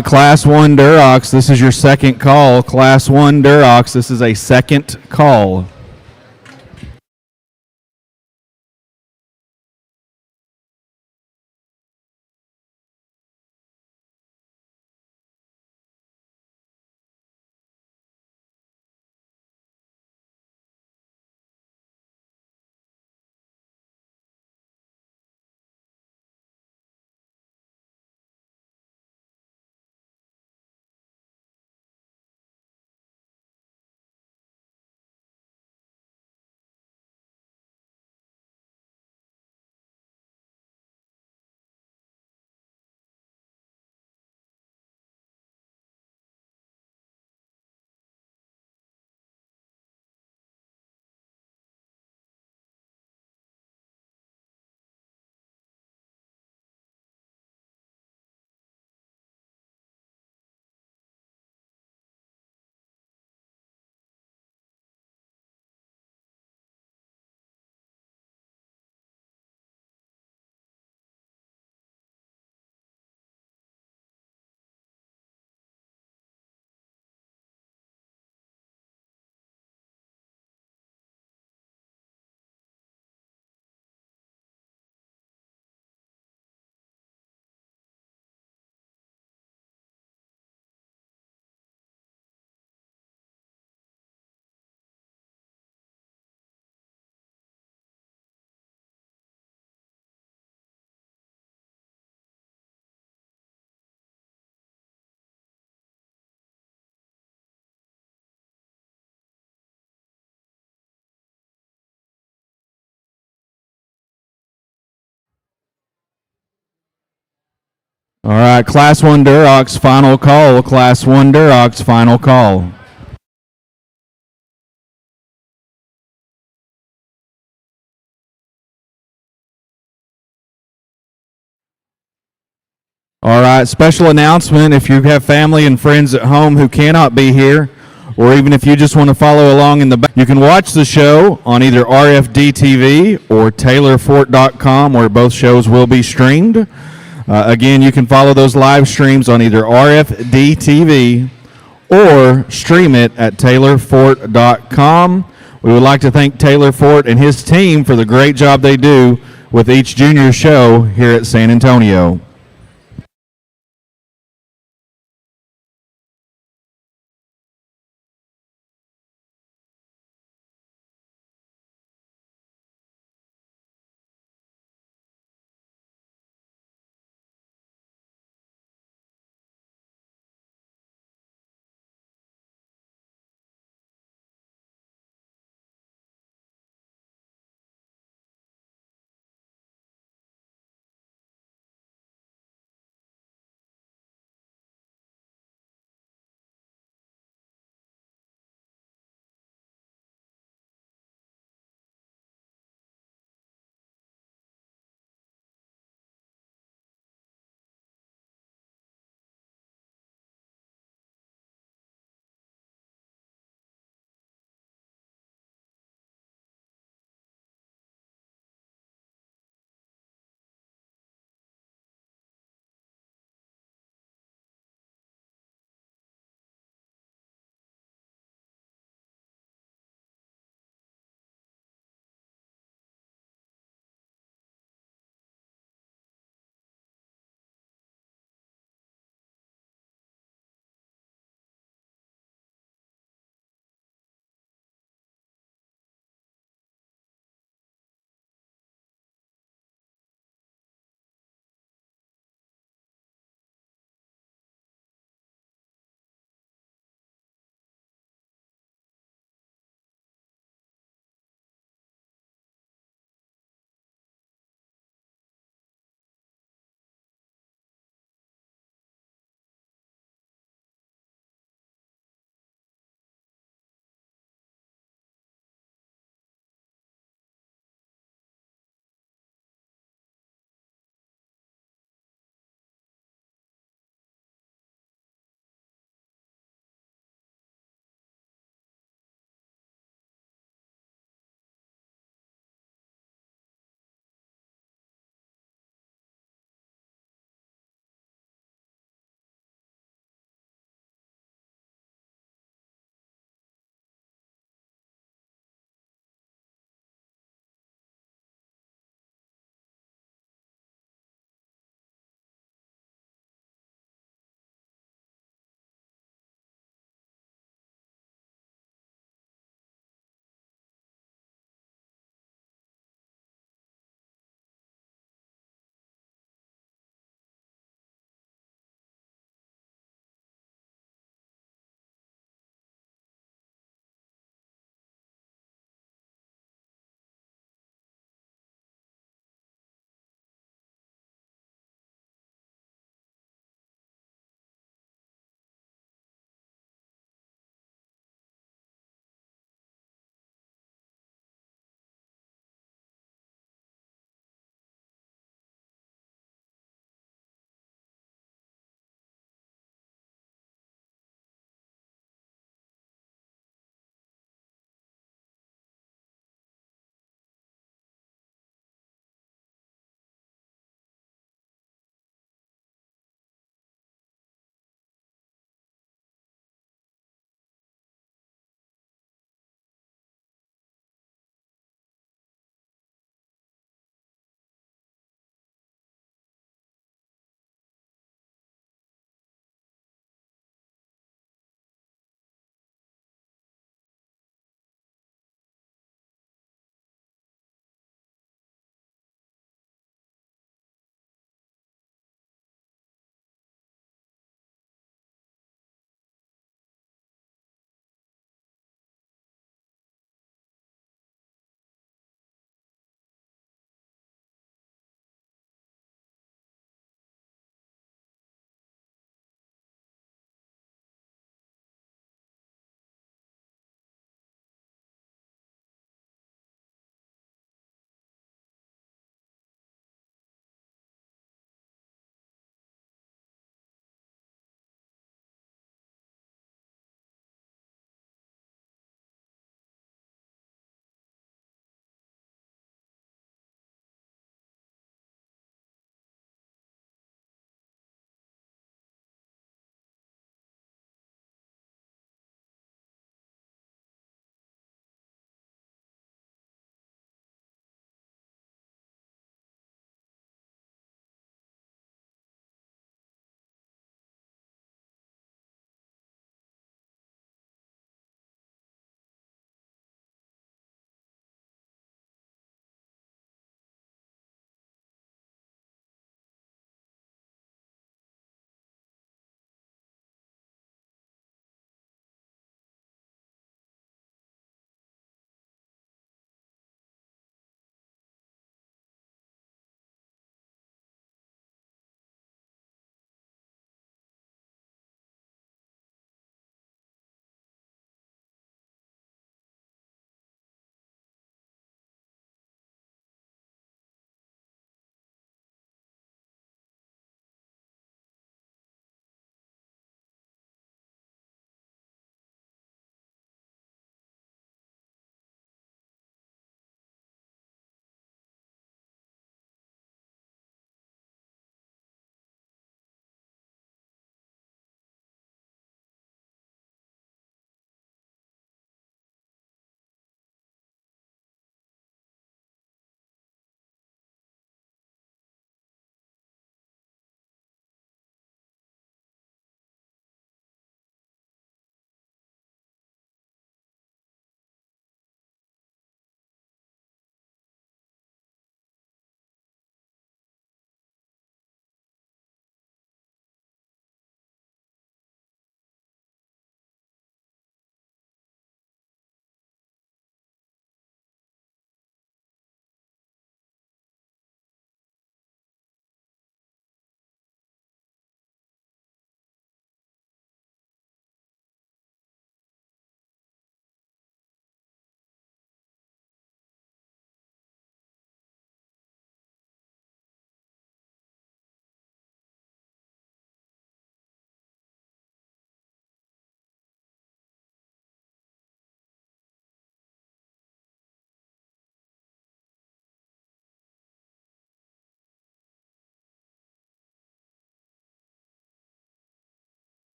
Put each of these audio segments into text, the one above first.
right, Class 1 Durocs, this is your second call. Class 1 Durocs, this is a second call. All right, Class 1 Durocs, final call. Class 1 Durocs, final call. All right, special announcement. If you have family and friends at home who cannot be here, or even if you just want to follow along in the back, you can watch the show on either RFD TV or TaylorFort.com, where both shows will be streamed. Again, you can follow those live streams on either RFD TV or stream it at TaylorFort.com. We would like to thank Taylor Fort and his team for the great job they do with each junior show here at San Antonio.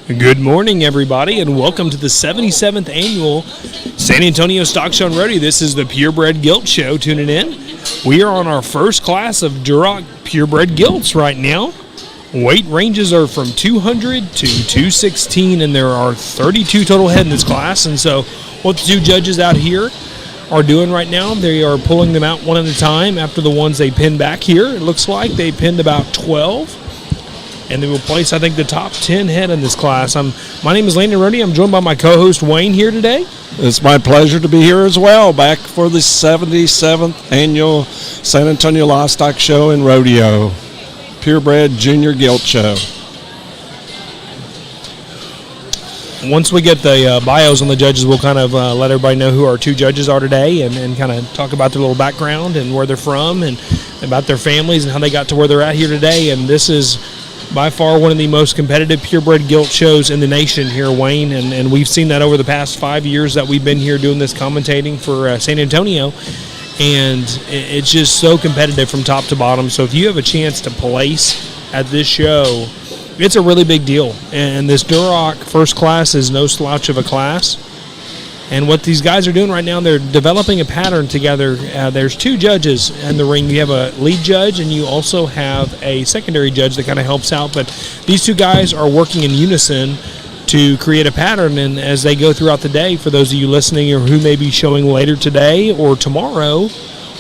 Good morning, everybody, and welcome to the 77th annual San Antonio Stock Show and Rodeo. This is the Purebred Gilt Show. Tuning in. We are on our first class of Duroc Purebred Gilts right now. Weight ranges are from 200 to 216, and there are 32 total head in this class. And so what the two judges out here are doing right now, they are pulling them out one at a time after the ones they pinned back here. It looks like they pinned about 12, and they will place, I think, the top 10 head in this class. My name is Landon Rodey. I'm joined by my co-host Wayne here today. It's my pleasure to be here as well, back for the 77th annual San Antonio Livestock Show and Rodeo, Purebred Junior Gilt Show. Once we get the bios on the judges, we'll kind of let everybody know who our two judges are today and kind of talk about their little background and where they're from and about their families and how they got to where they're at here today. And this is by far one of the most competitive purebred gilt shows in the nation here, Wayne, and we've seen that over the past 5 years that we've been here doing this commentating for San Antonio, and it's just so competitive from top to bottom. So if you have a chance to place at this show, it's a really big deal, and this Duroc first class is no slouch of a class. And what these guys are doing right now, they're developing a pattern together. There's two judges in the ring. You have a lead judge, and you also have a secondary judge that kind of helps out. But these two guys are working in unison to create a pattern. And as they go throughout the day, for those of you listening or who may be showing later today or tomorrow,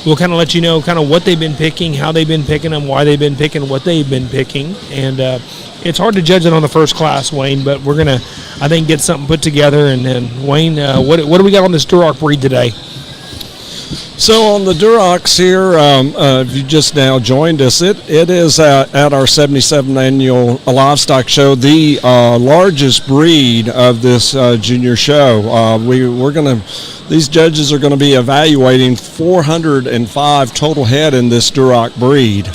we'll kind of let you know kind of what they've been picking, how they've been picking them, why they've been picking what they've been picking. And it's hard to judge it on the first class, Wayne, but we're going to, I think, get something put together. And Wayne, what do we got on this Duroc breed today? So on the Durocs here, if you just now joined us, it is at our 77th annual livestock show, the largest breed of this junior show. These judges are going to be evaluating 405 total head in this Duroc breed.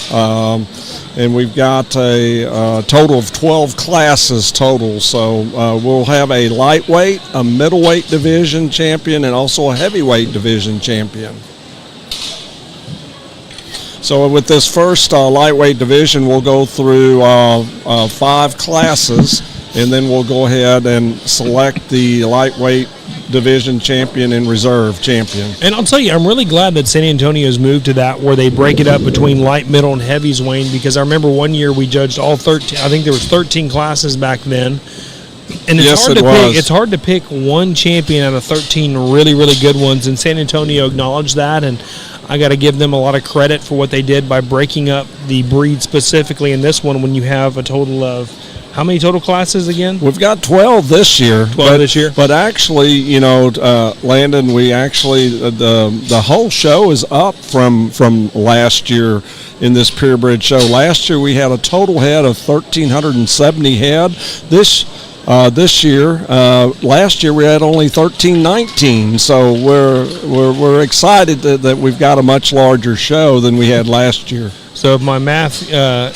And we've got a total of 12 classes total. So we'll have a lightweight, a middleweight division champion, and also a heavyweight division champion. So with this first lightweight division, we'll go through 5 classes, and then we'll go ahead and select the lightweight division champion and reserve champion. And I'll tell you, I'm really glad that San Antonio's moved to that where they break it up between light, middle, and heavies, Wayne, because I remember one year we judged all 13. I think there was 13 classes back then. And it's hard to pick one champion out of 13 really, really good ones, and San Antonio acknowledged that, and I got to give them a lot of credit for what they did by breaking up the breed specifically in this one when you have a total of how many total classes again? We've got 12 this year. 12 this year? But actually, Landon, we actually, the whole show is up from last year in this purebred show. Last year we had a total head of 1,370 head. This year, last year we had only 1,319, so we're excited that we've got a much larger show than we had last year. So if my math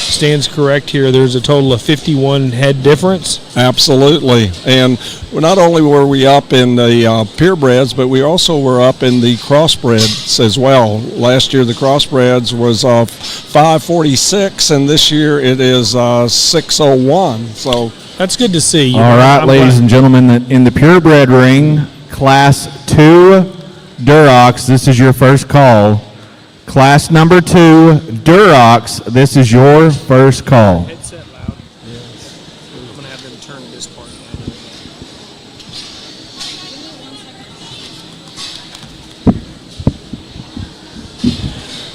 stands correct here, there's a total of 51 head difference? Absolutely, and not only were we up in the purebreds, but we also were up in the crossbreds as well. Last year the crossbreds was 546, and this year it is 601, so that's good to see. All right, ladies and gentlemen, in the purebred ring, Class 2 Durocs, this is your first call. Class number 2 Durocs, this is your first call. Headset loud. Yes. I'm going to have them turn this part.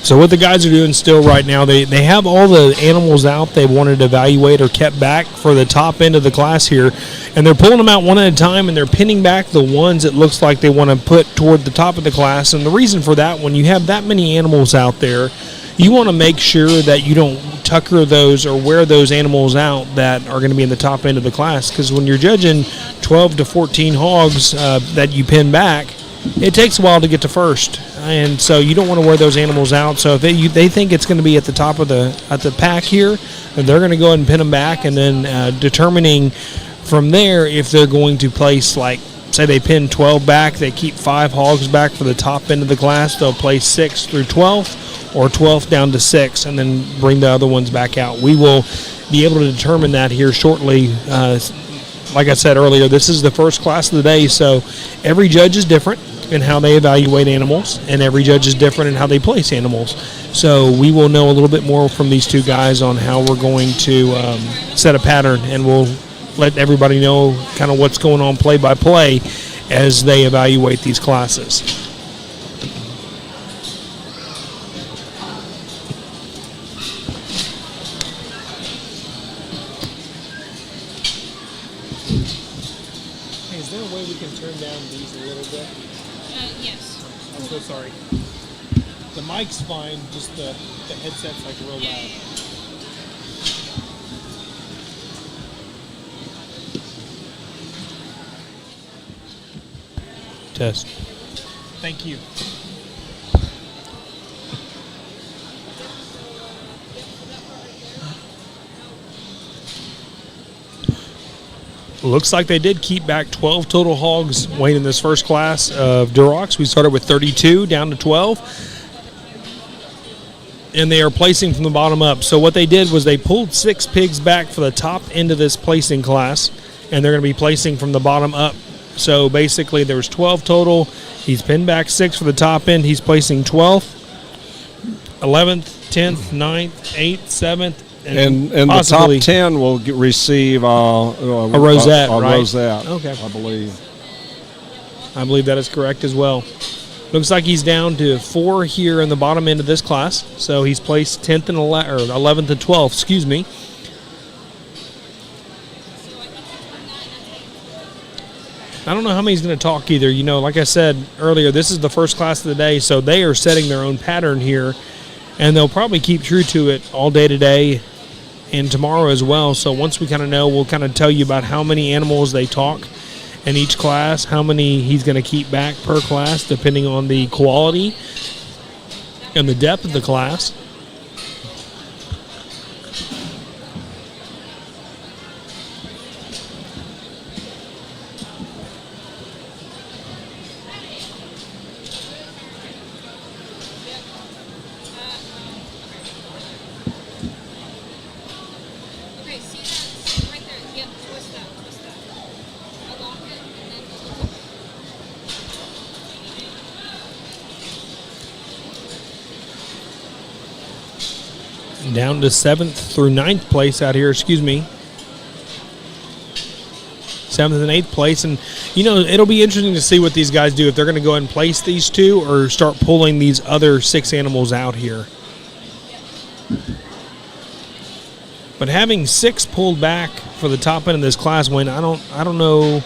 So what the guys are doing still right now, they have all the animals out they wanted to evaluate or kept back for the top end of the class here, and they're pulling them out one at a time, and they're pinning back the ones it looks like they want to put toward the top of the class. And the reason for that, when you have that many animals out there, you want to make sure that you don't tucker those or wear those animals out that are going to be in the top end of the class, because when you're judging 12 to 14 hogs that you pin back, it takes a while to get to first, and so you don't want to wear those animals out. So if they think it's going to be at the top of the pack here, then they're going to go ahead and pin them back, and then determining from there if they're going to place, like, say they pin 12 back, they keep 5 hogs back for the top end of the class, they'll place 6 through 12 or 12 down to 6, and then bring the other ones back out. We will be able to determine that here shortly. like I said earlier, this is the first class of the day, so every judge is different in how they evaluate animals, and every judge is different in how they place animals. So we will know a little bit more from these two guys on how we're going to set a pattern, and we'll let everybody know kind of what's going on play by play as they evaluate these classes. Hey, is there a way we can turn down these a little bit? Yes. I'm so sorry. The mic's fine, just the headset's like real loud. Test. Thank you. Looks like they did keep back 12 total hogs weighing in this first class of Durocs. We started with 32 down to 12. And they are placing from the bottom up. So what they did was they pulled 6 pigs back for the top end of this placing class, and they're going to be placing from the bottom up. So basically there was 12 total. He's pinned back 6 for the top end. He's placing 12th, 11th, 10th, 9th, 8th, 7th. And the top 10 will receive a rosette, right? Rosette, okay. I believe. I believe that is correct as well. Looks like he's down to 4 here in the bottom end of this class. So he's placed 10th and 11th and 12th, excuse me. I don't know how many he's going to talk either. You know, like I said earlier, this is the first class of the day, so they are setting their own pattern here, and they'll probably keep true to it all day today and tomorrow as well. So once we kind of know, we'll kind of tell you about how many animals they talk in each class, how many he's going to keep back per class, depending on the quality and the depth of the class. Okay, see that right there? Yep, twist that. Unlock it, and then Down to 7th through 9th place out here, excuse me. 7th and 8th place. And, you know, it'll be interesting to see what these guys do, if they're going to go ahead and place these 2 or start pulling these other 6 animals out here. But having 6 pulled back for the top end of this class, Wayne, I don't know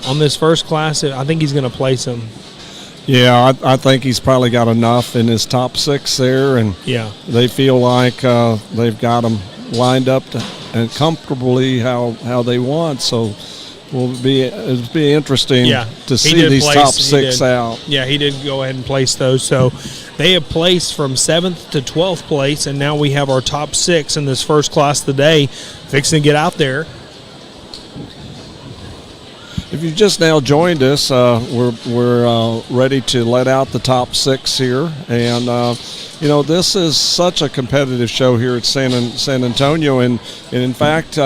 on this first class. I think he's going to place them. Yeah, I think he's probably got enough in his top 6 there, and Yeah. they feel like they've got them lined up and comfortably how they want. So it'll be interesting to see these top 6 out. Yeah, he did go ahead and place those. So they have placed from 7th to 12th place, and now we have our top 6 in this first class of the day fixing to get out there. If you've just now joined us, we're ready to let out the top 6 here, and you know, this is such a competitive show here at San Antonio, and in fact,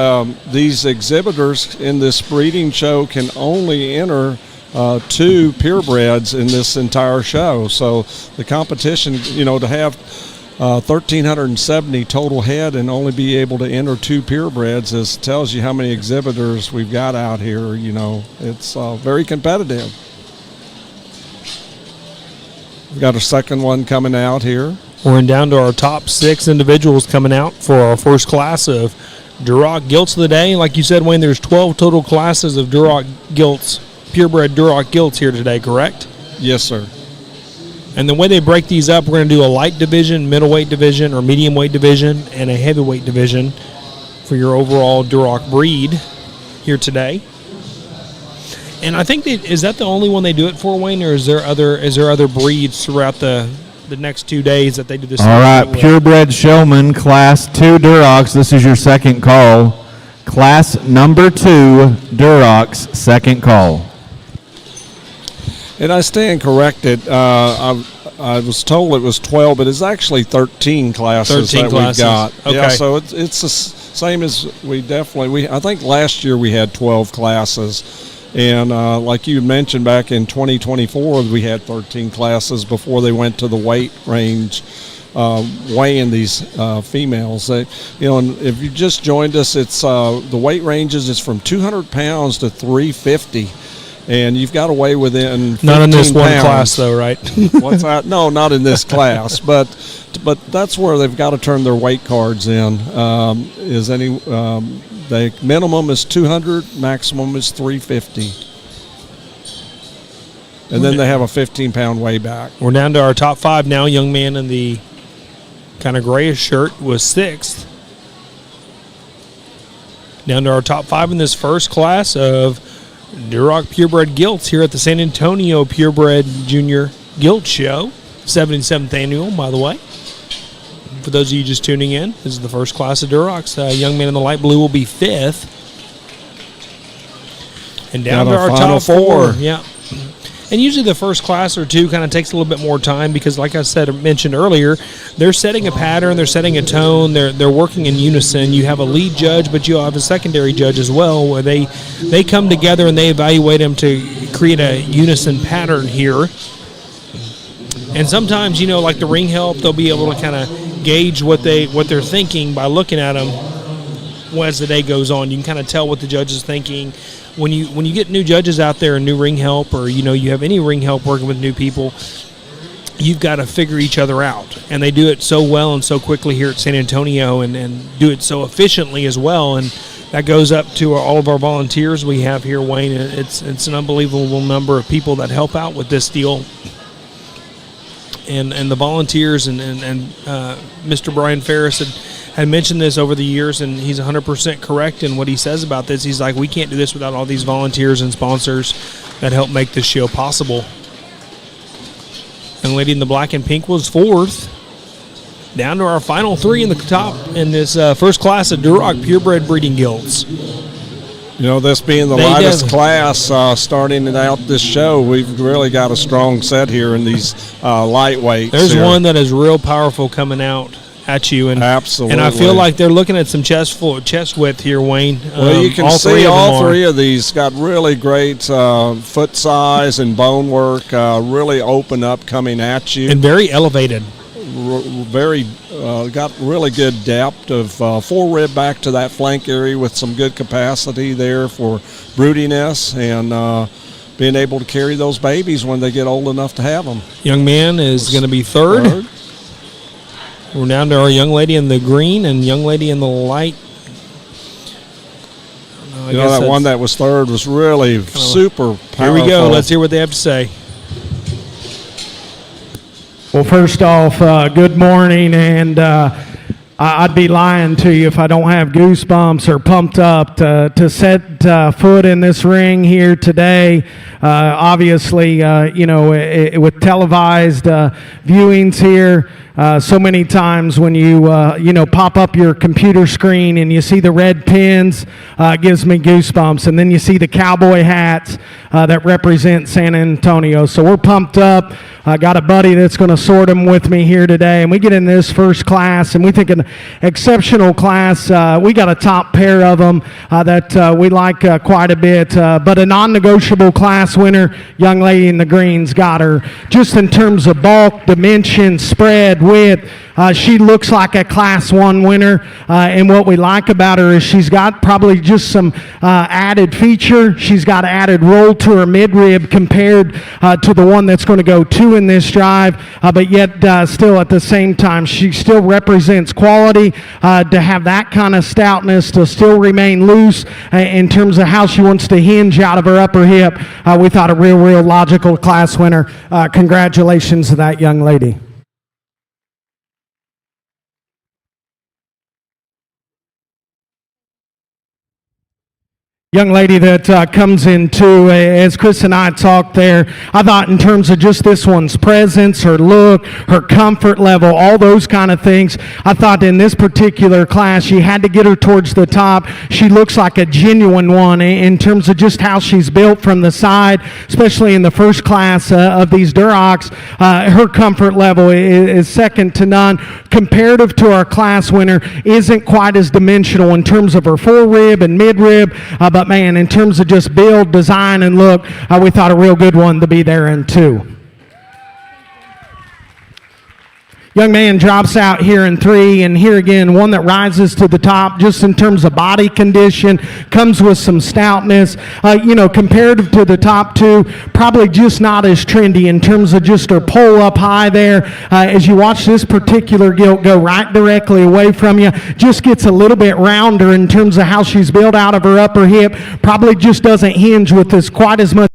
these exhibitors in this breeding show can only enter 2 purebreds in this entire show. So the competition, you know, to have 1,370 total head and only be able to enter 2 purebreds tells you how many exhibitors we've got out here. You know, it's very competitive. We've got a second one coming out here. We're down to our top 6 individuals coming out for our first class of Duroc Gilts of the day. Like you said, Wayne, there's 12 total classes of Duroc Gilts, purebred Duroc Gilts here today, correct? Yes, sir. And the way they break these up, we're going to do a light division, middleweight division, or medium weight division, and a heavyweight division for your overall Duroc breed here today. And I think is that the only one they do it for, Wayne, or is there other breeds throughout the next 2 days that they do this? All right, purebred showman, class 2 Durocs. This is your second call. Class number 2 Durocs, second call. And I stand corrected. I was told it was 12, but it's actually 13 classes 13 that classes. we've got. Okay. Yeah, so it's Same as I think last year we had 12 classes, and like you mentioned, back in 2024 we had 13 classes before they went to the weight range, weighing these females. And if you just joined us, it's the weight ranges is from 200 pounds to 350. And you've got to weigh within 15 Not in this one pounds. class, though, right? What's that? No, not in this class. But that's where they've got to turn their weight cards in. The minimum is 200, maximum is 350. And then they have a 15-pound weigh back. We're down to our top 5 now. Young man in the kind of grayish shirt was 6th. Down to our top 5 in this first class of Duroc Purebred Gilts here at the San Antonio Purebred Junior Gilt Show, 77th annual, by the way. For those of you just tuning in, this is the first class of Durocs. Young man in the light blue will be 5th. And down to our top 4. Yeah. And usually the first class or two kind of takes a little bit more time because, like I mentioned earlier, they're setting a pattern, they're setting a tone, they're working in unison. You have a lead judge, but you have a secondary judge as well, where they come together and they evaluate them to create a unison pattern here. And sometimes, like the ring help, they'll be able to kind of gauge what they're thinking by looking at them as the day goes on. You can kind of tell what the judge is thinking. When you get new judges out there and new ring help, or you have any ring help working with new people, you've got to figure each other out. And they do it so well and so quickly here at San Antonio, and do it so efficiently as well. And that goes up to all of our volunteers we have here, Wayne. It's an unbelievable number of people that help out with this deal. And the volunteers and Mr. Brian Ferris had mentioned this over the years, and he's 100% correct in what he says about this. He's like, we can't do this without all these volunteers and sponsors that help make this show possible. Young lady in the black and pink was 4th. Down to our final 3 in the top in this first class of Duroc Purebred Breeding Gilts. This being the lightest class starting out this show, we've really got a strong set here in these lightweights. There's here. one that is real powerful coming out at you, and absolutely. And I feel like they're looking at some chest width here, Wayne. Well, you can see all 3 of these got really great foot size and bone work, really open up coming at you, and very elevated. Got really good depth of forerib back to that flank area with some good capacity there for broodiness and being able to carry those babies when they get old enough to have them. Young man is going to be 3rd. We're down to our young lady in the green and young lady in the light. That one that was 3rd was really super powerful. Here we go. Let's hear what they have to say. Well, first off, good morning, and I'd be lying to you if I don't have goosebumps or pumped up to set foot in this ring here today. Obviously, with televised viewings here, so many times when you pop up your computer screen and you see the red pins, it gives me goosebumps. And then you see the cowboy hats that represent San Antonio. So we're pumped up. I got a buddy that's going to sort them with me here today. And we get in this first class, and we think an exceptional class. We got a top pair of them that we like quite a bit. But a non-negotiable class winner, young lady in the greens, got her. Just in terms of bulk, dimension, spread, width, she looks like a Class 1 winner, and what we like about her is she's got probably just some added feature. She's got added roll to her midrib compared to the one that's going to go 2 in this drive, but yet still at the same time, she still represents quality to have that kind of stoutness, to still remain loose in terms of how she wants to hinge out of her upper hip. We thought a real logical class winner. Congratulations to that young lady. young lady that comes in too, as Chris and I talked there, I thought in terms of just this one's presence, her look, her comfort level, all those kind of things, I thought in this particular class, you had to get her towards the top. She looks like a genuine one in terms of just how she's built from the side, especially in the first class of these Durocs. Her comfort level is second to none. Comparative to our class winner, isn't quite as dimensional in terms of her fore-rib and mid-rib, but man, in terms of just build, design, and look, we thought a real good one to be there in two. Young man drops out here in three, and here again, one that rises to the top just in terms of body condition, comes with some stoutness. Comparative to the top two, probably just not as trendy in terms of just her pull up high there. As you watch this particular gilt go right directly away from you, just gets a little bit rounder in terms of how she's built out of her upper hip, probably just doesn't hinge with this quite as much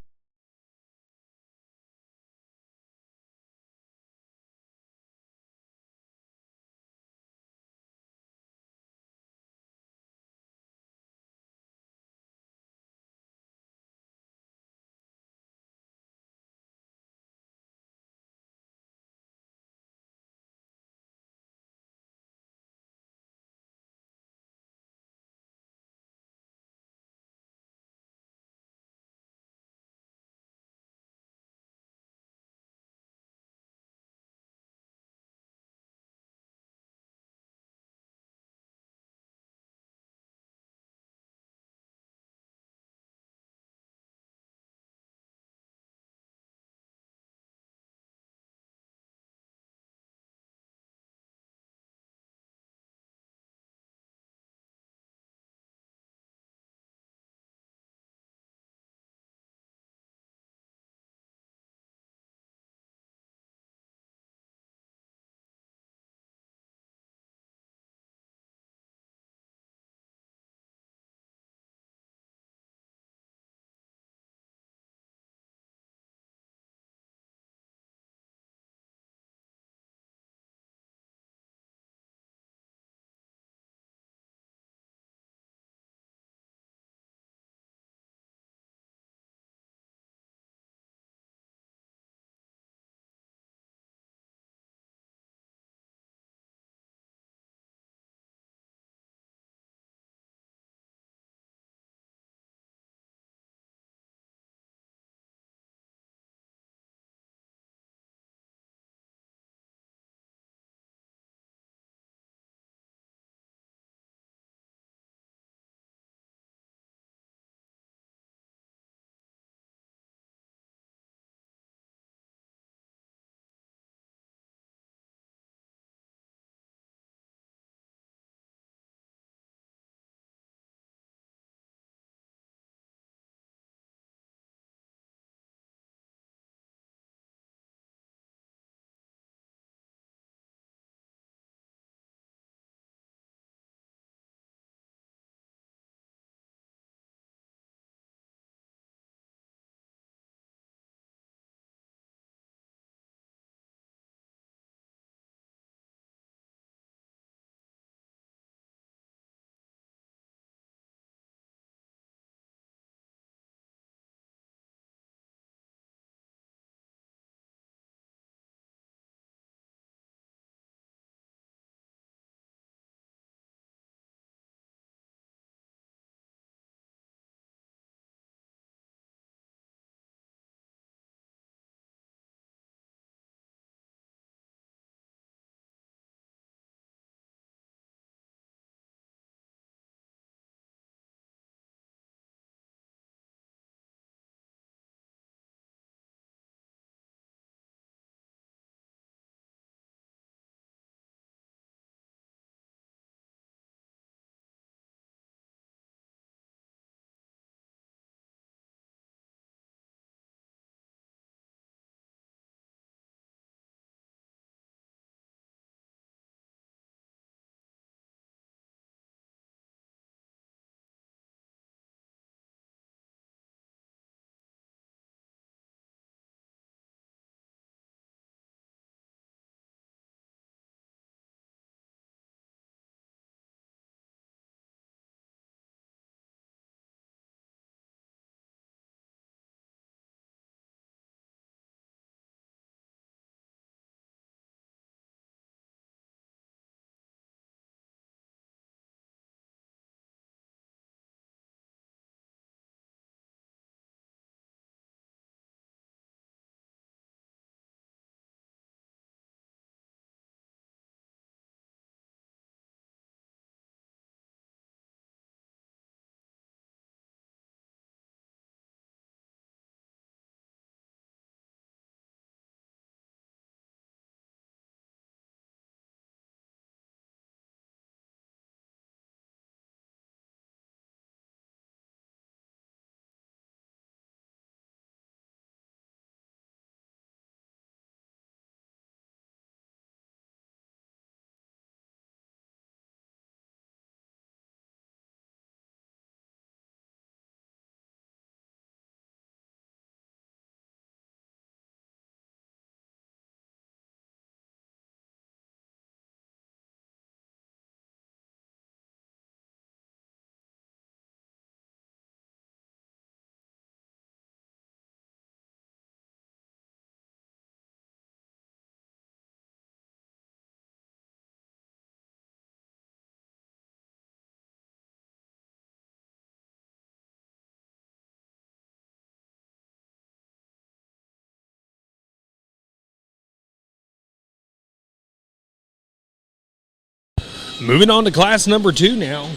Moving on to class number 2 now.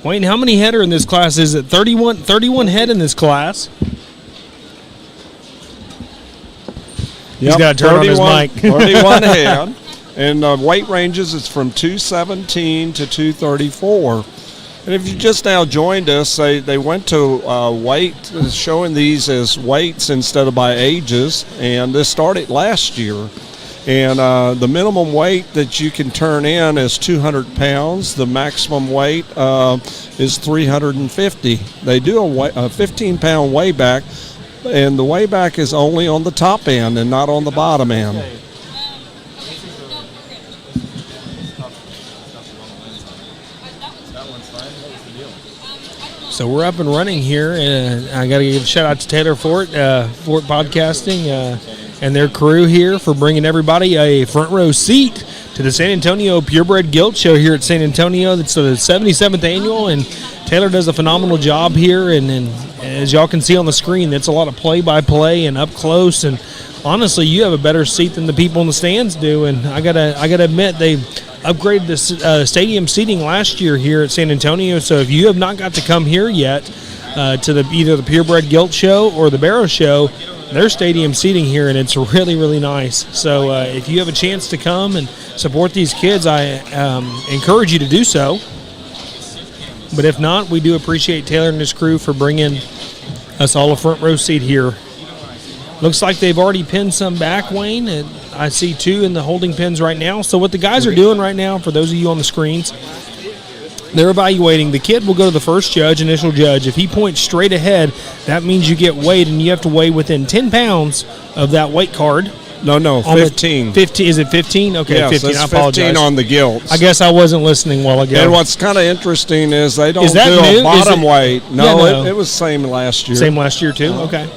Wayne, how many head are in this class? Is it 31 head in this class? He's got to turn on his mic. 31 head. And weight ranges is from 217 to 234. And if you just now joined us, they went to weight, showing these as weights instead of by ages. And this started last year. And the minimum weight that you can turn in is 200 pounds. The maximum weight is 350. They do a 15-pound weigh back, and the weigh back is only on the top end and not on the bottom end. So we're up and running here, and I got to give a shout out to Taylor Fort Podcasting and their crew here for bringing everybody a front row seat to the San Antonio Purebred Gilts show here at San Antonio. It's the 77th annual, and Taylor does a phenomenal job here. And as y'all can see on the screen, that's a lot of play-by-play and up close. And honestly, you have a better seat than the people in the stands do. And I gotta admit, they upgraded the stadium seating last year here at San Antonio. So if you have not got to come here yet to either the Purebred Gilt show or the Barrow show, there's stadium seating here, and it's really, really nice. So if you have a chance to come and support these kids, I encourage you to do so. But if not, we do appreciate Taylor and his crew for bringing us all a front row seat here. Looks like they've already pinned some back, Wayne, and I see 2 in the holding pins right now. So what the guys are doing right now, for those of you on the screens, they're evaluating. The kid will go to the first judge, initial judge. If he points straight ahead, that means you get weighed, and you have to weigh within 10 pounds of that weight card. No, 15. 15. Is it 15? Okay, yes, 15. It's I apologize. 15 on the Gilts. I guess I wasn't listening while ago. And what's kind of interesting is they don't Is that do new? a bottom weight. No, Yeah, no. It was same last year. Same last year, too? Okay.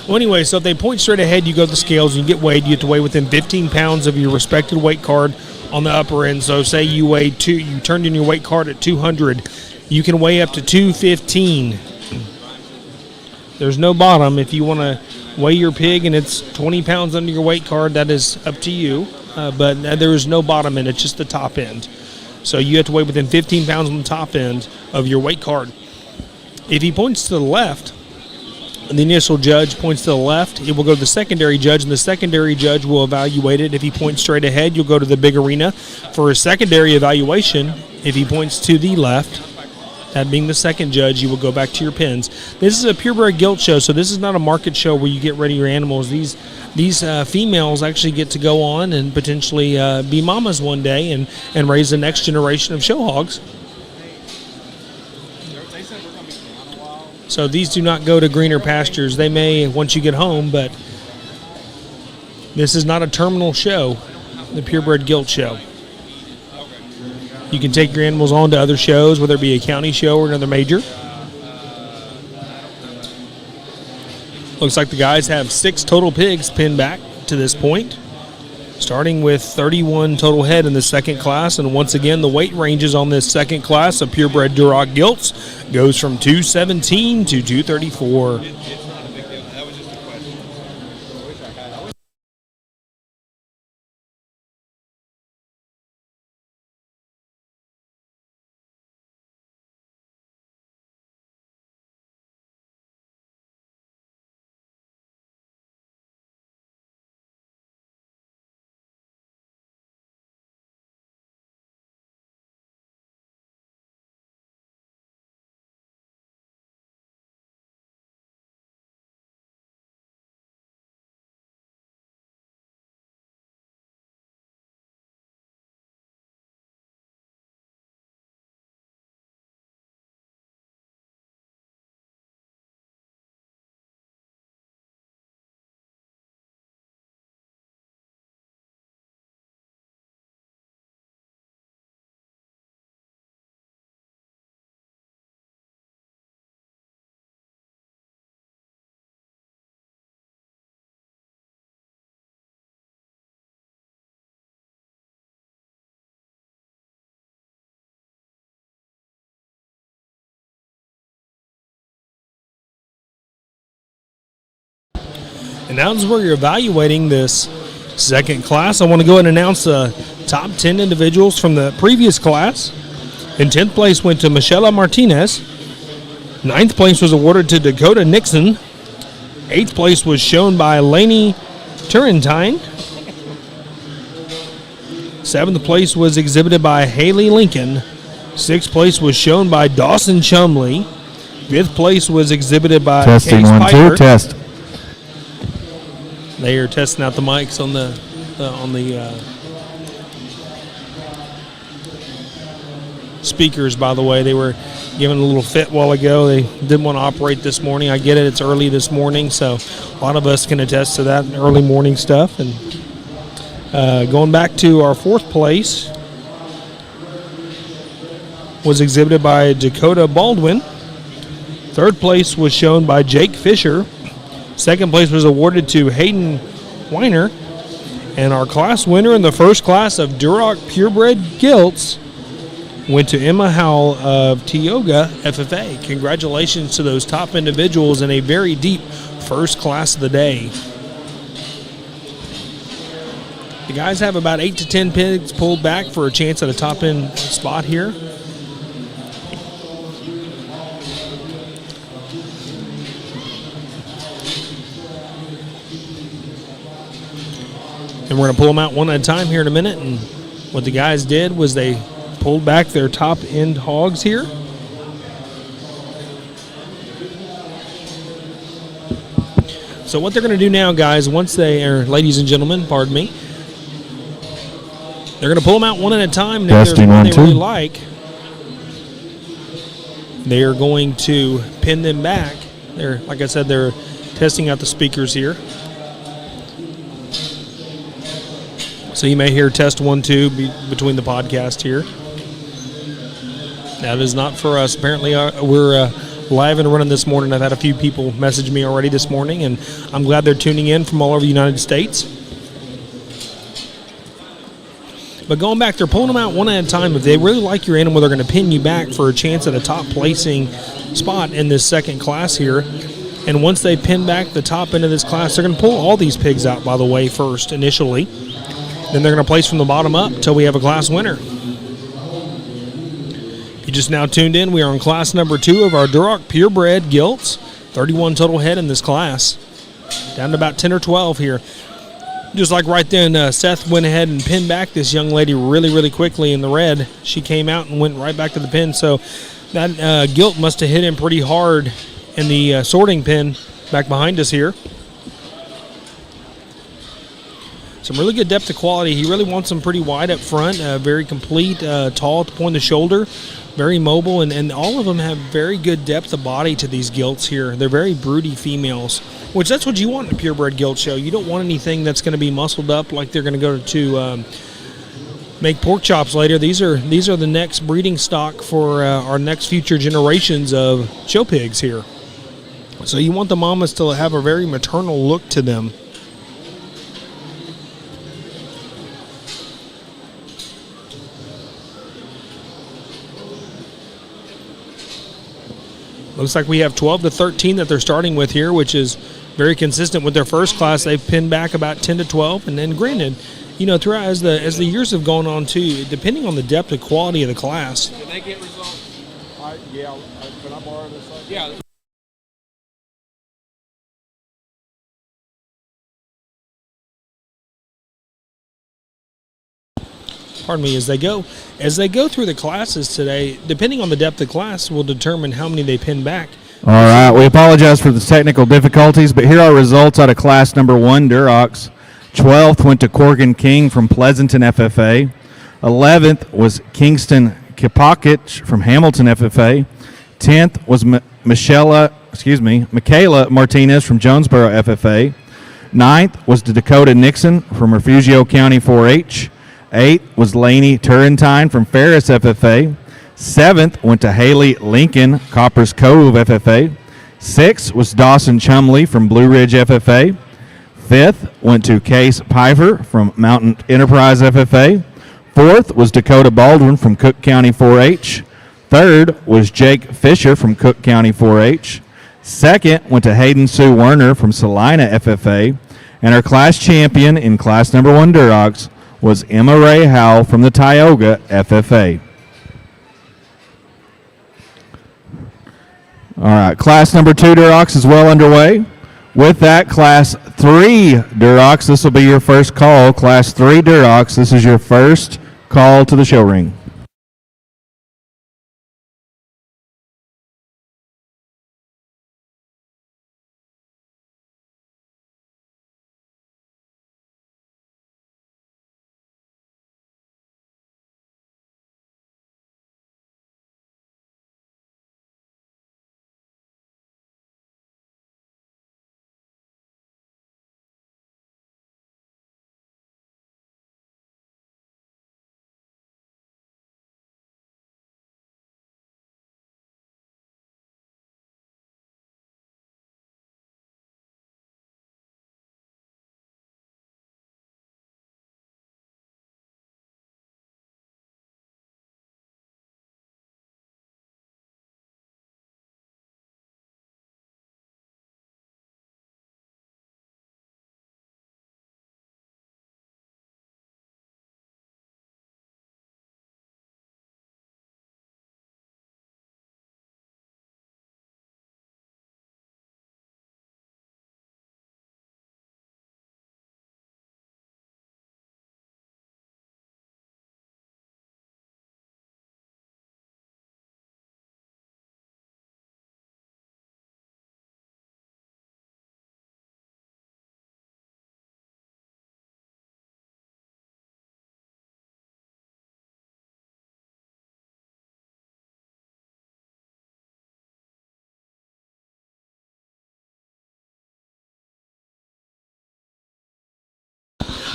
Well, anyway, so if they point straight ahead, you go to the scales and you get weighed. You have to weigh within 15 pounds of your respected weight card on the upper end. So say you you turned in your weight card at 200, you can weigh up to 215. There's no bottom. If you want to weigh your pig and it's 20 pounds under your weight card, that is up to you. But there is no bottom end. It's just the top end. So you have to weigh within 15 pounds on the top end of your weight card. If he points to the left, and the initial judge points to the left, it will go to the secondary judge, and the secondary judge will evaluate it. If he points straight ahead, you'll go to the big arena for a secondary evaluation. If he points to the left, that being the second judge, you will go back to your pins. This is a purebred gilt show, so this is not a market show where you get ready your animals. These females actually get to go on and potentially be mamas one day and raise the next generation of show hogs. So these do not go to greener pastures. They may once you get home, but this is not a terminal show, the Purebred Gilt show. You can take your animals on to other shows, whether it be a county show or another major. Looks like the guys have 6 total pigs pinned back to this point, starting with 31 total head in the second class. And once again, the weight ranges on this second class of purebred Duroc Gilts goes from 217 to 234. And that is where you're evaluating this second class. I want to go ahead and announce the top 10 individuals from the previous class. In 10th place went to Michelle Martinez. 9th place was awarded to Dakota Nixon. 8th place was shown by Lainey Turrentine. 7th place was exhibited by Haley Lincoln. 6th place was shown by Dawson Chumley. 5th place was exhibited by Testing Case 1, Piper. 2, test. They are testing out the mics on the speakers, by the way. They were giving a little fit while ago. They didn't want to operate this morning. I get it. It's early this morning, so a lot of us can attest to that early morning stuff. And going back to our 4th place was exhibited by Dakota Baldwin. 3rd place was shown by Jake Fisher. 2nd place was awarded to Hayden Weiner. And our class winner in the first class of Duroc Purebred Gilts went to Emma Howell of Tioga FFA. Congratulations to those top individuals in a very deep first class of the day. The guys have about 8 to 10 pigs pulled back for a chance at a top end spot here. And we're going to pull them out one at a time here in a minute. And what the guys did was they pulled back their top end hogs here. So what they're going to do now, guys, ladies and gentlemen, pardon me, they're going to pull them out one at a time. And if there's one they really like, they are going to pin them back. Like I said, they're testing out the speakers here. So you may hear test 1, 2 between the podcast here. That is not for us. Apparently, we're live and running this morning. I've had a few people message me already this morning, and I'm glad they're tuning in from all over the United States. But going back, they're pulling them out one at a time. If they really like your animal, they're going to pin you back for a chance at a top placing spot in this second class here. And once they pin back the top end of this class, they're going to pull all these pigs out, by the way, first initially. Then they're going to place from the bottom up until we have a class winner. You just now tuned in. We are on class number 2 of our Duroc Purebred Gilts. 31 total head in this class. Down to about 10 or 12 here. Just like right then, Seth went ahead and pinned back this young lady really, really quickly in the red. She came out and went right back to the pin. So that Gilt must have hit him pretty hard in the sorting pin back behind us here. Some really good depth of quality. He really wants them pretty wide up front, very complete, tall at the point of the shoulder, very mobile, and all of them have very good depth of body to these gilts here. They're very broody females, which that's what you want in a purebred gilt show. You don't want anything that's going to be muscled up like they're going to go to make pork chops later. These are the next breeding stock for our next future generations of show pigs here. So you want the mamas to have a very maternal look to them. Looks like we have 12 to 13 that they're starting with here, which is very consistent with their first class. They've pinned back about 10 to 12. And then granted, throughout as the years have gone on too, depending on the depth and quality of the class. Can they get results? Can I borrow this? Yeah. Pardon me, as they go through the classes today, depending on the depth of class will determine how many they pin back. All right, we apologize for the technical difficulties, but here are results out of class number 1, Durocs. 12th went to Corgan King from Pleasanton FFA. 11th was Kingston Kipakich from Hamilton FFA. 10th was Michaela Martinez from Jonesboro FFA. 9th was Dakota Nixon from Refugio County 4-H. 8th was Lainey Turrentine from Ferris FFA. 7th went to Haley Lincoln, Coppers Cove FFA. 6th was Dawson Chumley from Blue Ridge FFA. 5th went to Case Piper from Mountain Enterprise FFA. 4th was Dakota Baldwin from Cook County 4-H. 3rd was Jake Fisher from Cook County 4-H. 2nd went to Hayden Sue Werner from Salina FFA. And our class champion in class number 1 Durocs was Emma Ray Howell from the Tioga FFA. All right, class number 2 Durocs is well underway. With that, class 3 Durocs, this will be your first call. Class 3 Durocs, this is your first call to the show ring.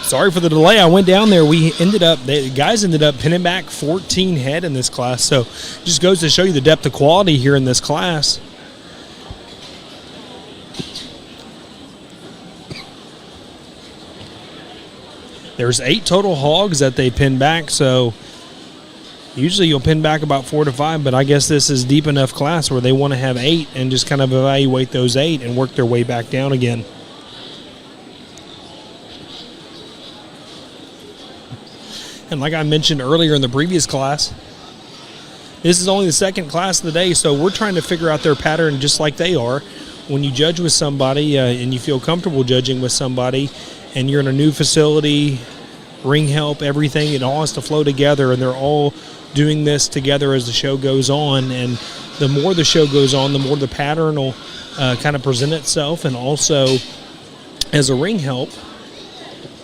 Sorry for the delay. I went down there. The guys ended up pinning back 14 head in this class. So just goes to show you the depth of quality here in this class. There's 8 total hogs that they pin back. So usually you'll pin back about 4 to 5, but I guess this is deep enough class where they want to have 8 and just kind of evaluate those 8 and work their way back down again. And like I mentioned earlier in the previous class, this is only the second class of the day, so we're trying to figure out their pattern just like they are. When you judge with somebody and you feel comfortable judging with somebody and you're in a new facility, ring help, everything, it all has to flow together, and they're all doing this together as the show goes on. And the more the show goes on, the more the pattern will kind of present itself. And also, as a ring help,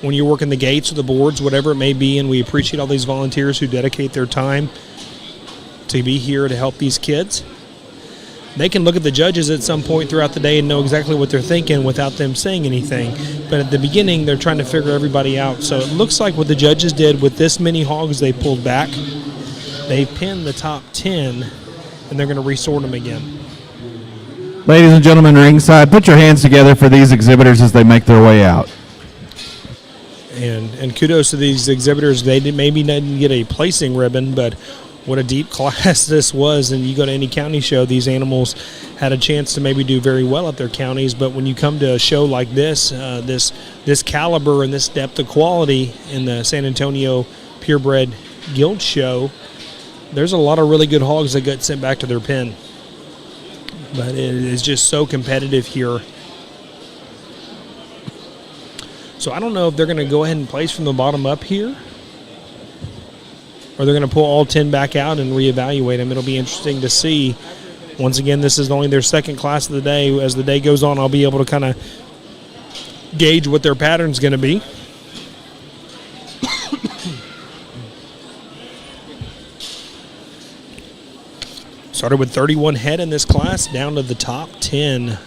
when you're working the gates or the boards, whatever it may be, and we appreciate all these volunteers who dedicate their time to be here to help these kids, they can look at the judges at some point throughout the day and know exactly what they're thinking without them saying anything. But at the beginning, they're trying to figure everybody out. So it looks like what the judges did with this many hogs they pulled back, they pinned the top 10, and they're going to resort them again. Ladies and gentlemen ringside, put your hands together for these exhibitors as they make their way out. And kudos to these exhibitors. They maybe didn't get a placing ribbon, but what a deep class this was. And you go to any county show, these animals had a chance to maybe do very well at their counties. But when you come to a show like this, this caliber and this depth of quality in the San Antonio Purebred Gilts show, there's a lot of really good hogs that got sent back to their pen. But it is just so competitive here. So I don't know if they're going to go ahead and place from the bottom up here, or they're going to pull all 10 back out and reevaluate them. It'll be interesting to see. Once again, this is only their second class of the day. As the day goes on, I'll be able to kind of gauge what their pattern's going to be. Started with 31 head in this class, down to the top 10.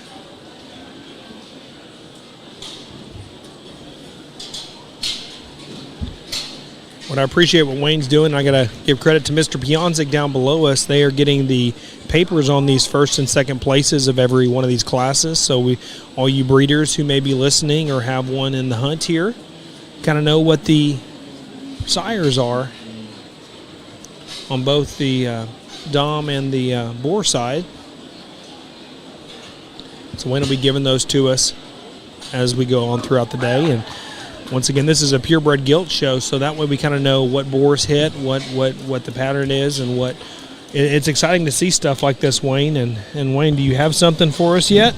What I appreciate what Wayne's doing, I got to give credit to Mr. Pionzik down below us. They are getting the papers on these first and second places of every one of these classes. So all you breeders who may be listening or have one in the hunt here, kind of know what the sires are on both the Dom and the boar side. So Wayne will be giving those to us. as we go on throughout the day. And once again, this is a purebred gilt show, so that way we kind of know what boars hit, what the pattern is, and what. It's exciting to see stuff like this, Wayne. And Wayne, do you have something for us yet?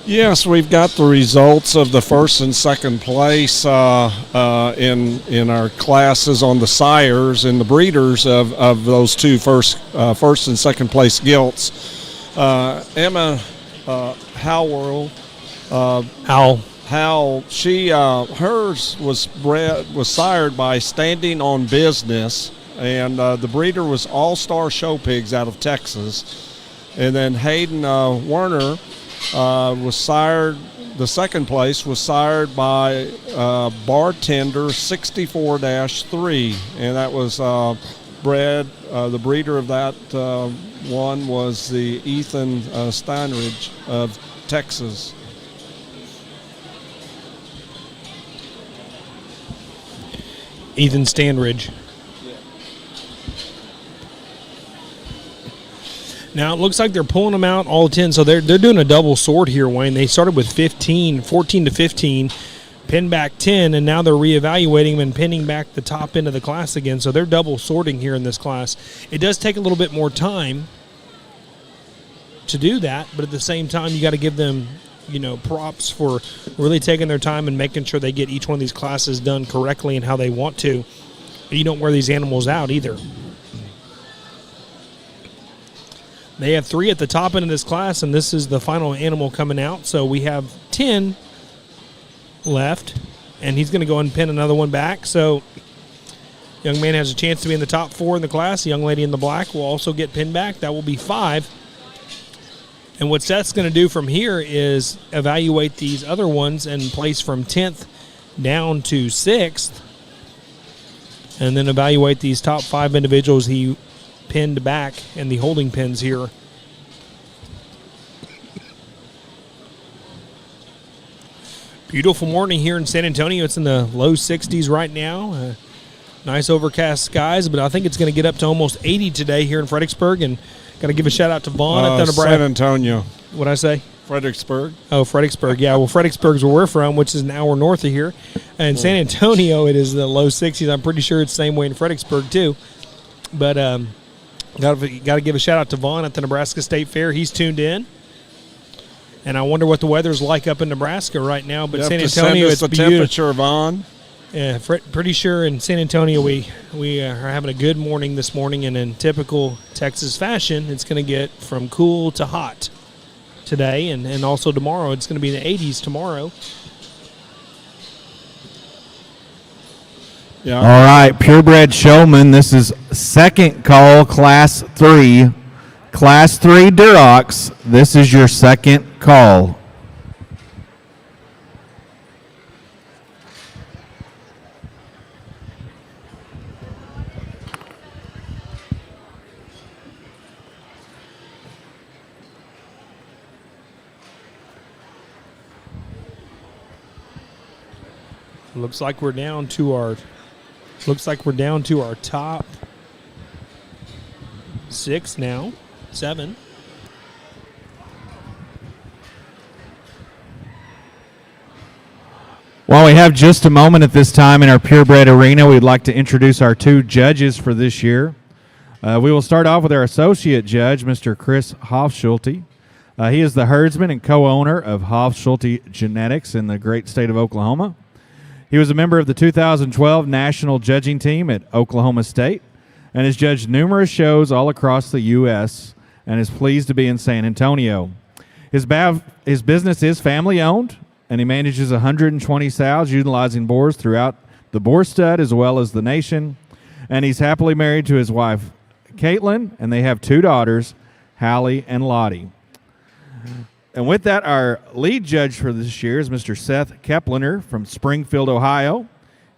Yes, we've got the results of the first and second place in our classes on the sires and the breeders of those two first and second place gilts. Emma Howell. How she hers was sired by Standing on Business, and the breeder was All Star Show Pigs out of Texas, and then Hayden Werner was sired. The second place was sired by Bartender 64-3, and that was bred. The breeder of that one was the Ethan Steinridge of Texas. Ethan Stanridge. Now, it looks like they're pulling them out all 10, so they're doing a double sort here, Wayne. They started with 14 to 15, pinned back 10, and now they're reevaluating them and pinning back the top end of the class again, so they're double sorting here in this class. It does take a little bit more time to do that, but at the same time, you got to give them, props for really taking their time and making sure they get each one of these classes done correctly and how they want to. You don't wear these animals out either. They have 3 at the top end of this class, and this is the final animal coming out. So we have 10 left, and he's going to go and pin another one back. So young man has a chance to be in the top 4 in the class. The young lady in the black will also get pinned back. That will be 5. And what Seth's going to do from here is evaluate these other ones and place from 10th down to 6th, and then evaluate these top 5 individuals he pinned back and the holding pins here. Beautiful morning here in San Antonio. It's in the low 60s right now. Nice overcast skies, but I think it's going to get up to almost 80 today here in Fredericksburg. And got to give a shout out to Vaughn at the Nebraska. San Antonio. What'd I say? Fredericksburg. Oh, Fredericksburg. Yeah, well, Fredericksburg's where we're from, which is an hour north of here. And San Antonio, it is the low 60s. I'm pretty sure it's the same way in Fredericksburg, too. But got to give a shout out to Vaughn at the Nebraska State Fair. He's tuned in. And I wonder what the weather's like up in Nebraska right now. But San Antonio, it's the temperature, Vaughn. Yeah, pretty sure in San Antonio we are having a good morning this morning, and in typical Texas fashion, it's going to get from cool to hot today, and also tomorrow. It's going to be in the 80s tomorrow. Yeah. All right, purebred showman. This is second call, Class 3. Class 3 Durocs. This is your second call. Looks like we're down to our top 6 now. 7. While we have just a moment at this time in our purebred arena, we'd like to introduce our 2 judges for this year. We will start off with our associate judge, Mr. Chris Hofschulte. He is the herdsman and co-owner of Hofschulte Genetics in the great state of Oklahoma. He was a member of the 2012 national judging team at Oklahoma State and has judged numerous shows all across the U.S. and is pleased to be in San Antonio. His business is family-owned, and he manages 120 sows utilizing boars throughout the boar stud as well as the nation. And he's happily married to his wife, Caitlin, and they have 2 daughters, Hallie and Lottie. And with that, our lead judge for this year is Mr. Seth Kepliner from Springfield, Ohio.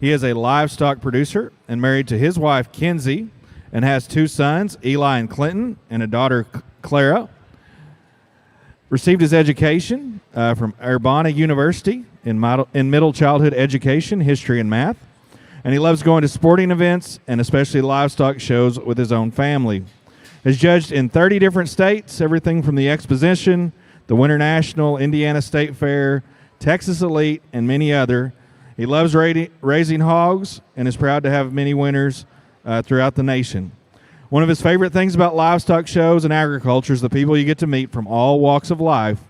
He is a livestock producer and married to his wife, Kinsey, and has 2 sons, Eli and Clinton, and a daughter, Clara. Received his education from Urbana University in middle childhood education, history, and math. And he loves going to sporting events and especially livestock shows with his own family. Has judged in 30 different states, everything from the Exposition, the Winter National, Indiana State Fair, Texas Elite, and many other. He loves raising hogs and is proud to have many winners throughout the nation. One of his favorite things about livestock shows and agriculture is the people you get to meet from all walks of life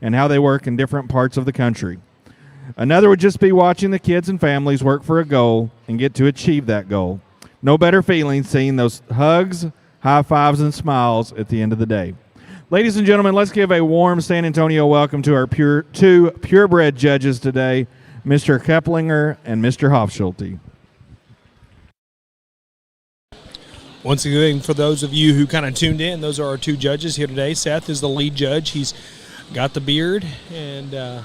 and how they work in different parts of the country. Another would just be watching the kids and families work for a goal and get to achieve that goal. No better feeling seeing those hugs, high fives, and smiles at the end of the day. Ladies and gentlemen, let's give a warm San Antonio welcome to our two purebred judges today, Mr. Keplinger and Mr. Hofschulte. Once again, for those of you who kind of tuned in, those are our two judges here today. Seth is the lead judge. He's got the beard, and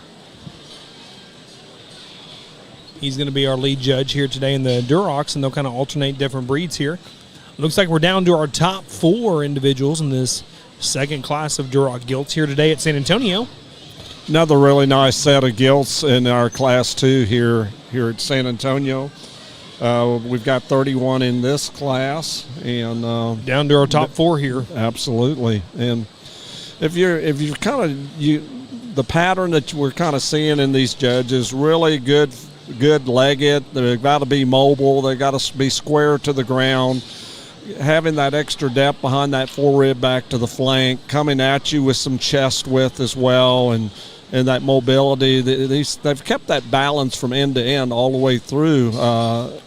he's going to be our lead judge here today in the Durocs, and they'll kind of alternate different breeds here. Looks like we're down to our top 4 individuals in this second class of Duroc Gilts here today at San Antonio. Another really nice set of Gilts in our Class 2 here at San Antonio. We've got 31 in this class, and down to our top 4 here. Absolutely. And if you kind of the pattern that we're kind of seeing in these judges, really good legged. They've got to be mobile. They've got to be square to the ground. Having that extra depth behind that forerib back to the flank, coming at you with some chest width as well, and that mobility. They've kept that balance from end to end all the way through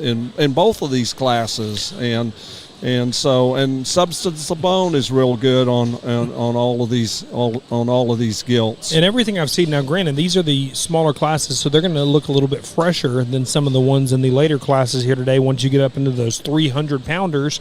in both of these classes, and substance of bone is real good on all of these Gilts. And everything I've seen now, granted, these are the smaller classes, so they're going to look a little bit fresher than some of the ones in the later classes here today. Once you get up into those 300-pounders.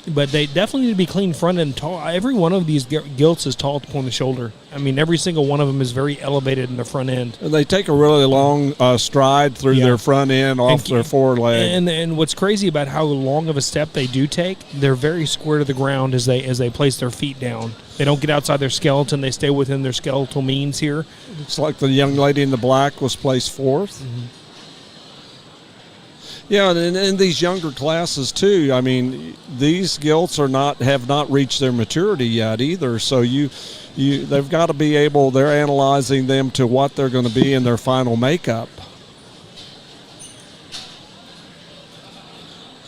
But they definitely need to be clean front and tall. Every one of these Gilts is tall at the point of the shoulder. I mean, every single one of them is very elevated in the front end. And they take a really long stride through their front end off their foreleg. And what's crazy about how long of a step they do take, they're very square to the ground as they place their feet down. They don't get outside their skeleton. They stay within their skeletal means here. It's like the young lady in the black was placed 4th. Mm-hmm. Yeah, and in these younger classes too. I mean, these Gilts have not reached their maturity yet either. So they've got to be able. They're analyzing them to what they're going to be in their final makeup.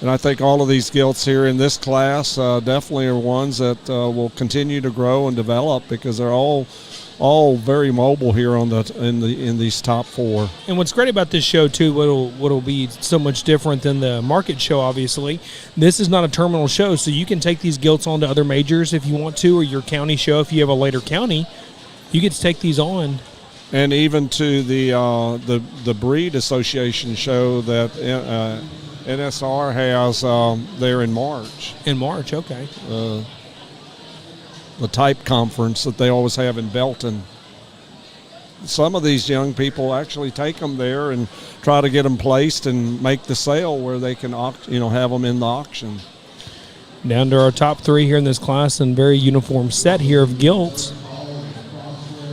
And I think all of these Gilts here in this class definitely are ones that will continue to grow and develop because they're all very mobile here in these top 4. And what's great about this show too, what'll be so much different than the market show, obviously, this is not a terminal show, so you can take these Gilts on to other majors if you want to, or your county show if you have a later county. You get to take these on. And even to the breed association show that NSR has there in March. In March, okay. The type conference that they always have in Belton. Some of these young people actually take them there and try to get them placed and make the sale where they can have them in the auction. Down to our top 3 here in this class, and very uniform set here of Gilts.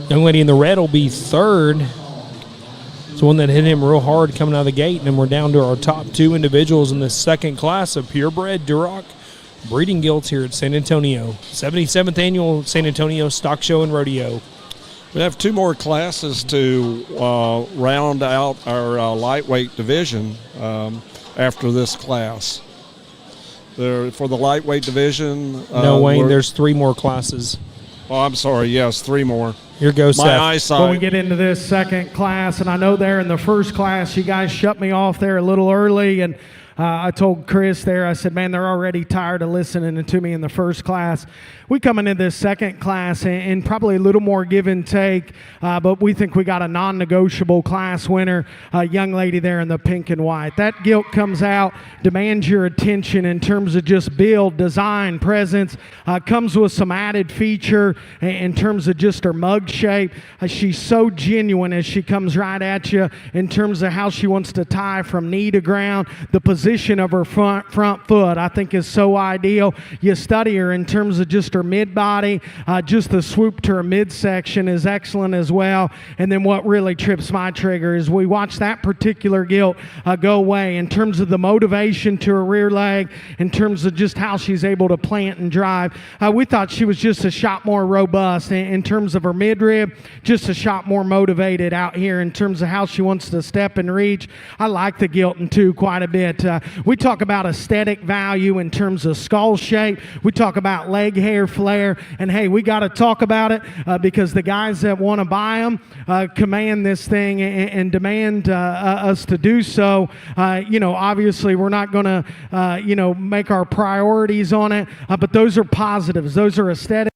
Young lady in the red will be 3rd. It's the one that hit him real hard coming out of the gate, and then we're down to our top 2 individuals in this second class of purebred Duroc breeding Gilts here at San Antonio. 77th Annual San Antonio Stock Show and Rodeo. We have 2 more classes to round out our lightweight division after this class. For the lightweight division... no, Wayne, there's 3 more classes. Oh, I'm sorry. Yes, 3 more. Here goes my Seth. eyesight. When we get into this second class, and I know there in the first class, you guys shut me off there a little early, and I told Chris there, I said, man, they're already tired of listening to me in the first class. We come into this second class and probably a little more give and take, but we think we got a non-negotiable class winner, a young lady there in the pink and white. That Gilt comes out, demands your attention in terms of just build, design, presence, comes with some added feature in terms of just her mug shape. She's so genuine as she comes right at you in terms of how she wants to tie from knee to ground, the position position of her front foot, I think, is so ideal. You study her in terms of just her mid-body, just the swoop to her midsection is excellent as well. And then what really trips my trigger is we watch that particular gilt go away in terms of the motivation to her rear leg, in terms of just how she's able to plant and drive. We thought she was just a shot more robust in terms of her midrib, just a shot more motivated out here in terms of how she wants to step and reach. I like the Gilton too quite a bit. We talk about aesthetic value in terms of skull shape. We talk about leg hair flare, and hey, we got to talk about it because the guys that want to buy them command this thing and demand us to do so. Obviously we're not going to make our priorities on it, but those are positives. Those are aesthetic.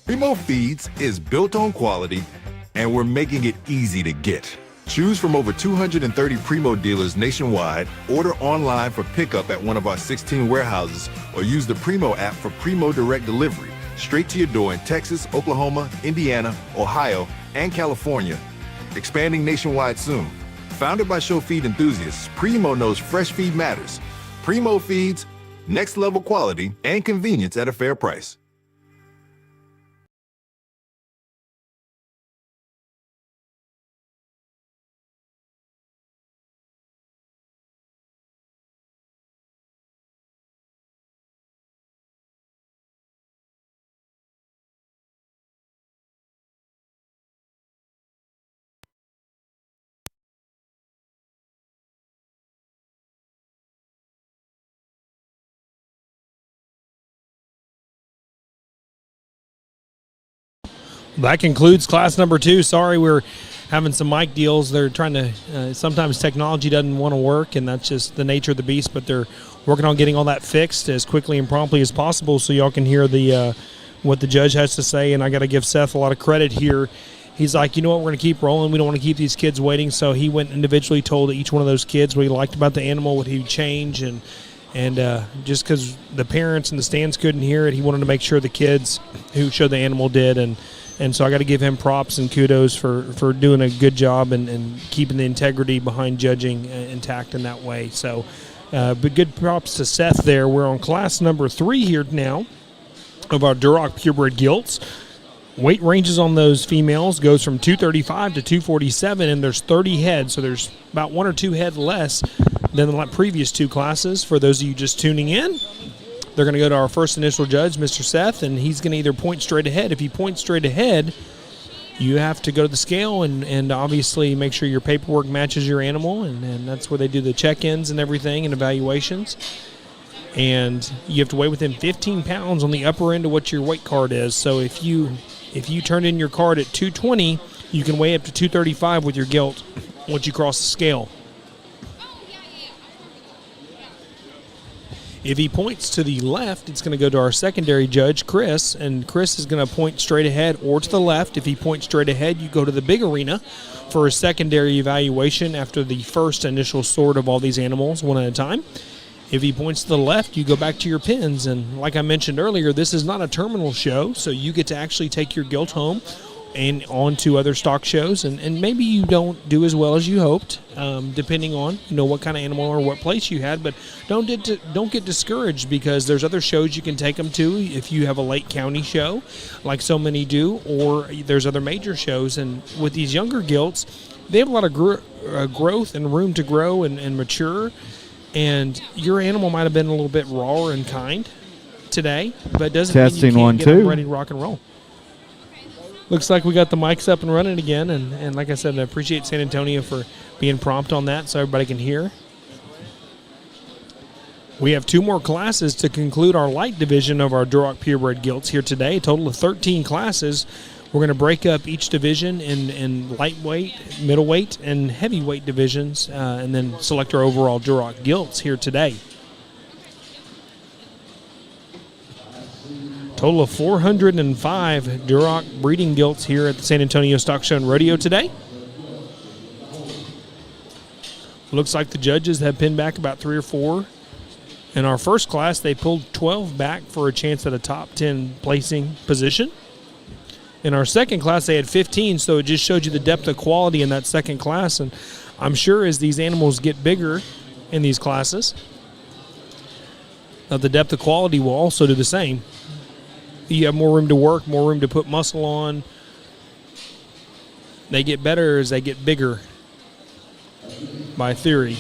Primo Feeds is built on quality, and we're making it easy to get. Choose from over 230 Primo dealers nationwide, order online for pickup at one of our 16 warehouses, or use the Primo app for Primo Direct Delivery, straight to your door in Texas, Oklahoma, Indiana, Ohio, and California. Expanding nationwide soon. Founded by show feed enthusiasts, Primo knows fresh feed matters. Primo Feeds, next level quality and convenience at a fair price. That concludes class number 2. Sorry, we're having some mic deals. They're trying to, sometimes technology doesn't want to work, and that's just the nature of the beast, but they're working on getting all that fixed as quickly and promptly as possible so y'all can hear the what the judge has to say. And I got to give Seth a lot of credit here. He's like, you know what, we're going to keep rolling. We don't want to keep these kids waiting. So he went and individually told each one of those kids what he liked about the animal, what he would change, and just because the parents and the stands couldn't hear it, he wanted to make sure the kids who showed the animal did. And so I got to give him props and kudos for doing a good job and keeping the integrity behind judging intact in that way. So, but good props to Seth there. We're on class number 3 here now of our Duroc Purebred Gilts. Weight ranges on those females goes from 235 to 247, and there's 30 head, so there's about 1 or 2 head less than the previous 2 classes. For those of you just tuning in, they're going to go to our first initial judge, Mr. Seth, and he's going to either point straight ahead. If he points straight ahead, you have to go to the scale and obviously make sure your paperwork matches your animal, and that's where they do the check-ins and everything and evaluations. And you have to weigh within 15 pounds on the upper end of what your weight card is. So if you turn in your card at 220, you can weigh up to 235 with your gilt once you cross the scale. If he points to the left, it's going to go to our secondary judge, Chris, and Chris is going to point straight ahead or to the left. If he points straight ahead, you go to the big arena for a secondary evaluation after the first initial sort of all these animals, one at a time. If he points to the left, you go back to your pins. And like I mentioned earlier, this is not a terminal show, so you get to actually take your gilt home and on to other stock shows. And maybe you don't do as well as you hoped, depending on what kind of animal or what place you had. But don't get discouraged, because there's other shows you can take them to if you have a Lake County show, like so many do, or there's other major shows. And with these younger gilts, they have a lot of growth and room to grow and mature. And your animal might have been a little bit rawer and kind today, but doesn't Testing mean you 1, can't get them 2. ready to rock and roll. Looks like we got the mics up and running again, and like I said, I appreciate San Antonio for being prompt on that so everybody can hear. We have 2 more classes to conclude our light division of our Duroc Purebred Gilts here today. A total of 13 classes. We're going to break up each division in lightweight, middleweight, and heavyweight divisions, and then select our overall Duroc Gilts here today. Total of 405 Duroc breeding gilts here at the San Antonio Stock Show and Rodeo today. Looks like the judges have pinned back about 3 or 4. In our first class, they pulled 12 back for a chance at a top 10 placing position. In our second class, they had 15, so it just showed you the depth of quality in that second class. And I'm sure as these animals get bigger in these classes, the depth of quality will also do the same. You have more room to work, more room to put muscle on. They get better as they get bigger, by theory.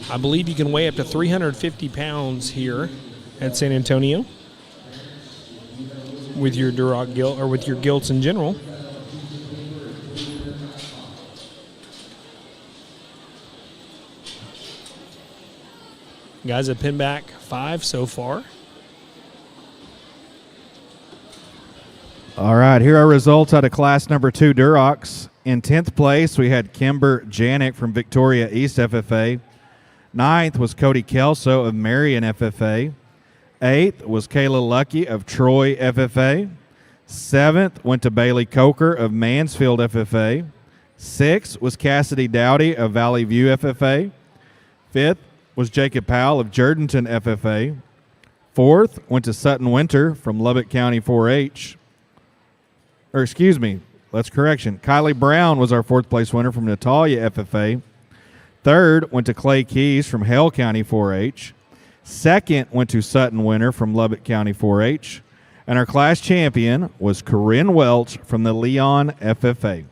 I believe you can weigh up to 350 pounds here at San Antonio with your Duroc gilt, or with your gilts in general. Guys have pinned back 5 so far. All right, here are results out of class number 2 Durocs. In 10th place, we had Kimber Janik from Victoria East FFA. 9th was Cody Kelso of Marion FFA. 8th was Kayla Lucky of Troy FFA. 7th went to Bailey Coker of Mansfield FFA. 6th was Cassidy Dowdy of Valley View FFA. 5th was Jacob Powell of Jourdanton FFA. 4th went to Sutton Winter from Lubbock County 4-H. Kylie Brown was our 4th place winner from Natalia FFA. 3rd went to Clay Keys from Hale County 4-H. 2nd went to Sutton Winter from Lubbock County 4-H. And our class champion was Corinne Welch from the Leon FFA.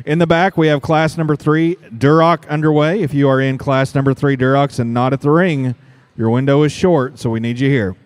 In the back, we have class number 3 Duroc underway. If you are in class number 3 Durocs and not at the ring, your window is short, so we need you here.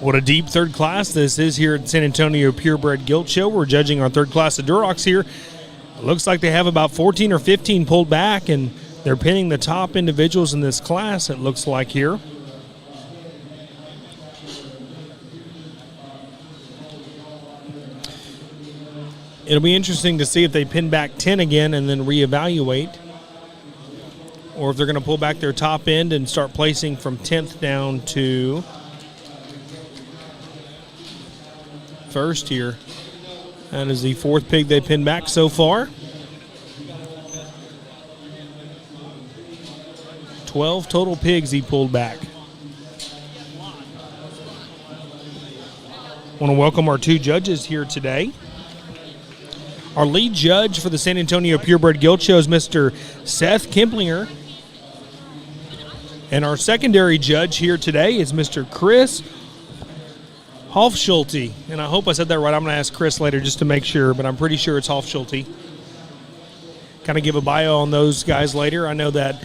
What a deep third class this is here at San Antonio Purebred Gilt Show. We're judging our third class of Durocs here. It looks like they have about 14 or 15 pulled back, and they're pinning the top individuals in this class, it looks like here. It'll be interesting to see if they pin back 10 again and then reevaluate, or if they're going to pull back their top end and start placing from 10th down to first here. That is the fourth pig they pinned back so far. 12 total pigs he pulled back. Want to welcome our two judges here today. Our lead judge for the San Antonio Purebred Gilt Show is Mr. Seth Kimplinger. And our secondary judge here today is Mr. Chris Hofschulte. And I hope I said that right. I'm going to ask Chris later just to make sure, but I'm pretty sure it's Hofschulte. Kind of give a bio on those guys later. I know that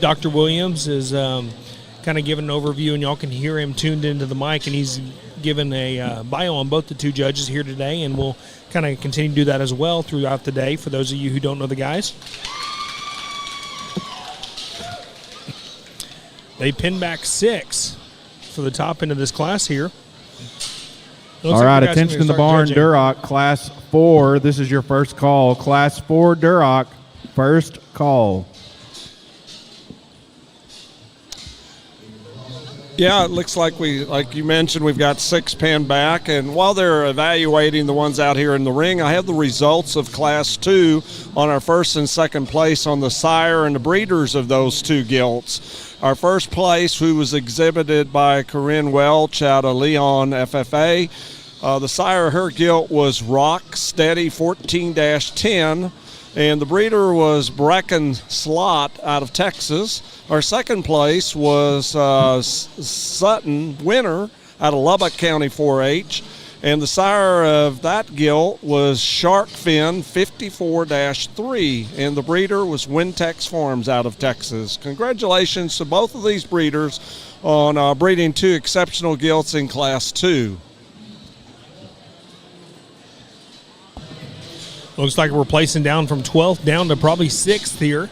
Dr. Williams is kind of giving an overview, and y'all can hear him tuned into the mic, and he's given a bio on both the two judges here today, and we'll kind of continue to do that as well throughout the day for those of you who don't know the guys. They pin back 6 for the top end of this class here. All right, attention in the barn, judging. Duroc, Class 4. This is your first call. Class 4 Duroc, first call. Yeah, it looks like like you mentioned, we've got 6 pinned back, and while they're evaluating the ones out here in the ring, I have the results of Class 2 on our first and second place on the sire and the breeders of those two gilts. Our first place, who was exhibited by Corinne Welch out of Leon FFA, the sire of her gilt was Rock Steady 14-10, and the breeder was Brecken Slot out of Texas. Our second place was Sutton Winter out of Lubbock County 4-H. And the sire of that gilt was Sharkfin 54-3. And the breeder was Wintex Farms out of Texas. Congratulations to both of these breeders on breeding 2 exceptional gilts in Class 2. Looks like we're placing down from 12th down to probably 6th here.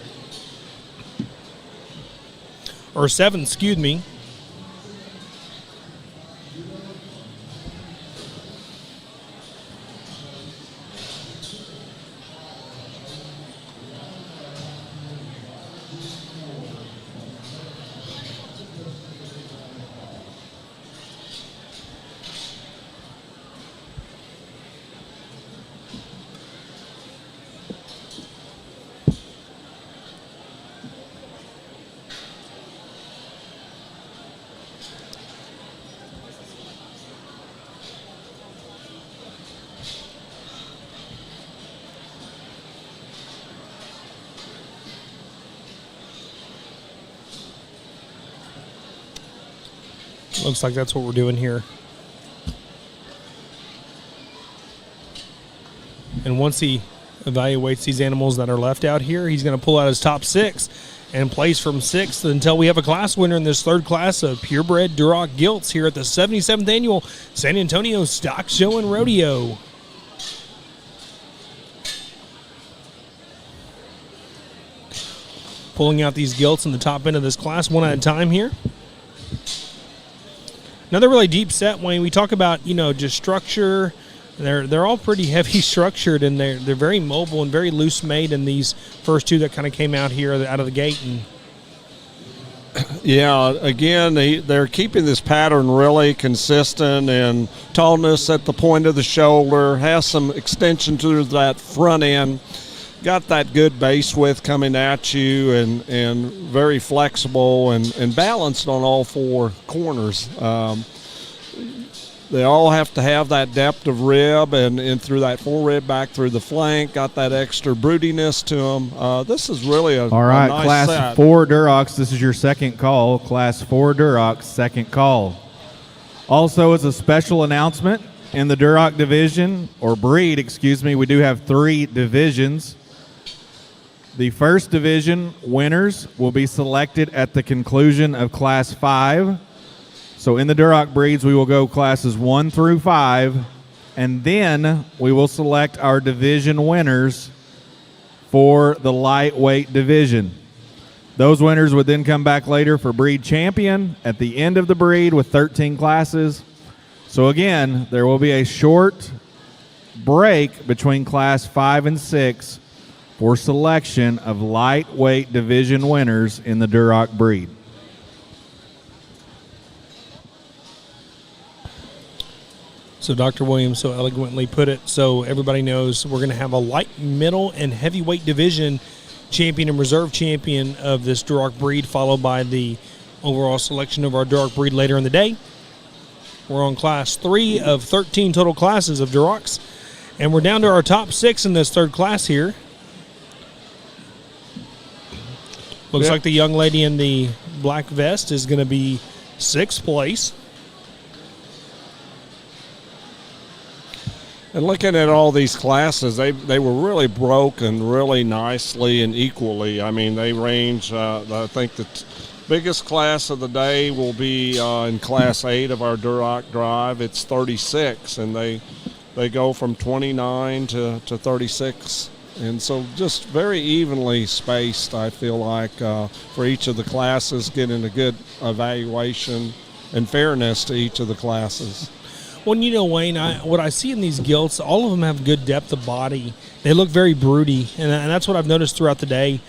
Or 7th, excuse me. Looks like that's what we're doing here. And once he evaluates these animals that are left out here, he's going to pull out his top 6 and place from 6th until we have a class winner in this third class of Purebred Duroc Gilts here at the 77th Annual San Antonio Stock Show and Rodeo. Pulling out these gilts in the top end of this class one at a time here. Another really deep set, Wayne. We talk about, just structure. They're all pretty heavy structured, and they're very mobile and very loose made in these first 2 that kind of came out here out of the gate. And yeah, again, they're keeping this pattern really consistent, and tallness at the point of the shoulder, has some extension to that front end. Got that good base width coming at you, and very flexible and balanced on all 4 corners. They all have to have that depth of rib and through that forerib back through the flank. Got that extra broodiness to them. This is really a nice Class set. 4 Durocs, this is your second call. Class 4 Durocs, second call. Also, as a special announcement, in the Duroc division, or breed, we do have 3 divisions. The first division winners will be selected at the conclusion of Class 5. So in the Duroc breeds, we will go classes 1 through 5, and then we will select our division winners for the lightweight division. Those winners would then come back later for breed champion at the end of the breed with 13 classes. So again, there will be a short break between class 5 and 6 for selection of lightweight division winners in the Duroc breed. So Dr. Williams so eloquently put it, so everybody knows we're going to have a light, middle, and heavyweight division champion and reserve champion of this Duroc breed, followed by the overall selection of our Duroc breed later in the day. We're on class 3 of 13 total classes of Durocs, and we're down to our top 6 in this third class here. Looks like the young lady in the black vest is going to be 6th place. And looking at all these classes, they were really broken really nicely and equally. I mean, they range, I think the biggest class of the day will be in class 8 of our Duroc drive. It's 36, and they go from 29 to 36. And so just very evenly spaced, I feel like, for each of the classes, getting a good evaluation and fairness to each of the classes. Well, you know, Wayne, what I see in these gilts, all of them have good depth of body. They look very broody, and that's what I've noticed throughout the day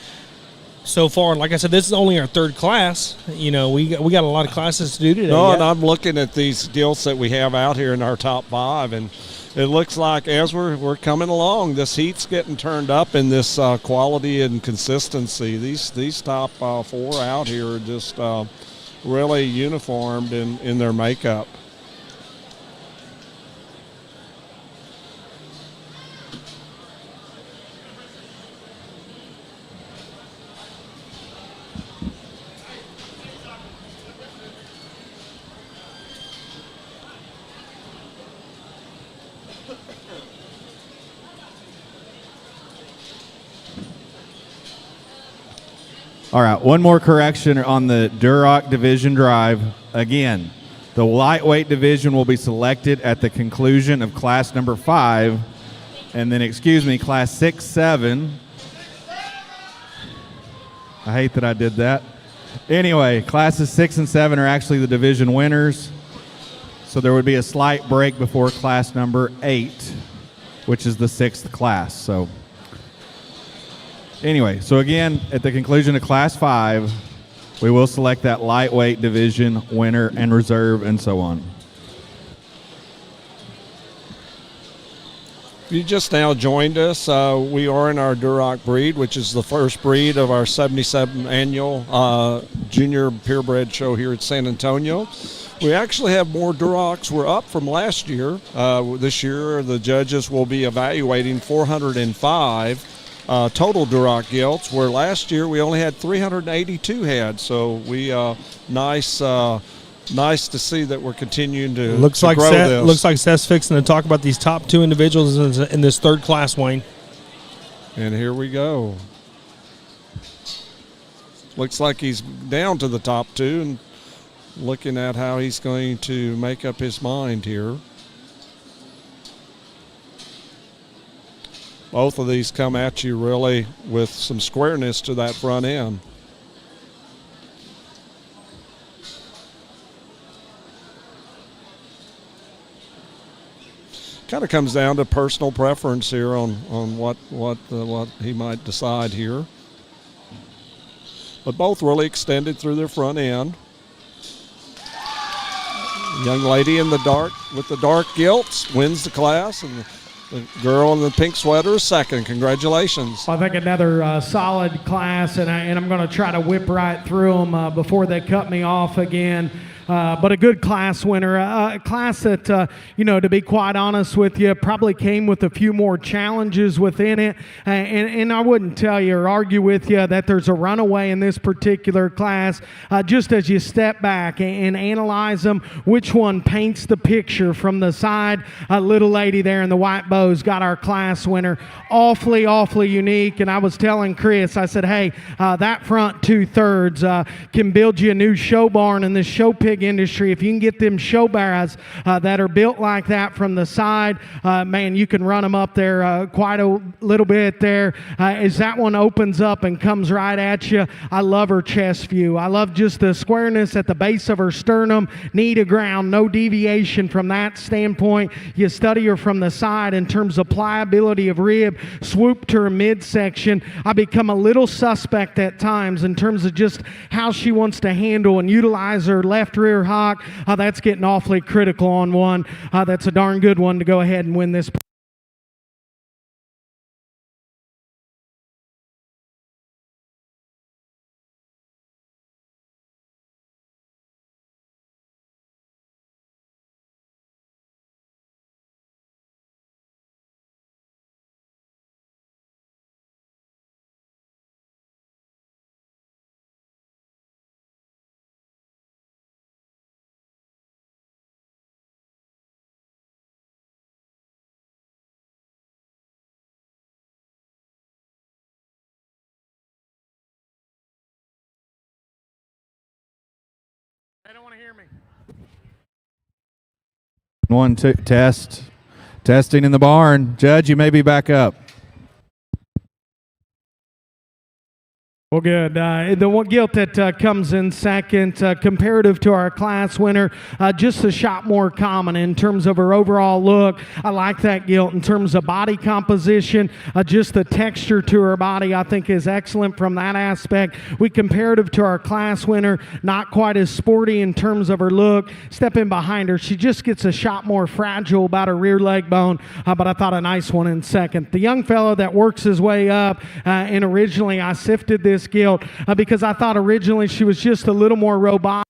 so far. And like I said, this is only our third class. You know, we got a lot of classes to do today. No, and I'm looking at these gilts that we have out here in our top 5, and it looks like as we're coming along, this heat's getting turned up in this quality and consistency. These top 4 out here are just really uniformed in their makeup. All right, one more correction on the Duroc division drive. Again, the lightweight division will be selected at the conclusion of class number 5, and then, class 6, 7. I hate that I did that. Anyway, classes 6 and 7 are actually the division winners, so there would be a slight break before class number 8, which is the 6th class. So anyway, so again, at the conclusion of class 5, we will select that lightweight division winner and reserve and so on. If you just now joined us, we are in our Duroc breed, which is the first breed of our 77th annual Junior Purebred show here at San Antonio. We actually have more Durocs. We're up from last year. This year, the judges will be evaluating 405 total Duroc gilts, where last year we only had 382 head. So we nice to see that we're continuing to grow this. Looks like Seth's fixing to talk about these top 2 individuals in this third class, Wayne. And here we go. Looks like he's down to the top 2 and looking at how he's going to make up his mind here. Both of these come at you really with some squareness to that front end. Kind of comes down to personal preference here on what he might decide here. But both really extended through their front end. Young lady in the dark with the dark gilts wins the class, and the girl in the pink sweater is second. Congratulations. I think another solid class, and I'm going to try to whip right through them before they cut me off again. But a good class winner, a class that, to be quite honest with you, probably came with a few more challenges within it. And I wouldn't tell you or argue with you that there's a runaway in this particular class. Just as you step back and analyze them, which one paints the picture from the side? A little lady there in the white bows got our class winner. Awfully unique. And I was telling Chris, I said, hey, that front 2/3 can build you a new show barn, and this show pig pig industry. If you can get them show barrows that are built like that from the side, man, you can run them up there quite a little bit there. As that one opens up and comes right at you, I love her chest view. I love just the squareness at the base of her sternum, knee to ground, no deviation from that standpoint. You study her from the side in terms of pliability of rib, swoop to her midsection. I become a little suspect at times in terms of just how she wants to handle and utilize her left rear hock. That's getting awfully critical on one. That's a darn good one to go ahead and win this. They don't want to hear me. 1, 2, test. Testing in the barn. Judge, you may be back up. Well, good. The one gilt that comes in second, comparative to our class winner, just a shot more common in terms of her overall look. I like that gilt in terms of body composition. Just the texture to her body, I think, is excellent from that aspect. We comparative to our class winner, not quite as sporty in terms of her look. Stepping behind her, she just gets a shot more fragile about her rear leg bone, but I thought a nice one in second. The young fellow that works his way up, and originally I sifted this gilt because I thought originally she was just a little more robotic.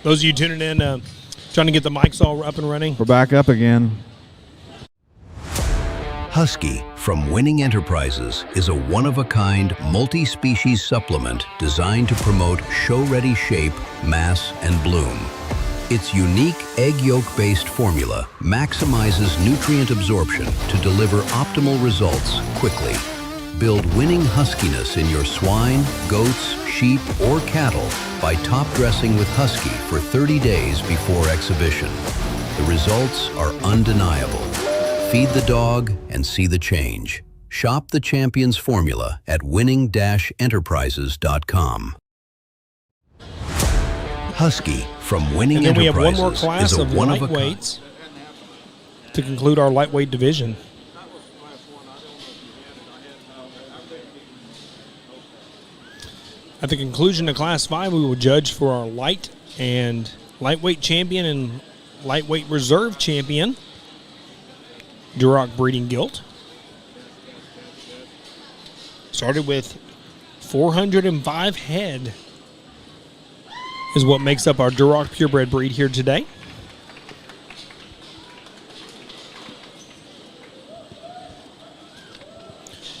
Those of you tuning in, trying to get the mics all up and running. We're back up again. Husky from Winning Enterprises is a one-of-a-kind, multi-species supplement designed to promote show-ready shape, mass, and bloom. Its unique egg yolk-based formula maximizes nutrient absorption to deliver optimal results quickly. Build winning huskiness in your swine, goats, sheep, or cattle by top dressing with Husky for 30 days before exhibition. The results are undeniable. Feed the dog and see the change. Shop the champion's formula at winning-enterprises.com. Husky from Winning And then we Enterprises have one more class is a of one-of-a-kind. lightweights to conclude our lightweight division. At the conclusion of Class 5, we will judge for our light and lightweight champion and lightweight reserve champion, Duroc breeding gilt. Started with 405 head is what makes up our Duroc purebred breed here today.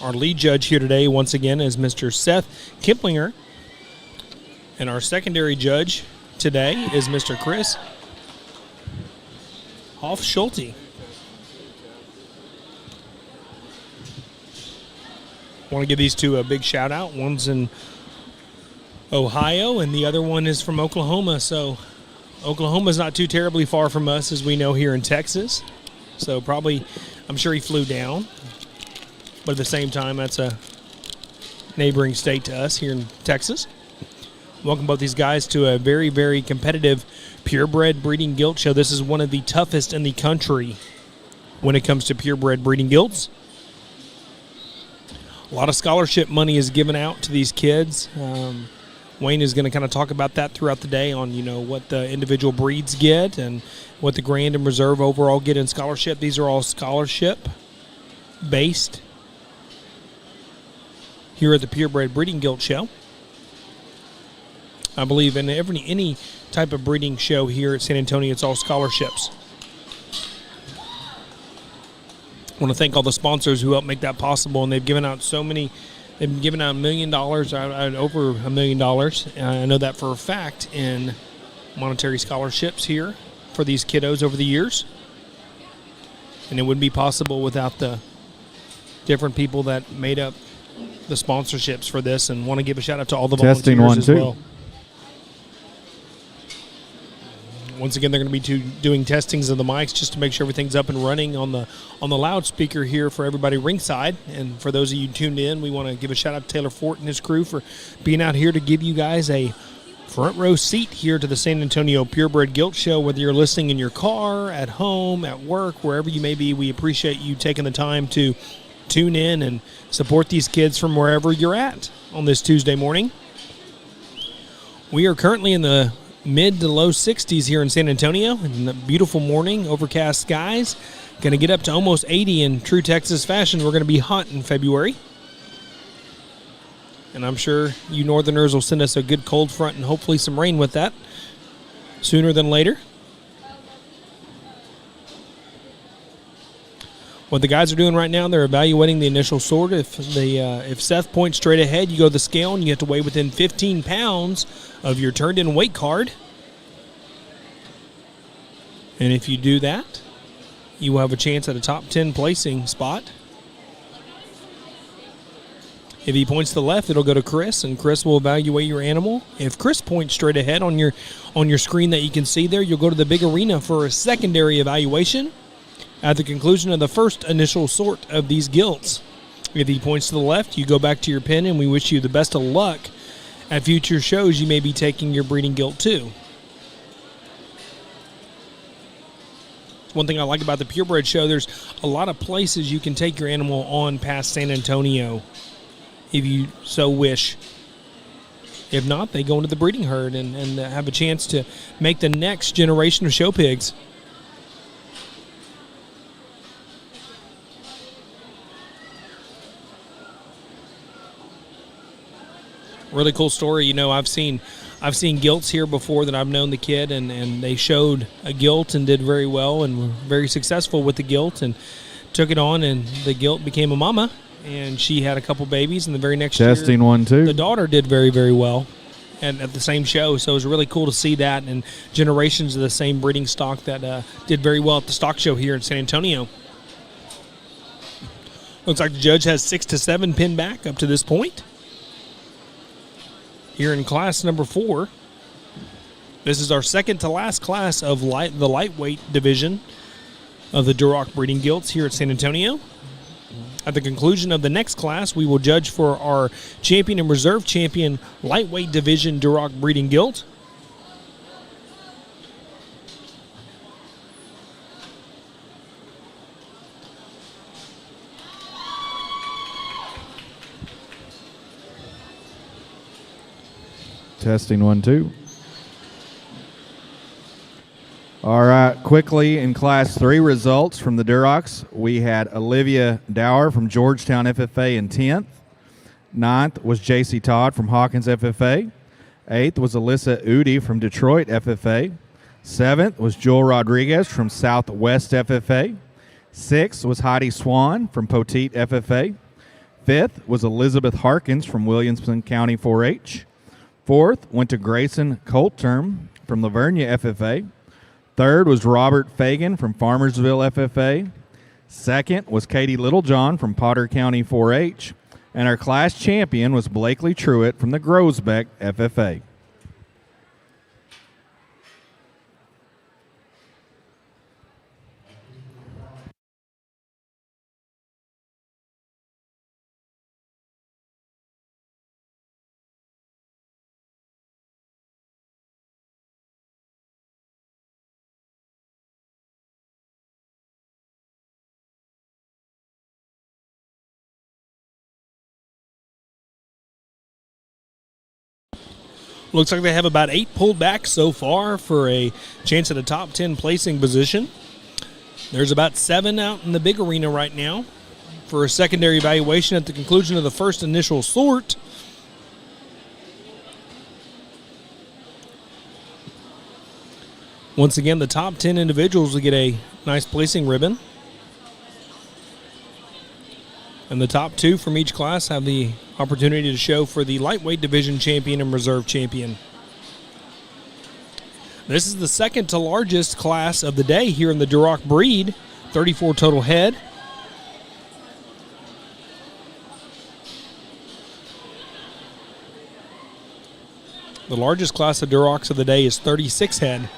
Our lead judge here today, once again, is Mr. Seth Kiplinger. And our secondary judge today is Mr. Chris Hoff-Schulte. I want to give these two a big shout out. One's in Ohio and the other one is from Oklahoma. So Oklahoma's not too terribly far from us, as we know, here in Texas. So probably, I'm sure he flew down. But at the same time, that's a neighboring state to us here in Texas. Welcome both these guys to a very, very competitive purebred breeding gilt show. This is one of the toughest in the country when it comes to purebred breeding gilts. A lot of scholarship money is given out to these kids. Wayne is going to kind of talk about that throughout the day on, what the individual breeds get and what the Grand and Reserve overall get in scholarship. These are all scholarship-based here at the Purebred Breeding Gilt Show. I believe in any type of breeding show here at San Antonio, it's all scholarships. I want to thank all the sponsors who helped make that possible, and they've given out so many. They've given out $1 million, over $1 million. I know that for a fact in monetary scholarships here for these kiddos over the years. And it wouldn't be possible without the different people that made up the sponsorships for this, and want to give a shout out to all the Testing volunteers 1, as 2. well. Once again, they're going to be doing testings of the mics just to make sure everything's up and running on the loudspeaker here for everybody ringside. And for those of you tuned in, we want to give a shout out to Taylor Fort and his crew for being out here to give you guys a front row seat here to the San Antonio Purebred Gilt Show. Whether you're listening in your car, at home, at work, wherever you may be, we appreciate you taking the time to tune in and support these kids from wherever you're at on this Tuesday morning. We are currently in the mid to low 60s here in San Antonio, and a beautiful morning, overcast skies. Going to get up to almost 80 in true Texas fashion. We're going to be hot in February. And I'm sure you northerners will send us a good cold front and hopefully some rain with that sooner than later. What the guys are doing right now, they're evaluating the initial sort. If Seth points straight ahead, you go to the scale and you have to weigh within 15 pounds of your turned-in weight card. And if you do that, you will have a chance at a top 10 placing spot. If he points to the left, it'll go to Chris, and Chris will evaluate your animal. If Chris points straight ahead on your screen that you can see there, you'll go to the big arena for a secondary evaluation at the conclusion of the first initial sort of these gilts. If he points to the left, you go back to your pen, and we wish you the best of luck at future shows you may be taking your breeding gilt to. One thing I like about the Purebred show, there's a lot of places you can take your animal on past San Antonio if you so wish. If not, they go into the breeding herd and have a chance to make the next generation of show pigs. Really cool story. I've seen gilts here before that I've known the kid, and they showed a gilt and did very well and were very successful with the gilt and took it on, and the gilt became a mama, and she had a couple babies, and the very next year, Testing 1, 2. the daughter did very, very well and at the same show. So it was really cool to see that, and generations of the same breeding stock that did very well at the stock show here in San Antonio. Looks like the judge has 6 to 7 pinned back up to this point. Here in class number 4, this is our second to last class of the lightweight division of the Duroc breeding gilts here at San Antonio. At the conclusion of the next class, we will judge for our champion and reserve champion lightweight division Duroc breeding gilt. Testing 1, 2. All right, quickly in Class 3 results from the Durocs. We had Olivia Dower from Georgetown FFA in 10th. 9th was J.C. Todd from Hawkins FFA. 8th was Alyssa Udi from Detroit FFA. 7th was Joel Rodriguez from Southwest FFA. 6th was Heidi Swan from Poteet FFA. 5th was Elizabeth Harkins from Williamson County 4-H. 4th went to Grayson Colterm from Lavernia FFA. 3rd was Robert Fagan from Farmersville FFA. 2nd was Katie Littlejohn from Potter County 4-H. And our class champion was Blakely Truitt from the Grosbeck FFA. Looks like they have about 8 pulled back so far for a chance at a top 10 placing position. There's about 7 out in the big arena right now for a secondary evaluation at the conclusion of the first initial sort. Once again, the top 10 individuals will get a nice placing ribbon. And the top 2 from each class have the opportunity to show for the lightweight division champion and reserve champion. This is the second to largest class of the day here in the Duroc breed, 34 total head. The largest class of Durocs of the day is 36 head.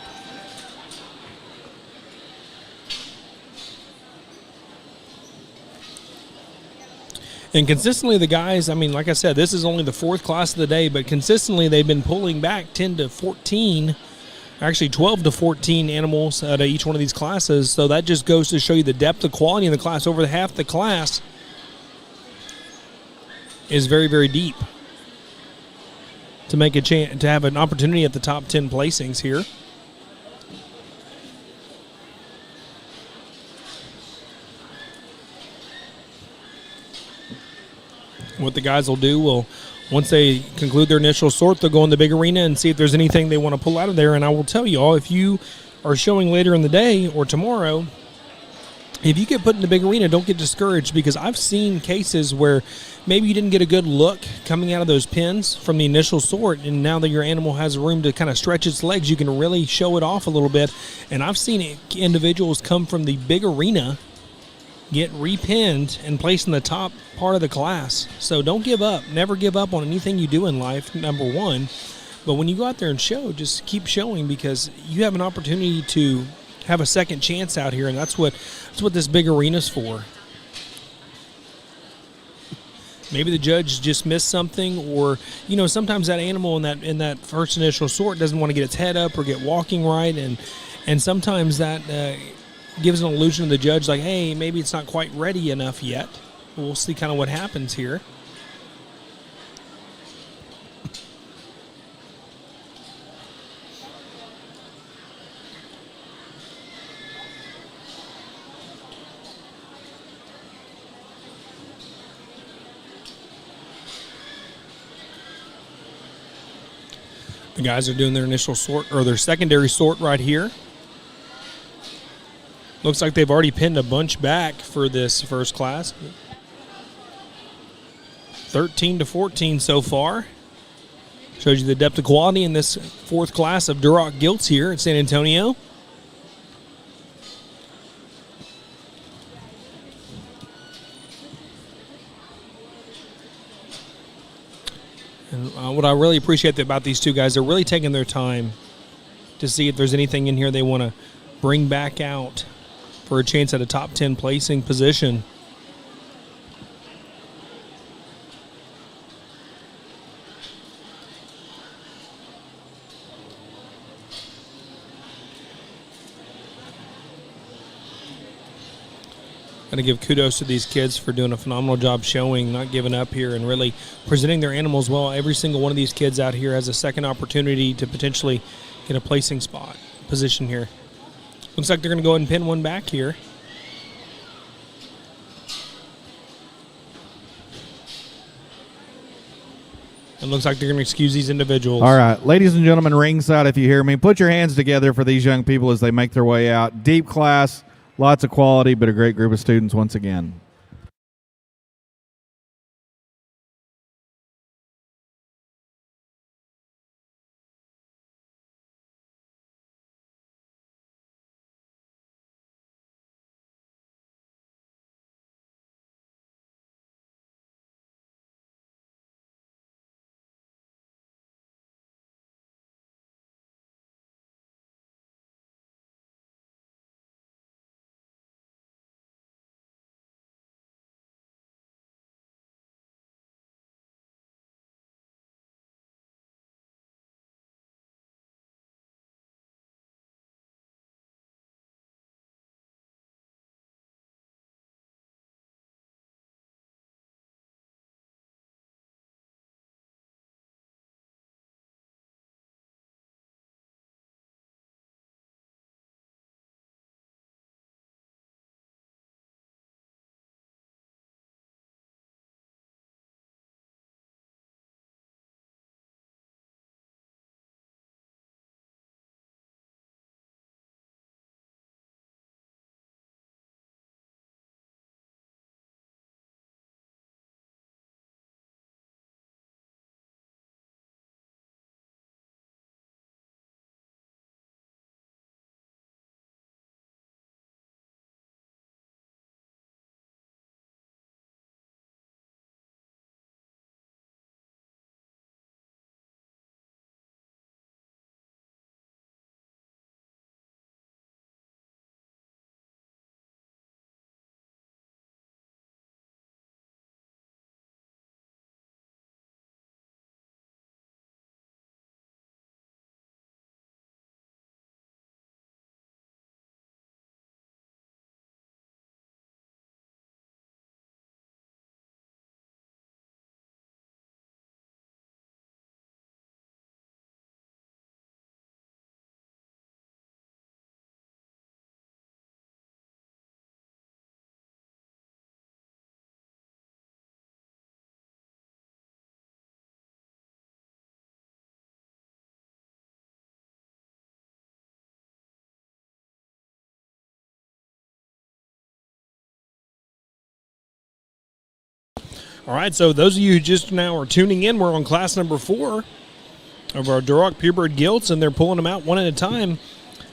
And consistently, the guys, I mean, like I said, this is only the 4th class of the day, but consistently they've been pulling back 10 to 14, actually 12 to 14 animals out of each one of these classes. So that just goes to show you the depth of quality in the class. Over half the class is very, very deep to make a chance to have an opportunity at the top 10 placings here. What the guys will do once they conclude their initial sort, they'll go in the big arena and see if there's anything they want to pull out of there. And I will tell you all, if you are showing later in the day or tomorrow, if you get put in the big arena, don't get discouraged, because I've seen cases where maybe you didn't get a good look coming out of those pins from the initial sort, and now that your animal has room to kind of stretch its legs, you can really show it off a little bit. And I've seen individuals come from the big arena, get repinned, and placed in the top part of the class. So don't give up. Never give up on anything you do in life, number one. But when you go out there and show, just keep showing, because you have an opportunity to have a second chance out here, and that's what this big arena's for. Maybe the judge just missed something, or sometimes that animal in that first initial sort doesn't want to get its head up or get walking right, and sometimes that gives an illusion to the judge, like, hey, maybe it's not quite ready enough yet. We'll see kind of what happens here. The guys are doing their initial sort, or their secondary sort right here. Looks like they've already pinned a bunch back for this first class. 13 to 14 so far. Shows you the depth of quality in this 4th class of Duroc Gilts here at San Antonio. And what I really appreciate about these two guys, they're really taking their time to see if there's anything in here they want to bring back out for a chance at a top 10 placing position. Got to give kudos to these kids for doing a phenomenal job showing, not giving up here, and really presenting their animals well. Every single one of these kids out here has a second opportunity to potentially get a placing spot position here. Looks like they're going to go ahead and pin one back here. It looks like they're going to excuse these individuals. All right, ladies and gentlemen, ringside, if you hear me, put your hands together for these young people as they make their way out. Deep class, lots of quality, but a great group of students once again. All right, so those of you who just now are tuning in, we're on class number 4 of our Duroc Purebred Gilts, and they're pulling them out one at a time.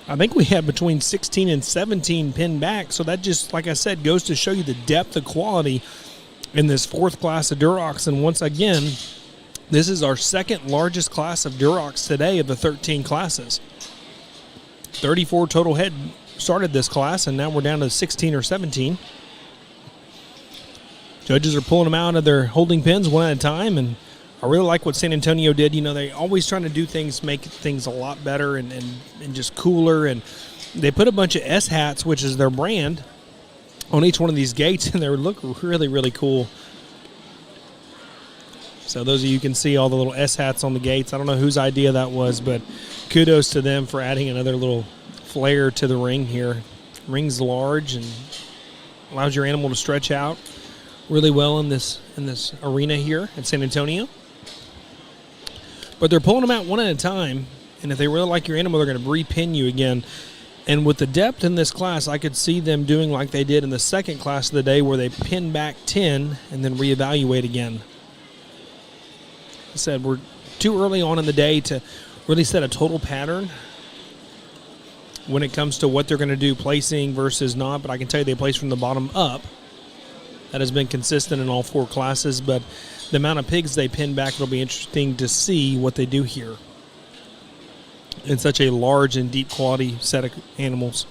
I think we have between 16 and 17 pinned back, so that just, like I said, goes to show you the depth of quality in this 4th class of Durocs. And once again, this is our 2nd largest class of Durocs today of the 13 classes. 34 total head started this class, and now we're down to 16 or 17. Judges are pulling them out of their holding pens one at a time, and I really like what San Antonio did. You know, they always trying to do things, make things a lot better and just cooler, and they put a bunch of S hats, which is their brand, on each one of these gates, and they look really, really cool. So those of you can see all the little S hats on the gates. I don't know whose idea that was, but kudos to them for adding another little flair to the ring here. Ring's large and allows your animal to stretch out really well in this arena here at San Antonio. But they're pulling them out one at a time, and if they really like your animal, they're going to repin you again. And with the depth in this class, I could see them doing like they did in the 2nd class of the day, where they pin back 10 and then reevaluate again. I said we're too early on in the day to really set a total pattern when it comes to what they're going to do placing versus not, but I can tell you they place from the bottom up. That has been consistent in all 4 classes, but the amount of pigs they pin back, it'll be interesting to see what they do here. It's such a large and deep quality set of animals.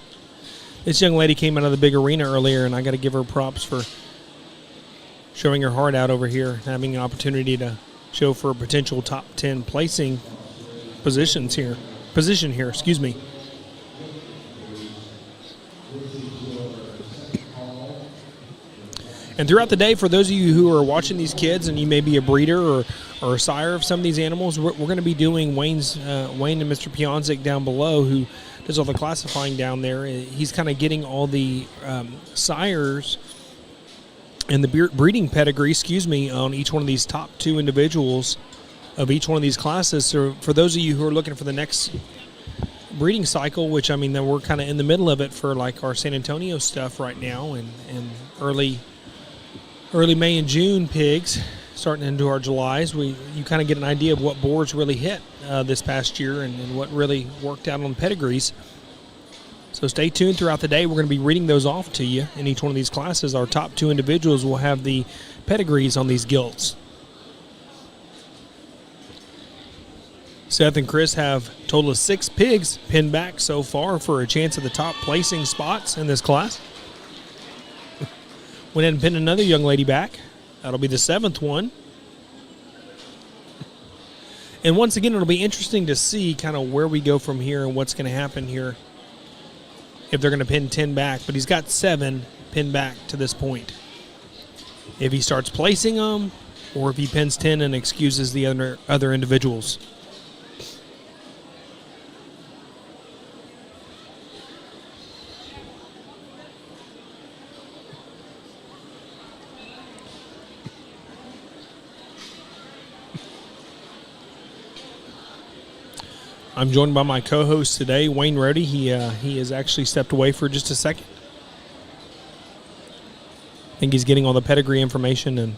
This young lady came out of the big arena earlier, and I got to give her props for showing her heart out over here, having an opportunity to show for a potential top 10 placing position here, excuse me. And throughout the day, for those of you who are watching these kids, and you may be a breeder or a sire of some of these animals, we're going to be doing Wayne and Mr. Pionzik down below, who does all the classifying down there. He's kind of getting all the sires and the breeding pedigree, on each one of these top 2 individuals of each one of these classes. So for those of you who are looking for the next breeding cycle, which, I mean, then we're kind of in the middle of it for like our San Antonio stuff right now, and early May and June pigs, starting into our Julys, you kind of get an idea of what boards really hit this past year and what really worked out on pedigrees. So stay tuned throughout the day. We're going to be reading those off to you in each one of these classes. Our top 2 individuals will have the pedigrees on these gilts. Seth and Chris have a total of 6 pigs pinned back so far for a chance at the top placing spots in this class. Went ahead and pinned another young lady back. That'll be the 7th one. And once again, it'll be interesting to see kind of where we go from here and what's going to happen here if they're going to pin 10 back. But he's got 7 pinned back to this point. If he starts placing them, or if he pins 10 and excuses the other individuals. I'm joined by my co-host today, Wayne Rohde. He has actually stepped away for just a second. I think he's getting all the pedigree information. And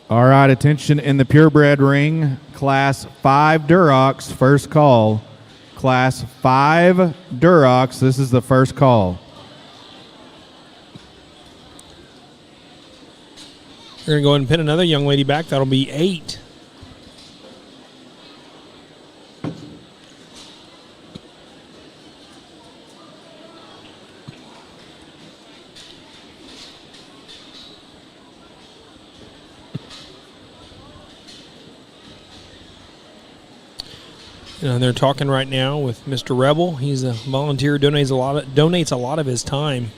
All right, attention in the purebred ring, Class 5 Durocs, first call. Class 5 Durocs, this is the first call. we're going to go ahead and pin another young lady back. That'll be 8. And they're talking right now with Mr. Rebel. He's a volunteer, donates a lot of his time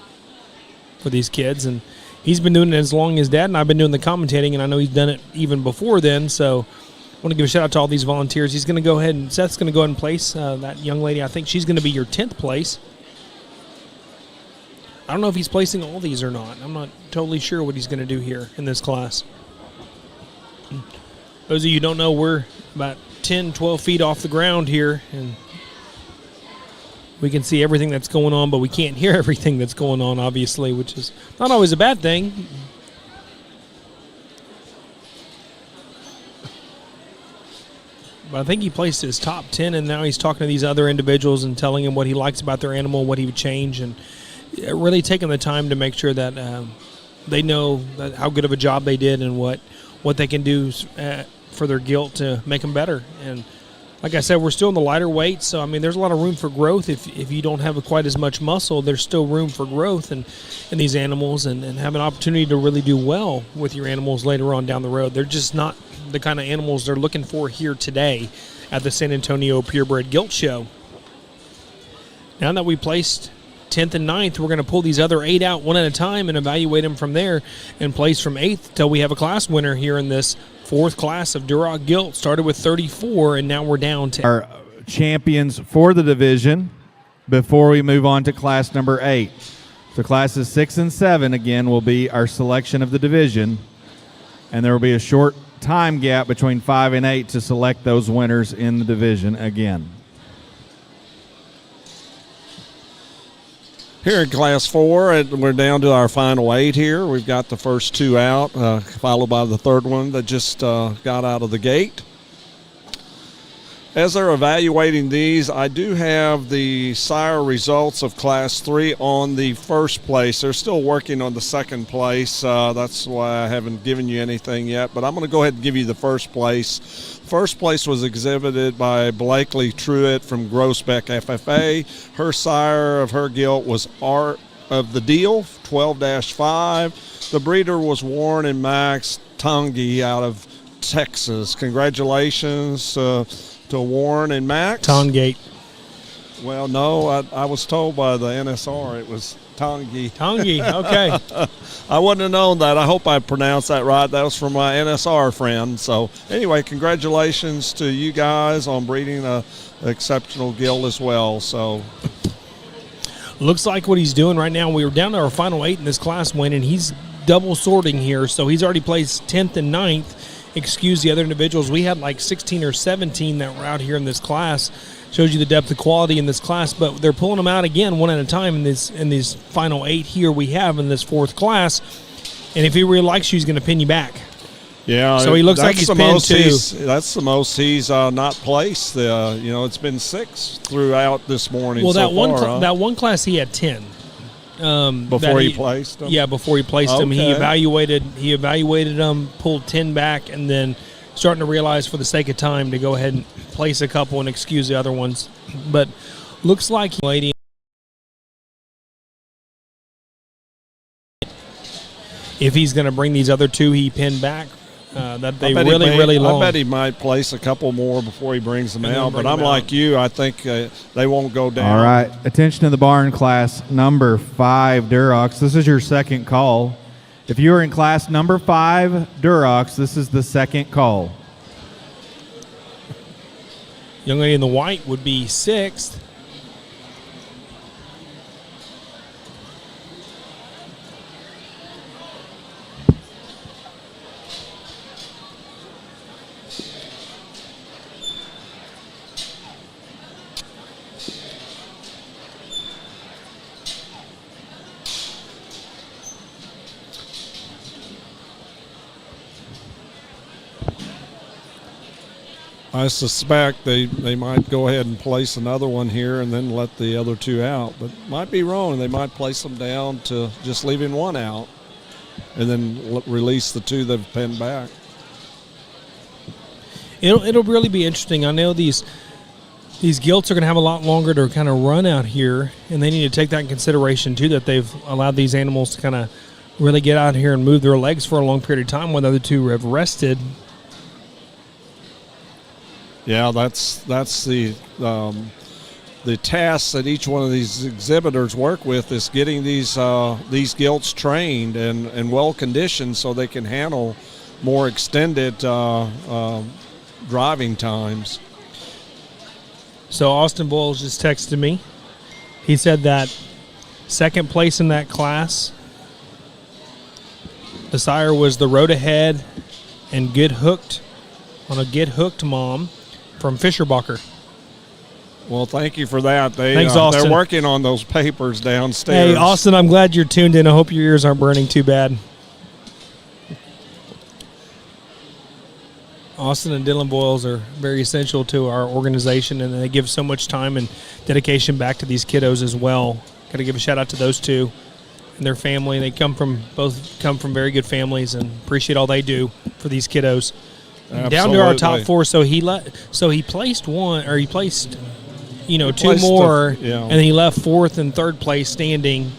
for these kids, and he's been doing it as long as Dad and I've been doing the commentating, and I know he's done it even before then. So I want to give a shout out to all these volunteers. He's going to go ahead and Seth's going to go ahead and place that young lady. I think she's going to be your 10th place. I don't know if he's placing all these or not. I'm not totally sure what he's going to do here in this class. Those of you who don't know, we're about 10, 12 feet off the ground here, and we can see everything that's going on, but we can't hear everything that's going on, obviously, which is not always a bad thing. But I think he placed his top 10, and now he's talking to these other individuals and telling them what he likes about their animal, what he would change, and really taking the time to make sure that they know that how good of a job they did and what they can do for their gilt to make them better. And like I said, we're still in the lighter weight, so I mean, there's a lot of room for growth. If you don't have quite as much muscle, there's still room for growth in these animals and have an opportunity to really do well with your animals later on down the road. They're just not the kind of animals they're looking for here today at the San Antonio Purebred Gilt Show. Now that we placed 10th and 9th, we're going to pull these other 8 out one at a time and evaluate them from there and place from 8th till we have a class winner here in this 4th class of Duroc Gilt. Started with 34, and now we're down to our champions for the division before we move on to class number 8. So classes 6 and 7, again, will be our selection of the division, and there will be a short time gap between 5 and 8 to select those winners in the division again. Here in Class 4, we're down to our final 8 here. We've got the first 2 out, followed by the third one that just got out of the gate. As they're evaluating these, I do have the sire results of Class 3 on the first place. They're still working on the second place. That's why I haven't given you anything yet, but I'm going to go ahead and give you the first place. First place was exhibited by Blakely Truitt from Groesbeck FFA. Her sire of her gilt was Art of the Deal, 12-5. The breeder was Warren and Max Tongi out of Texas. Congratulations to Warren and Max. Tongate. Well, no, I was told by the NSR it was Tongi. Tongi, okay. I wouldn't have known that. I hope I pronounced that right. That was from my NSR friend. So, anyway, congratulations to you guys on breeding an exceptional gilt as well. So, looks like what he's doing right now, we were down to our final 8 in this class win, and he's double sorting here. So, he's already placed 10th and 9th. Excuse the other individuals. We had like 16 or 17 that were out here in this class. Shows you the depth of quality in this class, but they're pulling them out again one at a time in these final 8 here we have in this 4th class. And if he really likes you, he's going to pin you back. Yeah. So he looks like he's pinned 2. That's the most he's not placed. It's been 6 throughout this morning. Well, so that one class he had 10. Before he placed them? Yeah, before he placed them. He evaluated them, pulled 10 back, and then starting to realize for the sake of time to go ahead and place a couple and excuse the other ones. But looks like lady. If he's going to bring these other 2 he pinned back, that they really long. I bet he might place a couple more before he brings them out, but I'm like you. I think they won't go down. All right. Attention to the barn, class number 5 Durocs. This is your second call. If you are in class number 5 Durocs, this is the second call. Young lady in the white would be 6th. I suspect they might go ahead and place another one here and then let the other 2 out. But might be wrong. They might place them down to just leaving 1 out and then release the 2 they've pinned back. It'll really be interesting. I know these gilts are going to have a lot longer to kind of run out here, and they need to take that in consideration too, that they've allowed these animals to kind of really get out here and move their legs for a long period of time when the other 2 have rested. Yeah, that's the task that each one of these exhibitors work with is getting these gilts trained and well conditioned so they can handle more extended driving times. So Austin Boyles just texted me. He said that second place in that class, the sire was the Road Ahead and Get Hooked on a Get Hooked mom from Fischerbacher. Well, thank you for that. Thanks, Austin. They're working on those papers downstairs. Hey, Austin, I'm glad you're tuned in. I hope your ears aren't burning too bad. Austin and Dylan Boyles are very essential to our organization, and they give so much time and dedication back to these kiddos as well. Got to give a shout out to those two and their family. They both come from very good families, and appreciate all they do for these kiddos. Absolutely. Down to our top four. So he placed two more, and then he left fourth and third place standing.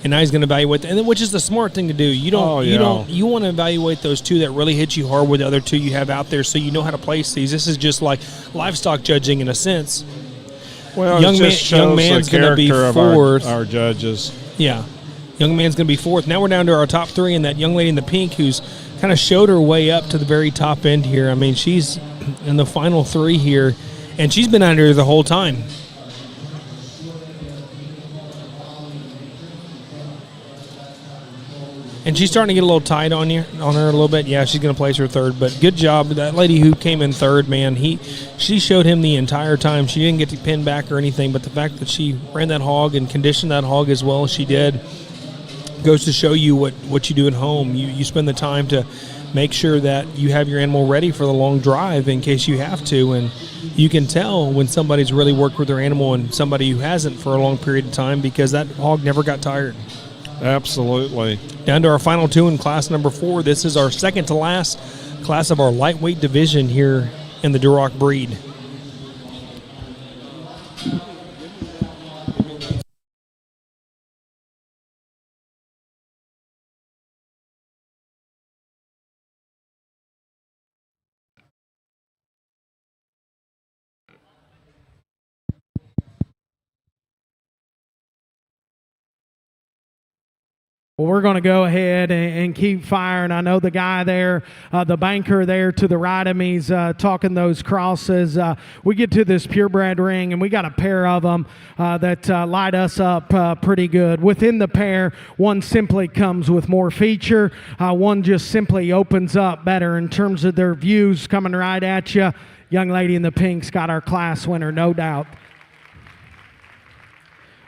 And now he's going to evaluate, which is the smart thing to do. You want to evaluate those two that really hit you hard with the other two you have out there, so you know how to place these. This is just like livestock judging in a sense. Well, young shows man's the going to be character of fourth. Our judges. Yeah, young man's going to be fourth. Now we're down to our top three, and that young lady in the pink who's kind of showed her way up to the very top end here. I mean, she's in the final three here, and she's been out here the whole time. And she's starting to get a little tight on her a little bit. Yeah, she's going to place her third. But good job. That lady who came in third, man, she showed him the entire time. She didn't get to pin back or anything, but the fact that she ran that hog and conditioned that hog as well as she did goes to show you what you do at home. You spend the time to make sure that you have your animal ready for the long drive in case you have to. And you can tell when somebody's really worked with their animal and somebody who hasn't for a long period of time, because that hog never got tired. Absolutely. Down to our final two in class number 4. This is our second to last class of our lightweight division here in the Duroc breed. Well, we're going to go ahead and keep firing. I know the guy there, the banker there to the right of me, is talking those crosses. We get to this purebred ring, and we got a pair of them that light us up pretty good. Within the pair, one simply comes with more feature. One just simply opens up better in terms of their views coming right at you. Young lady in the pink's got our class winner, no doubt.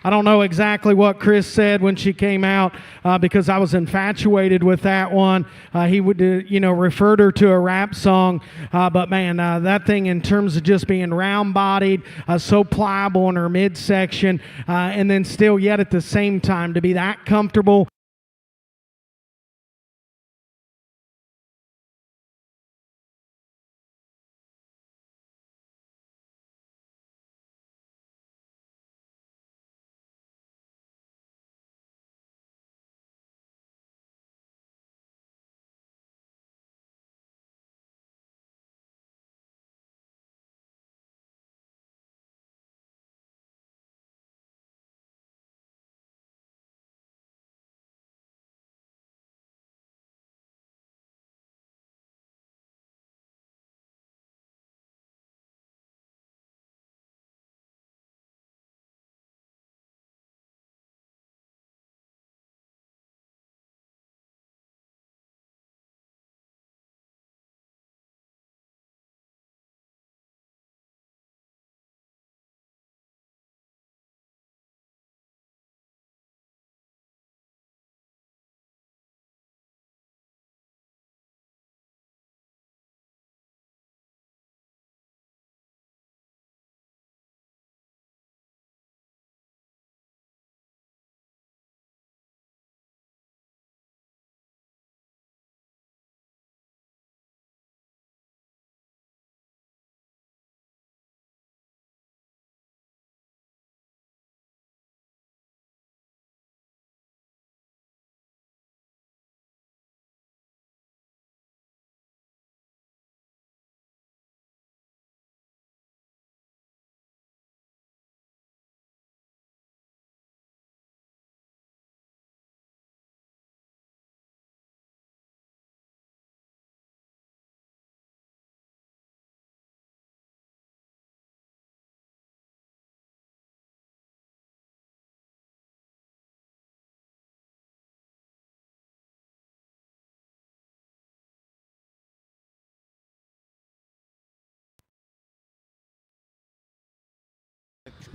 I don't know exactly what Chris said when she came out because I was infatuated with that one. He would, referred her to a rap song. But, man, that thing in terms of just being round-bodied, so pliable in her midsection, and then still yet at the same time to be that comfortable.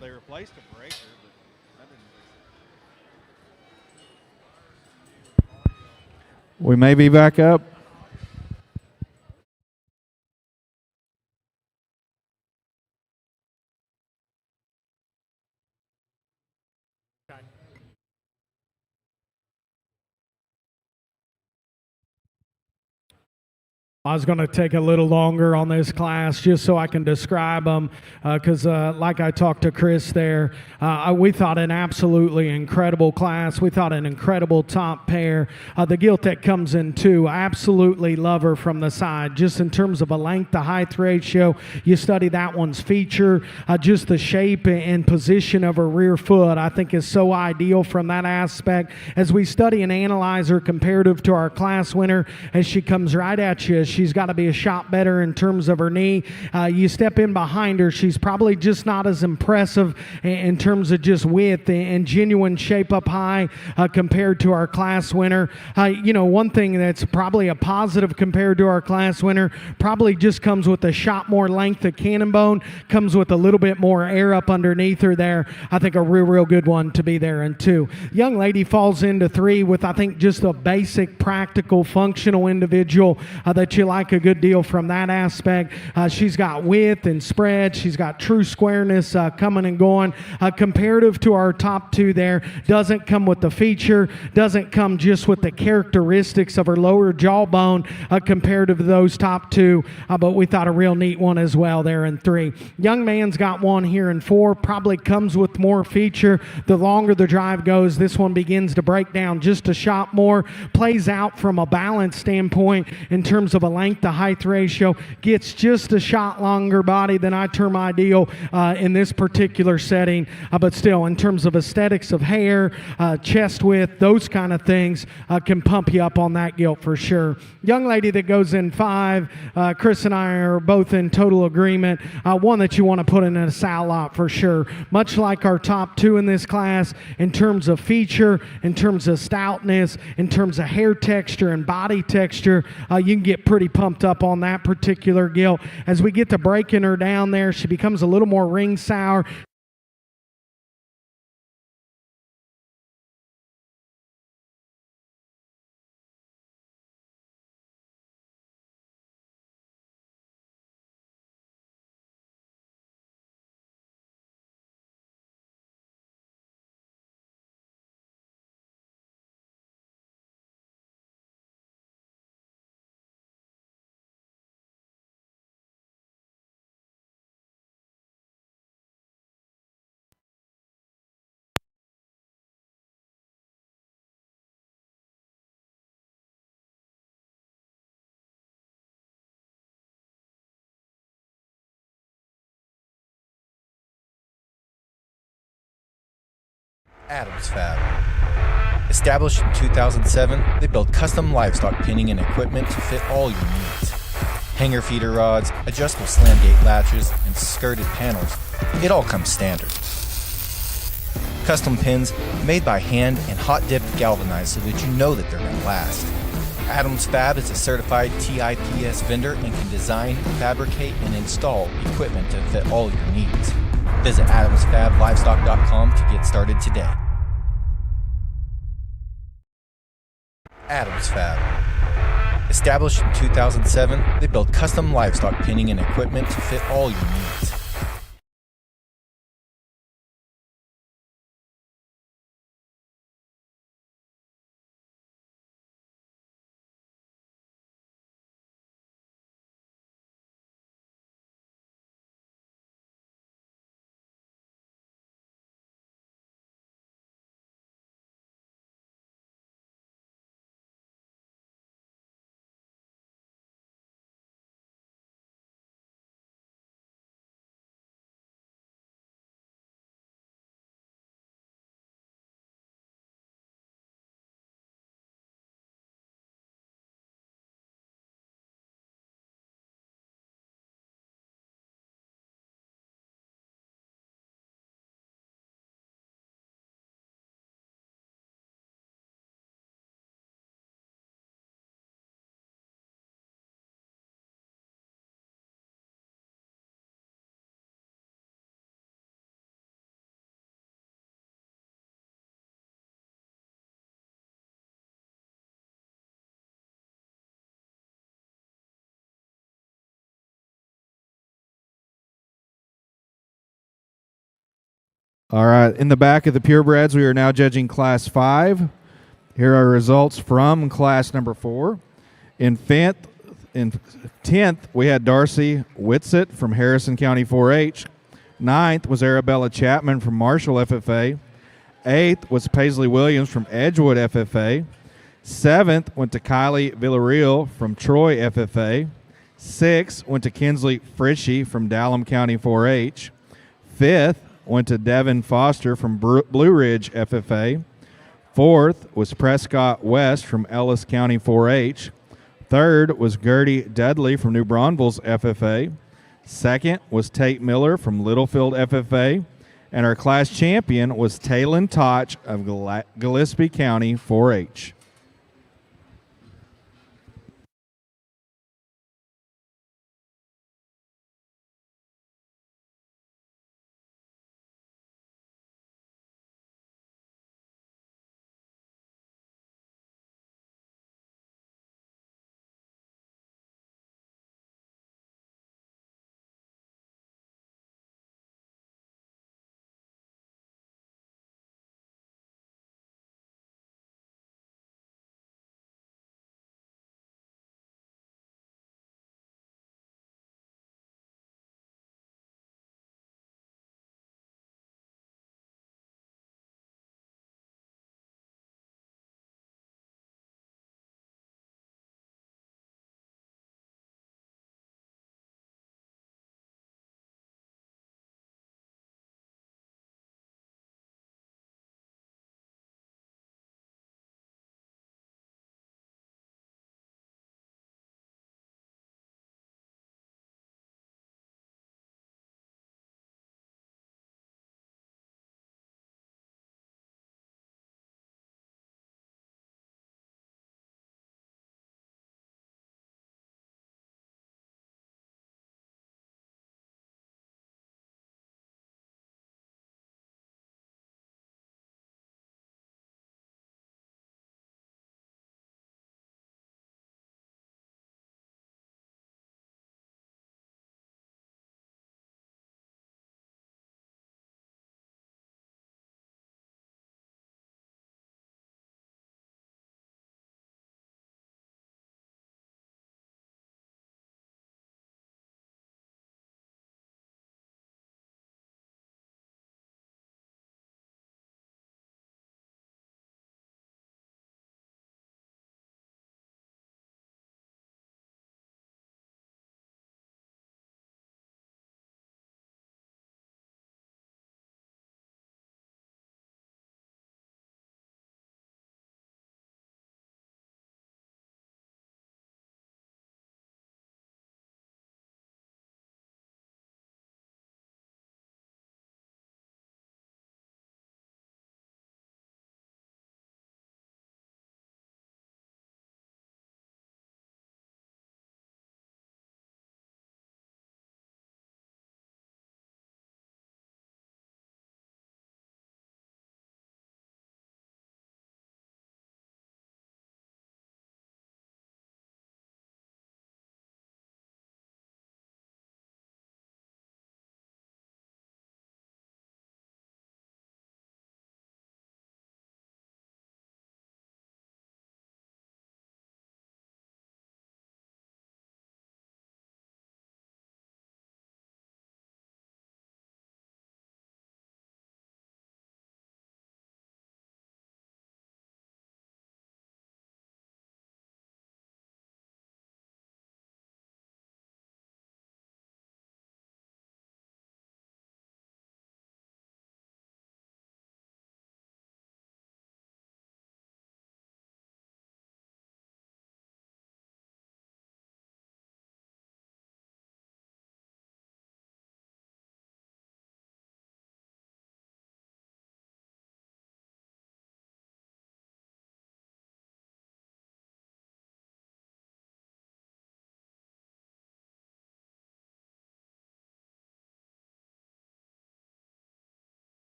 They replaced a breaker, but that didn't. We may be back up. I was going to take a little longer on this class just so I can describe them because like I talked to Chris there, we thought an absolutely incredible class. We thought an incredible top pair. The gilt that comes in two, I absolutely love her from the side. Just in terms of a length to height ratio, you study that one's feature, just the shape and position of her rear foot I think is so ideal from that aspect. As we study and analyze her comparative to our class winner, as she comes right at you, she's got to be a shot better in terms of her knee. You step in behind her, she's probably just not as impressive in terms of just width and genuine shape up high compared to our class winner. One thing that's probably a positive compared to our class winner probably just comes with a shot more length of cannon bone, comes with a little bit more air up underneath her there. I think a real good one to be there in two. Young lady falls into three with I think just a basic, practical, functional individual that you like a good deal from that aspect. She's got width and spread. She's got true squareness coming and going. Comparative to our top two there, doesn't come with the feature, doesn't come just with the characteristics of her lower jawbone comparative to those top two, but we thought a real neat one as well there in three. Young man's got one here in four, probably comes with more feature. The longer the drive goes, this one begins to break down just a shot more, plays out from a balance standpoint in terms of a length to height ratio, gets just a shot longer body than I term ideal in this particular setting, but still in terms of aesthetics of hair, chest width, those kind of things can pump you up on that gilt for sure. Young lady that goes in five, Chris and I are both in total agreement, one that you want to put in a sal lot for sure. Much like our top two in this class in terms of feature, in terms of stoutness, in terms of hair texture and body texture, you can get pretty pumped up on that particular gilt. As we get to breaking her down there, she becomes a little more ring sour. Adams Fab. Established in 2007, they build custom livestock pinning and equipment to fit all your needs. Hanger feeder rods, adjustable slam gate latches, and skirted panels, it all comes standard. Custom pins made by hand and hot dipped galvanized so that you know that they're going to last. Adams Fab is a certified TIPS vendor and can design, fabricate, and install equipment to fit all your needs. Visit AdamsFabLivestock.com to get started today. Adams Fab. Established in 2007, they build custom livestock pinning and equipment to fit all your needs. All right, in the back of the Purebreds, we are now judging Class 5. Here are results from Class number 4. In fifth, In 10th, we had Darcy Whitsitt from Harrison County 4-H. 9th was Arabella Chapman from Marshall FFA. 8th was Paisley Williams from Edgewood FFA. 7th went to Kylie Villarreal from Troy FFA. 6th went to Kinsley Frishy from Dallam County 4-H. 5th went to Devin Foster from Blue Ridge FFA. 4th was Prescott West from Ellis County 4-H. 3rd was Gertie Dudley from New Braunfels FFA. 2nd was Tate Miller from Littlefield FFA. And our class champion was Taylon Toch of Gillespie County 4-H.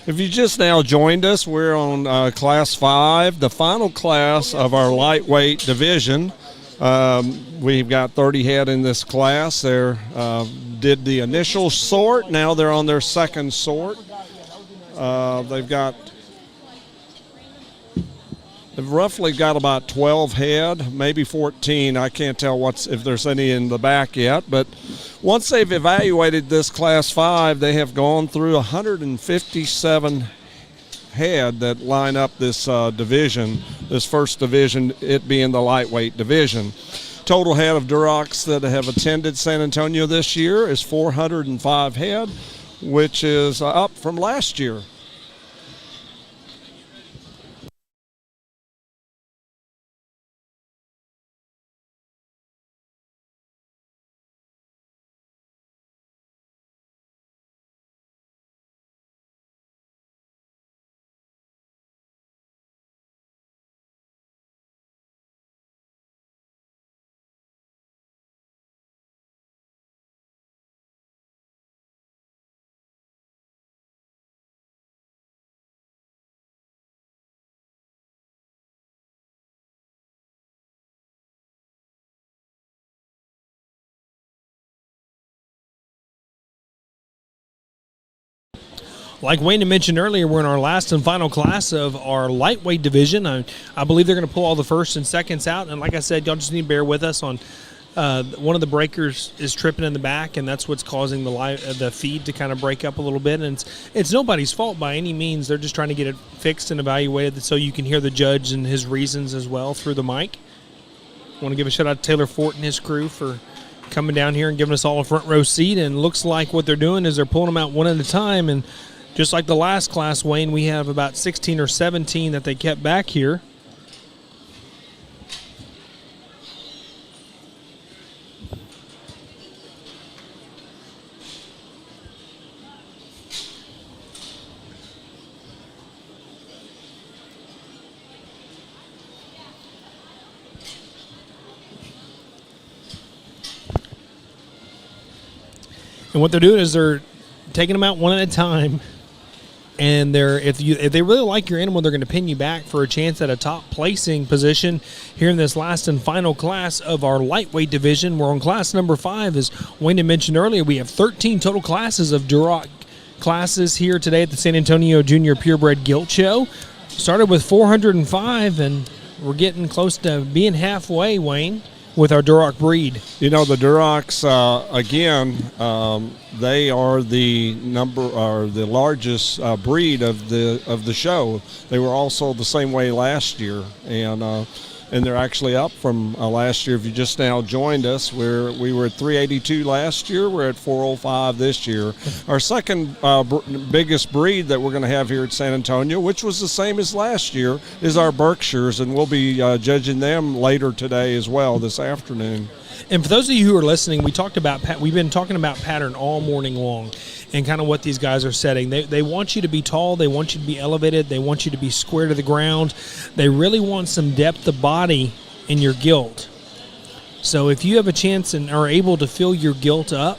If you just now joined us, we're on Class 5, the final class of our lightweight division. We've got 30 head in this class. They did the initial sort. Now they're on their second sort. They've roughly got about 12 head, maybe 14. I can't tell if there's any in the back yet. But once they've evaluated this Class 5, they have gone through 157 head that line up this division, this first division, it being the lightweight division. Total head of Durocs that have attended San Antonio this year is 405 head, which is up from last year. Like Wayne had mentioned earlier, we're in our last and final class of our lightweight division. I believe they're going to pull all the first and seconds out. And like I said, y'all just need to bear with us on one of the breakers is tripping in the back, and that's what's causing the feed to kind of break up a little bit. And it's nobody's fault by any means. They're just trying to get it fixed and evaluated so you can hear the judge and his reasons as well through the mic. I want to give a shout out to Taylor Fort and his crew for coming down here and giving us all a front row seat. And looks like what they're doing is they're pulling them out one at a time. And just like the last class, Wayne, we have about 16 or 17 that they kept back here. And what they're doing is they're taking them out one at a time. And if they really like your animal, they're going to pin you back for a chance at a top placing position here in this last and final class of our lightweight division. We're on class number 5. As Wayne had mentioned earlier, we have 13 total classes of Duroc classes here today at the San Antonio Junior Purebred Gilt Show. Started with 405, and we're getting close to being halfway, Wayne, with our Duroc breed. You know, the Durocs, again, they are the largest breed of the show. They were also the same way last year, and they're actually up from last year. If you just now joined us, we were at 382 last year. We're at 405 this year. Our second biggest breed that we're going to have here at San Antonio, which was the same as last year, is our Berkshires, and we'll be judging them later today as well this afternoon. And for those of you who are listening, we've been talking about pattern all morning long and kind of what these guys are setting. They want you to be tall. They want you to be elevated. They want you to be square to the ground. They really want some depth of body in your gilt. So if you have a chance and are able to fill your gilt up,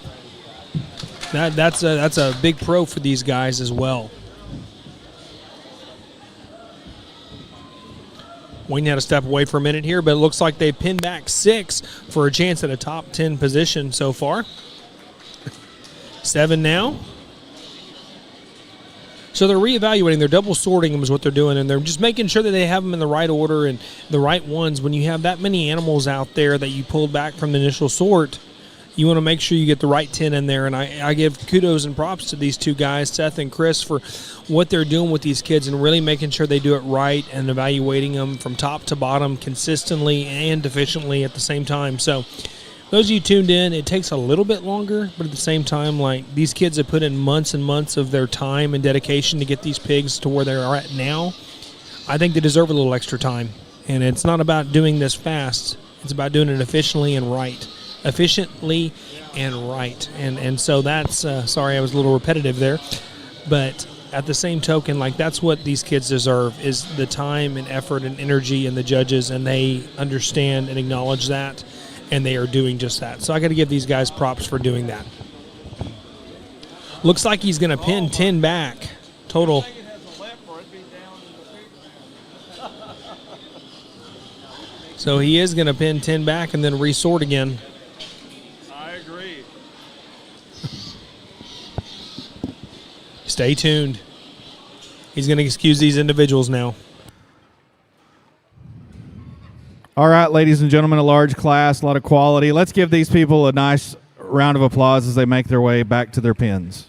that's a big pro for these guys as well. Wayne had to step away for a minute here, but it looks like they pinned back 6 for a chance at a top 10 position so far. 7 now. So they're reevaluating. They're double sorting them is what they're doing, and they're just making sure that they have them in the right order and the right ones. When you have that many animals out there that you pulled back from the initial sort, you want to make sure you get the right 10 in there. And I give kudos and props to these two guys, Seth and Chris, for what they're doing with these kids and really making sure they do it right and evaluating them from top to bottom consistently and efficiently at the same time. So those of you tuned in, it takes a little bit longer, but at the same time, like, these kids have put in months and months of their time and dedication to get these pigs to where they are at now. I think they deserve a little extra time. And it's not about doing this fast. It's about doing it efficiently and right. Efficiently and right. And so that's, sorry, I was a little repetitive there. But at the same token, like, that's what these kids deserve, is the time and effort and energy and the judges, and they understand and acknowledge that. And they are doing just that. So I got to give these guys props for doing that. Looks like he's going to pin 10 back total So he is going to pin 10 back and then resort again. I agree. Stay tuned. He's going to excuse these individuals now. All right, ladies and gentlemen, a large class, a lot of quality. Let's give these people a nice round of applause as they make their way back to their pins.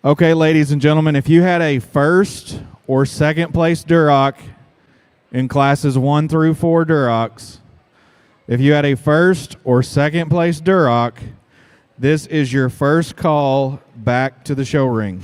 Okay, ladies and gentlemen, if you had a first or second place Duroc in classes 1 through 4 Durocs, if you had a first or second place Duroc, this is your first call back to the show ring.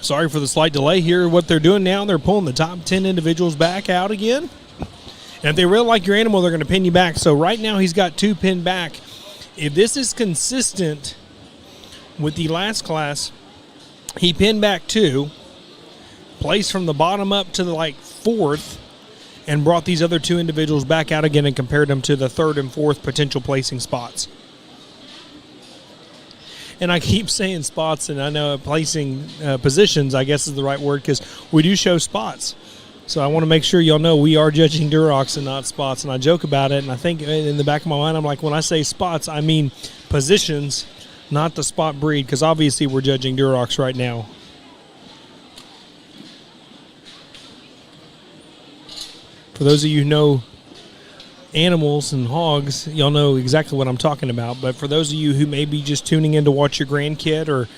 Sorry for the slight delay here. What they're doing now, they're pulling the top 10 individuals back out again. And if they really like your animal, they're going to pin you back. So right now he's got 2 pinned back. If this is consistent with the last class, he pinned back 2, placed from the bottom up to the 4th, and brought these other 2 individuals back out again and compared them to the 3rd and 4th potential placing spots. And I keep saying spots, and I know placing positions, I guess is the right word, because we do show spots. So I want to make sure y'all know we are judging Durocs and not spots. And I joke about it, and I think in the back of my mind, I'm like, when I say spots, I mean positions, not the spot breed, because obviously we're judging Durocs right now. For those of you who know animals and hogs, y'all know exactly what I'm talking about. But for those of you who may be just tuning in to watch your grandkid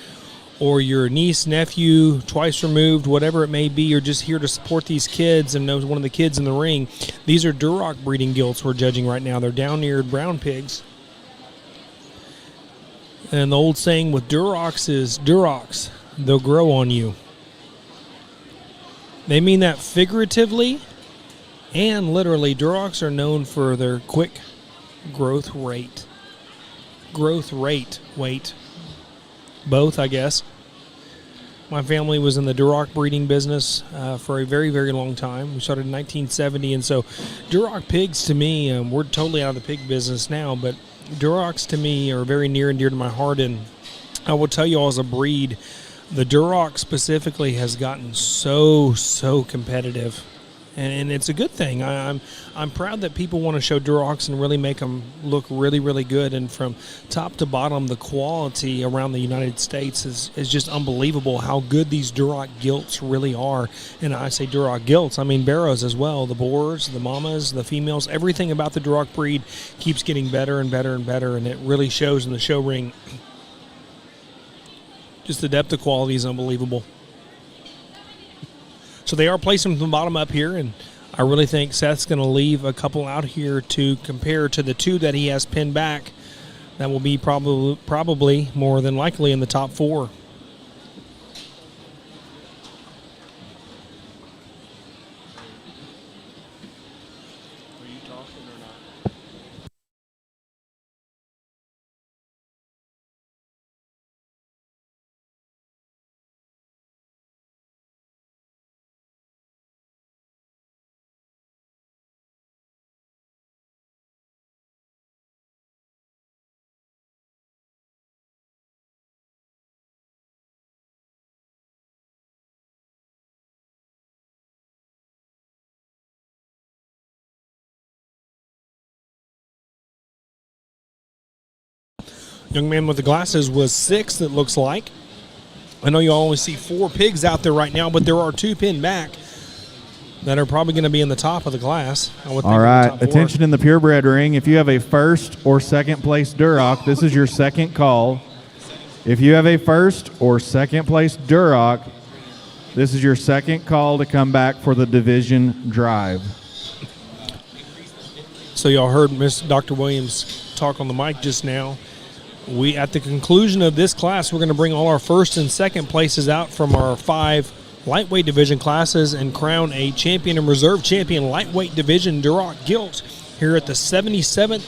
or your niece, nephew, twice removed, whatever it may be, you're just here to support these kids and know one of the kids in the ring, these are Duroc breeding gilts we're judging right now. They're down-eared brown pigs. And the old saying with Durocs is, Durocs, they'll grow on you. They mean that figuratively and literally. Durocs are known for their quick growth rate. Wait. Both, I guess. My family was in the Duroc breeding business for a very, very long time. We started in 1970, and so Duroc pigs to me, we're totally out of the pig business now, but Durocs to me are very near and dear to my heart, and I will tell you all, as a breed, the Duroc specifically has gotten so competitive. and it's a good thing. I'm proud that people want to show Durocs and really make them look really, really good. And from top to bottom, the quality around the United States is just unbelievable how good these Duroc Gilts really are. And I say Duroc Gilts, I mean barrows as well. The boars, the mamas, the females, everything about the Duroc breed keeps getting better and better and better, and it really shows in the show ring. Just the depth of quality is unbelievable. So they are placing from the bottom up here, and I really think Seth's going to leave a couple out here to compare to the two that he has pinned back. That will be probably more than likely in the top 4. Young man with the glasses was 6th, it looks like. I know you always see 4 pigs out there right now, but there are 2 pinned back that are probably going to be in the top of the class. All right, attention in the purebred ring. If you have a first or second place Duroc, this is your second call. If you have a first or second place Duroc, this is your second call to come back for the division drive. So y'all heard Dr. Williams talk on the mic just now. At the conclusion of this class, we're going to bring all our first and second places out from our 5 lightweight division classes and crown a champion and reserve champion lightweight division Duroc Gilt here at the 77th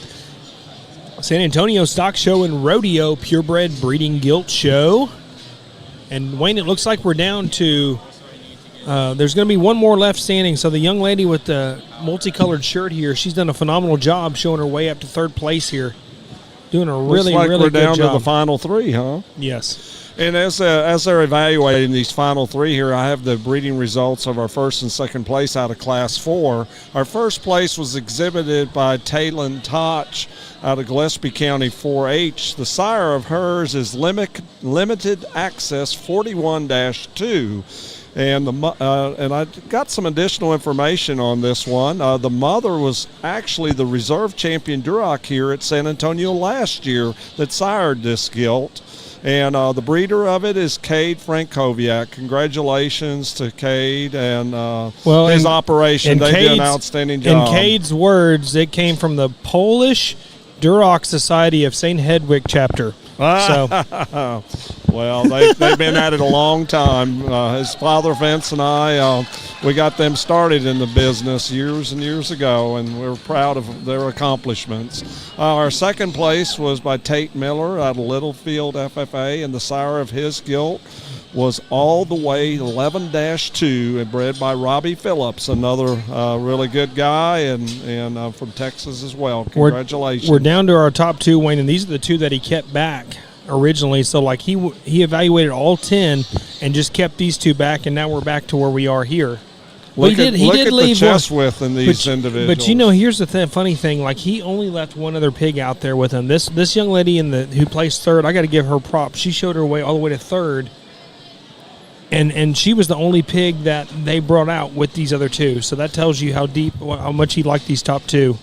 San Antonio Stock Show and Rodeo Purebred Breeding Gilt Show. And Wayne, it looks like we're down to there's going to be one more left standing. So the young lady with the multicolored shirt here, she's done a phenomenal job showing her way up to 3rd place here. Doing a really, looks like really we're good down job. to the final 3, huh? Yes. And as they're evaluating these final 3 here, I have the breeding results of our first and second place out of Class 4. Our first place was exhibited by Taylon Toch out of Gillespie County 4-H. The sire of hers is Limited Access 41-2. And I got some additional information on this one. The mother was actually the reserve champion Duroc here at San Antonio last year that sired this gilt. And the breeder of it is Cade Frankowiak. Congratulations to Cade and his operation. They did an outstanding job. In Cade's words, it came from the Polish Duroc Society of St. Hedwig chapter. So. Well, they've been at it a long time. His father, Vince, and I, we got them started in the business years and years ago, and we're proud of their accomplishments. Our second place was by Tate Miller out of Littlefield FFA, and the sire of his gilt was All the Way 11-2 and bred by Robbie Phillips, another really good guy and from Texas as well. Congratulations. We're down to our top 2, Wayne, and these are the 2 that he kept back originally. So like he evaluated all 10 and just kept these 2 back, and now we're back to where we are here. Look at the chest width in these individuals. But you know, here's the funny thing. Like, he only left one other pig out there with him. This young lady who placed 3rd, I got to give her props. She showed her way all the way to 3rd. And she was the only pig that they brought out with these other 2. So that tells you how much he liked these top 2.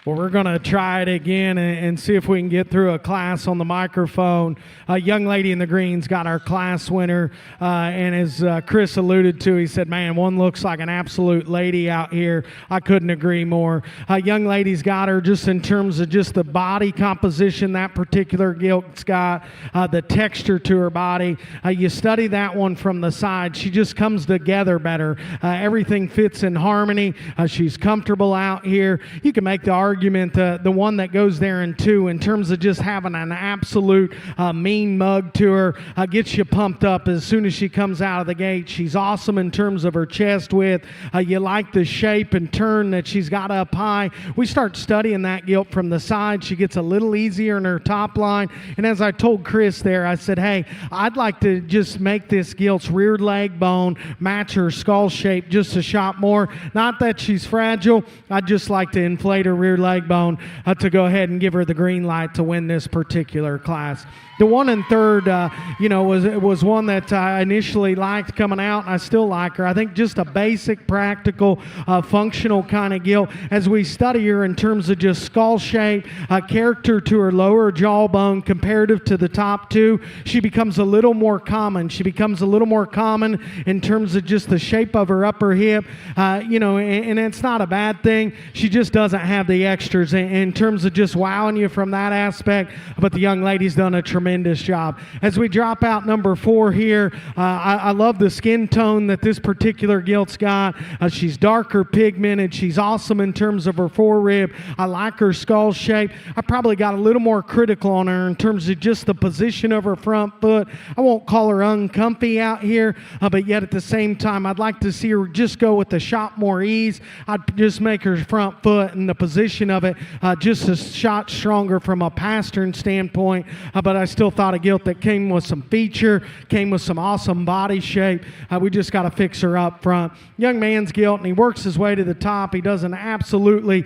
Well, we're going to try it again and see if we can get through a class on the microphone. A young lady in the green's got our class winner, and as Chris alluded to, he said, man, one looks like an absolute lady out here. I couldn't agree more. A young lady's got her just in terms of just the body composition that particular gilt's got, the texture to her body. You study that one from the side, she just comes together better. Everything fits in harmony. She's comfortable out here. You can make the argument argument, the one that goes there in 2 in terms of just having an absolute mean mug to her, gets you pumped up as soon as she comes out of the gate. She's awesome in terms of her chest width. You like the shape and turn that she's got up high. We start studying that gilt from the side. She gets a little easier in her top line. And as I told Chris there, I said, hey, I'd like to just make this gilt's rear leg bone match her skull shape just a shot more. Not that she's fragile. I'd just like to inflate her rear leg bone to go ahead and give her the green light to win this particular class. The 1 and 3rd, was one that I initially liked coming out, and I still like her. I think just a basic, practical, functional kind of gilt. As we study her in terms of just skull shape, character to her lower jawbone comparative to the top 2, she becomes a little more common. She becomes a little more common in terms of just the shape of her upper hip, and it's not a bad thing. She just doesn't have the extras in terms of just wowing you from that aspect, but the young lady's done a tremendous job. As we drop out number 4 here, I love the skin tone that this particular gilt's got. She's darker pigmented. She's awesome in terms of her forerib. I like her skull shape. I probably got a little more critical on her in terms of just the position of her front foot. I won't call her uncomfy out here, but yet at the same time, I'd like to see her just go with the shot more ease. I'd just make her front foot and the position of it just a shot stronger from a pastern standpoint, but I still thought a gilt that came with some feature, came with some awesome body shape. We just got to fix her up front. Young man's gilt, and he works his way to the top. He does an absolutely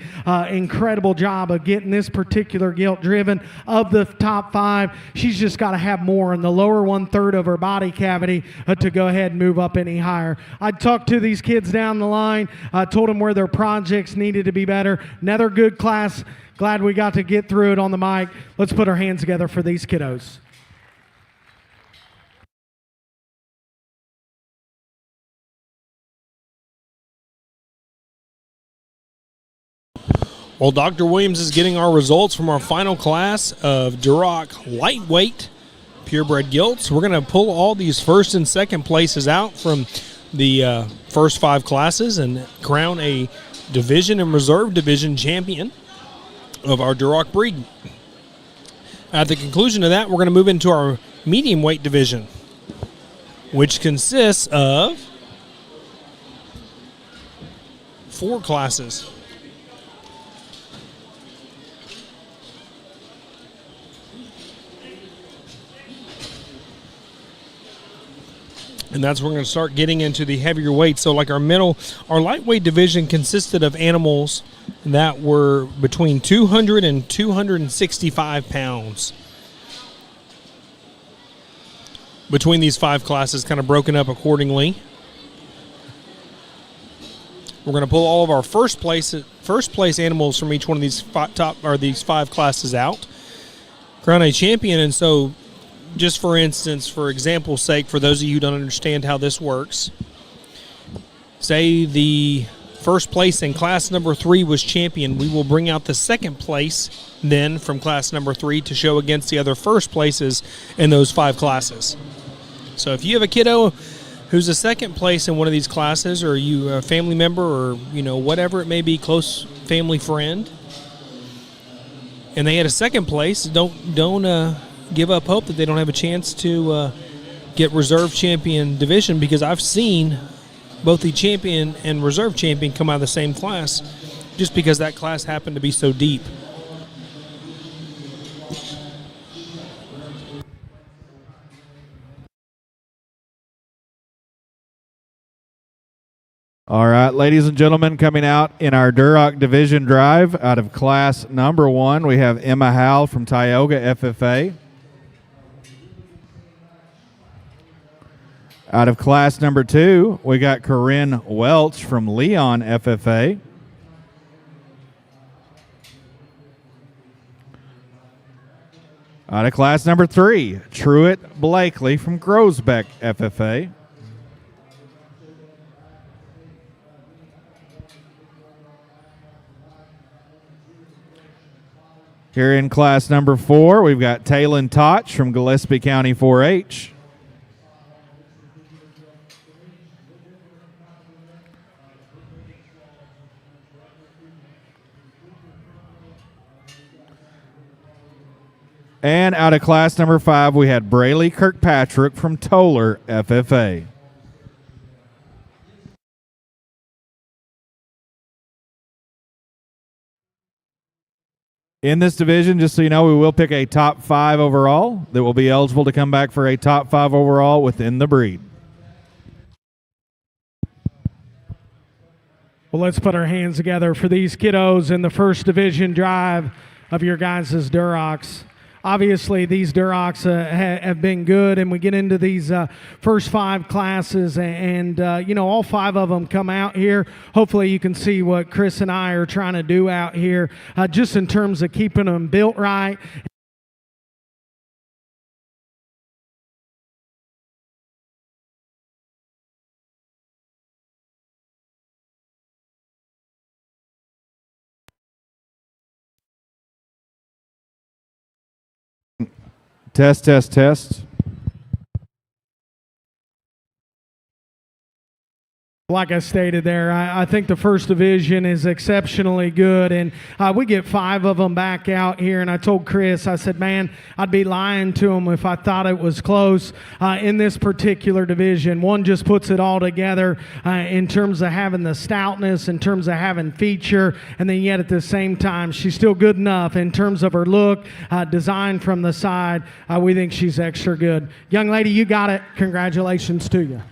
incredible job of getting this particular gilt driven. Of the top 5, she's just got to have more in the lower 1/3 of her body cavity to go ahead and move up any higher. I talked to these kids down the line, told them where their projects needed to be better. Another good class. Glad we got to get through it on the mic. Let's put our hands together for these kiddos. Well, Dr. Williams is getting our results from our final class of Duroc lightweight purebred gilts. We're going to pull all these first and second places out from the first 5 classes and crown a division and reserve division champion of our Duroc breed. At the conclusion of that, we're going to move into our medium weight division, which consists of 4 classes. And that's where we're going to start getting into the heavier weights. So like our lightweight division consisted of animals that were between 200 and 265 pounds. Between these 5 classes, kind of broken up accordingly. We're going to pull all of our first place animals from each one of these 5 classes out. Crown a champion, and so just for instance, for example's sake, for those of you who don't understand how this works, say the first place in class number 3 was champion, we will bring out the second place then from class number 3 to show against the other first places in those 5 classes. So if you have a kiddo who's a second place in one of these classes, or you a family member, or whatever it may be, close family friend, and they had a second place, don't give up hope that they don't have a chance to get reserve champion division, because I've seen both the champion and reserve champion come out of the same class just because that class happened to be so deep. All right, ladies and gentlemen, coming out in our Duroc division drive out of class number 1, we have Emma Howell from Tioga FFA. Out of class number 2, we got Corinne Welch from Leon FFA. Out of class number 3, Truett Blakely from Grosbeck FFA. Here in class number 4, we've got Taylon Toch from Gillespie County 4-H. And out of class number 5, we had Brayley Kirkpatrick from Toller FFA. In this division, just so you know, we will pick a top 5 overall that will be eligible to come back for a top 5 overall within the breed. Well, let's put our hands together for these kiddos in the first division drive of your guys' Durocs. Obviously, these Durocs have been good, and we get into these first 5 classes, and all 5 of them come out here. Hopefully, you can see what Chris and I are trying to do out here, just in terms of keeping them built right. Test, test, test. Like I stated there, I think the first division is exceptionally good, and we get 5 of them back out here, and I told Chris, I said, man, I'd be lying to him if I thought it was close in this particular division. One just puts it all together in terms of having the stoutness, in terms of having feature, and then yet at the same time, she's still good enough in terms of her look, design from the side. We think she's extra good. Young lady, you got it. Congratulations to you.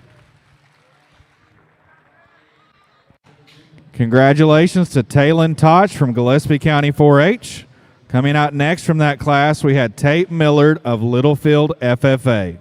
Congratulations to Taylon Toch from Gillespie County 4-H. Coming out next from that class, we had Tate Millard of Littlefield FFA.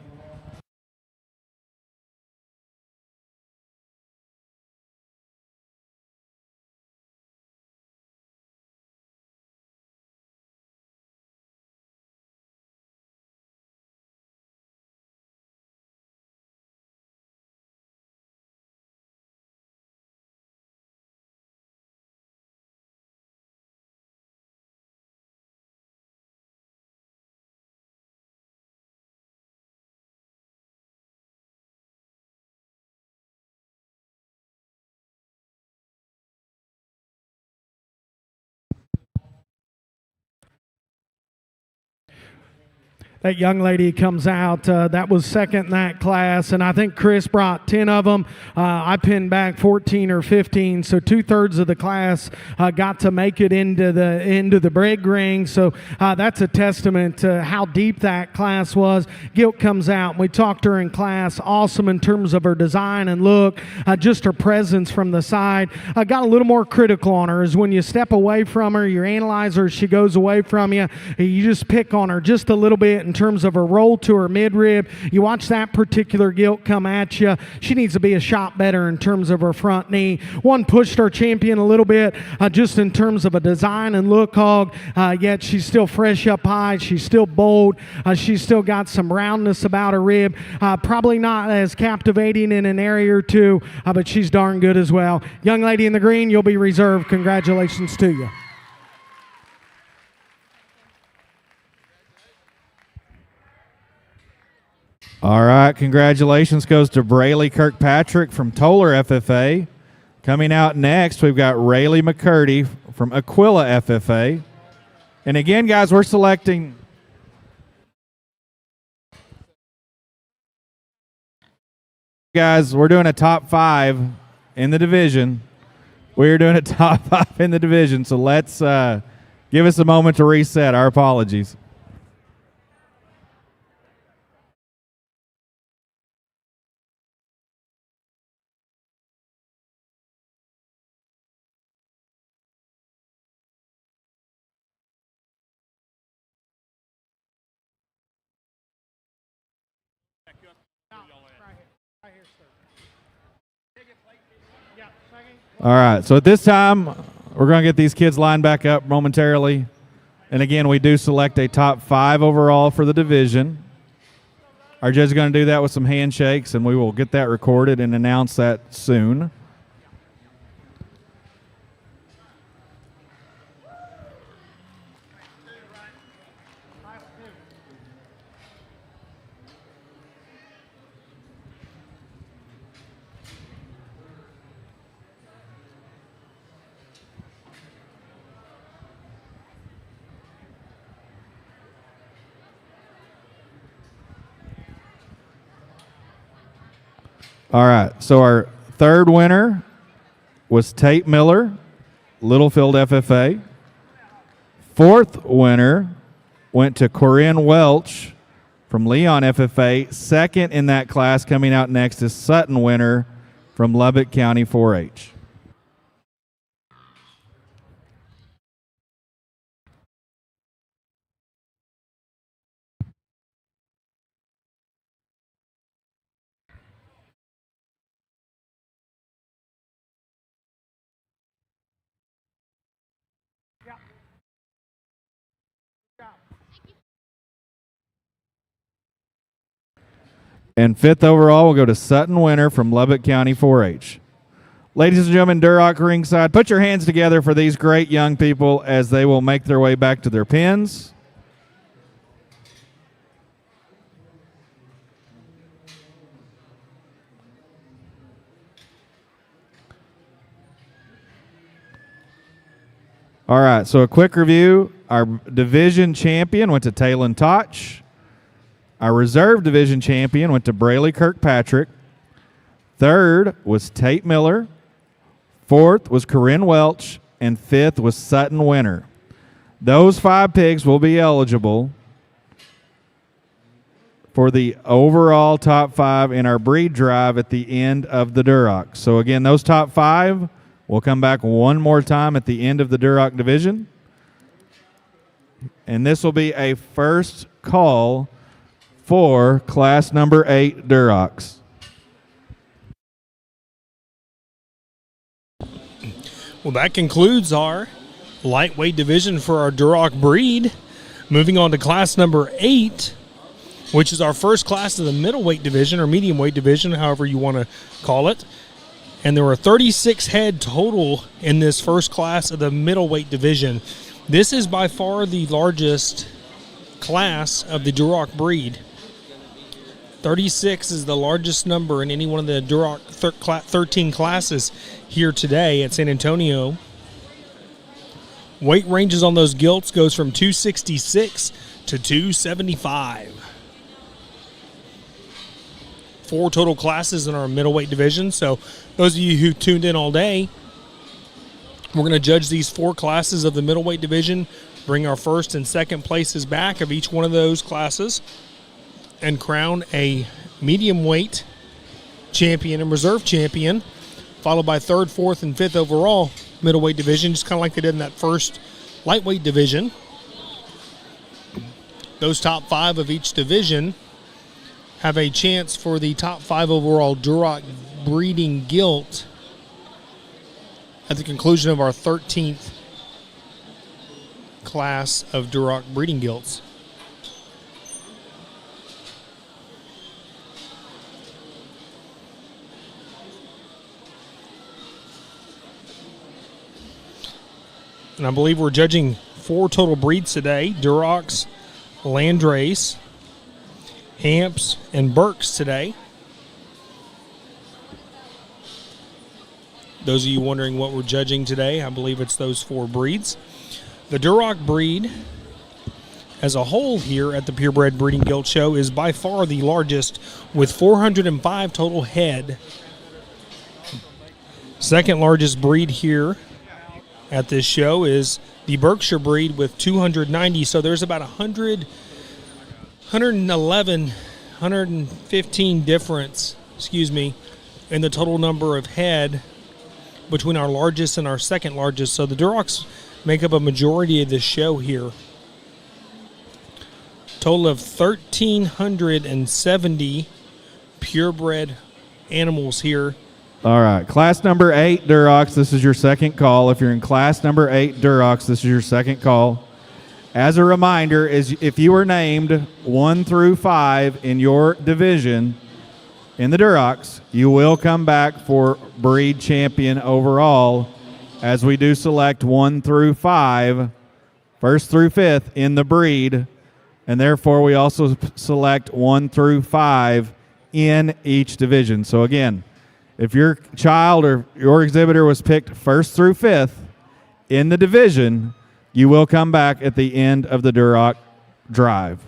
That young lady comes out, that was second in that class, and I think Chris brought 10 of them. I pinned back 14 or 15, so 2/3 of the class got to make it into the brig ring, so that's a testament to how deep that class was. Gilt comes out, and we talked to her in class, awesome in terms of her design and look, just her presence from the side. Got a little more critical on her, is when you step away from her, you analyze her, she goes away from you, you just pick on her just a little bit in terms of her roll to her midrib. You watch that particular gilt come at you. She needs to be a shot better in terms of her front knee. One pushed our champion a little bit just in terms of a design and look hog, yet she's still fresh up high. She's still bold. She's still got some roundness about her rib. Probably not as captivating in an area or two, but she's darn good as well. Young lady in the green, you'll be reserved. Congratulations to you. All right, congratulations goes to Brayley Kirkpatrick from Toller FFA. Coming out next, we've got Rayleigh McCurdy from Aquila FFA. And again, guys, we're selecting... Guys, we're doing a top 5 in the division. We're doing a top 5 in the division, so let's give us a moment to reset. Our apologies. All right, so at this time, we're going to get these kids lined back up momentarily. And again, we do select a top 5 overall for the division. Our judge is going to do that with some handshakes, and we will get that recorded and announce that soon. All right, so our third winner was Tate Miller, Littlefield FFA. Fourth winner went to Corinne Welch from Leon FFA. Second in that class coming out next is Sutton winner from Lubbock County 4-H. And fifth overall will go to Sutton winner from Lubbock County 4-H. Ladies and gentlemen, Duroc ringside, put your hands together for these great young people as they will make their way back to their pins. All right, so a quick review. Our division champion went to Talon Toch. Our reserve division champion went to Braley Kirkpatrick. Third was Tate Miller. Fourth was Corinne Welch. And fifth was Sutton Winner. Those 5 pigs will be eligible for the overall top 5 in our breed drive at the end of the Duroc. So again, those top 5 will come back one more time at the end of the Duroc division. And this will be a first call for class number 8 Durocs. Well, that concludes our lightweight division for our Duroc breed. Moving on to class number 8, which is our first class of the middleweight division or medium weight division, however you want to call it. And there were 36 head total in this first class of the middleweight division. This is by far the largest class of the Duroc breed. 36 is the largest number in any one of the Duroc 13 classes here today at San Antonio. Weight ranges on those gilts goes from 266 to 275. 4 total classes in our middleweight division. So those of you who tuned in all day, we're going to judge these 4 classes of the middleweight division, bring our first and second places back of each one of those classes, and crown a medium weight champion and reserve champion, followed by 3rd, 4th, and 5th overall middleweight division, just kind of like they did in that first lightweight division. Those top 5 of each division have a chance for the top 5 overall Duroc breeding gilt at the conclusion of our 13th class of Duroc breeding gilts. And I believe we're judging 4 total breeds today: Durocs, Landrace, Hamps, and Berks today. Those of you wondering what we're judging today, I believe it's those 4 breeds. The Duroc breed as a whole here at the Purebred Breeding Gilt Show is by far the largest, with 405 total head. Second largest breed here at this show is the Berkshire breed with 290. So there's about 100, 111, 115 difference, in the total number of head between our largest and our second largest. So the Durocs make up a majority of this show here. Total of 1,370 purebred animals here. All right, class number 8 Durocs, this is your second call. If you're in class number 8 Durocs, this is your second call. As a reminder, if you were named 1 through 5 in your division in the Durocs, you will come back for breed champion overall, as we do select 1 through 5, 1st through 5th in the breed, and therefore we also select 1 through 5 in each division. So again, if your child or your exhibitor was picked 1st through 5th in the division, you will come back at the end of the Duroc drive.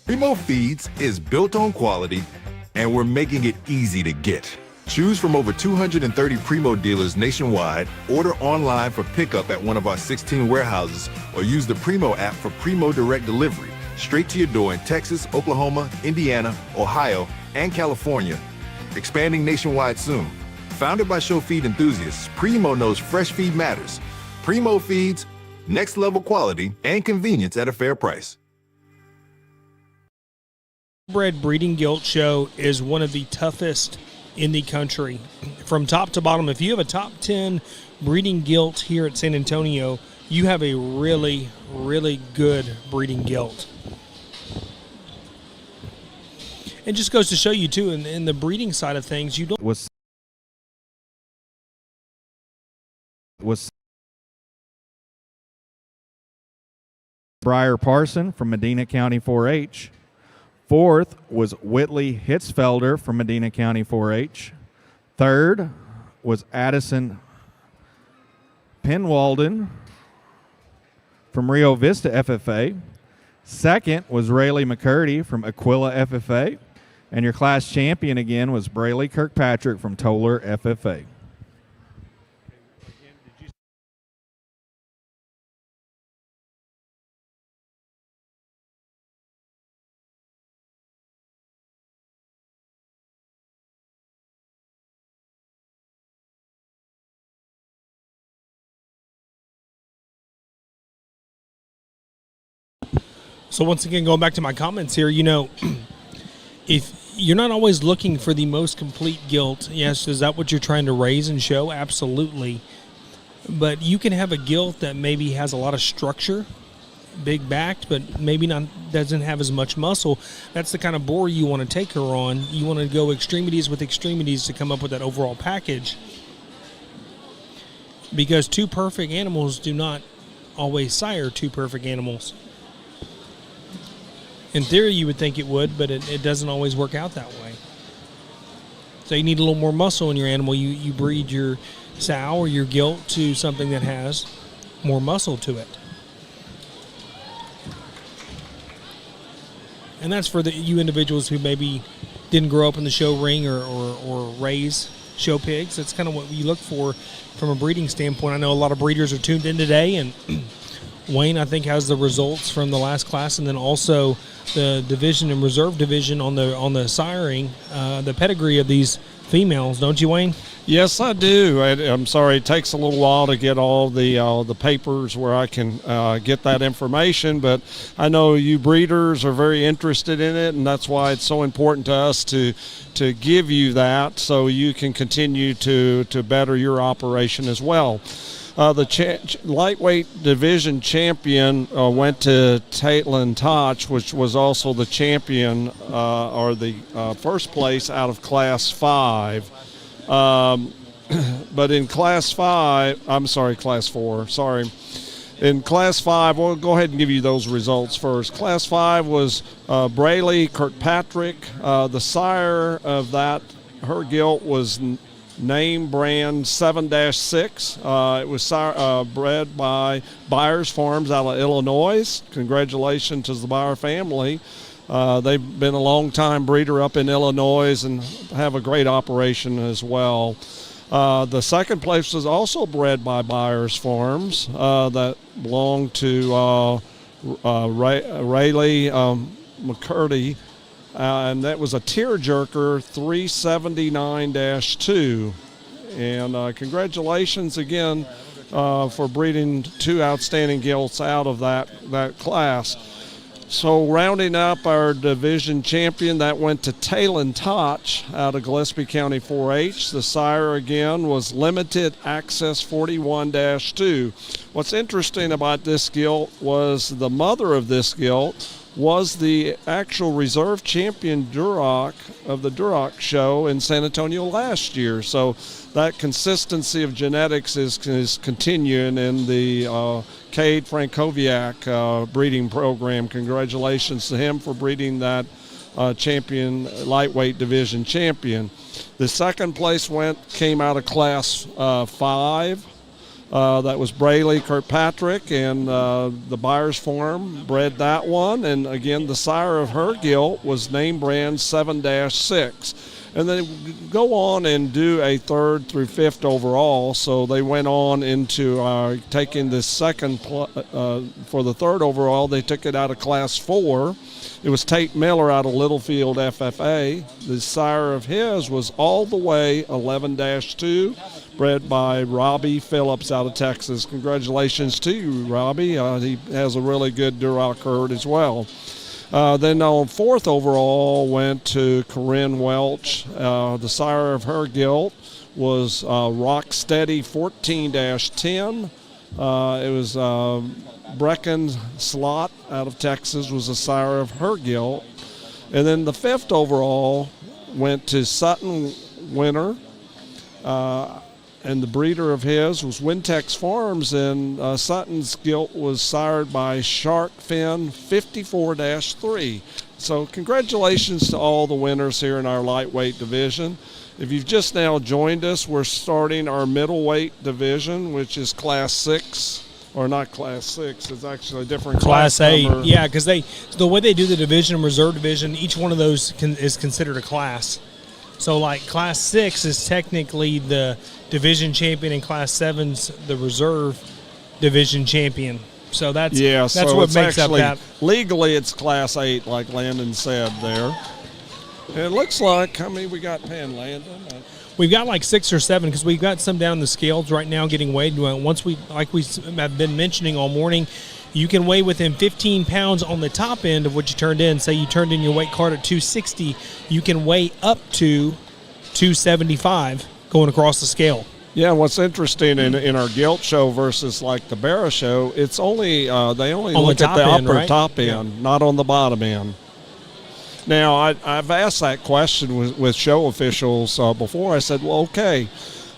Primo Feeds is built on quality, and we're making it easy to get. Choose from over 230 Primo dealers nationwide, order online for pickup at one of our 16 warehouses, or use the Primo app for Primo Direct Delivery, straight to your door in Texas, Oklahoma, Indiana, Ohio, and California, expanding nationwide soon. Founded by show feed enthusiasts, Primo knows fresh feed matters. Primo Feeds, next level quality and convenience at a fair price. Purebred breeding gilt show is one of the toughest in the country. From top to bottom, if you have a top 10 breeding gilt here at San Antonio, you have a really, really good breeding gilt. It just goes to show you, too, in the breeding side of things, you don't... Was Briar Parson from Medina County 4-H. Fourth was Whitley Hitzfelder from Medina County 4-H. Third was Addison Penwalden from Rio Vista FFA. Second was Rayleigh McCurdy from Aquila FFA. And your class champion again was Brayley Kirkpatrick from Toller FFA. So once again, going back to my comments here, you know, if you're not always looking for the most complete gilt, yes, is that what you're trying to raise and show? Absolutely. But you can have a gilt that maybe has a lot of structure, big backed, but maybe not doesn't have as much muscle. That's the kind of boar you want to take her on. You want to go extremities with extremities to come up with that overall package. Because two perfect animals do not always sire two perfect animals. In theory, you would think it would, but it doesn't always work out that way. So you need a little more muscle in your animal. You breed your sow or your gilt to something that has more muscle to it. And that's for you individuals who maybe didn't grow up in the show ring or raise show pigs. That's kind of what you look for from a breeding standpoint. I know a lot of breeders are tuned in today, and Wayne, I think, has the results from the last class, and then also the division and reserve division on the siring, the pedigree of these females, don't you, Wayne? Yes, I do. I'm sorry, it takes a little while to get all the papers where I can get that information, but I know you breeders are very interested in it, and that's why it's so important to us to give you that so you can continue to better your operation as well. The lightweight division champion went to Caitlin Toch, which was also the champion or the first place out of Class 5. But in Class 4, sorry. In Class 5, we'll go ahead and give you those results first. Class 5 was Brayley Kirkpatrick. The sire of that, her gilt was name brand 7-6. It was bred by Byers Farms out of Illinois. Congratulations to the Byer family. They've been a long-time breeder up in Illinois and have a great operation as well. The second place was also bred by Byers Farms that belonged to Rayleigh McCurdy. And that was a tearjerker 379-2. And congratulations again for breeding two outstanding gilts out of that class. So rounding up our division champion, that went to Talon Toch out of Gillespie County 4-H. The sire again was Limited Access 41-2. What's interesting about this gilt was the mother of this gilt was the actual reserve champion Duroc of the Durocs show in San Antonio last year. So that consistency of genetics is continuing in the Cade Frankowiak breeding program. Congratulations to him for breeding that champion, lightweight division champion. The second place came out of Class 5. That was Braley Kirkpatrick, and the Buyers Farm bred that one. And again, the sire of her gilt was name brand 7-6. And they go on and do a 3rd through 5th overall. So they went on into taking the second for the 3rd overall. They took it out of Class 4. It was Tate Miller out of Littlefield FFA. The sire of his was all the way 11-2, bred by Robbie Phillips out of Texas. Congratulations to you, Robbie. He has a really good Duroc herd as well. Then on 4th overall went to Corinne Welch. The sire of her gilt was Rocksteady 14-10. It was Brecken Slot out of Texas was the sire of her gilt. And then the 5th overall went to Sutton Winter. And the breeder of his was Wintex Farms, and Sutton's gilt was sired by Shark Fin 54-3. So congratulations to all the winners here in our lightweight division. If you've just now joined us, we're starting our middleweight division, which is Class 6, or not Class 6, it's actually a different Class 8. number. Yeah, because the way they do the division and reserve division, each one of those is considered a class. So, like, Class 6 is technically the division champion, and Class 7's the reserve division champion. So that's so what it's makes actually, up that. Legally, it's Class 8, like Landon said there. And it looks like, how many we got penned, Landon? We've got like 6 or 7 because we've got some down the scales right now getting weighed. Once we have been mentioning all morning, you can weigh within 15 pounds on the top end of what you turned in. Say you turned in your weight card at 260, you can weigh up to 275 going across the scale. Yeah, what's interesting in our gilt show versus like the Barra show, it's only they only on look the at the end, upper right? top end, not on the bottom end. Now, I've asked that question with show officials before. I said, well, okay,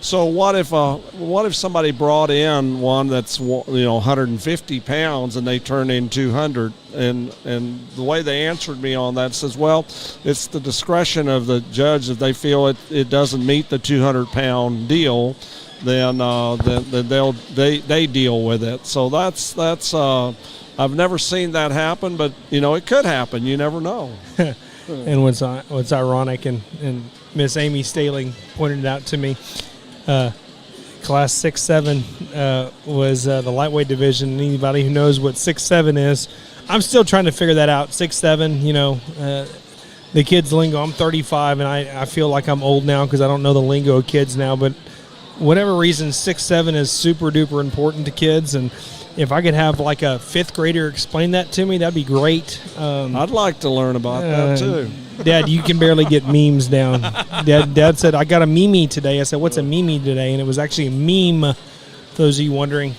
so what if somebody brought in one that's 150 pounds and they turn in 200? And the way they answered me on that says, well, it's the discretion of the judge. If they feel it doesn't meet the 200-pound deal, then they deal with it. So that's I've never seen that happen, but it could happen. You never know. And what's ironic, and Miss Amy Staling pointed it out to me, Class 6-7 was the lightweight division. Anybody who knows what 6-7 is, I'm still trying to figure that out. 6-7, the kids' lingo. I'm 35, and I feel like I'm old now because I don't know the lingo of kids now. But whatever reason, 6-7 is super duper important to kids, and if I could have like a 5th grader explain that to me, that'd be great. I'd like to learn about that too. Dad, you can barely get memes down. Dad said, I got a meme today. I said, what's a meme today? And it was actually a meme, for those of you wondering.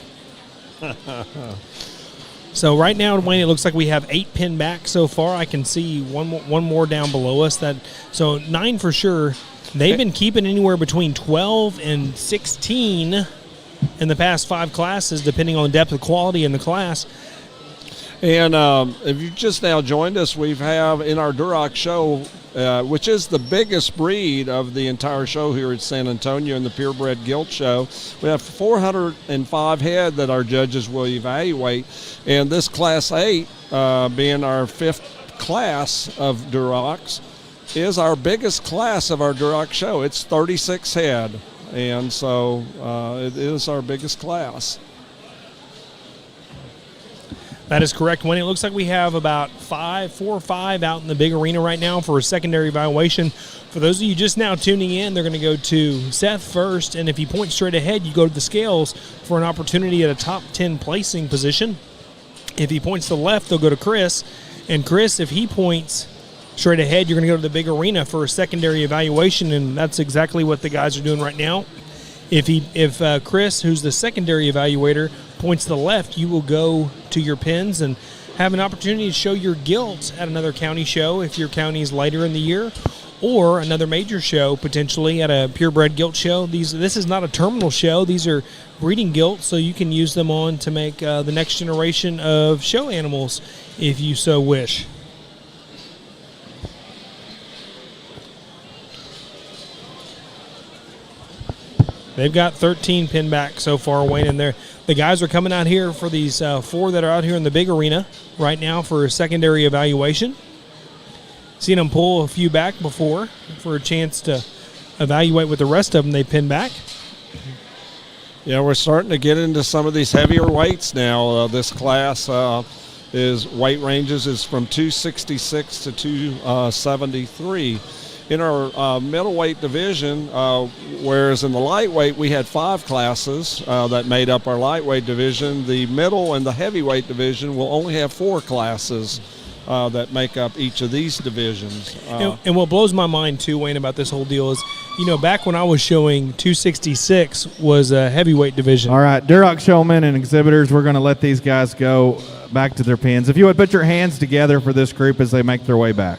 So right now, Wayne, it looks like we have 8 pinned back so far. I can see one more down below us. So 9 for sure. They've been keeping anywhere between 12 and 16 in the past 5 classes, depending on the depth of quality in the class. And if you just now joined us, we have in our Duroc show, which is the biggest breed of the entire show here at San Antonio in the Purebred Gilt Show, we have 405 head that our judges will evaluate. And this Class 8, being our 5th class of Durocs, is our biggest class of our Duroc show. It's 36 head. And so it is our biggest class. That is correct, Wayne. It looks like we have about 4 or 5 out in the big arena right now for a secondary evaluation. For those of you just now tuning in, they're going to go to Seth first, and if you point straight ahead, you go to the scales for an opportunity at a top 10 placing position. If he points to the left, they'll go to Chris, and Chris, if he points straight ahead, you're going to go to the big arena for a secondary evaluation, and that's exactly what the guys are doing right now. If Chris, who's the secondary evaluator, points to the left, you will go to your pins and have an opportunity to show your gilts at another county show if your county is later in the year, or another major show potentially at a purebred gilt show. This is not a terminal show. These are breeding gilts, so you can use them on to make the next generation of show animals if you so wish. They've got 13 pinned back so far, Wayne, and the guys are coming out here for these 4 that are out here in the big arena right now for a secondary evaluation. Seen them pull a few back before for a chance to evaluate with the rest of them they pin back. Yeah, we're starting to get into some of these heavier weights now. This class weight ranges is from 266 to 273. In our middleweight division, whereas in the lightweight we had 5 classes that made up our lightweight division, the middle and the heavyweight division will only have 4 classes that make up each of these divisions. And what blows my mind too, Wayne, about this whole deal is, back when I was showing 266 was a heavyweight division. All right, Duroc showmen and exhibitors, we're going to let these guys go back to their pins. If you would put your hands together for this group as they make their way back.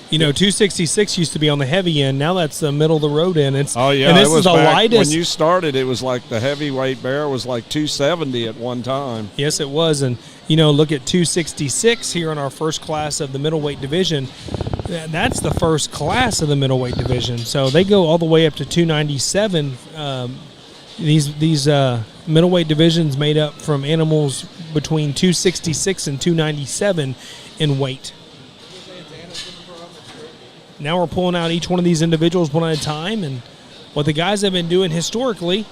266 used to be on the heavy end. Now that's the middle of the road end. And this was is the lightest. When you started, it was like the heavyweight bear was like 270 at one time. Yes, it was. And, look at 266 here in our first class of the middleweight division. That's the first class of the middleweight division. So they go all the way up to 297. These middleweight divisions made up from animals between 266 and 297 in weight. Now we're pulling out each one of these individuals one at a time, and what the guys have been doing historically,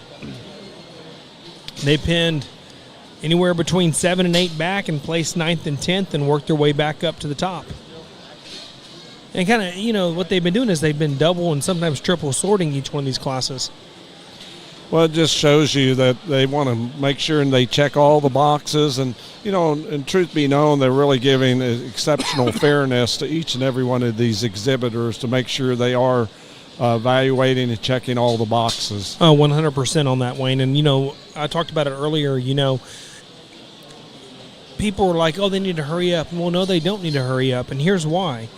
they pinned anywhere between 7 and 8 back and placed 9th and 10th and worked their way back up to the top. And kind of, what they've been doing is they've been double and sometimes triple sorting each one of these classes. Well, it just shows you that they want to make sure and they check all the boxes. And, and truth be known, they're really giving exceptional fairness to each and every one of these exhibitors to make sure they are evaluating and checking all the boxes. 100% on that, Wayne. And, I talked about it earlier, people are like, oh, they need to hurry up. Well, no, they don't need to hurry up. And here's why.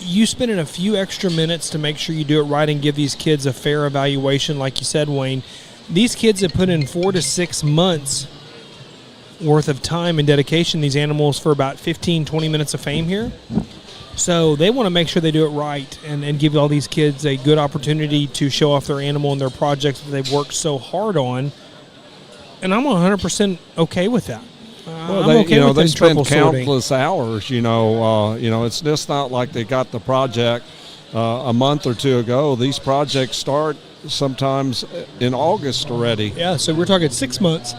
You spend in a few extra minutes to make sure you do it right and give these kids a fair evaluation, like you said, Wayne. These kids have put in 4 to 6 months worth of time and dedication, these animals, for about 15, 20 minutes of fame here. So they want to make sure they do it right and give all these kids a good opportunity to show off their animal and their projects that they've worked so hard on. And I'm 100% okay with that. Well, they spend countless hours. It's just not like they got the project a month or 2 ago. These projects start sometimes in August already. Yeah, so we're talking 6 months.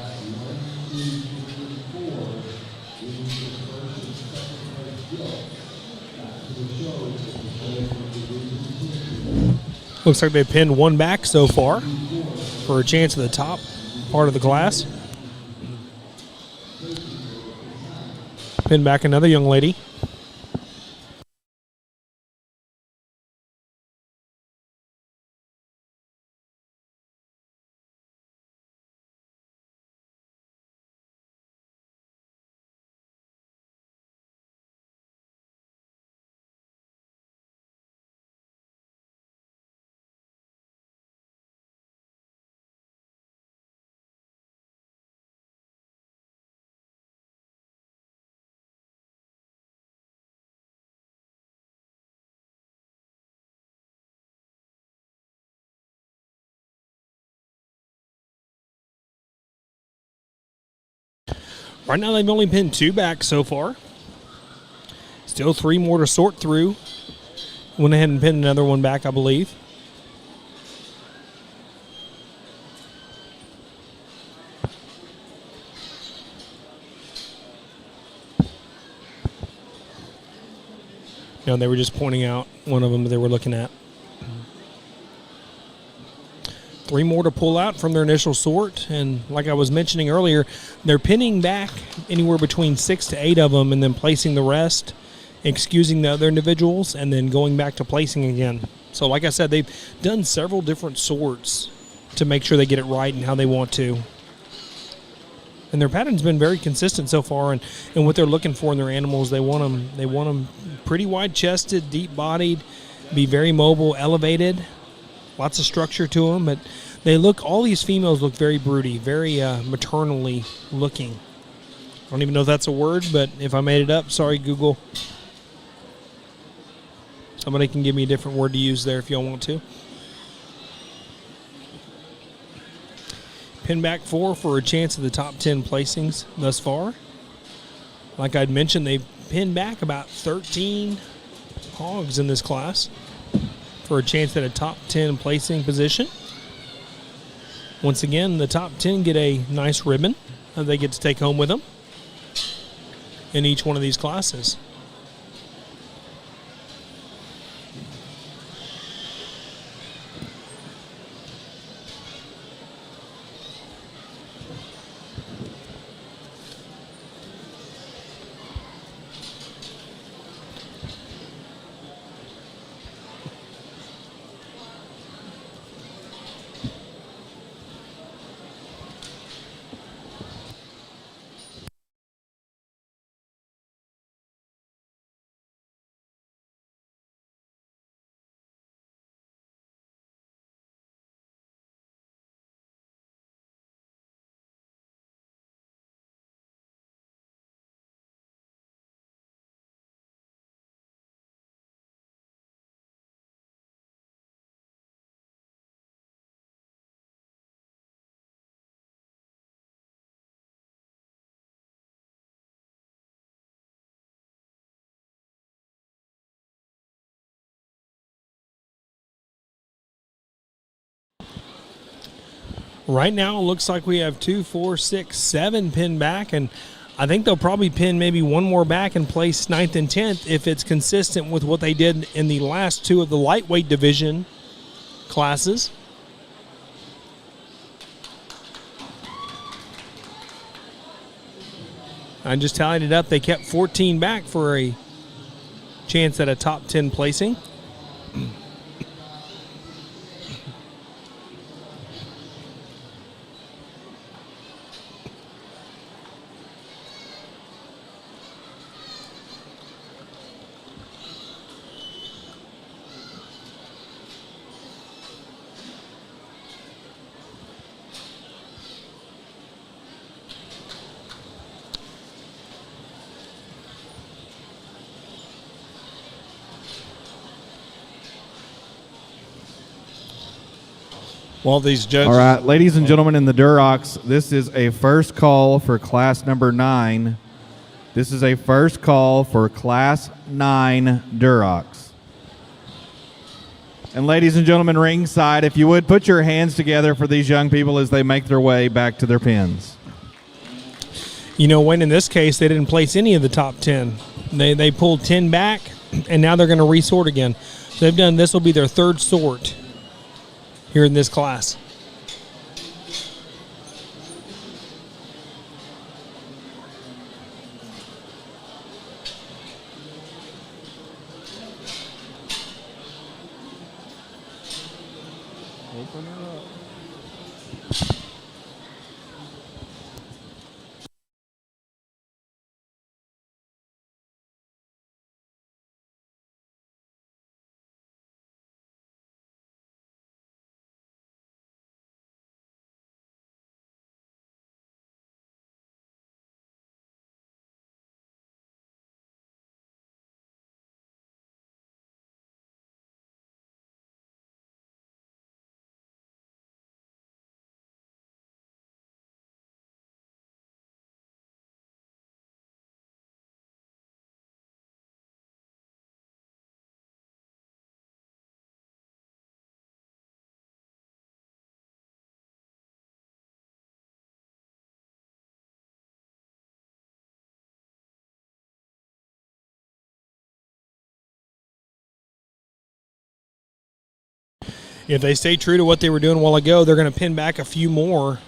Looks like they pinned 1 back so far for a chance at the top part of the class. Pin back another young lady. Right now they've only pinned 2 back so far. Still 3 more to sort through. Went ahead and pinned another 1 back, I believe. No, they were just pointing out one of them that they were looking at. 3 more to pull out from their initial sort, and like I was mentioning earlier, they're pinning back anywhere between 6 to 8 of them and then placing the rest, excusing the other individuals, and then going back to placing again. So like I said, they've done several different sorts to make sure they get it right and how they want to. And their pattern's been very consistent so far, and what they're looking for in their animals, they want them pretty wide-chested, deep-bodied, be very mobile, elevated. Lots of structure to them, but all these females look very broody, very maternally looking. I don't even know if that's a word, but if I made it up, sorry, Google. Somebody can give me a different word to use there if y'all want to. Pin back 4 for a chance at the top 10 placings thus far. Like I'd mentioned, they pinned back about 13 hogs in this class for a chance at a top 10 placing position. Once again, the top 10 get a nice ribbon that they get to take home with them in each one of these classes. Right now, it looks like we have 2, 4, 6, 7 pinned back, and I think they'll probably pin maybe one more back and place 9th and 10th if it's consistent with what they did in the last 2 of the lightweight division classes. I just tallied it up. They kept 14 back for a chance at a top 10 placing. Well, these judges. All right, ladies and gentlemen in the Durocs, this is a first call for class number 9. This is a first call for class 9 Durocs. And ladies and gentlemen ringside, if you would, put your hands together for these young people as they make their way back to their pins. You know, when in this case, they didn't place any of the top 10. They pulled 10 back, and now they're going to resort again. So they've done, this will be their 3rd sort here in this class. Open it up. If they stay true to what they were doing a while ago, they're going to pin back a few more.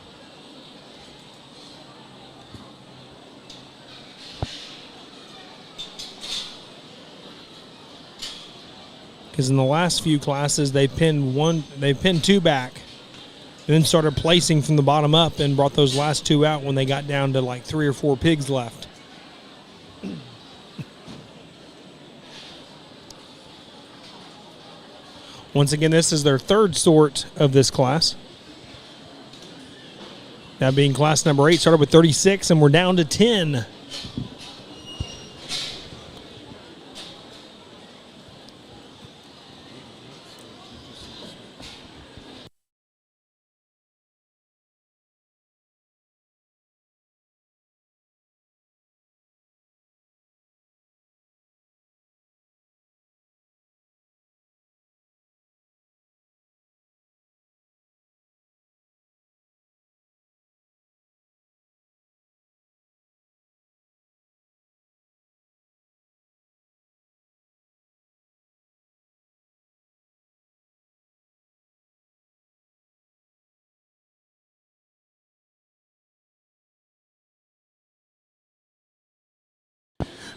Because in the last few classes, they pinned 2 back, and then started placing from the bottom up and brought those last 2 out when they got down to like 3 or 4 pigs left. Once again, this is their 3rd sort of this class. That being class number 8, started with 36, and we're down to 10.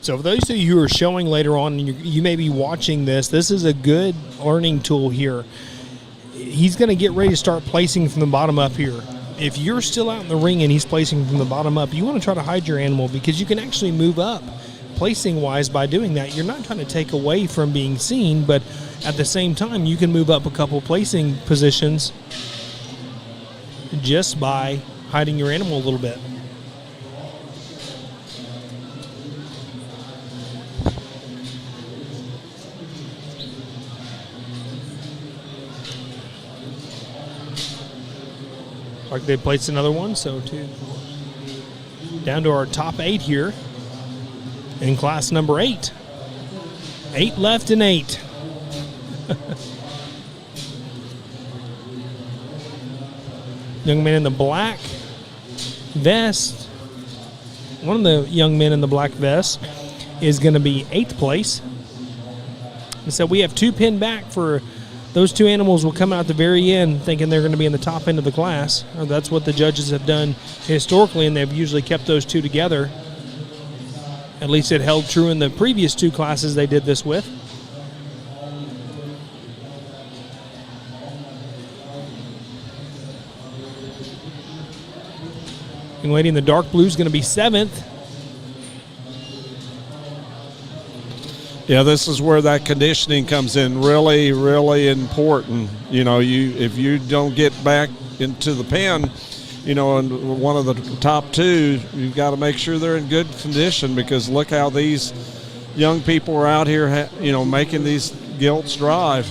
So for those of you who are showing later on, and you may be watching this is a good learning tool here. He's going to get ready to start placing from the bottom up here. If you're still out in the ring and he's placing from the bottom up, you want to try to hide your animal because you can actually move up placing-wise by doing that. You're not trying to take away from being seen, but at the same time, you can move up a couple placing positions just by hiding your animal a little bit. Like they placed another one, so down to our top 8 here in class number 8. 8 left and 8. Young man in the black vest. One of the young men in the black vest is going to be 8th place. And so we have 2 pinned back for those 2 animals will come out at the very end thinking they're going to be in the top end of the class. That's what the judges have done historically, and they've usually kept those 2 together. At least it held true in the previous 2 classes they did this with. Young lady in the dark blue is going to be 7th. Yeah, this is where that conditioning comes in. Really, really important. You know, if you don't get back into the pen, you know, and one of the top 2, you've got to make sure they're in good condition because look how these young people are out here, you know, making these gilts drive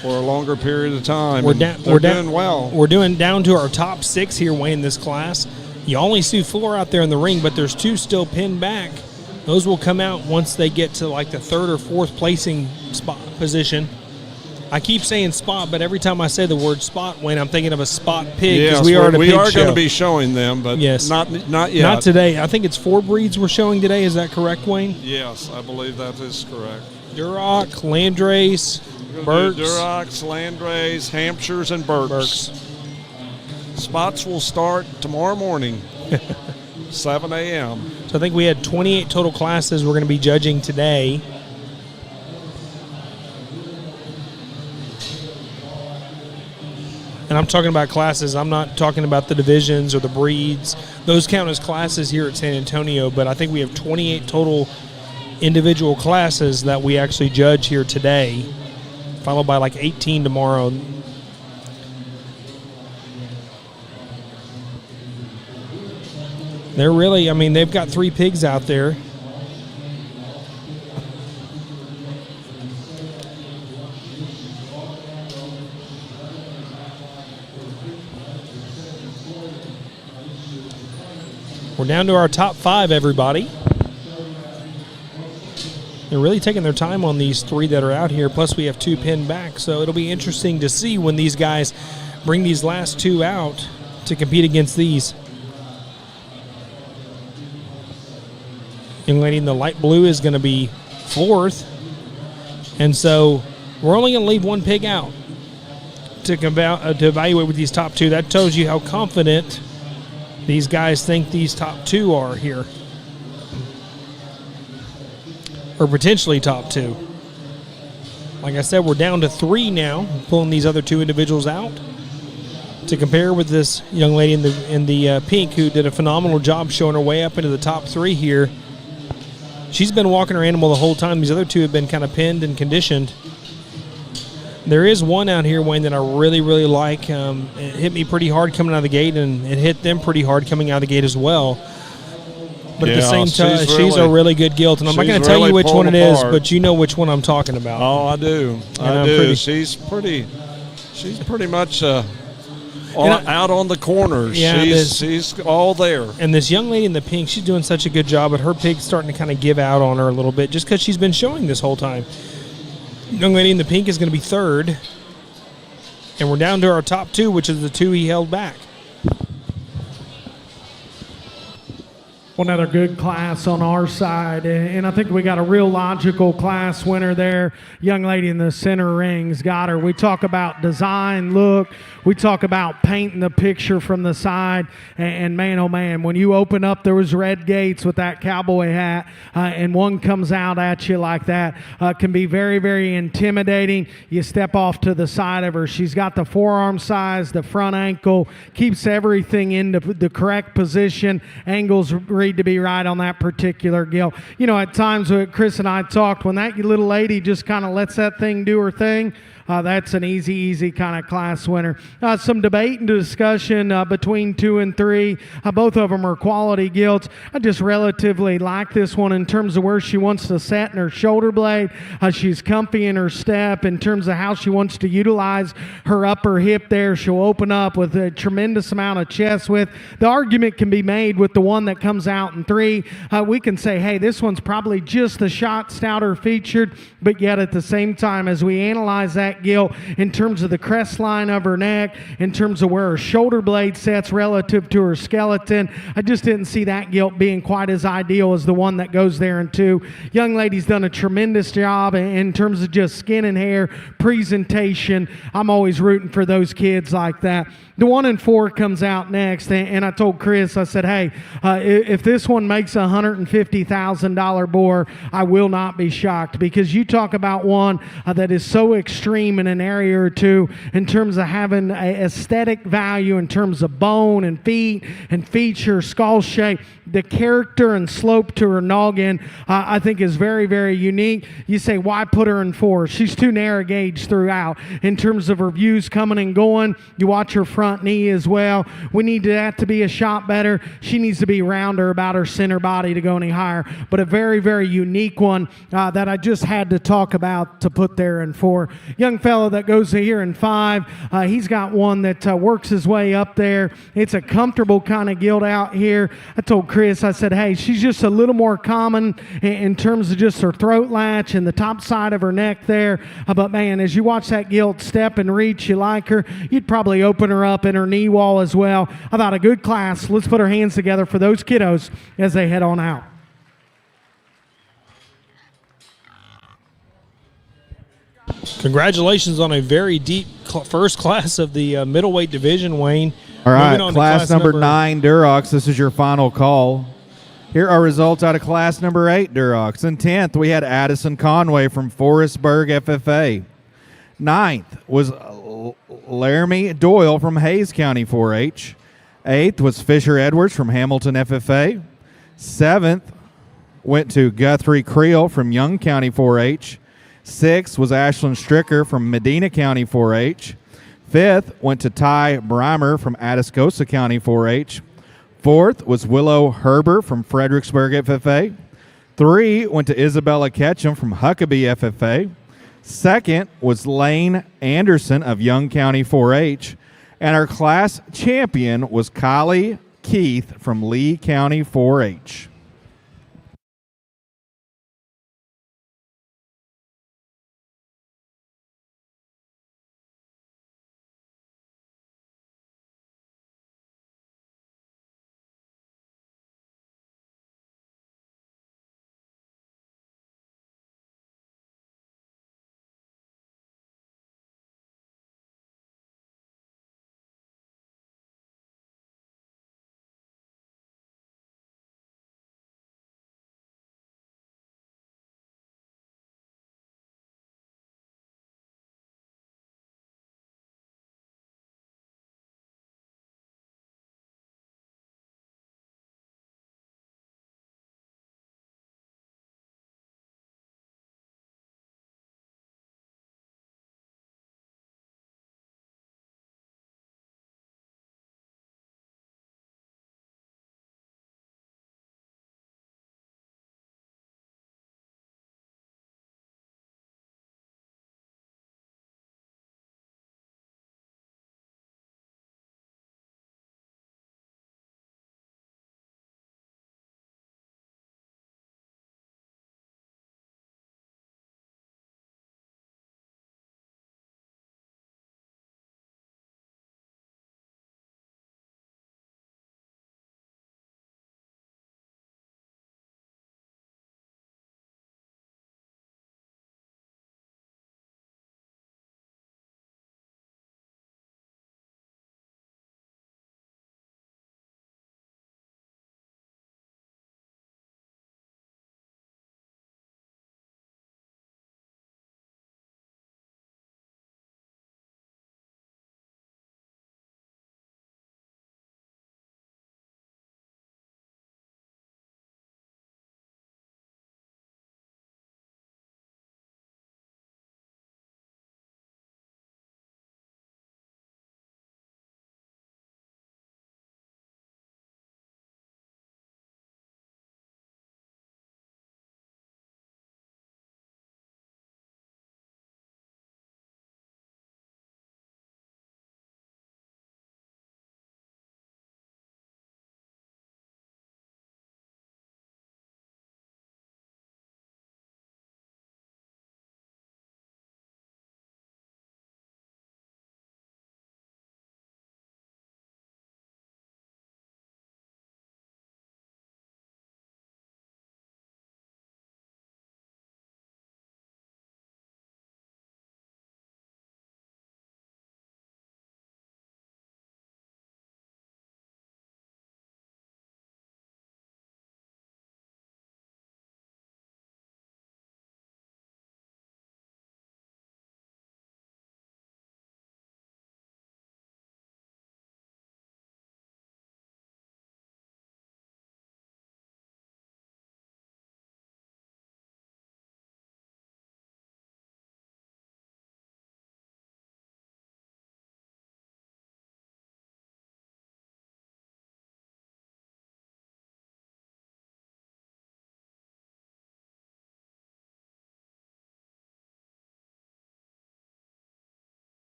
for a longer period of time. We're doing well. We're doing down to our top 6 here, Wayne, this class. You only see 4 out there in the ring, but there's 2 still pinned back. Those will come out once they get to like the 3rd or 4th placing spot position. I keep saying spot, but every time I say the word spot, Wayne, I'm thinking of a spot pig because we are going to be showing them, but yes. not yet. Not today. I think it's 4 breeds we're showing today. Is that correct, Wayne? Yes, I believe that is correct. Duroc, Landrace, Berks. Durocs, Landrace, Hampshires, and Berks. Spots will start tomorrow morning, 7 a.m. So I think we had 28 total classes we're going to be judging today. And I'm talking about classes. I'm not talking about the divisions or the breeds. Those count as classes here at San Antonio, but I think we have 28 total individual classes that we actually judge here today, followed by like 18 tomorrow. They're really, I mean, they've got 3 pigs out there. We're down to our top 5, everybody. They're really taking their time on these 3 that are out here, plus we have 2 pinned back, so it'll be interesting to see when these guys bring these last 2 out to compete against these. Young lady in the light blue is going to be 4th. And so we're only going to leave 1 pig out to evaluate with these top 2. That tells you how confident these guys think these top 2 are here. Or potentially top 2. Like I said, we're down to 3 now, pulling these other 2 individuals out to compare with this young lady in the pink who did a phenomenal job showing her way up into the top 3 here. She's been walking her animal the whole time. These other 2 have been kind of pinned and conditioned. There is one out here, Wayne, that I really, really like. It hit me pretty hard coming out of the gate, and it hit them pretty hard coming out of the gate as well. But at the same time, she's a really good gilt. And I'm not going to tell you which one it is, but you know which one I'm talking about. Oh, I do. I do. She's pretty much out on the corners. Yeah, she's all there. And this young lady in the pink, she's doing such a good job, but her pig's starting to kind of give out on her a little bit just because she's been showing this whole time. Young lady in the pink is going to be 3rd. And we're down to our top 2, which is the 2 he held back. Well, another good class on our side, and I think we got a real logical class winner there. Young lady in the center ring's got her. We talk about design, look. We talk about painting the picture from the side, and man, oh man, when you open up those red gates with that cowboy hat, and one comes out at you like that, can be very, very intimidating. You step off to the side of her. She's got the forearm size, the front ankle, keeps everything in the correct position, angles to be right on that particular gilt. You know, at times when Chris and I talked, when that little lady just kind of lets that thing do her thing, that's an easy kind of class winner. Some debate and discussion between 2 and 3. Both of them are quality gilts. I just relatively like this one in terms of where she wants to set in her shoulder blade. She's comfy in her step in terms of how she wants to utilize her upper hip there. She'll open up with a tremendous amount of chest width. The argument can be made with the one that comes out in 3. We can say, hey, this one's probably just a shot stouter featured, but yet at the same time, as we analyze that gilt in terms of the crest line of her neck, in terms of where her shoulder blade sets relative to her skeleton, I just didn't see that gilt being quite as ideal as the one that goes there in 2. Young lady's done a tremendous job in terms of just skin and hair, presentation. I'm always rooting for those kids like that. The 1 and 4 comes out next, and I told Chris, I said, hey, if this one makes a $150,000 bore, I will not be shocked, because you talk about one that is so extreme in an area or two in terms of having a aesthetic value in terms of bone and feet and feature, skull shape. The character and slope to her noggin, I think, is very, very unique. You say, why put her in 4? She's too narrow gauge throughout in terms of her views coming and going. You watch her front knee as well. We need that to be a shot better. She needs to be rounder about her center body to go any higher. But a very, very unique one that I just had to talk about to put there in 4. Young fellow that goes here in 5, he's got one that works his way up there. It's a comfortable kind of gilt out here. I told Chris, I said, hey, she's just a little more common in terms of just her throat latch and the top side of her neck there. But man, as you watch that gilt step and reach, you like her, you'd probably open her up in her knee wall as well. I thought a good class. Let's put our hands together for those kiddos as they head on out. Congratulations on a very deep first class of the middleweight division, Wayne. All right, class number 9 Durocs, this is your final call. Here are results out of class number 8 Durocs. In 10th, we had Addison Conway from Forestburg FFA. 9th was Laramie Doyle from Hayes County 4-H. 8th was Fisher Edwards from Hamilton FFA. 7th went to Guthrie Creel from Young County 4-H. 6th was Ashlyn Stricker from Medina County 4-H. 5th went to Ty Breimer from Atascosa County 4-H. 4th was Willow Herber from Fredericksburg FFA. 3 went to Isabella Ketchum from Huckabee FFA. 2nd was Lane Anderson of Young County 4-H. And our class champion was Kylie Keith from Lee County 4-H.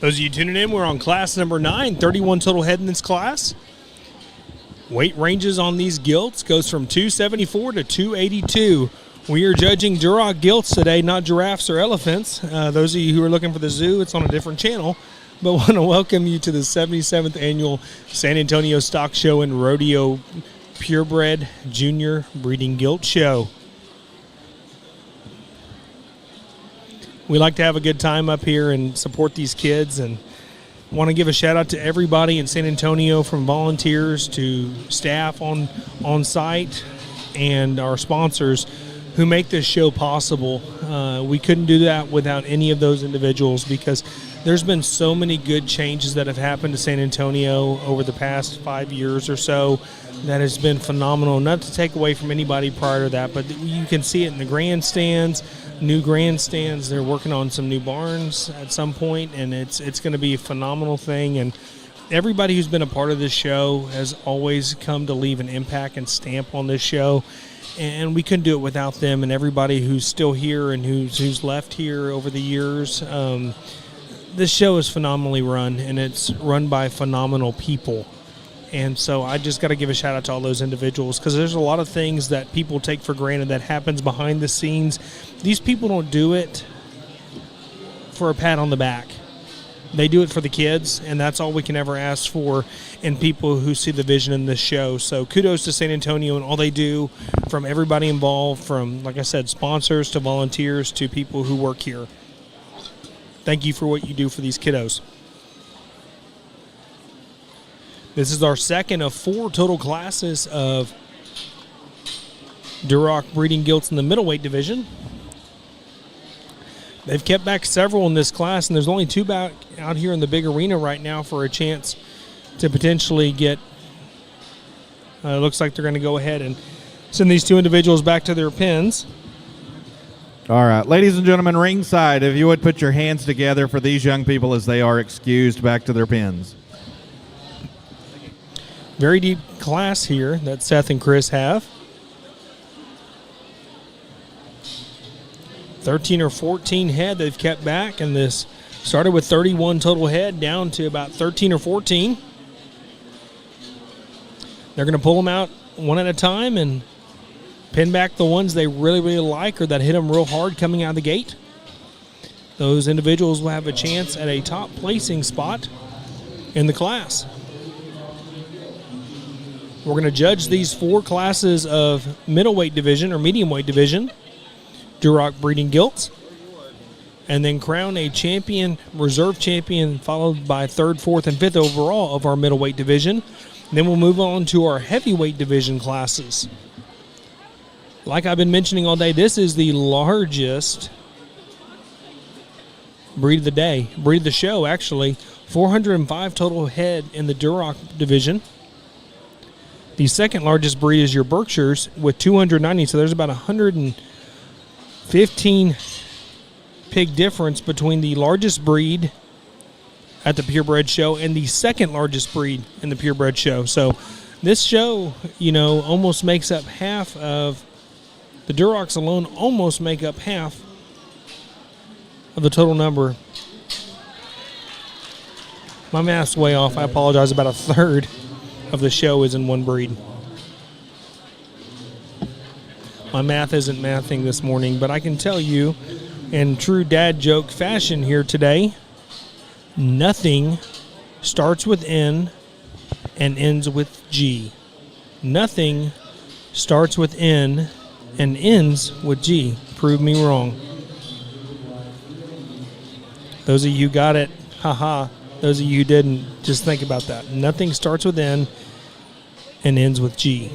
Those of you tuning in, we're on class number 9, 31 total head in this class. Weight ranges on these gilts goes from 274 to 282. We are judging Duroc gilts today, not giraffes or elephants. Those of you who are looking for the zoo, it's on a different channel. But want to welcome you to the 77th annual San Antonio Stock Show and Rodeo Purebred Junior Breeding Gilt Show. We like to have a good time up here and support these kids, and want to give a shout out to everybody in San Antonio, from volunteers to staff on site and our sponsors who make this show possible. We couldn't do that without any of those individuals, because there's been so many good changes that have happened to San Antonio over the past 5 years or so that has been phenomenal. Not to take away from anybody prior to that, but you can see it in the grandstands, new grandstands. They're working on some new barns at some point, and it's going to be a phenomenal thing. And everybody who's been a part of this show has always come to leave an impact and stamp on this show. And we couldn't do it without them, and everybody who's still here and who's left here over the years. This show is phenomenally run, and it's run by phenomenal people. And so I just got to give a shout out to all those individuals, because there's a lot of things that people take for granted that happens behind the scenes. These people don't do it for a pat on the back. They do it for the kids, and that's all we can ever ask for in people who see the vision in this show. So kudos to San Antonio and all they do, from everybody involved, from, like I said, sponsors to volunteers to people who work here. Thank you for what you do for these kiddos. This is our second of 4 total classes of Duroc breeding gilts in the middleweight division. They've kept back several in this class, and there's only 2 back out here in the big arena right now for a chance to potentially get, looks like they're going to go ahead and send these 2 individuals back to their pens. All right, ladies and gentlemen, ringside, if you would put your hands together for these young people as they are excused back to their pens. Very deep class here that Seth and Chris have. 13 or 14 head they've kept back, and this started with 31 total head down to about 13 or 14. They're going to pull them out one at a time and pin back the ones they really, really like, or that hit them real hard coming out of the gate. Those individuals will have a chance at a top placing spot in the class. We're going to judge these 4 classes of middleweight division or medium weight division Duroc breeding gilts, and then crown a champion, reserve champion, followed by 3rd, 4th, and 5th overall of our middleweight division. And then we'll move on to our heavyweight division classes. Like I've been mentioning all day, this is the largest breed of the day, breed of the show, actually. 405 total head in the Duroc division. The second largest breed is your Berkshires with 290, so there's about 115 pig difference between the largest breed at the Purebred show and the second largest breed in the Purebred show. So this show, almost makes up half of the Durocs alone, almost make up half of the total number. My math's way off. I apologize. About 1/3 of the show is in one breed. My math isn't mathing this morning, but I can tell you, in true dad joke fashion here today, nothing starts with N and ends with G. Nothing starts with N and ends with G. Prove me wrong. Those of you who got it, haha. Those of you who didn't, just think about that. Nothing starts with N and ends with G.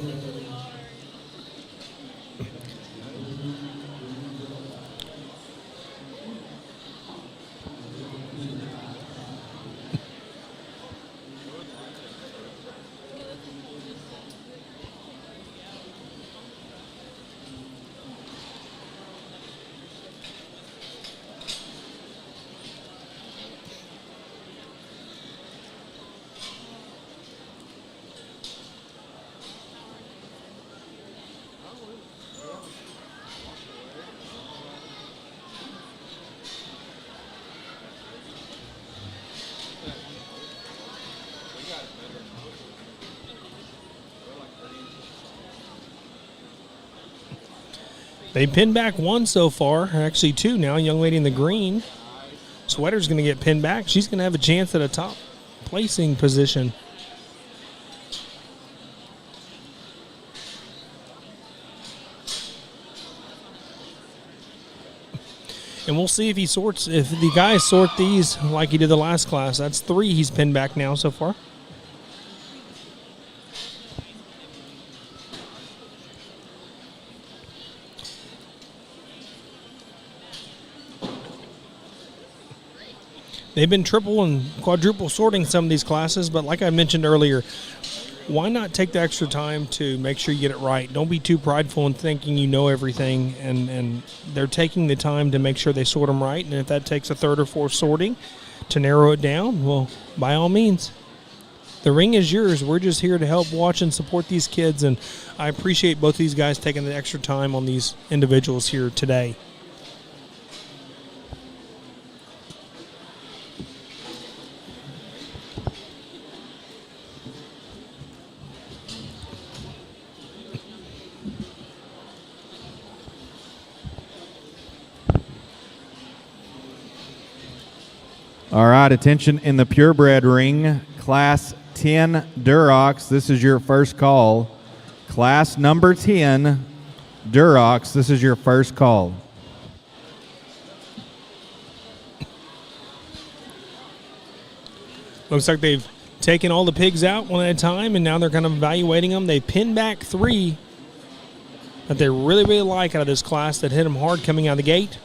They pinned back one so far, actually two now. Young lady in the green sweater's going to get pinned back. She's going to have a chance at a top placing position. And we'll see if the guys sort these like he did the last class. That's 3 he's pinned back now so far. They've been triple and quadruple sorting some of these classes, but like I mentioned earlier, why not take the extra time to make sure you get it right? Don't be too prideful in thinking you know everything, and they're taking the time to make sure they sort them right, and if that takes a third or fourth sorting to narrow it down, well, by all means. The ring is yours. We're just here to help watch and support these kids, and I appreciate both these guys taking the extra time on these individuals here today. All right, attention in the purebred ring, class 10 Durocs. This is your first call. Class number 10 Durocs, this is your first call. Looks like they've taken all the pigs out one at a time, and now they're kind of evaluating them. They pinned back 3 that they really, really like out of this class that hit them hard coming out of the gate.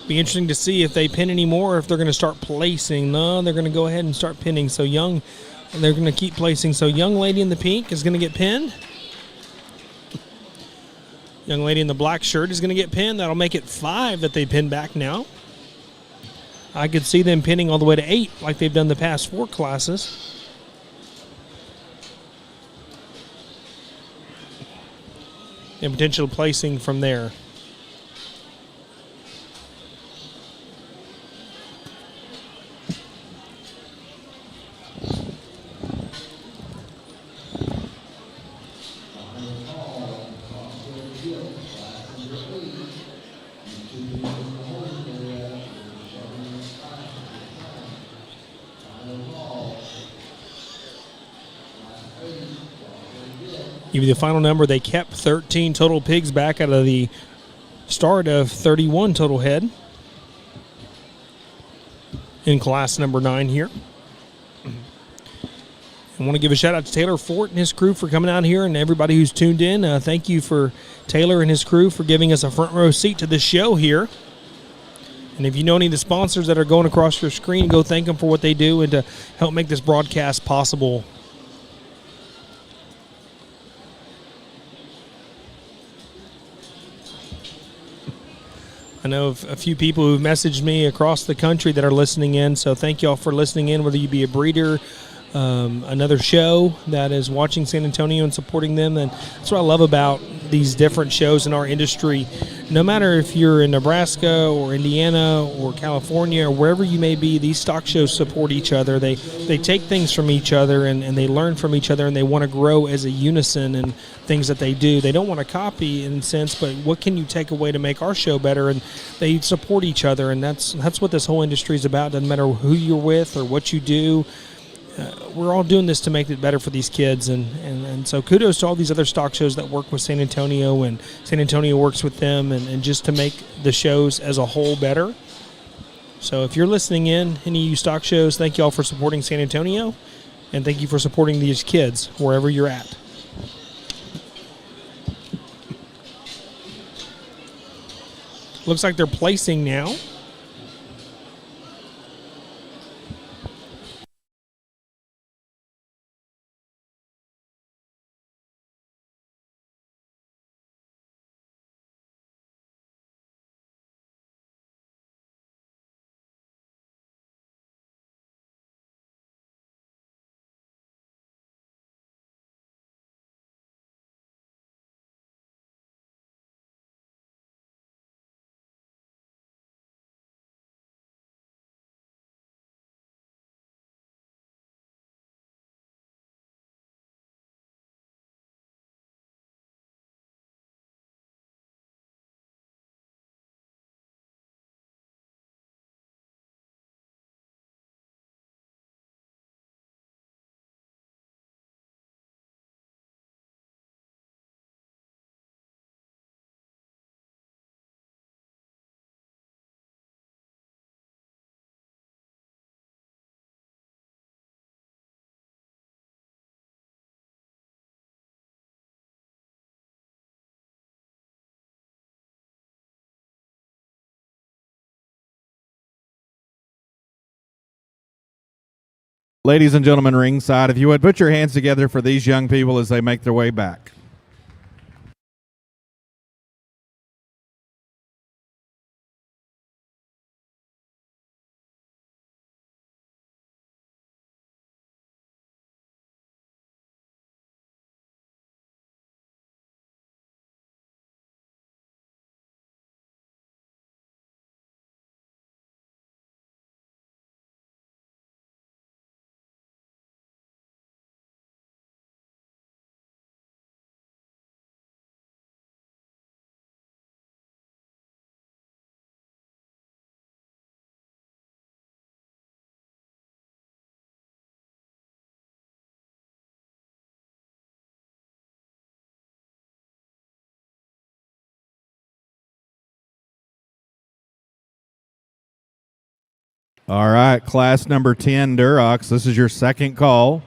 Be interesting to see if they pin any more, or if they're going to start placing. No, they're going to go ahead and start pinning. So they're going to keep placing. So young lady in the pink is going to get pinned. Young lady in the black shirt is going to get pinned. That'll make it 5 that they pin back now. I could see them pinning all the way to 8 like they've done the past 4 classes. And potential placing from there. Give you the final number. They kept 13 total pigs back out of the start of 31 total head in class number 9 here. I want to give a shout out to Taylor Fort and his crew for coming out here, and everybody who's tuned in. Thank you for Taylor and his crew for giving us a front row seat to this show here. And if you know any of the sponsors that are going across your screen, go thank them for what they do and to help make this broadcast possible. I know of a few people who've messaged me across the country that are listening in, so thank you all for listening in, whether you be a breeder, another show that is watching San Antonio and supporting them. And that's what I love about these different shows in our industry. No matter if you're in Nebraska or Indiana or California or wherever you may be, these stock shows support each other. They take things from each other and they learn from each other, and they want to grow as a unison in things that they do. They don't want to copy in a sense, but what can you take away to make our show better? And they support each other, and that's what this whole industry is about. Doesn't matter who you're with or what you do. We're all doing this to make it better for these kids, and so kudos to all these other stock shows that work with San Antonio, and San Antonio works with them, and just to make the shows as a whole better. So if you're listening in, any of you stock shows, thank you all for supporting San Antonio, and thank you for supporting these kids wherever you're at. Looks like they're placing now. Ladies and gentlemen ringside, if you would put your hands together for these young people as they make their way back. All right, class number 10 Durocs, this is your second call.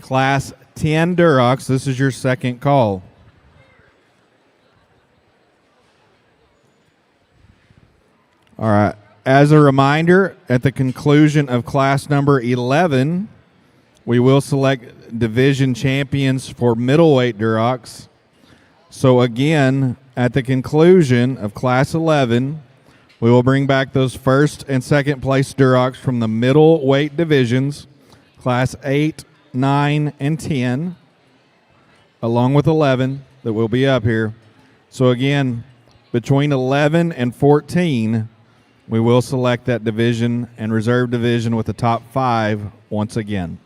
Class 10 Durocs, this is your second call. All right, as a reminder, at the conclusion of class number 11, we will select division champions for middleweight Durocs. So again, at the conclusion of class 11, we will bring back those first and second place Durocs from the middleweight divisions, class 8, 9, and 10, along with 11 that will be up here. So again, between 11 and 14, we will select that division and reserve division with the top 5 once again.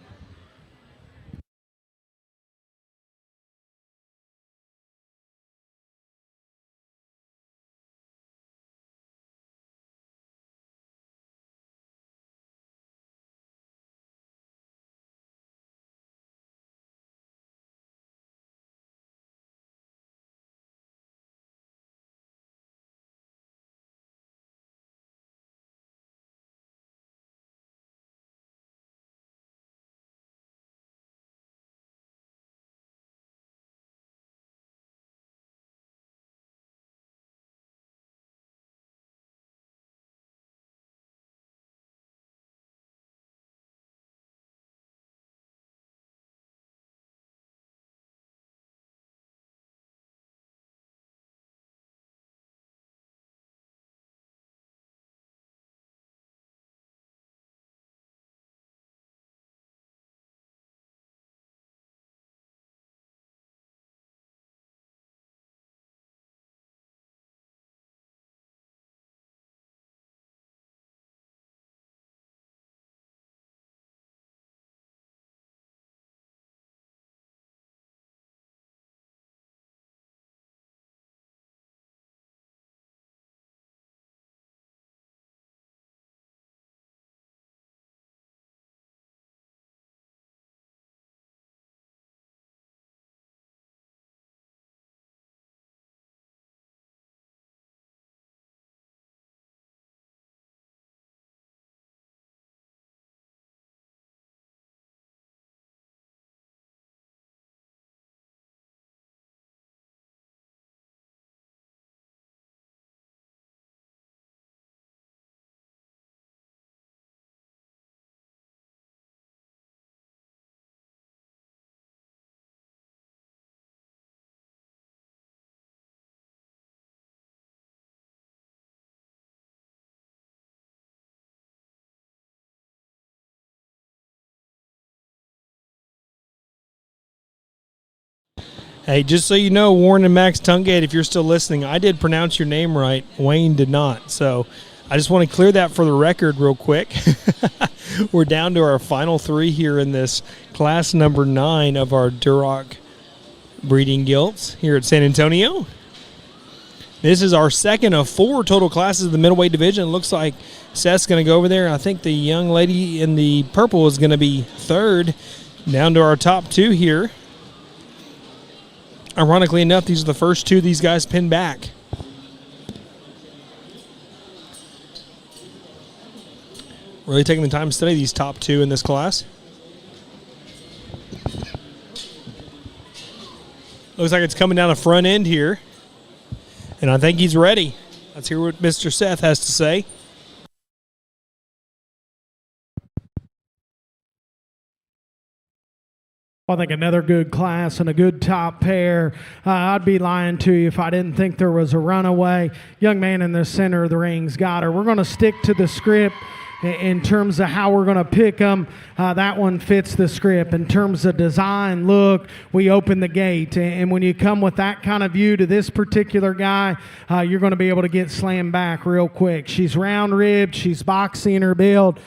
Hey, just so you know, Warren and Max Tungate, if you're still listening, I did pronounce your name right. Wayne did not. So I just want to clear that for the record real quick. We're down to our final 3 here in this class number 9 of our Duroc breeding gilts here at San Antonio. This is our second of 4 total classes of the middleweight division. It looks like Seth's going to go over there. I think the young lady in the purple is going to be third. Down to our top 2 here. Ironically enough, these are the first 2 these guys pinned back. Really taking the time to study these top 2 in this class. Looks like it's coming down the front end here. And I think he's ready. Let's hear what Mr. Seth has to say. I think another good class and a good top pair. I'd be lying to you if I didn't think there was a runaway. Young man in the center of the ring's got her. We're going to stick to the script in terms of how we're going to pick them. That one fits the script. In terms of design, look, we open the gate. And when you come with that kind of view to this particular guy, you're going to be able to get slammed back real quick. She's round-ribbed. She's boxy in her build.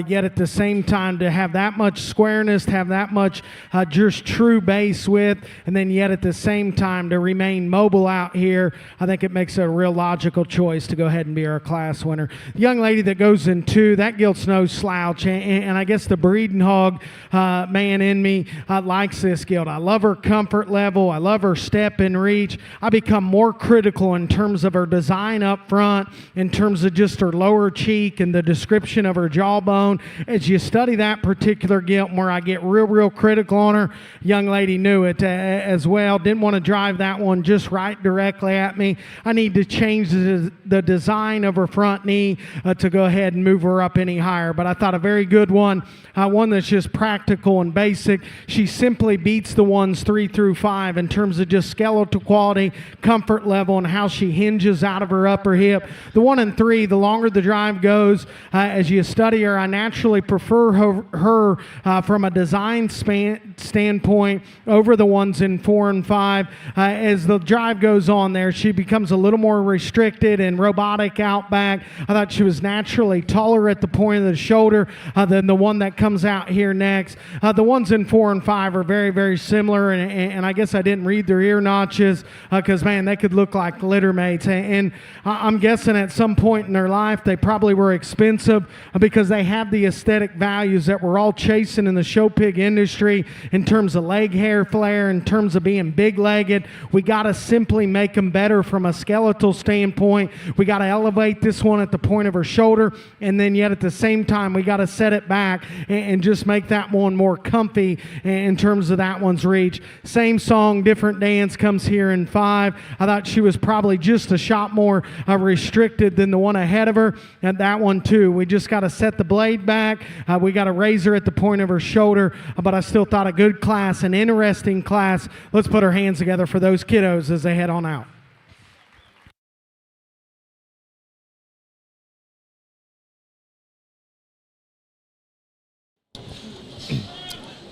Yet at the same time, to have that much squareness, to have that much just true base width, and then yet at the same time to remain mobile out here, I think it makes a real logical choice to go ahead and be our class winner. The young lady that goes in 2, that Gilts no slouch, and I guess the breeding hog man in me likes this Gilt. I love her comfort level. I love her step and reach. I become more critical in terms of her design up front, in terms of just her lower cheek and the description of her jawbone. As you study that particular Gilt, where I get real critical on her, young lady knew it as well. Didn't want to drive that one just right directly at me. I need to change the design of her front knee to go ahead and move her up any higher. But I thought a very good one, one that's just practical and basic. She simply beats the ones 3 through 5 in terms of just skeletal quality, comfort level, and how she hinges out of her upper hip. The 1 and 3, the longer the drive goes, as you study her, I naturally prefer her from a design standpoint over the ones in 4 and 5. As the drive goes on there, she becomes a little more restricted and robotic out back. I thought she was naturally taller at the point of the shoulder than the one that comes out here next. The ones in 4 and 5 are very similar, and I guess I didn't read their ear notches because, man, they could look like litter mates. And I'm guessing at some point in their life they probably were expensive because they have the aesthetic values that we're all chasing in the show pig industry in terms of leg hair flare, in terms of being big-legged. We got to simply make them better from a skeletal standpoint. We got to elevate this one at the point of her shoulder, and then yet at the same time we got to set it back and just make that one more comfy in terms of that one's reach. Same song, different dance comes here in 5. I thought she was probably just a shot more restricted than the one ahead of her, and that one too. We just got to set the blade back. We got a razor at the point of her shoulder, but I still thought a good class, an interesting class. Let's put our hands together for those kiddos as they head on out.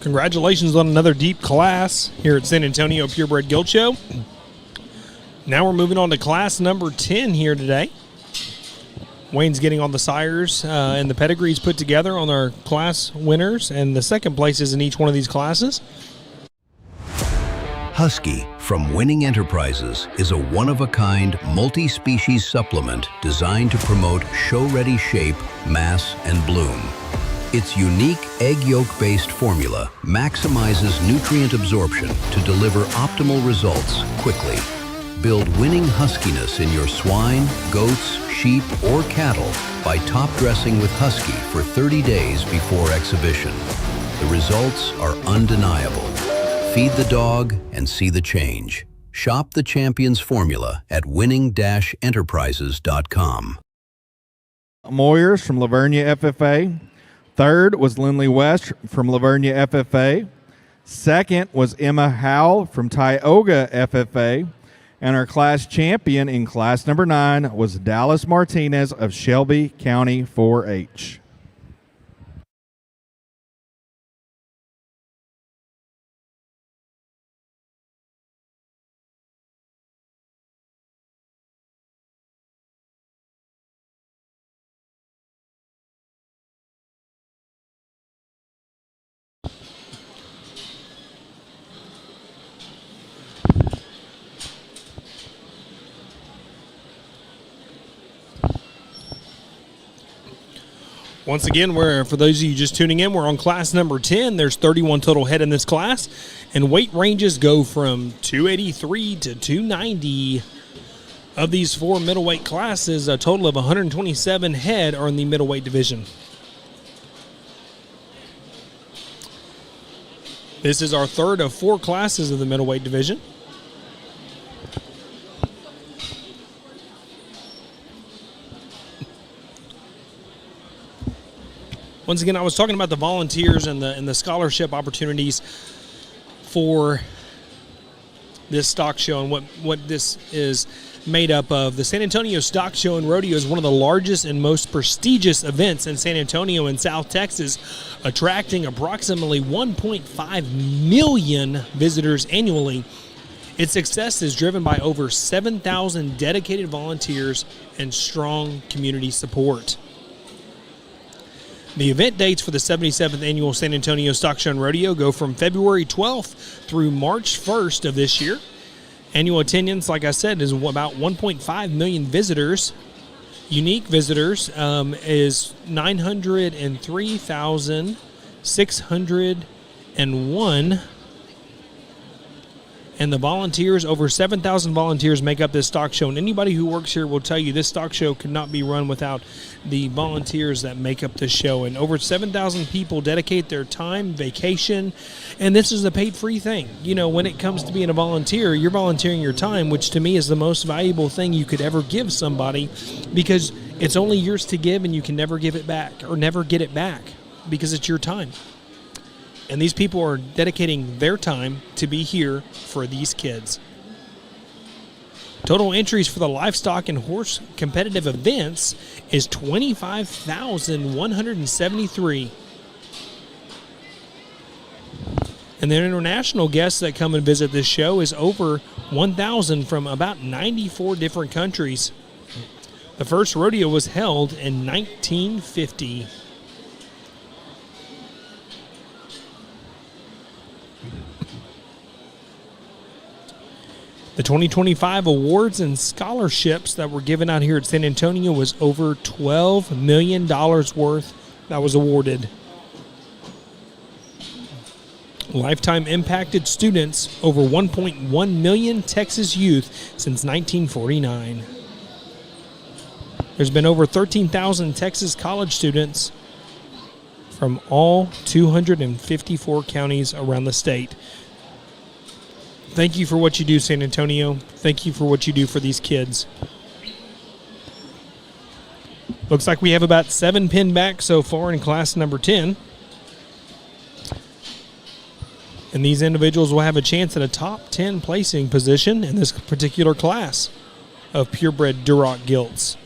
Congratulations on another deep class here at San Antonio Purebred Gilt Show. Now we're moving on to class number 10 here today. Wayne's getting all the sires and the pedigrees put together on our class winners and the second places in each one of these classes. Husky from Winning Enterprises is a one-of-a-kind, multi-species supplement designed to promote show-ready shape, mass, and bloom. Its unique egg yolk-based formula maximizes nutrient absorption to deliver optimal results quickly. Build winning huskiness in your swine, goats, sheep, or cattle by top dressing with Husky for 30 days before exhibition. The results are undeniable. Feed the dog and see the change. Shop the champion's formula at winning-enterprises.com. Moyers from Lavernia FFA. Third was Lindley West from Lavernia FFA. Second was Emma Howell from Tioga FFA. And our class champion in class number 9 was Dallas Martinez of Shelby County 4-H. Once again, for those of you just tuning in, we're on class number 10. There's 31 total head in this class, and weight ranges go from 283 to 290. Of these 4 middleweight classes, a total of 127 head are in the middleweight division. This is our third of 4 classes of the middleweight division. Once again, I was talking about the volunteers and the scholarship opportunities. for this stock show and what this is made up of. The San Antonio Stock Show and Rodeo is one of the largest and most prestigious events in San Antonio and South Texas, attracting approximately 1.5 million visitors annually. Its success is driven by over 7,000 dedicated volunteers and strong community support. The event dates for the 77th Annual San Antonio Stock Show and Rodeo go from February 12th through March 1st of this year. Annual attendance, like I said, is about 1.5 million visitors. Unique visitors is 903,601. And the volunteers, over 7,000 volunteers make up this stock show. And anybody who works here will tell you this stock show could not be run without the volunteers that make up this show. And over 7,000 people dedicate their time, vacation, and this is a paid free thing. You know, when it comes to being a volunteer, you're volunteering your time, which to me is the most valuable thing you could ever give somebody, because it's only yours to give and you can never give it back or never get it back because it's your time. And these people are dedicating their time to be here for these kids. Total entries for the livestock and horse competitive events is 25,173. And the international guests that come and visit this show is over 1,000 from about 94 different countries. The first rodeo was held in 1950. The 2025 awards and scholarships that were given out here at San Antonio was over $12 million worth that was awarded. Lifetime impacted students, over 1.1 million Texas youth since 1949. There's been over 13,000 Texas college students from all 254 counties around the state. Thank you for what you do, San Antonio. Thank you for what you do for these kids. Looks like we have about 7 pinned back so far in class number 10. And these individuals will have a chance at a top 10 placing position in this particular class of purebred Duroc Gilts.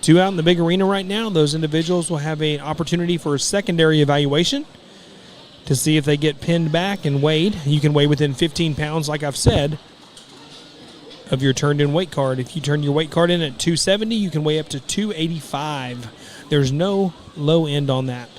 2 out in the big arena right now. Those individuals will have an opportunity for a secondary evaluation to see if they get pinned back and weighed. You can weigh within 15 pounds, like I've said, of your turned-in weight card. If you turn your weight card in at 270, you can weigh up to 285. There's no low end on that.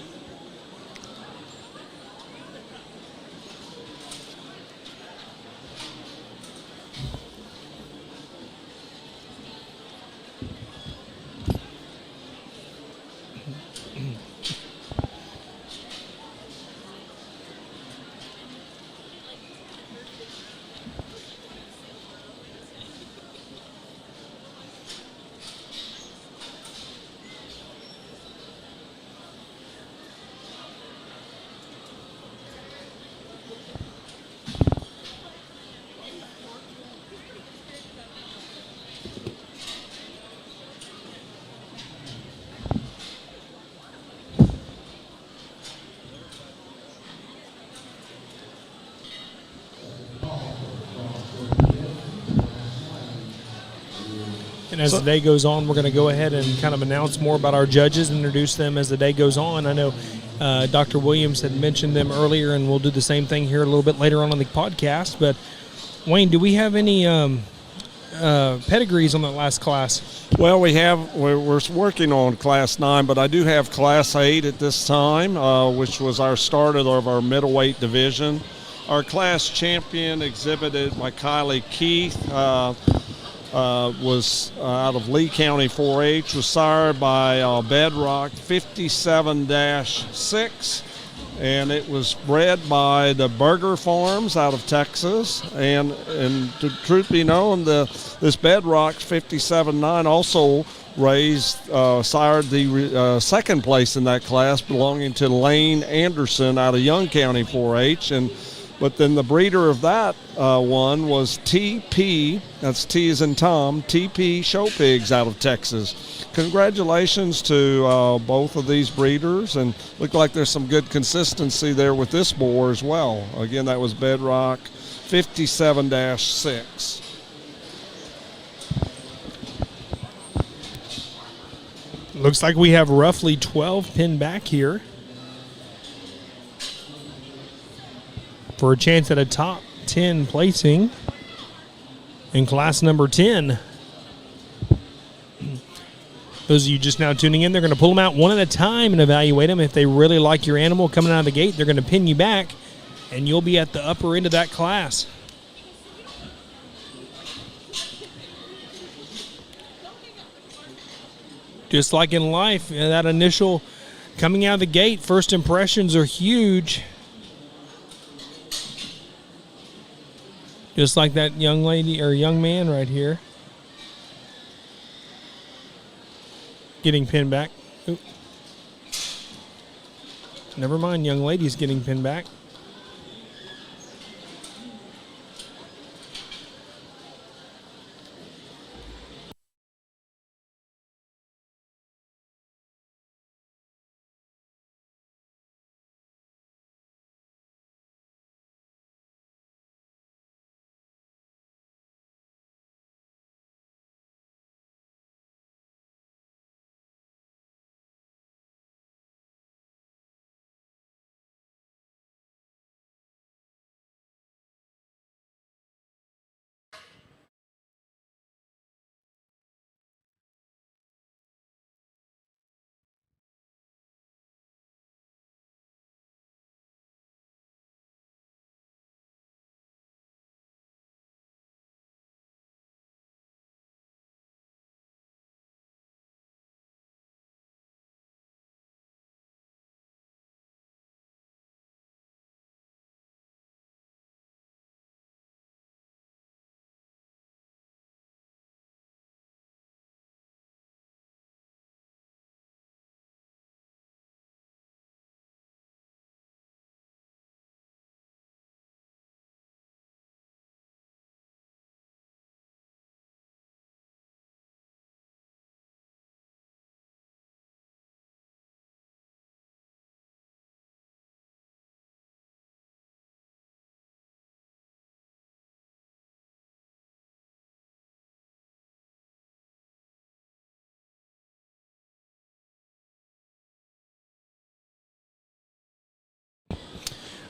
And as the day goes on, we're going to go ahead and kind of announce more about our judges and introduce them as the day goes on. I know Dr. Williams had mentioned them earlier, and we'll do the same thing here a little bit later on in the podcast. But, Wayne, do we have any pedigrees on that last class? Well, we're working on Class 9, but I do have Class 8 at this time, which was our start of our middleweight division. Our class champion exhibited by Kylie Keith, was out of Lee County 4-H, was sired by Bedrock 57-6, and it was bred by the Burger Farms out of Texas. And to truth be known, this Bedrock 57-9 also sired the second place in that class, belonging to Lane Anderson out of Young County 4-H. And But then the breeder of that one was TP, that's T as in Tom, TP Show Pigs out of Texas. Congratulations to both of these breeders, and look like there's some good consistency there with this boar as well. Again, that was Bedrock 57-6. Looks like we have roughly 12 pinned back here for a chance at a top 10 placing in class number 10. Those of you just now tuning in, they're going to pull them out one at a time and evaluate them. If they really like your animal coming out of the gate, they're going to pin you back, and you'll be at the upper end of that class. Just like in life, that initial coming out of the gate, first impressions are huge. Just like that young lady or young man right here. Getting pinned back. Oop. Never mind, young lady's getting pinned back.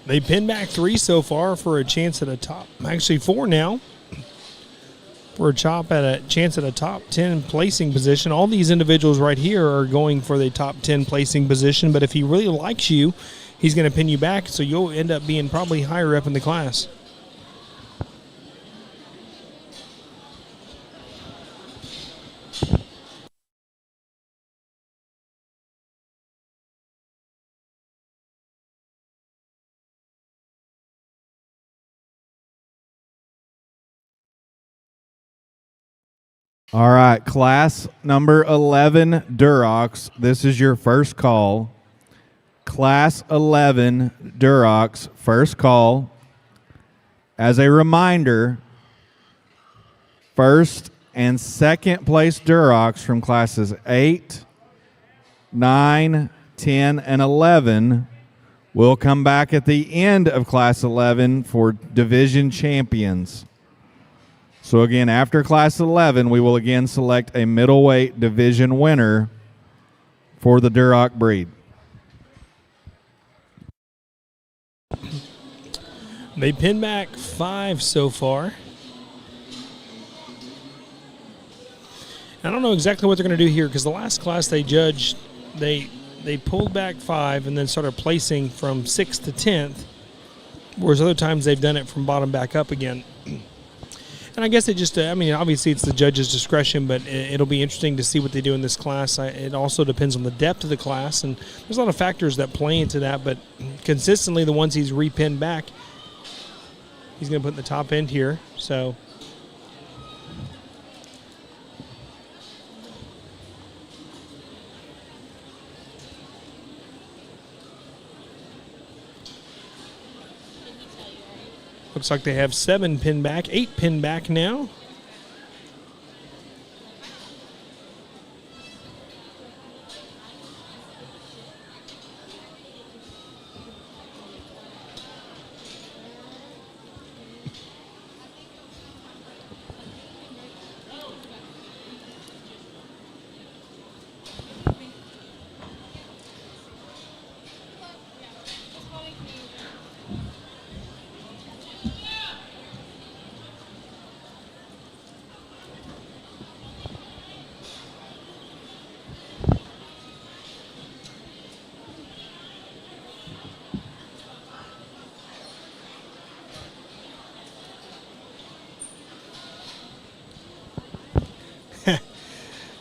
They pinned back 3 so far for a chance at a top. Actually 4 now for a chance at a top 10 placing position. All these individuals right here are going for the top 10 placing position, but if he really likes you, he's going to pin you back, so you'll end up being probably higher up in the class. All right, class number 11, Durocs. This is your first call. Class 11, Durocs, first call. As a reminder, first and second place Durocs from classes 8, 9, 10, and 11 will come back at the end of class 11 for division champions. So again, after class 11, we will again select a middleweight division winner for the Duroc breed. They pin back 5 so far. I don't know exactly what they're going to do here because the last class they judged, they pulled back 5 and then started placing from 6th to 10th, whereas other times they've done it from bottom back up again. And I guess it just, obviously it's the judge's discretion, but it'll be interesting to see what they do in this class. It also depends on the depth of the class, and there's a lot of factors that play into that, but consistently the ones he's repinned back, he's going to put in the top end here. So Looks like they have 7 pinned back, 8 pinned back now.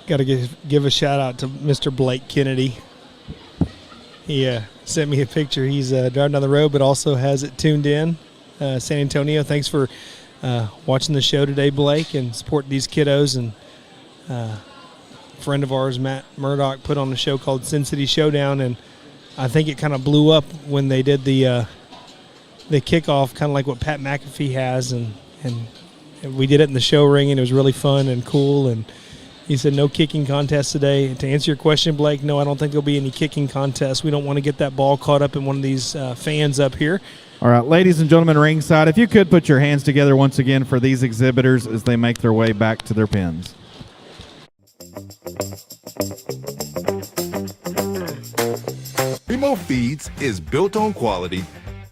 Got to give a shout out to Mr. Blake Kennedy. He sent me a picture. He's driving down the road, but also has it tuned in. San Antonio, thanks for watching the show today, Blake, and support these kiddos. And a friend of ours, Matt Murdoch, put on a show called Sin City Showdown, and I think it kind of blew up when they did the kickoff, kind of like what Pat McAfee has, and we did it in the show ring, and it was really fun and cool. And he said no kicking contest today. To answer your question, Blake, no, I don't think there'll be any kicking contest. We don't want to get that ball caught up in one of these fans up here. All right, ladies and gentlemen ringside, if you could put your hands together once again for these exhibitors as they make their way back to their pins. Primo Feeds is built on quality,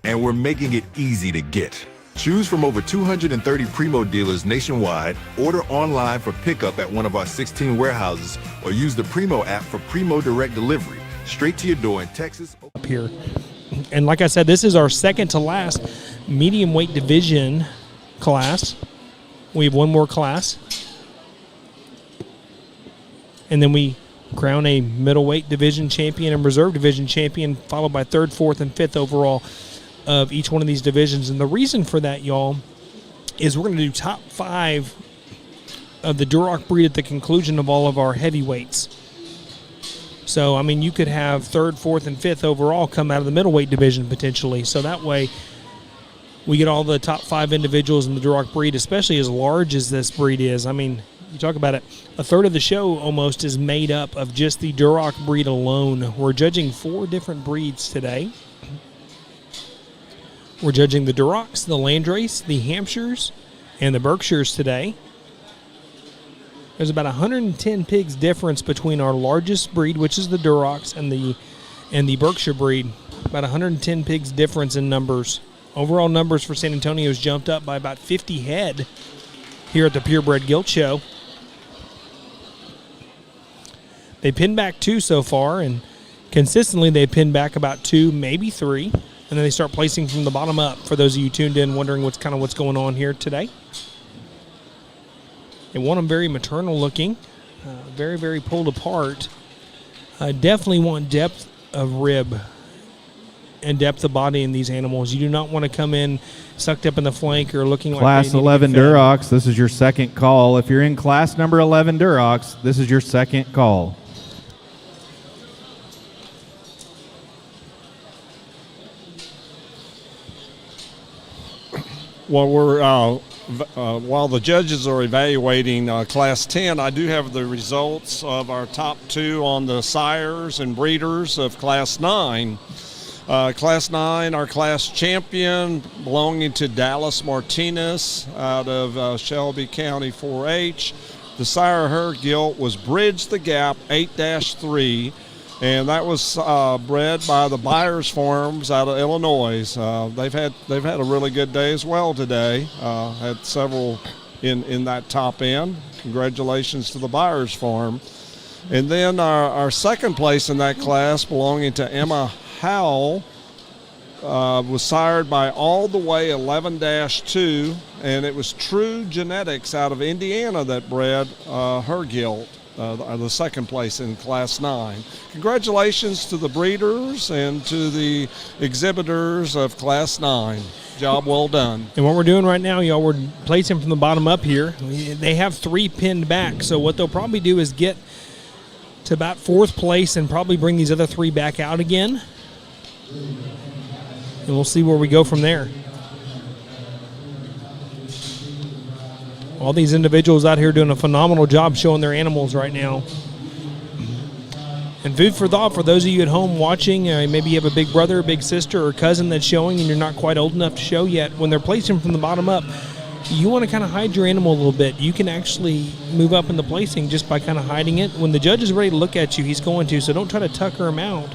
and we're making it easy to get. Choose from over 230 Primo dealers nationwide, order online for pickup at one of our 16 warehouses, or use the Primo app for Primo Direct Delivery, straight to your door in Texas. Up here. And like I said, this is our second to last medium weight division class. We have one more class. And then we crown a middleweight division champion and reserve division champion, followed by 3rd, 4th, and 5th overall of each one of these divisions. And the reason for that, y'all, is we're going to do top 5 of the Duroc breed at the conclusion of all of our heavyweights. So, I mean, you could have 3rd, 4th, and 5th overall come out of the middleweight division potentially. So that way we get all the top 5 individuals in the Duroc breed, especially as large as this breed is. I mean, you talk about it, a third of the show almost is made up of just the Duroc breed alone. We're judging 4 different breeds today. We're judging the Durocs, the Landrace, the Hampshires, and the Berkshires today. There's about 110 pigs difference between our largest breed, which is the Durocs, and the Berkshire breed. About 110 pigs difference in numbers. Overall numbers for San Antonio's jumped up by about 50 head here at the Purebred Gilt Show. They pinned back 2 so far, and consistently they pin back about 2, maybe 3. And then they start placing from the bottom up, for those of you tuned in wondering what's going on here today. They want them very maternal looking, very, very pulled apart. Definitely want depth of rib and depth of body in these animals. You do not want to come in sucked up in the flank or looking like Class 11 Durocs, this is your second call. If you're in class number 11 Durocs, this is your second call. Well, while the judges are evaluating Class 10, I do have the results of our top 2 on the sires and breeders of Class 9. Class 9, our class champion, belonging to Dallas Martinez out of Shelby County 4-H. The sire her gilt was Bridge the Gap 8-3. And that was bred by the Byers Farms out of Illinois. They've had a really good day as well today. Had several in that top end. Congratulations to the Byers Farm. And then our second place in that class, belonging to Emma Howell, was sired by All the Way 11-2, and it was True Genetics out of Indiana that bred her gilt. The second place in Class 9. Congratulations to the breeders and to the exhibitors of Class 9. Job well done. And what we're doing right now, y'all, we're placing from the bottom up here. They have 3 pinned back, so what they'll probably do is get to about 4th place and probably bring these other 3 back out again. And we'll see where we go from there. All these individuals out here doing a phenomenal job showing their animals right now. And food for thought for those of you at home watching, maybe you have a big brother, a big sister, or cousin that's showing and you're not quite old enough to show yet. When they're placing from the bottom up, you want to kind of hide your animal a little bit. You can actually move up in the placing just by kind of hiding it. When the judge is ready to look at you, he's going to, so don't try to tucker him out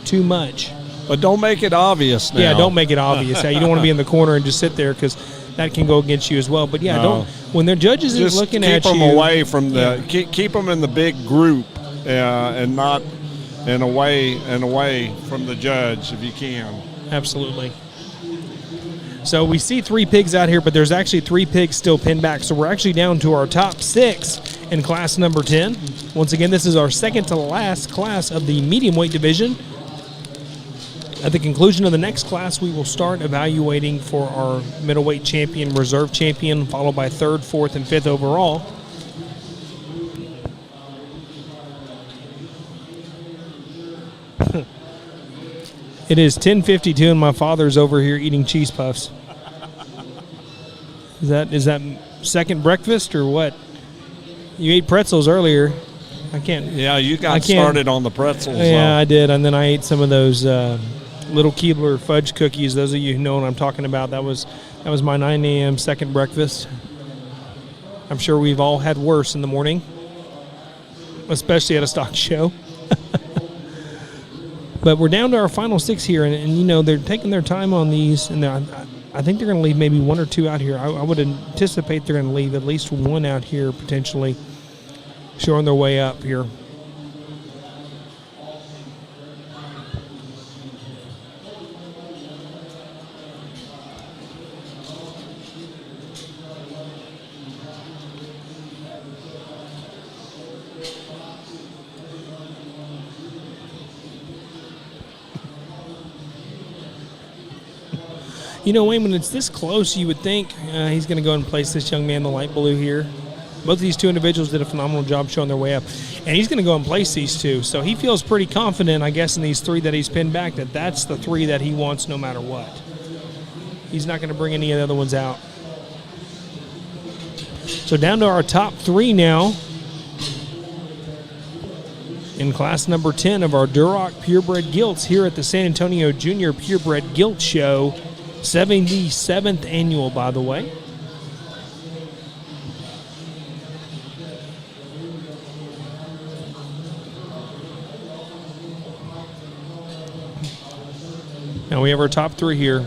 too much. But don't make it obvious now. Yeah, don't make it obvious. You don't want to be in the corner and just sit there because that can go against you as well. But yeah, don't. When their judges is looking at you, keep them away from the. Keep them in the big group, and not and away from the judge if you can. Absolutely. So we see 3 pigs out here, but there's actually 3 pigs still pinned back. So we're actually down to our top 6 in class number 10. Once again, this is our second to last class of the medium weight division. At the conclusion of the next class, we will start evaluating for our middleweight champion, reserve champion, followed by 3rd, 4th, and 5th overall. It is 10:52, and my father's over here eating cheese puffs. Is that second breakfast or what? You ate pretzels earlier. I can't. Yeah, you got started on the pretzels. Yeah, I did, and then I ate some of those little Keebler fudge cookies. Those of you who know what I'm talking about, that was my 9 a.m. second breakfast. I'm sure we've all had worse in the morning, especially at a stock show. But we're down to our final 6 here, and you know, they're taking their time on these, and I think they're going to leave maybe 1 or 2 out here. I would anticipate they're going to leave at least 1 out here, potentially, showing their way up here. You know, Wayne, when it's this close, you would think he's going to go and place this young man, the light blue here. Both of these 2 individuals did a phenomenal job showing their way up. And he's going to go and place these 2. So he feels pretty confident, I guess, in these 3 that he's pinned back, that that's the 3 that he wants no matter what. He's not going to bring any of the other ones out. So down to our top 3 now. In class number 10 of our Duroc Purebred Gilts here at the San Antonio Junior Purebred Gilt Show. 77th annual, by the way. Now we have our top 3 here.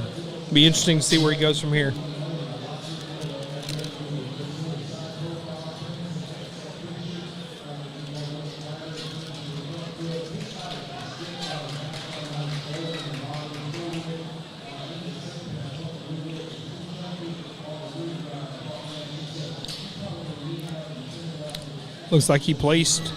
Be interesting to see where he goes from here. Looks like he placed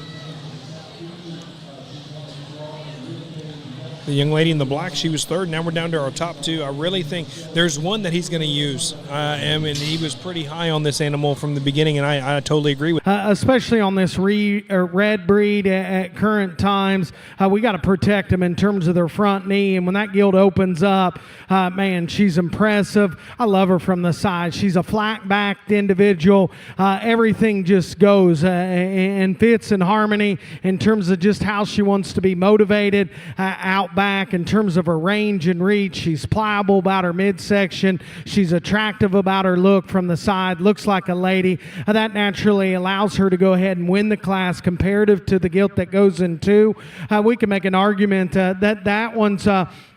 the young lady in the black. She was 3rd. Now we're down to our top 2. I really think there's one that he's going to use. And he was pretty high on this animal from the beginning, and I totally agree with especially on this red breed at current times. We got to protect them in terms of their front knee. And when that gilt opens up, man, she's impressive. I love her from the side. She's a flat-backed individual. Everything just goes and fits in harmony in terms of just how she wants to be motivated out back. In terms of her range and reach, she's pliable about her midsection. She's attractive about her look from the side. Looks like a lady. That naturally allows her to go ahead and win the class comparative to the gilt that goes in 2. We can make an argument that one's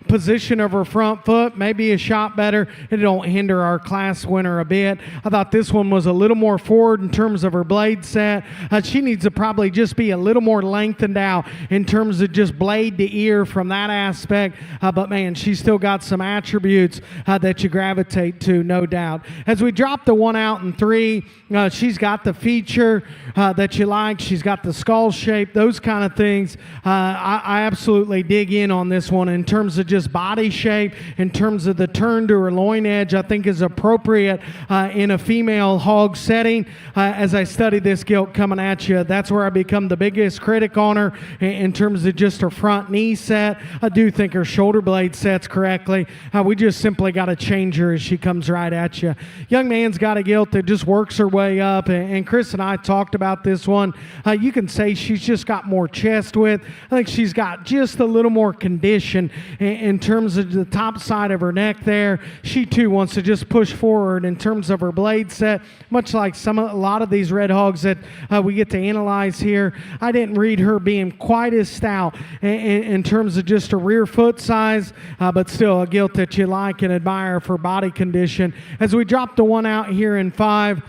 position of her front foot may be a shot better. It don't hinder our class winner a bit. I thought this one was a little more forward in terms of her blade set. She needs to probably just be a little more lengthened out in terms of just blade to ear from that aspect. But man, she's still got some attributes that you gravitate to, no doubt. As we drop the 1 out in 3, she's got the feature that you like. She's got the skull shape, those kind of things. I absolutely dig in on this one in terms of just just body shape, in terms of the turn to her loin edge, I think is appropriate in a female hog setting. As I study this gilt coming at you, that's where I become the biggest critic on her in terms of just her front knee set. I do think her shoulder blade sets correctly. We just simply got to change her as she comes right at you. Young man's got a gilt that just works her way up, and Chris and I talked about this one. You can say she's just got more chest width. I think she's got just a little more condition in terms of the top side of her neck there. She too wants to just push forward in terms of her blade set, much like a lot of these red hogs that we get to analyze here. I didn't read her being quite as stout in terms of just her rear foot size, but still a gilt that you like and admire for body condition. As we drop the one out here in 5,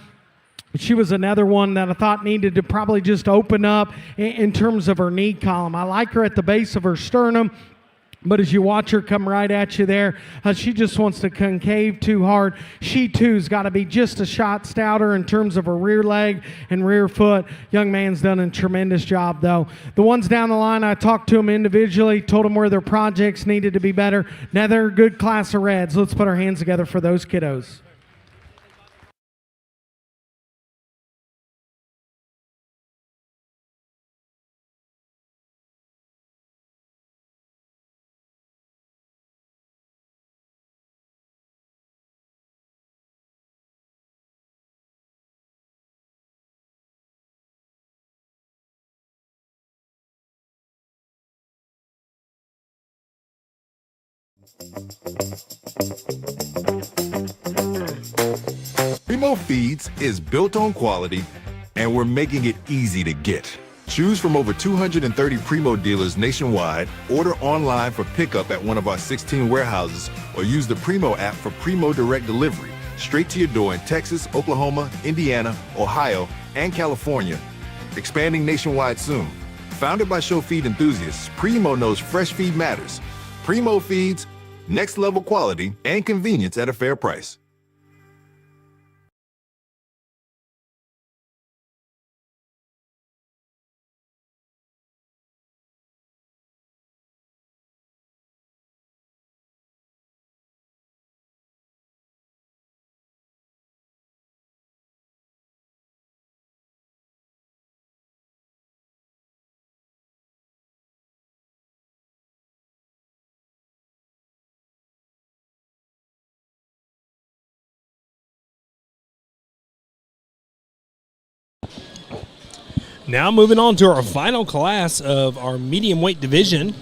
she was another one that I thought needed to probably just open up in terms of her knee column. I like her at the base of her sternum, but as you watch her come right at you there, she just wants to concave too hard. She too's got to be just a shot stouter in terms of her rear leg and rear foot. Young man's done a tremendous job, though. The ones down the line, I talked to them individually, told them where their projects needed to be better. Now they're a good class of reds. Let's put our hands together for those kiddos. Primo Feeds is built on quality, and we're making it easy to get. Choose from over 230 Primo dealers nationwide, order online for pickup at one of our 16 warehouses, or use the Primo app for Primo Direct Delivery, straight to your door in Texas, Oklahoma, Indiana, Ohio, and California, expanding nationwide soon. Founded by show feed enthusiasts, Primo knows fresh feed matters. Primo Feeds, next level quality and convenience at a fair price. Now moving on to our final class of our medium weight division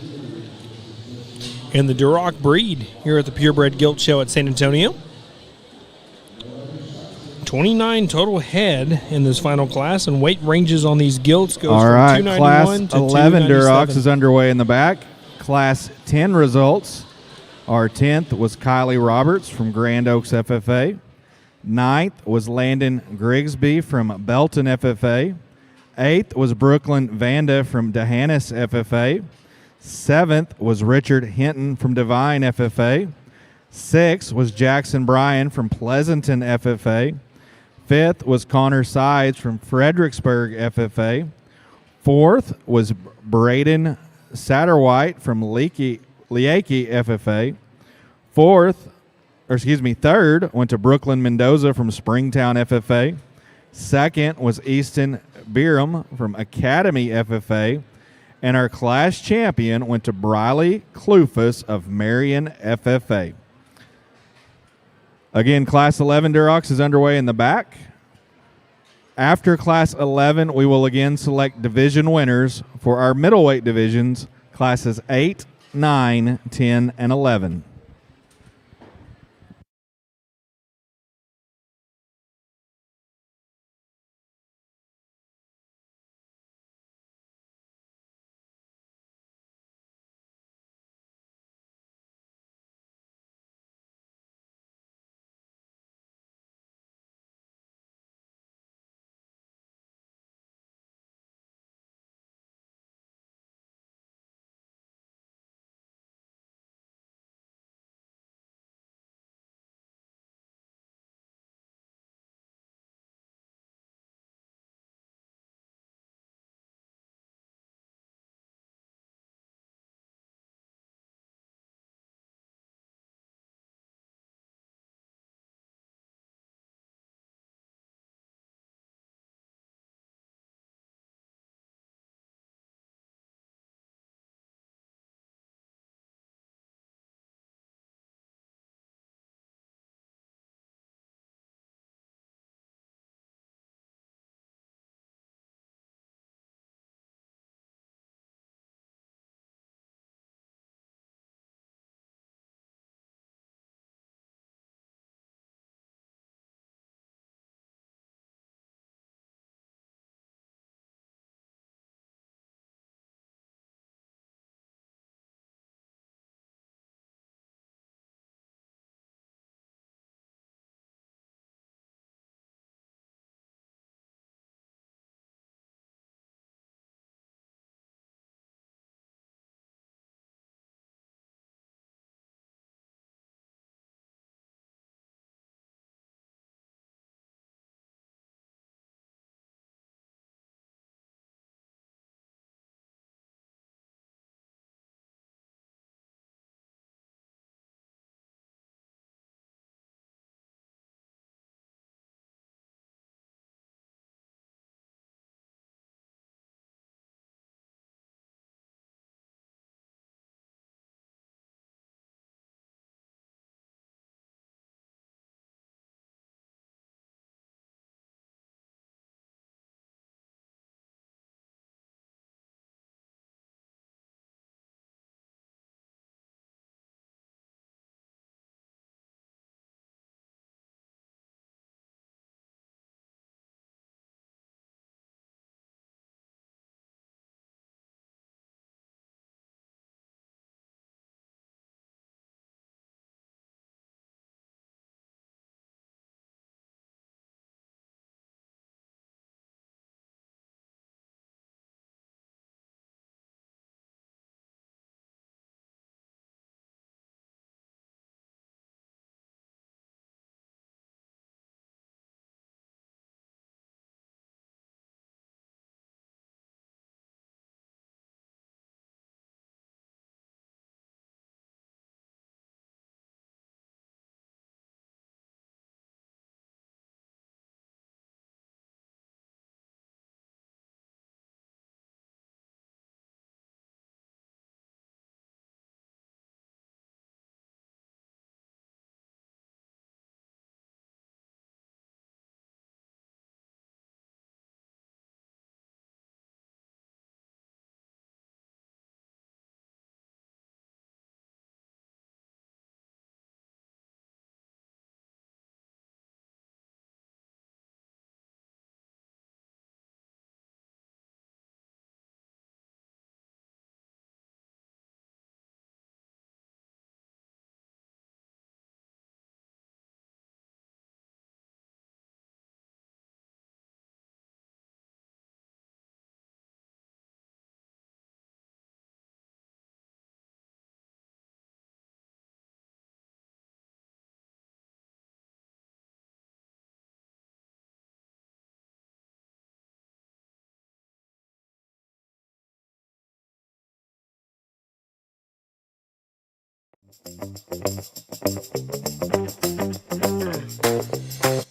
in the Duroc breed here at the Purebred Gilt Show at San Antonio. 29 total head in this final class, and weight ranges on these gilts goes All from right, 291 Class to 11 297. Durocs is underway in the back. Class 10 results. Our 10th was Kylie Roberts from Grand Oaks FFA. 9th was Landon Grigsby from Belton FFA. 8th was Brooklyn Vanda from D'Hanis FFA. 7th was Richard Hinton from Divine FFA. 6th was Jackson Bryan from Pleasanton FFA. 5th was Connor Sides from Fredericksburg FFA. 4th was Braden Satterwhite from Leakey FFA. 3rd went to Brooklyn Mendoza from Springtown FFA. 2nd was Easton Beerham from Academy FFA. And our class champion went to Briley Clufus of Marion FFA. Again, Class 11 Durocs is underway in the back. After Class 11, we will again select division winners for our middleweight divisions, Classes 8, 9, 10, and 11.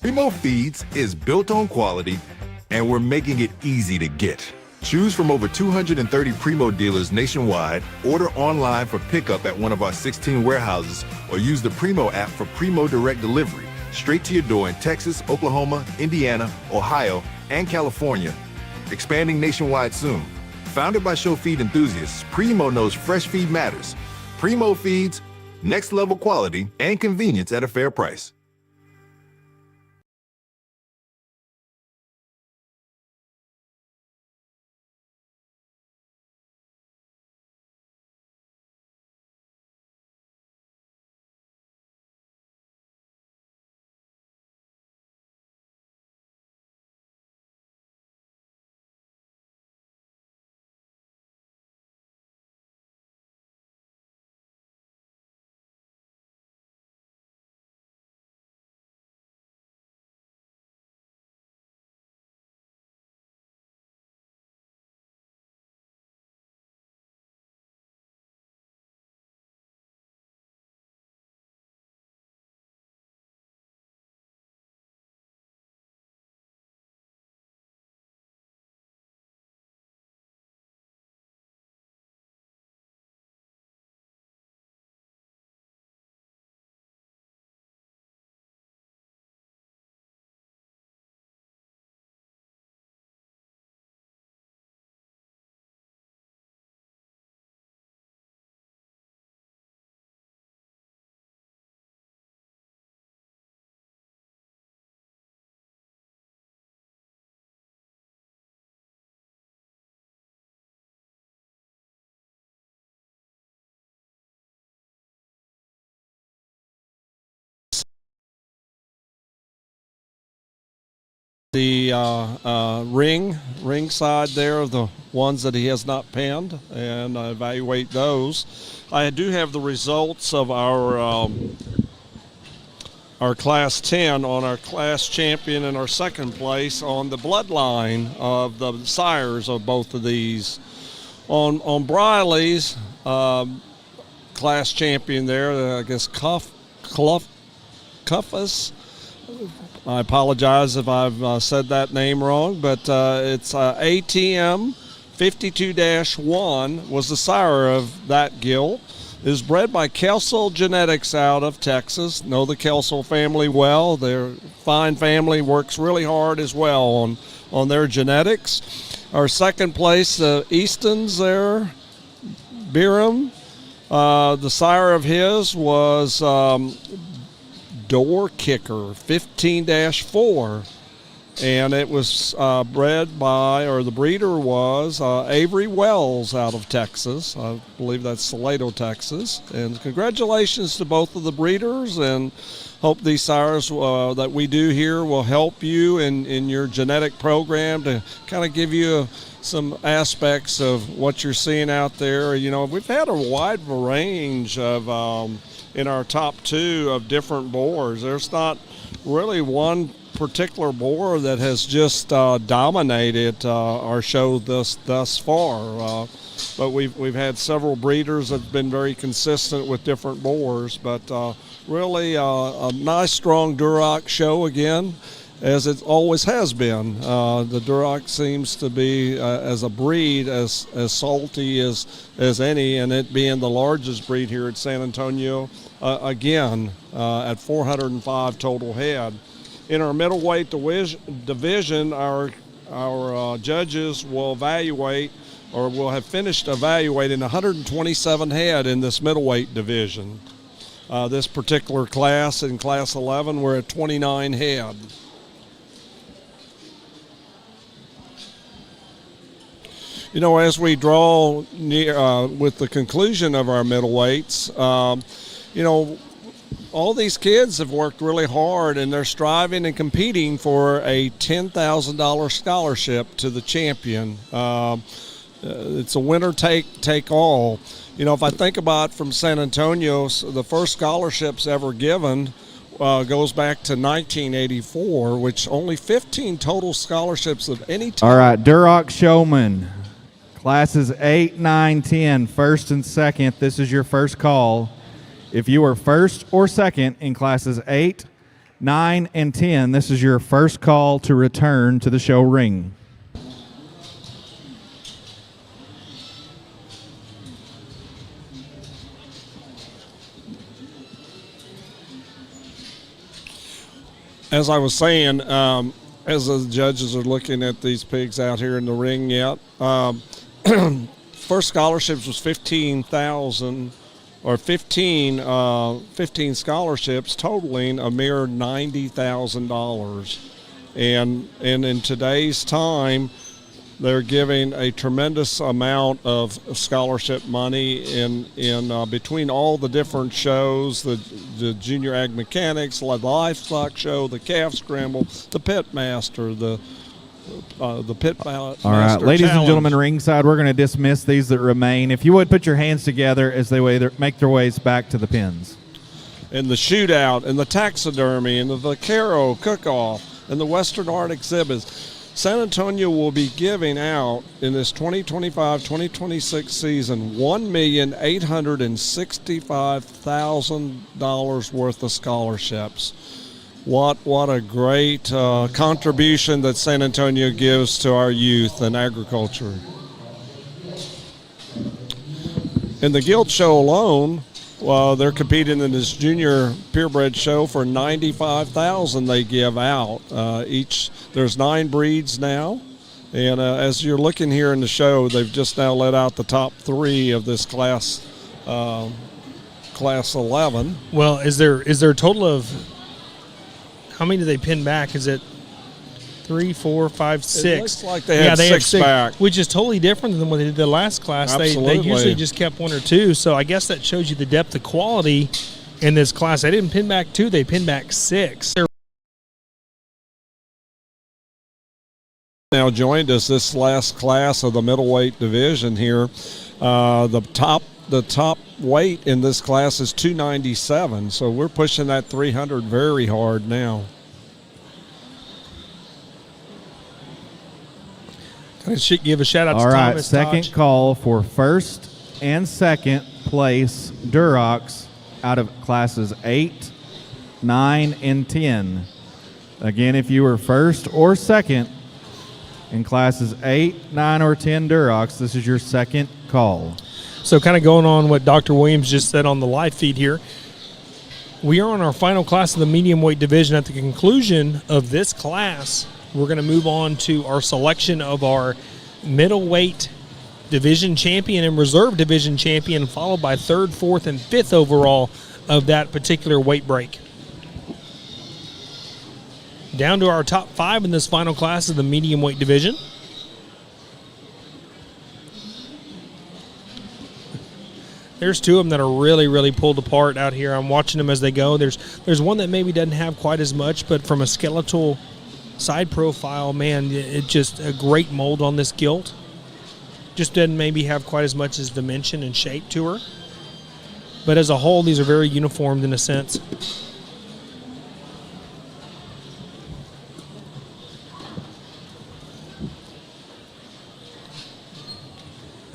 Primo Feeds is built on quality, and we're making it easy to get. Choose from over 230 Primo dealers nationwide, order online for pickup at one of our 16 warehouses, or use the Primo app for Primo Direct Delivery, straight to your door in Texas, Oklahoma, Indiana, Ohio, and California. Expanding nationwide soon. Founded by show feed enthusiasts, Primo knows fresh feed matters. Primo Feeds, next level quality and convenience at a fair price. The ring side there of the ones that he has not penned, and evaluate those. I do have the results of our Class 10 on our class champion and our second place on the bloodline of the sires of both of these. On Briley's class champion there, I guess Cuffus. I apologize if I've said that name wrong, but it's ATM 52-1 was the sire of that gilt. It is bred by Kelsel Genetics out of Texas. Know the Kelsel family well. They're a fine family, works really hard as well on their genetics. Our second place, Easton's there, Biram. The sire of his was Door Kicker 15-4, and it was bred by, or the breeder was Avery Wells out of Texas. I believe that's Salado, Texas. And congratulations to both of the breeders, and hope these sires that we do here will help you in your genetic program to kind of give you some aspects of what you're seeing out there. You know, we've had a wide range of in our top two of different boars. There's not really one particular boar that has just dominated our show thus far. But we've had several breeders that have been very consistent with different boars. But really a nice, strong Duroc show again, as it always has been. The Duroc seems to be, as a breed, as salty as any, and it being the largest breed here at San Antonio, again, at 405 total head. In our middleweight division, our judges will evaluate, or will have finished evaluating 127 head in this middleweight division. This particular class, in Class 11, we're at 29 head. You know, as we draw near with the conclusion of our middleweights, you know, all these kids have worked really hard, and they're striving and competing for a $10,000 scholarship to the champion. It's a winner take all. You know, if I think about from San Antonio, the first scholarships ever given goes back to 1984, which only 15 total scholarships of any type. All right, Duroc Showman, classes 8, 9, 10, first and second. This is your first call. If you are first or second in classes 8, 9, and 10, this is your first call to return to the show ring. As I was saying, as the judges are looking at these pigs out here in the ring yet, first scholarships was $15,000 or 15 scholarships totaling a mere $90,000. And in today's time, they're giving a tremendous amount of scholarship money in between all the different shows, the Junior Ag Mechanics, the Livestock Show, the Calf Scramble, the Pit Master, the Pit Master. All right, ladies and Challenge. gentlemen, ringside, we're going to dismiss these that remain. If you would, put your hands together as they make their ways back to the pens. And the shootout, and the taxidermy, and the vaquero cook-off, and the Western Art exhibits. San Antonio will be giving out in this 2025-2026 season $1,865,000 worth of scholarships. What a great contribution that San Antonio gives to our youth and agriculture. In the Gilts show alone, they're competing in this junior purebred show for $95,000 they give out. There's 9 breeds now, and as you're looking here in the show, they've just now let out the top 3 of this class 11. Well, is there a total of how many do they pin back? Is it 3, 4, 5, 6? It looks like they had six back, which is totally different than what they did the last class. They usually just kept 1 or 2, so I guess that shows you the depth of quality in this class. They didn't pin back 2; they pinned back 6. Now joined us this last class of the middleweight division here. The top weight in this class is 297, so we're pushing that 300 very hard now. I should give a shout out to All right, Thomas. second call for first and second place Durocs out of classes 8, 9, and 10. Again, if you were first or second in classes 8, 9, or 10 Durocs, this is your second call. So kind of going on what Dr. Williams just said on the live feed here, we are on our final class of the medium weight division. At the conclusion of this class, we're going to move on to our selection of our middleweight division champion and reserve division champion, followed by 3rd, 4th, and 5th overall of that particular weight break. Down to our top 5 in this final class of the medium weight division. There's 2 of them that are really, really pulled apart out here. I'm watching them as they go. There's one that maybe doesn't have quite as much, but from a skeletal side profile, man, it's just a great mold on this gilt. Just doesn't maybe have quite as much as dimension and shape to her. But as a whole, these are very uniformed in a sense.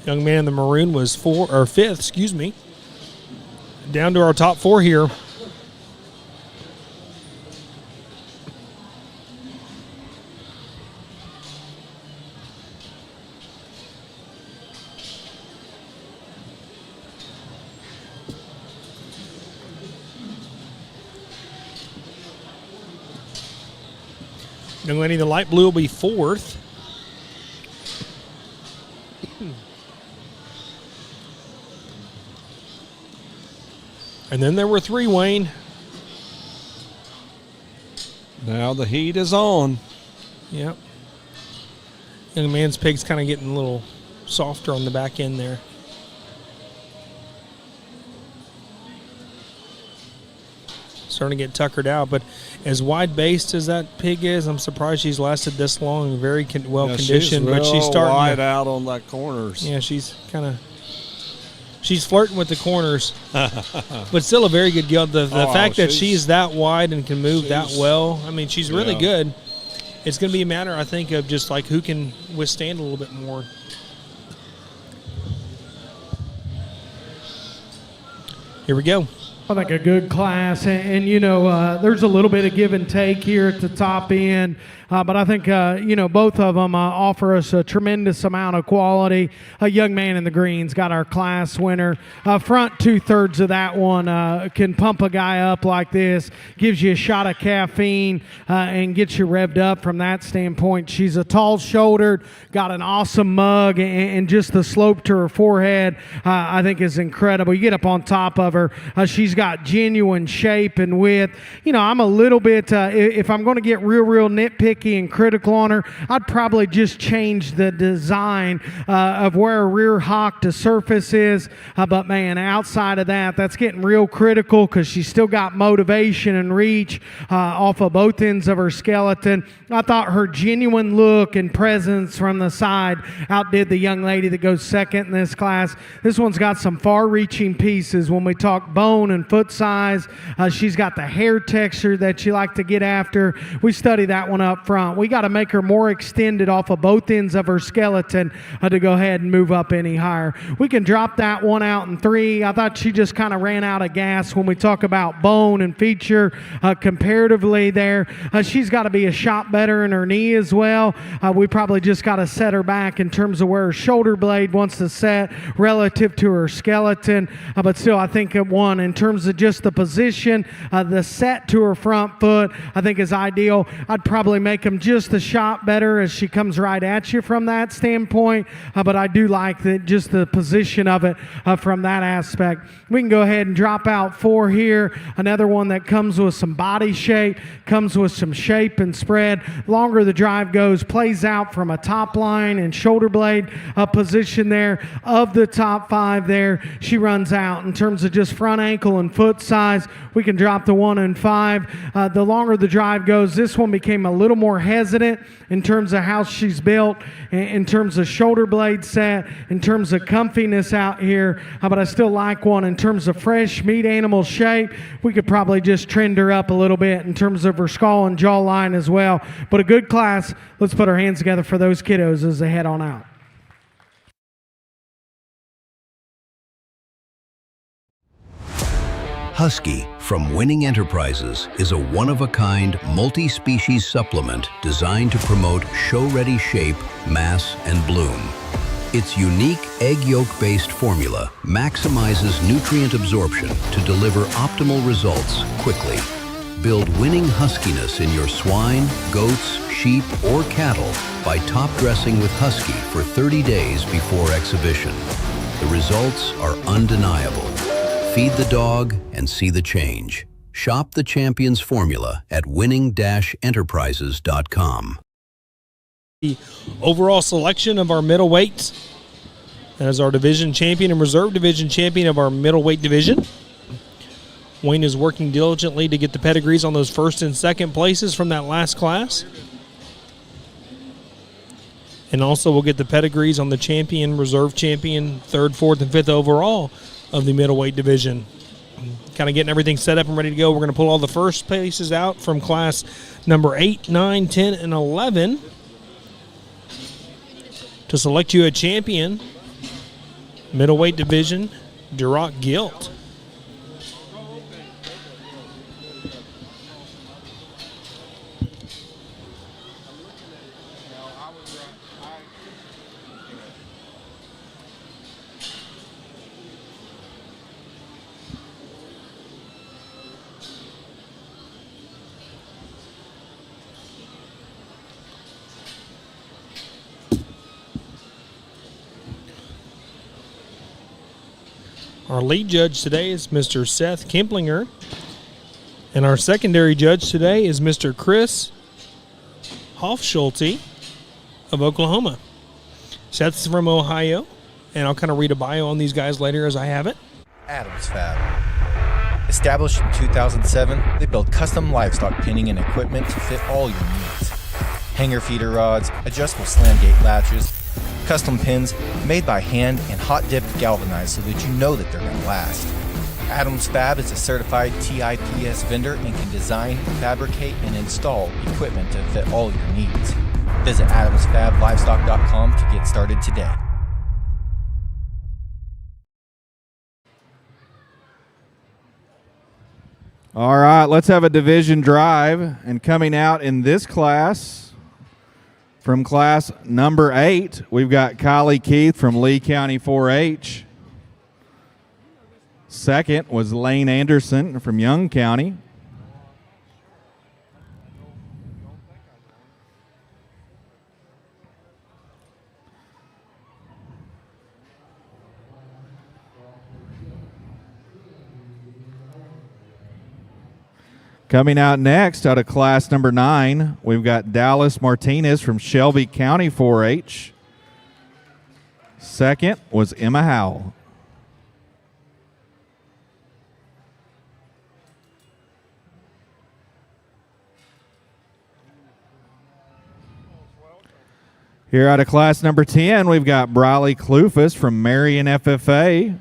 Young man in the maroon was 5th, Down to our top 4 here. Young lady in the light blue will be 4th. And then there were 3, Wayne. Now the heat is on. Yep. Young man's pig's kind of getting a little softer on the back end there. Starting to get tuckered out, but as wide-based as that pig is, I'm surprised she's lasted this long and very well-conditioned. But she's starting wide out on that corners. Yeah, she's flirting with the corners, but still a very good gilt. The fact that she's that wide and can move that well, I mean, she's really good. It's going to be a matter, I think, of just like who can withstand a little bit more. Here we go. I think a good class, and you know, there's a little bit of give and take here at the top end, but I think you know, both of them offer us a tremendous amount of quality. A young man in the greens got our class winner. Front 2/3 of that one can pump a guy up like this, gives you a shot of caffeine, and gets you revved up from that standpoint. She's a tall-shouldered, got an awesome mug, and just the slope to her forehead, I think is incredible. You get up on top of her, she's got genuine shape and width. You know, I'm a little bit, if I'm going to get real nitpicky and critical on her, I'd probably just change the design of where a rear hock to surface is. But man, outside of that, that's getting real critical because she's still got motivation and reach off of both ends of her skeleton. I thought her genuine look and presence from the side outdid the young lady that goes second in this class. This one's got some far-reaching pieces when we talk bone and foot size. She's got the hair texture that you like to get after. We study that one up front. We got to make her more extended off of both ends of her skeleton to go ahead and move up any higher. We can drop that one out in 3. I thought she just kind of ran out of gas when we talk about bone and feature comparatively there. She's got to be a shot better in her knee as well. We probably just got to set her back in terms of where her shoulder blade wants to set relative to her skeleton. But still, I think at one, in terms of just the position, the set to her front foot, I think is ideal. I'd probably make them just a shot better as she comes right at you from that standpoint. But I do like just the position of it from that aspect. We can go ahead and drop out 4 here. Another one that comes with some body shape, comes with some shape and spread. Longer the drive goes, plays out from a top line and shoulder blade position there. Of the top 5 there, she runs out in terms of just front ankle and foot size. We can drop the 1 and 5. The longer the drive goes, this one became a little more hesitant in terms of how she's built, in terms of shoulder blade set, in terms of comfiness out here. But I still like one in terms of fresh meat animal shape. We could probably just trend her up a little bit in terms of her skull and jawline as well. But a good class. Let's put our hands together for those kiddos as they head on out. Husky from Winning Enterprises is a one-of-a-kind, multi-species supplement designed to promote show-ready shape, mass, and bloom. Its unique egg yolk-based formula maximizes nutrient absorption to deliver optimal results quickly. Build winning huskiness in your swine, goats, sheep, or cattle by top dressing with Husky for 30 days before exhibition. The results are undeniable. Feed the dog and see the change. Shop the champion's formula at winning-enterprises.com. The overall selection of our middleweights as our division champion and reserve division champion of our middleweight division. Wayne is working diligently to get the pedigrees on those first and second places from that last class. And also we'll get the pedigrees on the champion, reserve champion, 3rd, 4th, and 5th overall of the middleweight division. Kind of getting everything set up and ready to go. We're going to pull all the first places out from class number 8, 9, 10, and 11 to select you a champion, middleweight division, Duroc Gilt. Our lead judge today is Mr. Seth Kemplinger, and our secondary judge today is Mr. Chris Hofschulte of Oklahoma. Seth's from Ohio, and I'll kind of read a bio on these guys later as I have it. Adams Fab. Established in 2007, they build custom livestock pinning and equipment to fit all your needs. Hanger feeder rods, adjustable slam gate latches, custom pins made by hand and hot dipped galvanized so that you know that they're going to last. Adams Fab is a certified TIPS vendor and can design, fabricate, and install equipment to fit all your needs. Visit adamsfablivestock.com to get started today. All right, let's have a division drive. And coming out in this class, from class number 8, we've got Kylie Keith from Lee County 4-H. Second was Lane Anderson from Young County. Coming out next, out of class number 9, we've got Dallas Martinez from Shelby County 4-H. Second was Emma Howell. Here out of class number 10, we've got Briley Clufus from Marion FFA.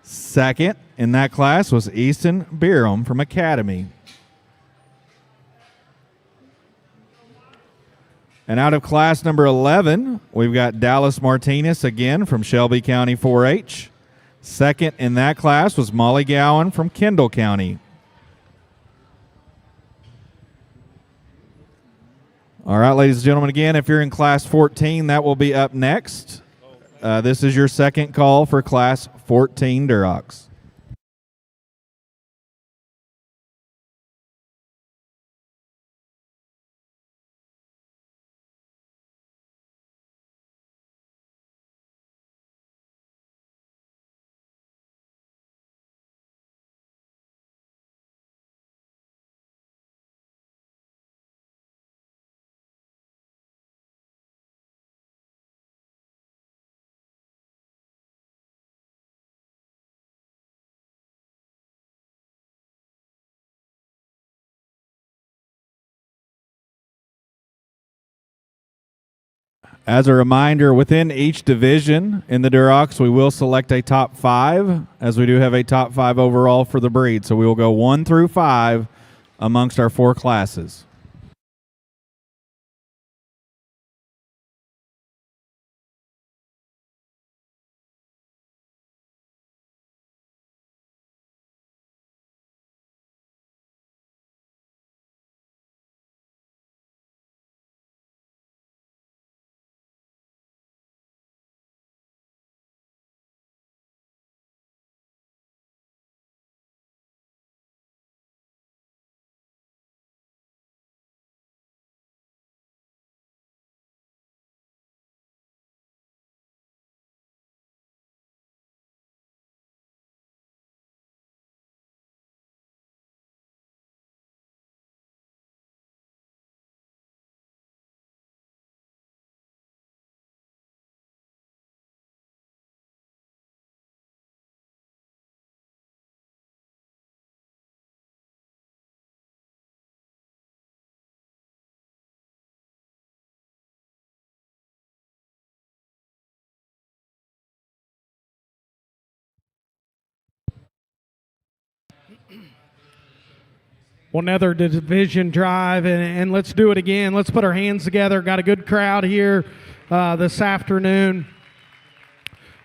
Second in that class was Easton Bierham from Academy. And out of class number 11, we've got Dallas Martinez again from Shelby County 4-H. Second in that class was Molly Gowan from Kendall County. All right, ladies and gentlemen, again, if you're in class 14, that will be up next. This is your second call for class 14 Durocs. As a reminder, within each division in the Durocs, we will select a top 5, as we do have a top 5 overall for the breed. So we will go 1 through 5 amongst our 4 classes. Well, another division drive, and let's do it again. Let's put our hands together. Got a good crowd here this afternoon.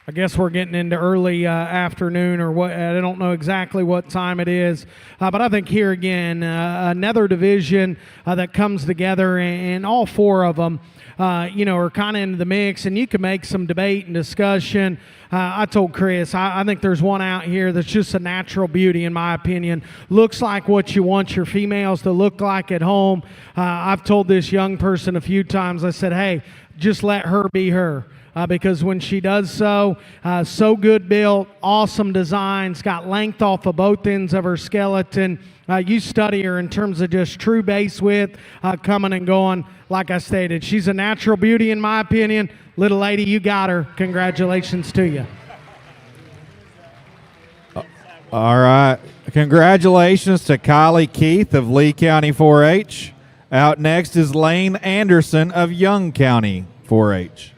I guess we're getting into early afternoon or what. I don't know exactly what time it is. But I think here again, another division that comes together, and all 4 of them, are kind of into the mix, and you can make some debate and discussion. I told Chris, I think there's one out here that's just a natural beauty, in my opinion. Looks like what you want your females to look like at home. I've told this young person a few times, I said, hey, just let her be her. Because when she does so good built, awesome designs, got length off of both ends of her skeleton. You study her in terms of just true base width, coming and going. Like I stated, she's a natural beauty in my opinion. Little lady, you got her. Congratulations to you. All right. Congratulations to Kylie Keith of Lee County 4-H. Out next is Lane Anderson of Young County 4-H.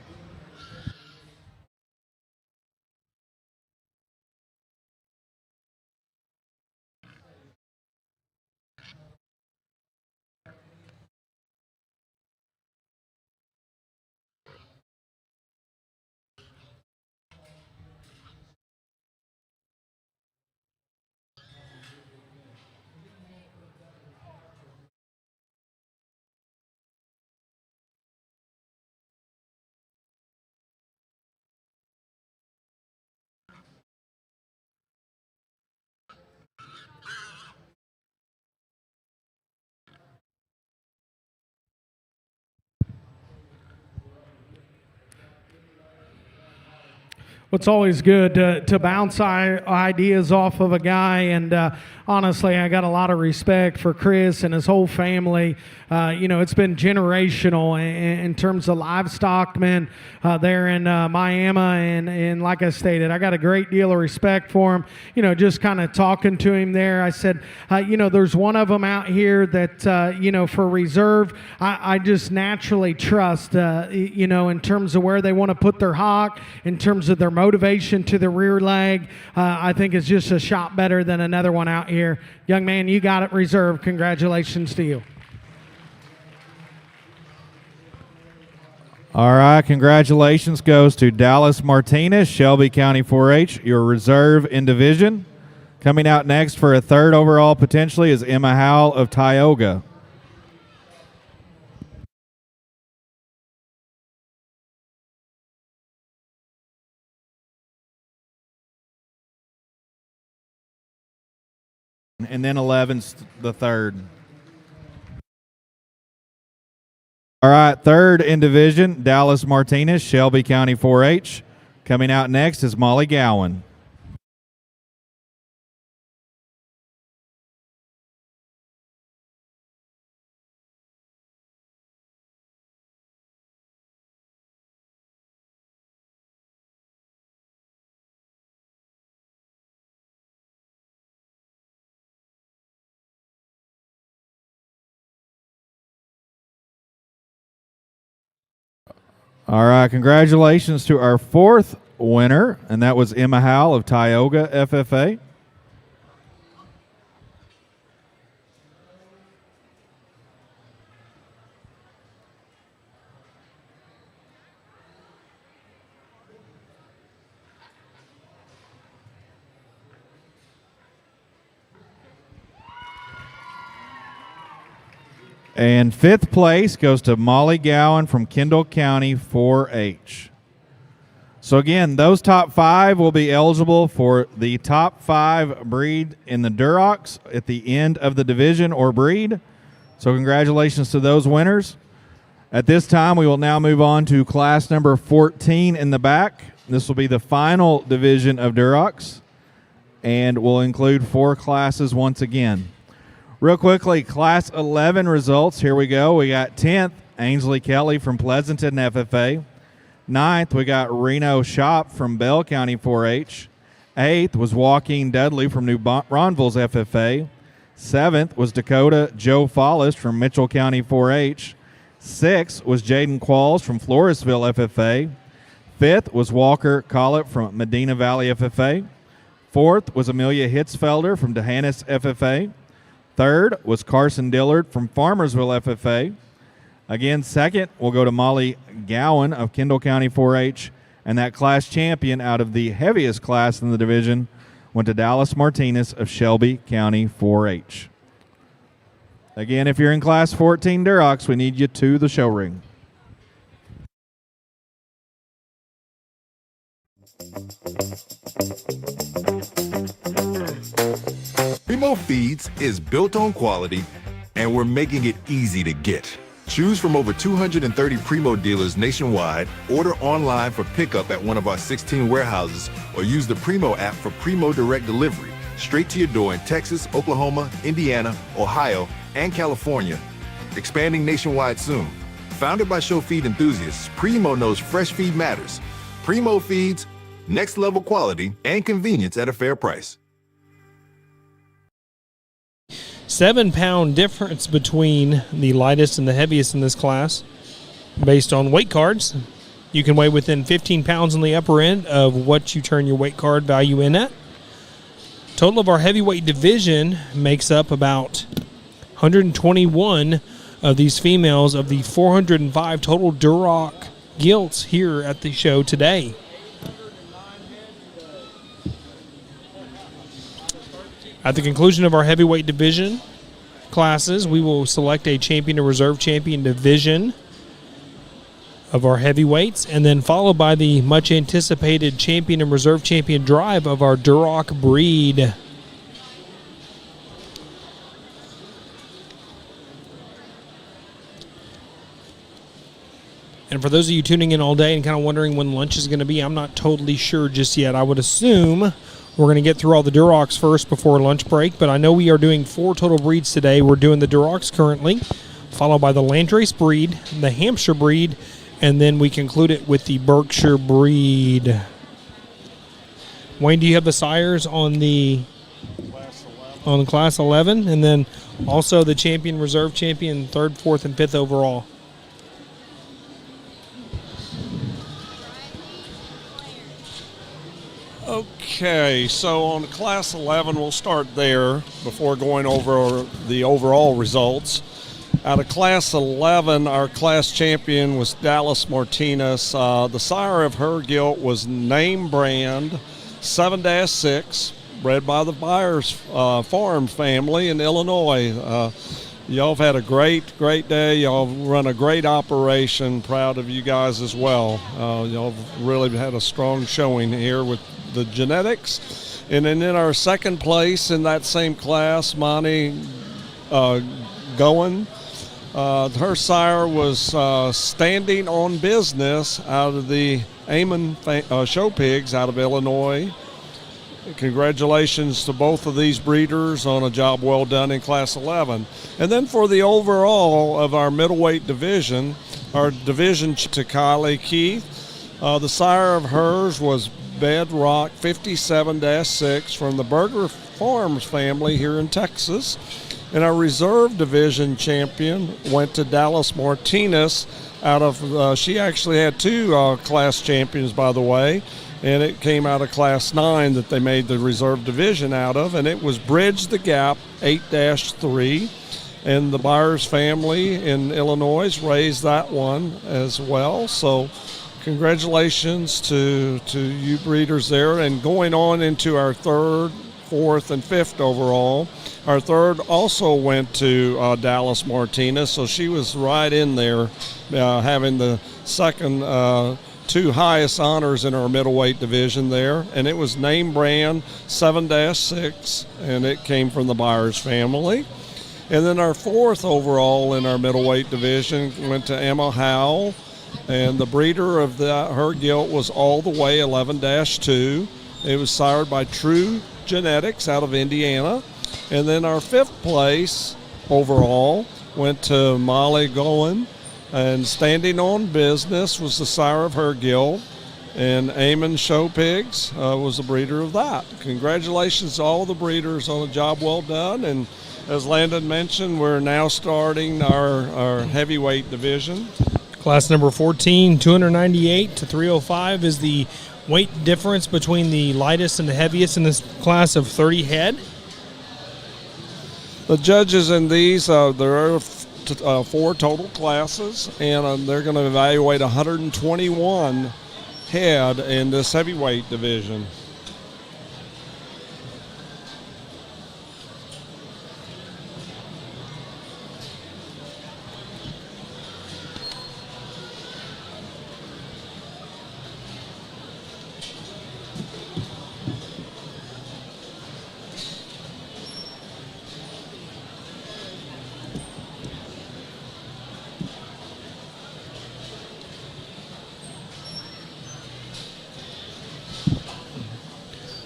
It's always good to bounce ideas off of a guy, and honestly, I got a lot of respect for Chris and his whole family. It's been generational in terms of livestock, man, there in Miami, and like I stated, I got a great deal of respect for him. Just kind of talking to him there, I said, there's one of them out here that, for reserve, I just naturally trust, in terms of where they want to put their hock, in terms of their motivation to the rear leg. I think it's just a shot better than another one out here. Young man, you got it reserved. Congratulations to you. All right, congratulations goes to Dallas Martinez, Shelby County 4-H, your reserve in division. Coming out next for a third overall potentially is Emma Howell of Tioga. And then 11's the third. All right, third in division, Dallas Martinez, Shelby County 4-H. Coming out next is Molly Gowan. All right, congratulations to our fourth winner, and that was Emma Howell of Tioga FFA. And fifth place goes to Molly Gowan from Kendall County 4-H. So again, those top five will be eligible for the top five breed in the Durocs at the end of the division or breed. So congratulations to those winners. At this time, we will now move on to class number 14 in the back. This will be the final division of Durocs and will include 4 classes once again. Real quickly, Class 11 results. Here we go. We got 10th, Ainsley Kelly from Pleasanton FFA. 9th, we got Reno Shop from Bell County 4-H. 8th was Joaquin Dudley from New Braunfels FFA. 7th was Dakota Joe Follis from Mitchell County 4-H. 6th was Jaden Qualls from Floresville FFA. 5th was Walker Collett from Medina Valley FFA. 4th was Amelia Hitzfelder from D'Hanis FFA. 3rd was Carson Dillard from Farmersville FFA. Again, 2nd will go to Molly Gowan of Kendall County 4-H, and that class champion out of the heaviest class in the division went to Dallas Martinez of Shelby County 4-H. Again, if you're in Class 14 Durocs, we need you to the show ring. Primo Feeds is built on quality, and we're making it easy to get. Choose from over 230 Primo dealers nationwide, order online for pickup at one of our 16 warehouses, or use the Primo app for Primo Direct Delivery, straight to your door in Texas, Oklahoma, Indiana, Ohio, and California. Expanding nationwide soon. Founded by show feed enthusiasts, Primo knows fresh feed matters. Primo Feeds, next level quality and convenience at a fair price. 7-pound difference between the lightest and the heaviest in this class based on weight cards. You can weigh within 15 pounds on the upper end of what you turn your weight card value in at. Total of our heavyweight division makes up about 121 of these females of the 405 total Duroc Gilts here at the show today. At the conclusion of our heavyweight division classes, we will select a champion and reserve champion division of our heavyweights, and then followed by the much anticipated champion and reserve champion drive of our Duroc breed. And for those of you tuning in all day and kind of wondering when lunch is going to be, I'm not totally sure just yet. I would assume we're going to get through all the Durocs first before lunch break, but I know we are doing 4 total breeds today. We're doing the Durocs currently, followed by the Landrace breed, the Hampshire breed, and then we conclude it with the Berkshire breed. Wayne, do you have the sires on the Class 11? And then also the champion, reserve champion, 3rd, 4th, and 5th overall. Okay, so on Class 11, we'll start there before going over the overall results. Out of Class 11, our class champion was Dallas Martinez. The sire of her gilt was Name Brand 7-6, bred by the Byers Farm family in Illinois. Y'all have had a great day. Y'all run a great operation. Proud of you guys as well. Y'all have really had a strong showing here with the genetics. And then in our second place in that same class, Monty Goen. Her sire was Standing on Business out of the Amon Show Pigs out of Illinois. Congratulations to both of these breeders on a job well done in Class 11. And then for the overall of our middleweight division, our division to Kylie Keith, the sire of hers was Bedrock 57-6 from the Berger Farms family here in Texas. And our reserve division champion went to Dallas Martinez out of, she actually had 2 class champions, by the way, and it came out of Class 9 that they made the reserve division out of, and it was Bridge the Gap 8-3, and the Byers family in Illinois raised that one as well. So congratulations to you breeders there. And going on into our 3rd, 4th, and 5th overall, our 3rd also went to Dallas Martinez, so she was right in there, having the second 2 highest honors in our middleweight division there. And it was Name Brand 7-6, and it came from the Byers family. And then our 4th overall in our middleweight division went to Emma Howell, and the breeder of her gilt was All the Way 11-2. It was sired by True Genetics out of Indiana. And then our 5th place overall went to Molly Goen, and Standing on Business was the sire of her gilt, and Amon Show Pigs was the breeder of that. Congratulations to all the breeders on a job well done. And as Landon mentioned, we're now starting our heavyweight division. Class number 14, 298 to 305 is the weight difference between the lightest and the heaviest in this class of 30 head. The judges in these, there are 4 total classes, and they're going to evaluate 121 head in this heavyweight division.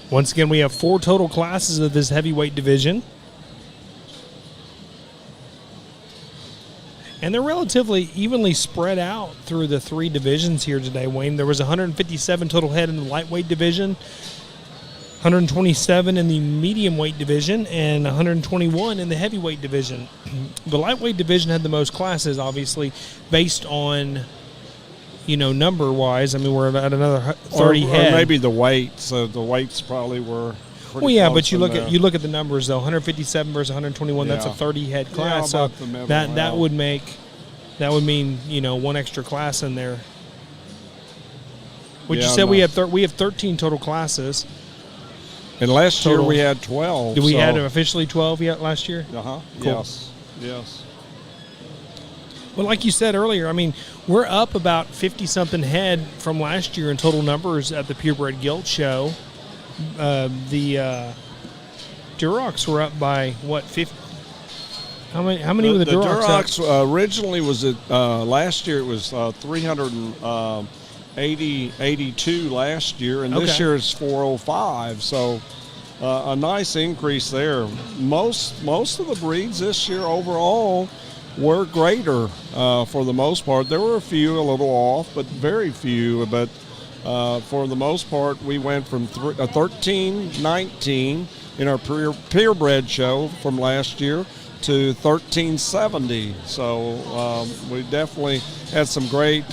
Once again, we have 4 total classes of this heavyweight division. And they're relatively evenly spread out through the 3 divisions here today, Wayne. There was 157 total head in the lightweight division, 127 in the medium weight division, and 121 in the heavyweight division. The lightweight division had the most classes, obviously, based on, number-wise. I mean, we're at another 30 head. Or maybe the weight. So the weights probably were pretty well, yeah, close but you look at the numbers though. 157 versus 121. That's a 30 head class. Yeah, so that would mean 1 extra class in there. Which you said we have 13 total classes. And last year we had 12. Did we had officially 12 yet last year? Uh-huh. Cool. Yes. Well, like you said earlier, I mean, we're up about 50-something head from last year in total numbers at the Purebred Gilt show. The Durocs were up by, 50? How many were the Durocs? Durocs originally was last year it was 382 last year, and this Okay. year it's 405. So a nice increase there. Most of the breeds this year overall were greater for the most part. There were a few a little off, but very few. But for the most part, we went from 1319 in our purebred show from last year to 1370. So we definitely had some great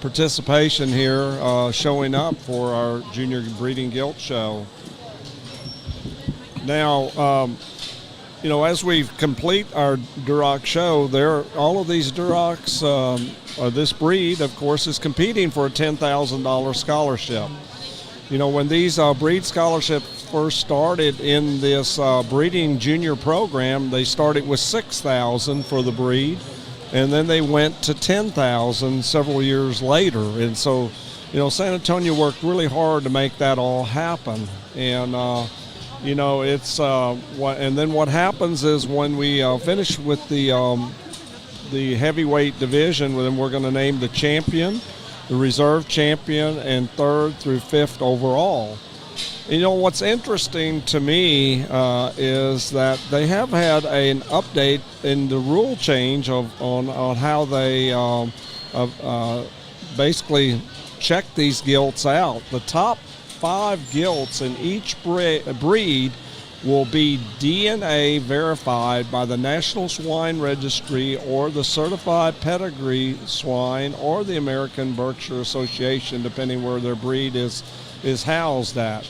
participation here showing up for our junior breeding gilt show. Now, as we complete our Duroc show, all of these Durocs, this breed, of course, is competing for a $10,000 scholarship. When these breed scholarships first started in this breeding junior program, they started with $6,000 for the breed, and then they went to $10,000 several years later. And so, San Antonio worked really hard to make that all happen. And it's and then what happens is when we finish with the heavyweight division, then we're going to name the champion, the reserve champion, and 3rd through 5th overall. What's interesting to me is that they have had an update in the rule change on how they basically check these gilts out. The top 5 gilts in each breed will be DNA verified by the National Swine Registry or the Certified Pedigree Swine or the American Berkshire Association, depending where their breed is housed at.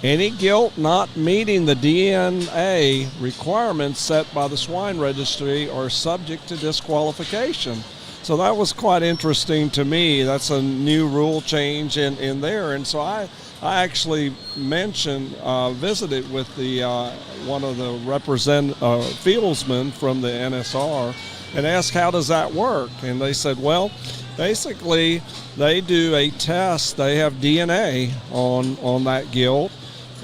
Any gilt not meeting the DNA requirements set by the Swine Registry are subject to disqualification. So that was quite interesting to me. That's a new rule change in there. And so I actually visited with one of the fieldsmen from the NSR and asked, how does that work? And they said, well, basically they do a test. They have DNA on that gilt,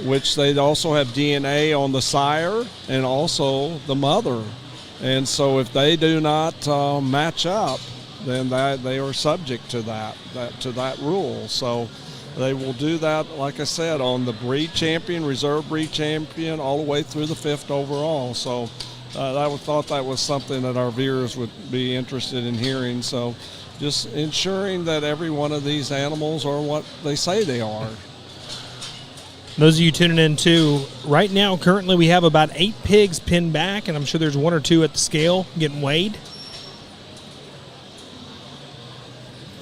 which they also have DNA on the sire and also the mother. And so if they do not match up, then they are subject to that rule. So they will do that, like I said, on the breed champion, reserve breed champion, all the way through the 5th overall. So I thought that was something that our viewers would be interested in hearing. So just ensuring that every one of these animals are what they say they are. Those of you tuning in too, right now, currently we have about 8 pigs pinned back, and I'm sure there's 1 or 2 at the scale getting weighed.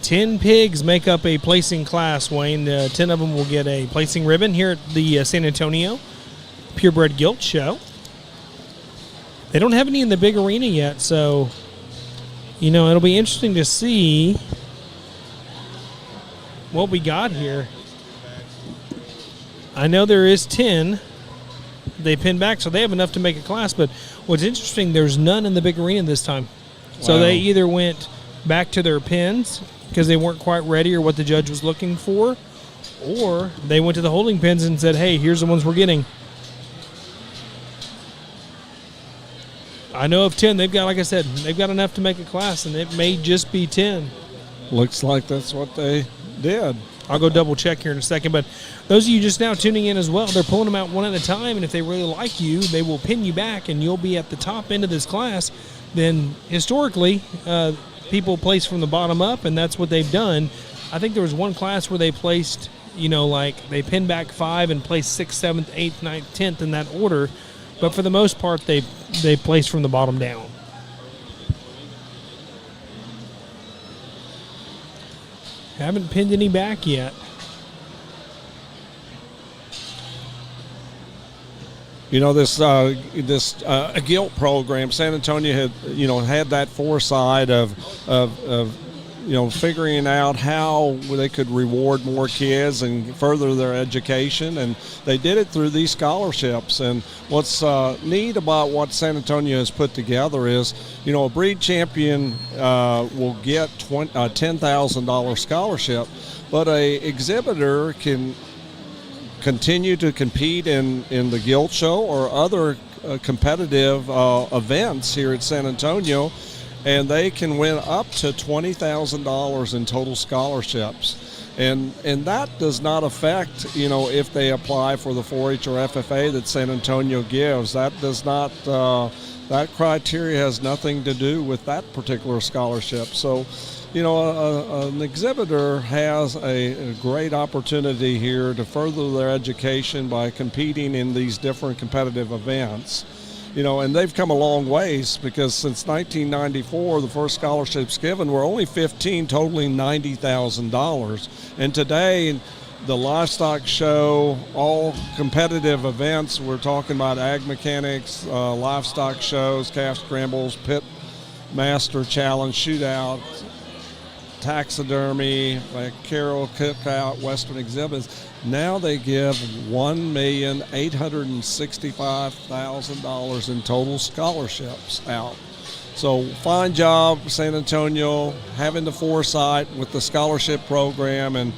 10 pigs make up a placing class, Wayne. 10 of them will get a placing ribbon here at the San Antonio Purebred Gilt Show. They don't have any in the big arena yet, so, it'll be interesting to see what we got here. I know there is 10 they pinned back, so they have enough to make a class, but what's interesting, there's none in the big arena this time. Wow. So they either went back to their pins because they weren't quite ready or what the judge was looking for, or they went to the holding pens and said, hey, here's the ones we're getting. I know of 10, they've got, like I said, they've got enough to make a class, and it may just be 10. Looks like that's what they did. I'll go double check here in a second, but those of you just now tuning in as well, they're pulling them out one at a time, and if they really like you, they will pin you back, and you'll be at the top end of this class. Then historically, people place from the bottom up, and that's what they've done. I think there was one class where they placed, they pinned back 5 and placed 6th, 7th, 8th, 9th, 10th in that order, but for the most part, they placed from the bottom down. Haven't pinned any back yet. This gilt program, San Antonio had had that foresight of figuring out how they could reward more kids and further their education, and they did it through these scholarships. And what's neat about what San Antonio has put together is, a breed champion will get a $10,000 scholarship, but a exhibitor can continue to compete in the gilt show or other competitive events here at San Antonio, and they can win up to $20,000 in total scholarships. And that does not affect, if they apply for the 4-H or FFA that San Antonio gives. That does not, that criteria has nothing to do with that particular scholarship. So, an exhibitor has a great opportunity here to further their education by competing in these different competitive events. And they've come a long ways, because since 1994, the first scholarships given were only 15, totaling $90,000. And today, the livestock show, all competitive events, we're talking about ag mechanics, livestock shows, calf scrambles, pit master challenge, shootout, taxidermy, carol cookout, western exhibits. Now they give $1,865,000 in total scholarships out. So fine job, San Antonio, having the foresight with the scholarship program, and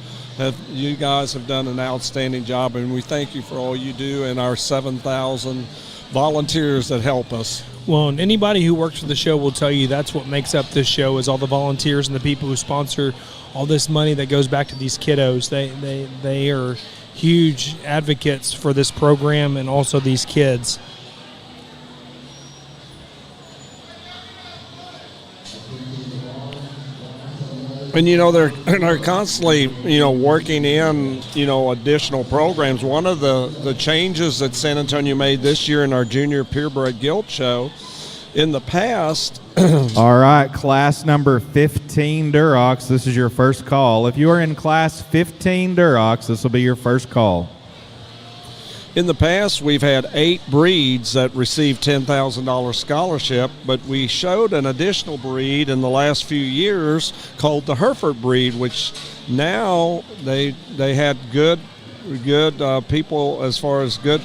you guys have done an outstanding job, and we thank you for all you do and our 7,000 volunteers that help us. Well, and anybody who works for the show will tell you that's what makes up this show, is all the volunteers and the people who sponsor all this money that goes back to these kiddos. They are huge advocates for this program and also these kids. And they're constantly working in additional programs. One of the changes that San Antonio made this year in our junior purebred gilt show, in the past. All right, class number 15 Durocs, this is your first call. If you are in class 15 Durocs, this will be your first call. In the past, we've had 8 breeds that received $10,000 scholarship, but we showed an additional breed in the last few years called the Hereford breed, which now they had good people as far as good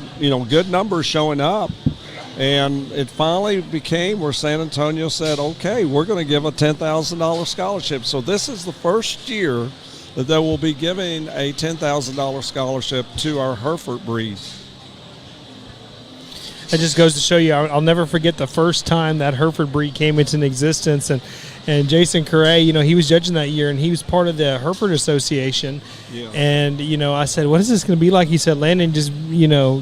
numbers showing up. And it finally became where San Antonio said, okay, we're going to give a $10,000 scholarship. So this is the first year that they will be giving a $10,000 scholarship to our Hereford breed. It just goes to show you, I'll never forget the first time that Hereford breed came into existence. And Jason Correa, he was judging that year, and he was part of the Hereford Association. Yeah. And, I said, what is this going to be like? He said, Landon, just,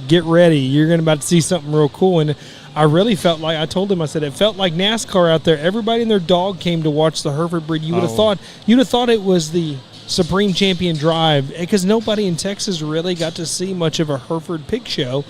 get ready. You're going to about to see something real cool. And I really felt like, I told him, I said, it felt like NASCAR out there. Everybody and their dog came to watch the Hereford breed. You'd have thought it was the Supreme Champion Drive, because nobody in Texas really got to see much of a Hereford pig show.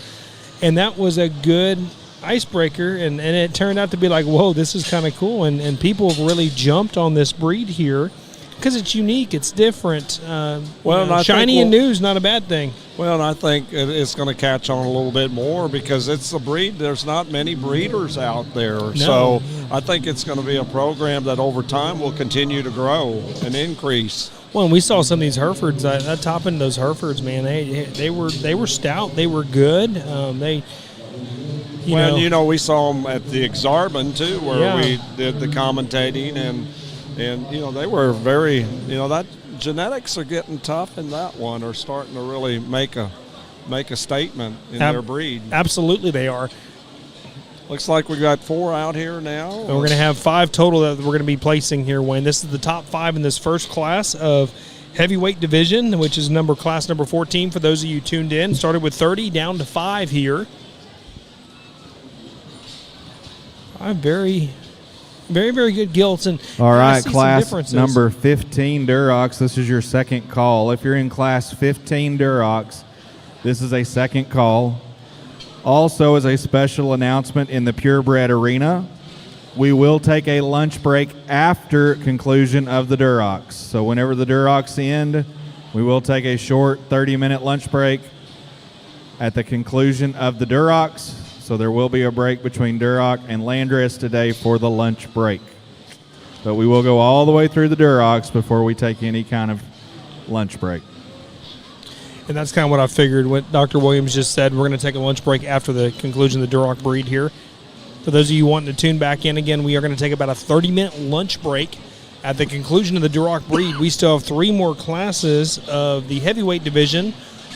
And that was a good icebreaker, and it turned out to be like, whoa, this is kind of cool. And people have really jumped on this breed here because it's unique, it's different. Shiny and new is not a bad thing. Well, and I think it's going to catch on a little bit more because it's a breed. There's not many breeders out there. No. So I think it's going to be a program that over time will continue to grow and increase. Well, and we saw some of these Herefords. That top end of those Herefords, man, they were stout. They were good. We saw them at the Exarban too, where we did the commentating, and they were very, that genetics are getting tough in that one, are starting to really make a statement in their breed. Absolutely, they are. Looks like we got 4 out here now. And we're going to have 5 total that we're going to be placing here, Wayne. This is the top 5 in this first class of heavyweight division, which is class number 14 for those of you tuned in. Started with 30, down to 5 here. Very, very, very good gilts. And all right, class number 15 Durocs, this is your second call. If you're in class 15 Durocs, this is a second call. Also, as a special announcement in the Purebred arena, we will take a lunch break after conclusion of the Durocs. So whenever the Durocs end, we will take a short 30-minute lunch break at the conclusion of the Durocs. So there will be a break between Duroc and Landress today for the lunch break. But we will go all the way through the Durocs before we take any kind of lunch break. And that's kind of what I figured. What Dr. Williams just said, we're going to take a lunch break after the conclusion of the Duroc breed here. For those of you wanting to tune back in again, we are going to take about a 30-minute lunch break at the conclusion of the Duroc breed. We still have 3 more classes of the heavyweight division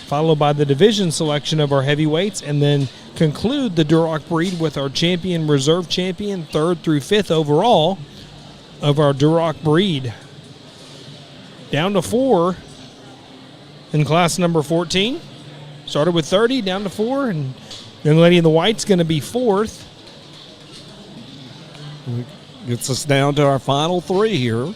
followed by the division selection of our heavyweights, and then conclude the Duroc breed with our champion, reserve champion, 3rd through 5th overall of our Duroc breed. Down to 4 in class number 14. Started with 30, down to 4, and young lady in the white's going to be 4th. Gets us down to our final 3 here.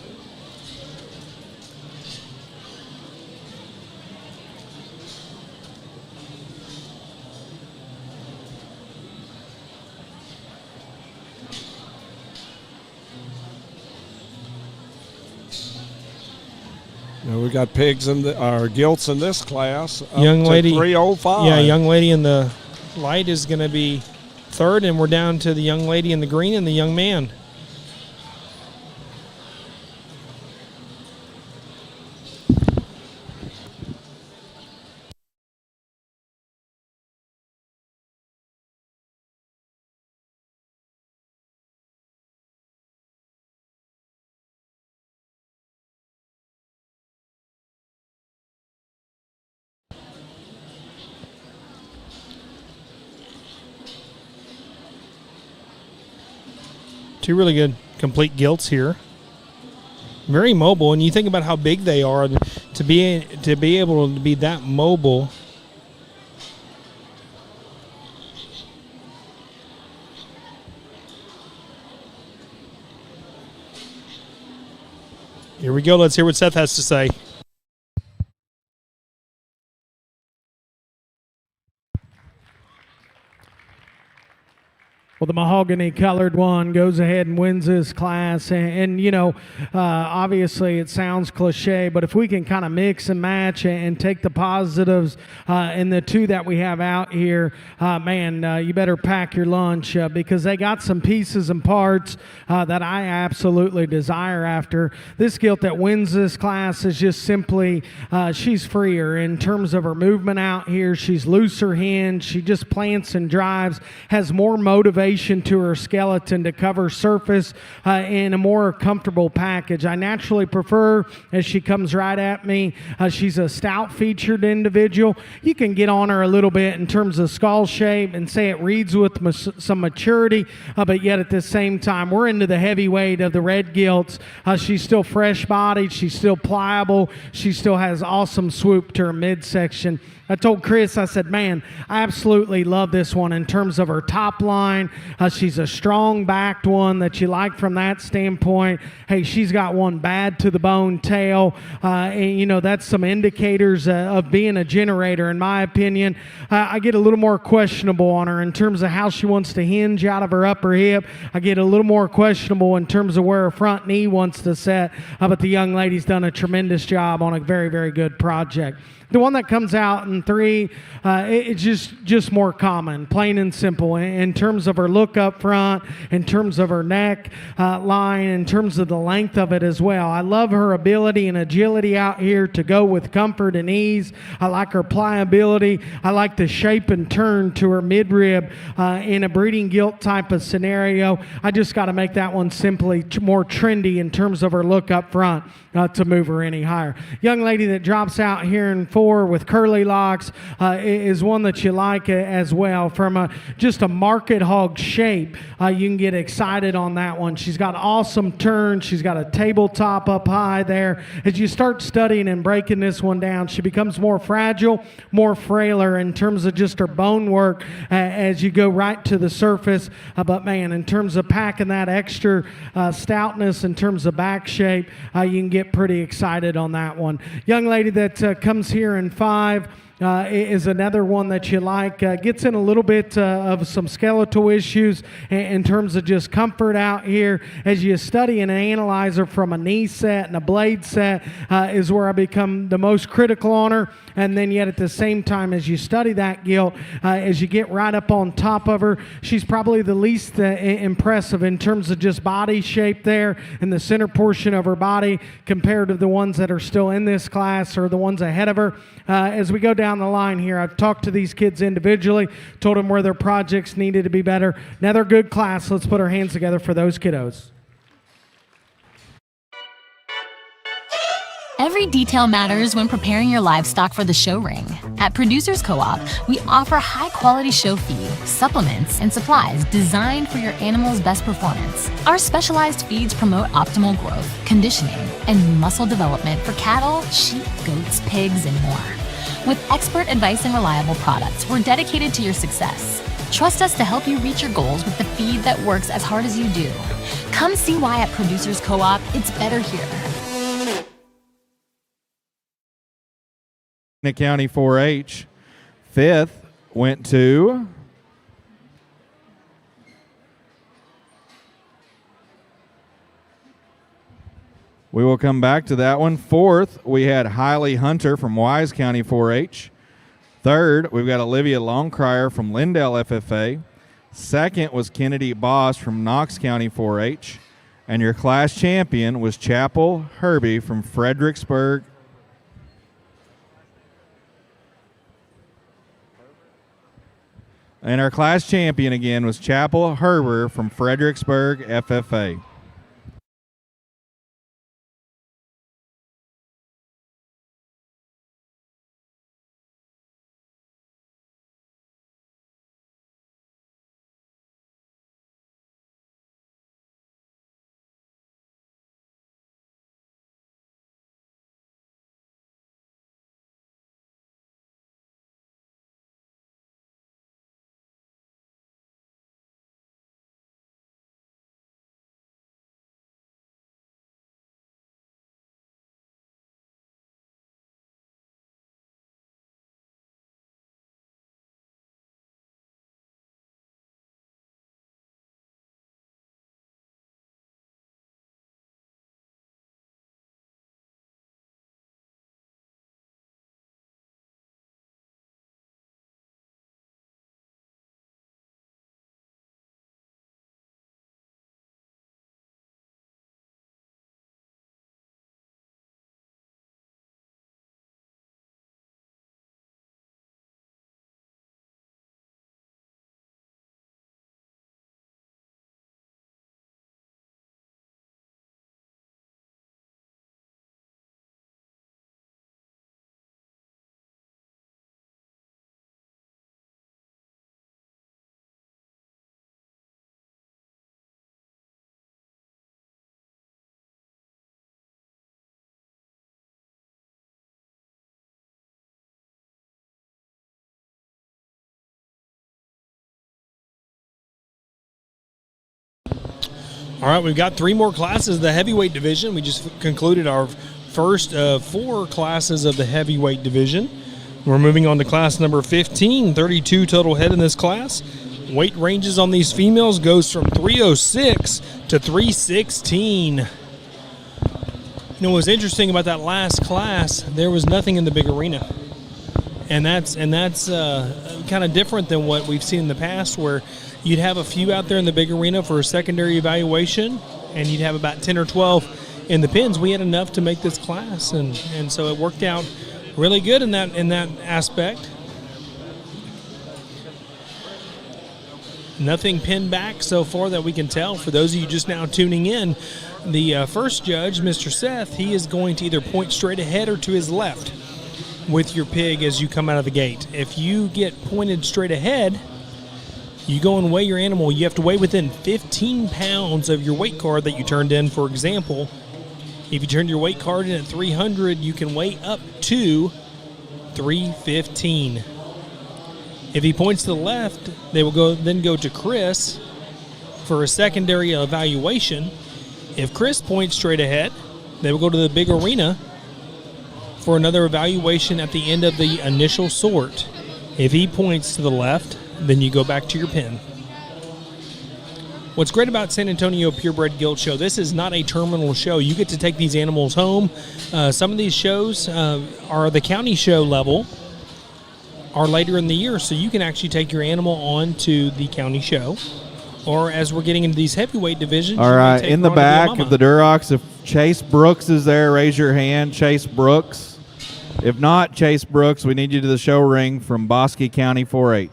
Now we got pigs in our gilts in this class. Young lady, 305. Yeah, young lady in the light is going to be 3rd, and we're down to the young lady in the green and the young man. Two really good complete gilts here. Very mobile, and you think about how big they are to be able to be that mobile. Here we go. Let's hear what Seth has to say. Well, the mahogany-colored one goes ahead and wins this class. And you know, obviously it sounds cliche, but if we can kind of mix and match and take the positives in the 2 that we have out here, man, you better pack your lunch because they got some pieces and parts that I absolutely desire after. This gilt that wins this class is just simply, she's freer in terms of her movement out here. She's looser hinge. She just plants and drives, has more motivation to her skeleton to cover surface in a more comfortable package. I naturally prefer, as she comes right at me, she's a stout featured individual. You can get on her a little bit in terms of skull shape and say it reads with some maturity, but yet at the same time, we're into the heavyweight of the red gilts. She's still fresh bodied. She's still pliable. She still has awesome swoop to her midsection. I told Chris, I said, man, I absolutely love this one in terms of her top line. She's a strong backed one that you like from that standpoint. Hey, she's got one bad to the bone tail. And, you know, that's some indicators of being a generator, in my opinion. I get a little more questionable on her in terms of how she wants to hinge out of her upper hip. I get a little more questionable in terms of where her front knee wants to set. But the young lady's done a tremendous job on a very, very good project. The one that comes out in 3, it's just more common, plain and simple, in terms of her look up front, in terms of her neck line, in terms of the length of it as well. I love her ability and agility out here to go with comfort and ease. I like her pliability. I like the shape and turn to her midrib in a breeding gilt type of scenario. I just got to make that one simply more trendy in terms of her look up front to move her any higher. Young lady that drops out here in 4 with curly locks is one that you like as well. From just a market hog shape, you can get excited on that one. She's got awesome turn. She's got a tabletop up high there. As you start studying and breaking this one down, she becomes more fragile, more frailer in terms of just her bone work as you go right to the surface. But man, in terms of packing that extra stoutness in terms of back shape, you can get pretty excited on that one. Young lady that comes here in 5 is another one that you like. Gets in a little bit of some skeletal issues in terms of just comfort out here. As you study and analyze her from a knee set and a blade set is where I become the most critical on her. And then yet at the same time, as you study that gilt, as you get right up on top of her, she's probably the least impressive in terms of just body shape there in the center portion of her body compared to the ones that are still in this class or the ones ahead of her. As we go down the line here, I've talked to these kids individually, told them where their projects needed to be better. Another good class. Let's put our hands together for those kiddos. Every detail matters when preparing your livestock for the show ring. At Producers Co-op, we offer high-quality show feed, supplements, and supplies designed for your animal's best performance. Our specialized feeds promote optimal growth, conditioning, and muscle development for cattle, sheep, goats, pigs, and more. With expert advice and reliable products, we're dedicated to your success. Trust us to help you reach your goals with the feed that works as hard as you do. Come see why at Producers Co-op, it's better here. County 4-H. Fifth went to we will come back to that one. Fourth, we had Hiley Hunter from Wise County 4-H. Third, we've got Olivia Longcrier from Lindell FFA. Second was Kennedy Boss from Knox County 4-H. And your class champion was Chapel Herbie from Fredericksburg. And our class champion again was Chapel Herber from Fredericksburg FFA. All right, we've got 3 more classes of the heavyweight division. We just concluded our first 4 classes of the heavyweight division. We're moving on to class number 15, 32 total head in this class. Weight ranges on these females goes from 306 to 316. You know what's interesting about that last class? There was nothing in the big arena, and that's kind of different than what we've seen in the past, where you'd have a few out there in the big arena for a secondary evaluation, and you'd have about 10 or 12 in the pins. We had enough to make this class, and so it worked out really good in that aspect. Nothing pinned back so far that we can tell. For those of you just now tuning in, the first judge, Mr. Seth, he is going to either point straight ahead or to his left with your pig as you come out of the gate. If you get pointed straight ahead, you go and weigh your animal. You have to weigh within 15 pounds of your weight card that you turned in. For example, if you turned your weight card in at 300, you can weigh up to 315. If he points to the left, they will then go to Chris for a secondary evaluation. If Chris points straight ahead, they will go to the big arena for another evaluation at the end of the initial sort. If he points to the left, then you go back to your pen. What's great about San Antonio Purebred Gilt Show, this is not a terminal show. You get to take these animals home. Some of these shows are the county show level, are later in the year, so you can actually take your animal on to the county show. Or as we're getting into these heavyweight divisions, all right, in the back of the Durocs, if Chase Brooks is there, raise your hand. Chase Brooks. If not, Chase Brooks, we need you to the show ring from Bosque County 4-H.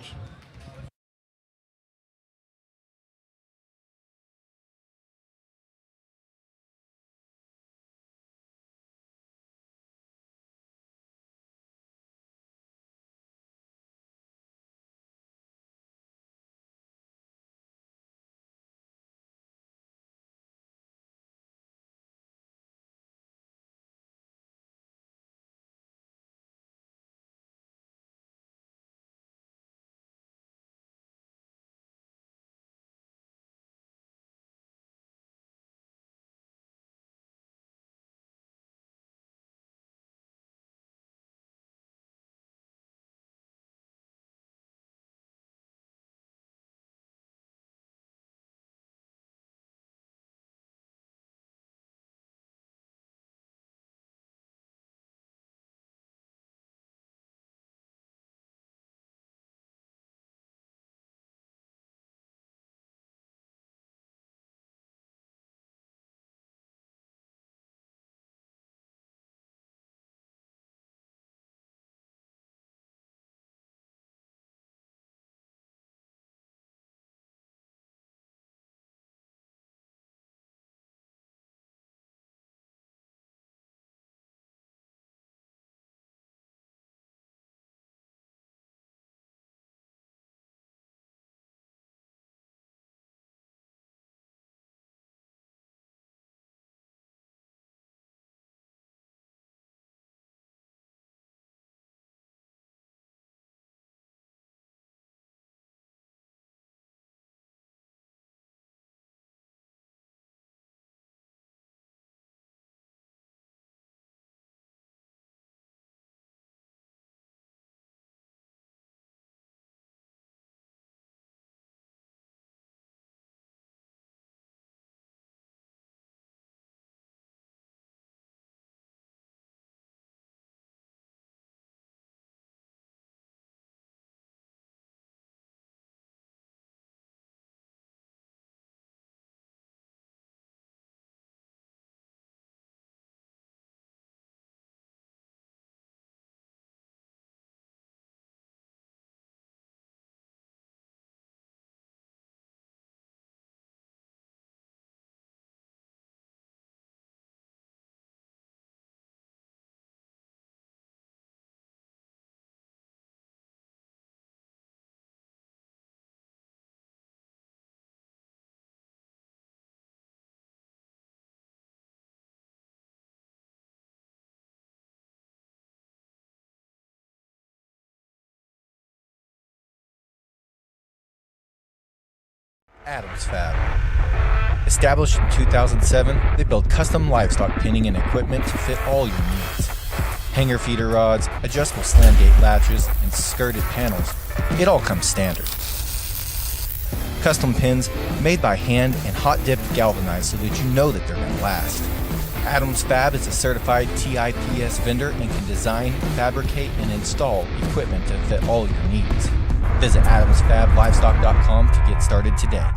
Adams Fab. Established in 2007, they build custom livestock pinning and equipment to fit all your needs. Hanger feeder rods, adjustable slam gate latches, and skirted panels. It all comes standard. Custom pins made by hand and hot-dipped galvanized so that you know that they're going to last. Adams Fab is a certified TIPS vendor and can design, fabricate, and install equipment to fit all your needs. Visit adamsfablivestock.com to get started today.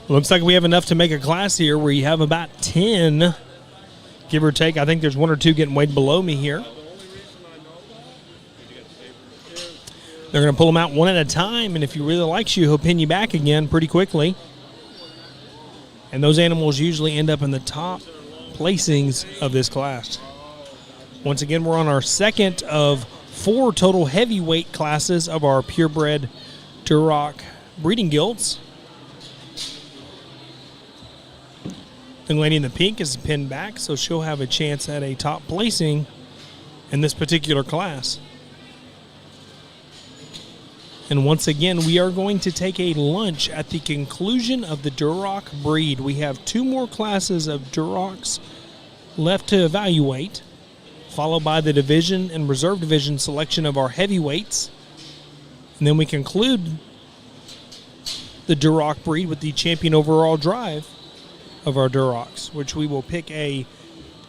Looks like we have enough to make a class here where you have about 10, give or take. I think there's one or two getting weighed below me here. They're going to pull them out one at a time, and if he really likes you, he'll pin you back again pretty quickly. And those animals usually end up in the top placings of this class. Once again, we're on our second of 4 total heavyweight classes of our purebred Duroc breeding gilts. The lady in the pink is pinned back, so she'll have a chance at a top placing in this particular class. And once again, we are going to take a lunch at the conclusion of the Duroc breed. We have 2 more classes of Durocs left to evaluate, followed by the division and reserve division selection of our heavyweights. And then we conclude the Duroc breed with the champion overall drive of our Durocs, which we will pick a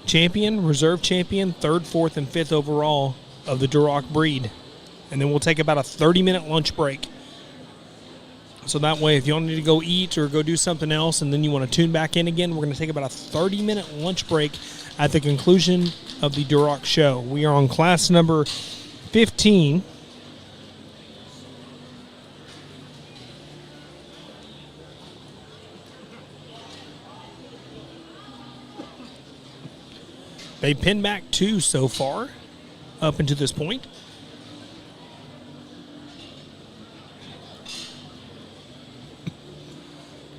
champion, reserve champion, 3rd, 4th, and 5th overall of the Duroc breed. And then we'll take about a 30-minute lunch break. So that way, if you need to go eat or go do something else and then you want to tune back in again, we're going to take about a 30-minute lunch break at the conclusion of the Duroc show. We are on class number 15. They pinned back 2 so far up until this point.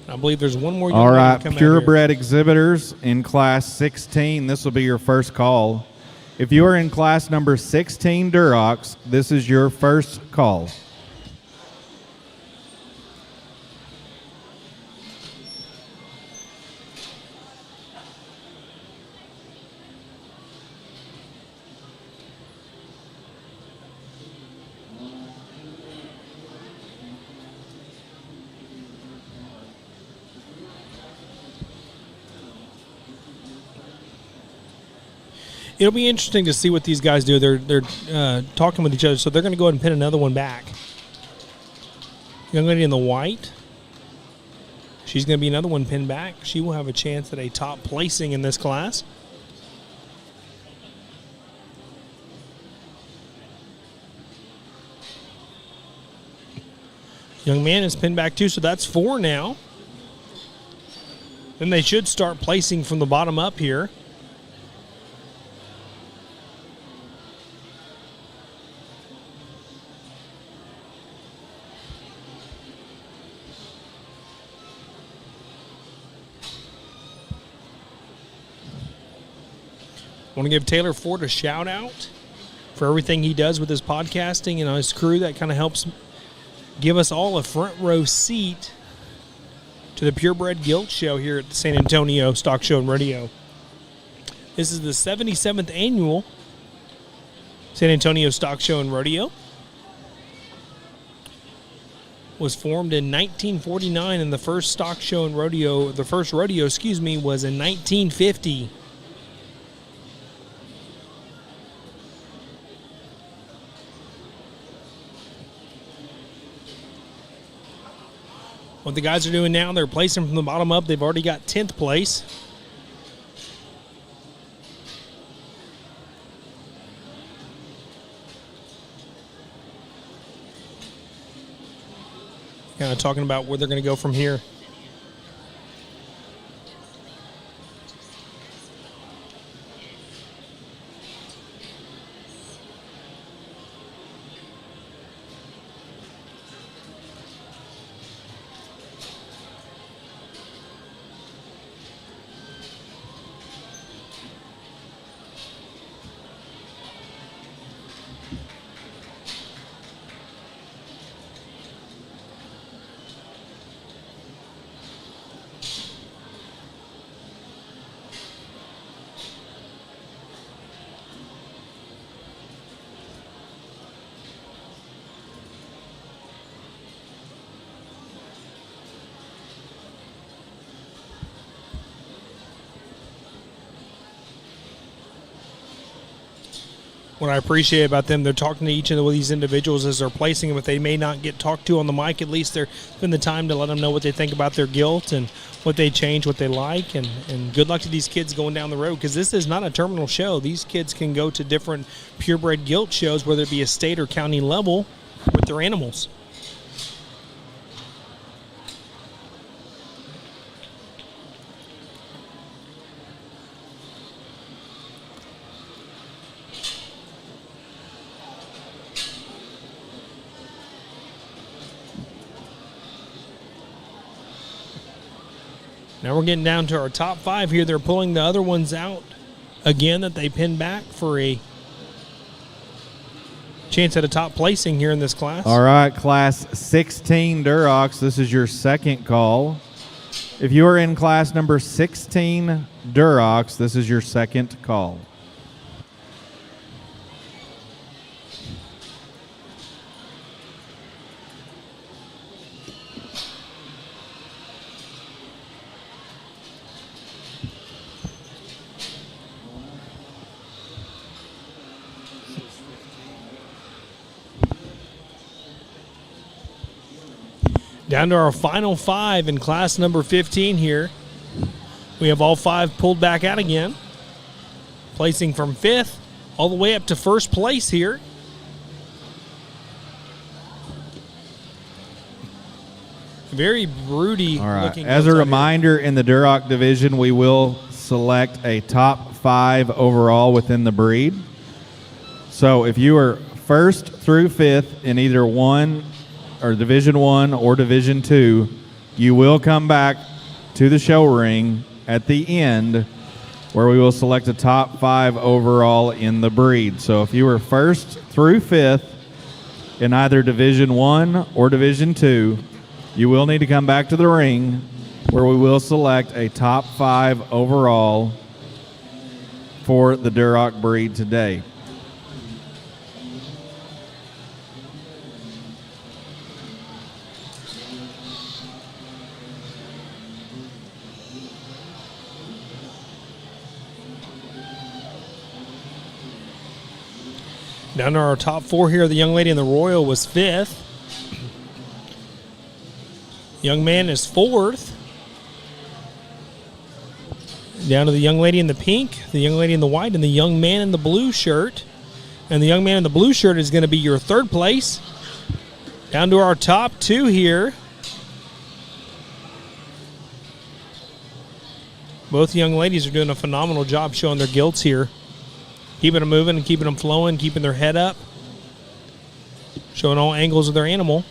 I believe there's one more. All right, purebred exhibitors in class 16. This will be your first call. If you are in class number 16 Durocs, this is your first call. It'll be interesting to see what these guys do. They're talking with each other, so they're going to go ahead and pin another one back. Young lady in the white, she's going to be another one pinned back. She will have a chance at a top placing in this class. Young man is pinned back too, so that's 4 now. Then they should start placing from the bottom up here. I want to give Taylor Ford a shout out for everything he does with his podcasting and his crew. That kind of helps give us all a front row seat to the Purebred Gilt Show here at the San Antonio Stock Show and Radio. This is the 77th annual San Antonio Stock Show and Rodeo. Was formed in 1949, and the first stock show and rodeo, the first rodeo, was in 1950. What the guys are doing now, they're placing from the bottom up. They've already got 10th place. Kind of talking about where they're going to go from here. What I appreciate about them, they're talking to each of these individuals as they're placing them. If they may not get talked to on the mic, at least they're spending the time to let them know what they think about their gilt and what they change, what they like. And good luck to these kids going down the road, because this is not a terminal show. These kids can go to different purebred gilt shows, whether it be a state or county level, with their animals. Now we're getting down to our top 5 here. They're pulling the other ones out again that they pinned back for a chance at a top placing here in this class. All right, class 16 Durocs, this is your second call. If you are in class number 16 Durocs, this is your second call. Down to our final 5 in class number 15 here. We have all 5 pulled back out again. Placing from 5th all the way up to first place here. Very broody looking. As a reminder, in the Duroc division, we will select a top 5 overall within the breed. So if you are 1st through 5th in either one or Division 1 or Division 2, you will come back to the show ring at the end where we will select a top 5 overall in the breed. So if you were 1st through 5th in either Division 1 or Division 2, you will need to come back to the ring where we will select a top 5 overall for the Duroc breed today. Down to our top 4 here. The young lady in the royal was 5th. Young man is 4th. Down to the young lady in the pink, the young lady in the white, and the young man in the blue shirt. And the young man in the blue shirt is going to be your 3rd place. Down to our top 2 here. Both young ladies are doing a phenomenal job showing their gilts here. Keeping them moving and keeping them flowing, keeping their head up. Showing all angles of their animal.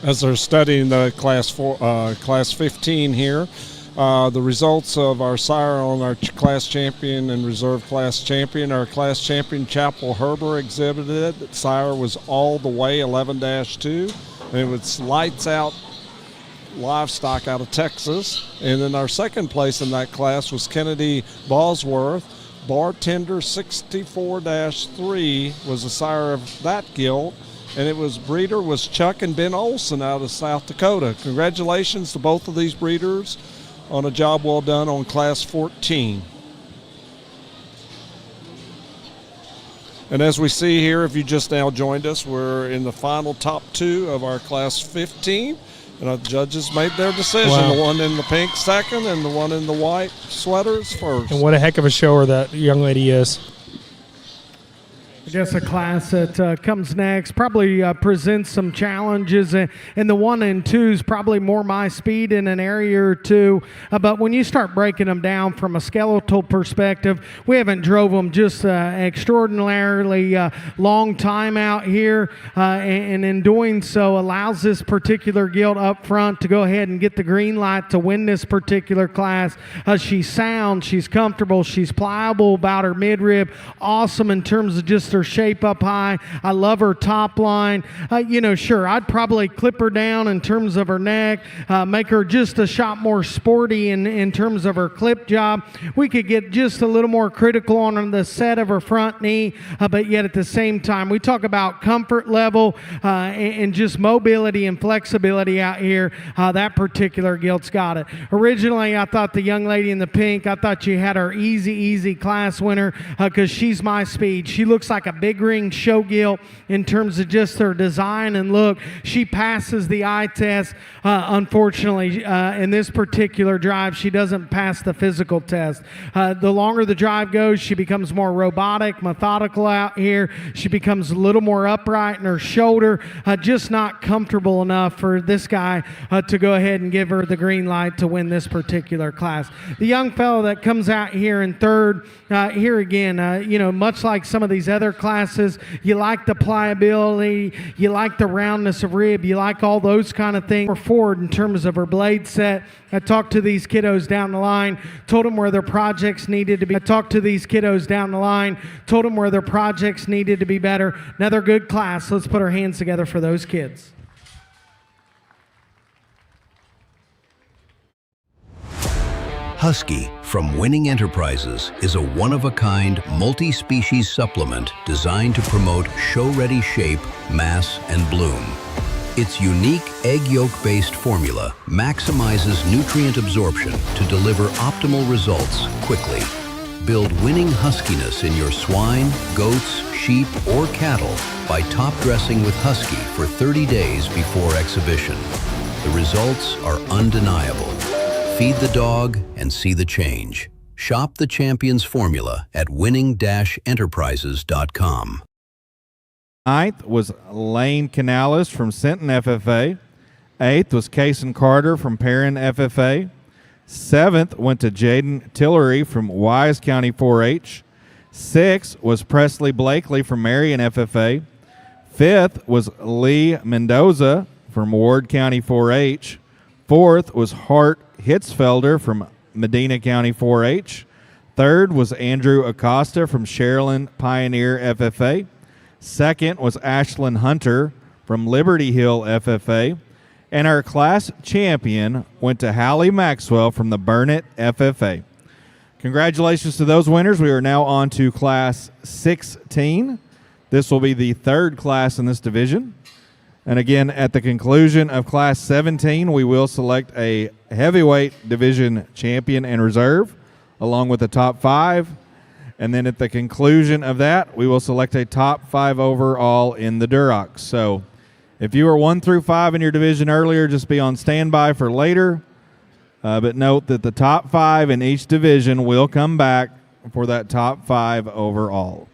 As they're studying the class 15 here, the results of our sire on our class champion and reserve class champion. Our class champion, Chapel Herber, exhibited. Sire was all the way 11-2. And it was lights out livestock out of Texas. And then our second place in that class was Kennedy Bosworth, Bartender 64-3 was the sire of that gilt, and breeder was Chuck and Ben Olson out of South Dakota. Congratulations to both of these breeders on a job well done on Class 14. And as we see here, if you just now joined us, we're in the final top 2 of our Class 15. And our judges made their decision. Wow. The one in the pink second and the one in the white sweaters first. And what a heck of a shower that young lady is. I guess a class that comes next probably presents some challenges, and the 1 and 2 is probably more my speed in an area or two. But when you start breaking them down from a skeletal perspective, we haven't drove them just extraordinarily long time out here, and in doing so allows this particular gilt up front to go ahead and get the green light to win this particular class. She's sound, she's comfortable, she's pliable about her midrib, awesome in terms of just her shape up high. I love her top line. Sure, I'd probably clip her down in terms of her neck, make her just a shot more sporty in terms of her clip job. We could get just a little more critical on the set of her front knee, but yet at the same time, we talk about comfort level and just mobility and flexibility out here. That particular gilt's got it. Originally, I thought the young lady in the pink, I thought you had her easy class winner because she's my speed. She looks like a big ring show gilt in terms of just her design and look. She passes the eye test. Unfortunately, in this particular drive, she doesn't pass the physical test. The longer the drive goes, she becomes more robotic, methodical out here. She becomes a little more upright in her shoulder, just not comfortable enough for this guy to go ahead and give her the green light to win this particular class. The young fellow that comes out here in third, here again, much like some of these other classes, you like the pliability, you like the roundness of rib, you like all those kind of things. We're forward in terms of her blade set. I talked to these kiddos down the line, told them where their projects needed to be. Better. Another good class. Let's put our hands together for those kids. Husky from Winning Enterprises is a one-of-a-kind, multi-species supplement designed to promote show-ready shape, mass, and bloom. Its unique egg yolk-based formula maximizes nutrient absorption to deliver optimal results quickly. Build winning huskiness in your swine, goats, sheep, or cattle by top-dressing with Husky for 30 days before exhibition. The results are undeniable. Feed the dog and see the change. Shop the Champions formula at winning-enterprises.com. 9th was Lane Canales from Sinton FFA. 8th was Kason Carter from Perrin FFA. 7th went to Jaden Tillery from Wise County 4-H. 6th was Presley Blakely from Marion FFA. 5th was Lee Mendoza from Ward County 4-H. 4th was Hart Hitzfelder from Medina County 4-H. 3rd was Andrew Acosta from Sharyland Pioneer FFA. 2nd was Ashlyn Hunter from Liberty Hill FFA. And our class champion went to Hallie Maxwell from the Burnett FFA. Congratulations to those winners. We are now on to Class 16. This will be the third class in this division. And again, at the conclusion of Class 17, we will select a heavyweight division champion and reserve, along with the top 5. And then at the conclusion of that, we will select a top 5 overall in the Durocs. So if you were 1 through 5 in your division earlier, just be on standby for later. But note that the top 5 in each division will come back for that top 5 overall.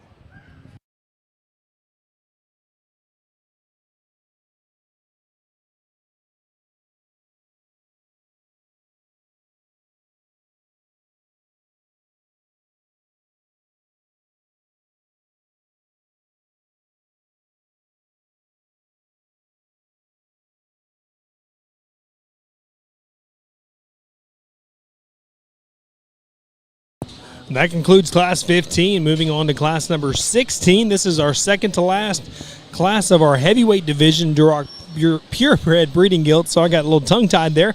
That concludes Class 15. Moving on to Class number 16. This is our second to last class of our heavyweight division Duroc Purebred breeding gilt. So I got a little tongue-tied there.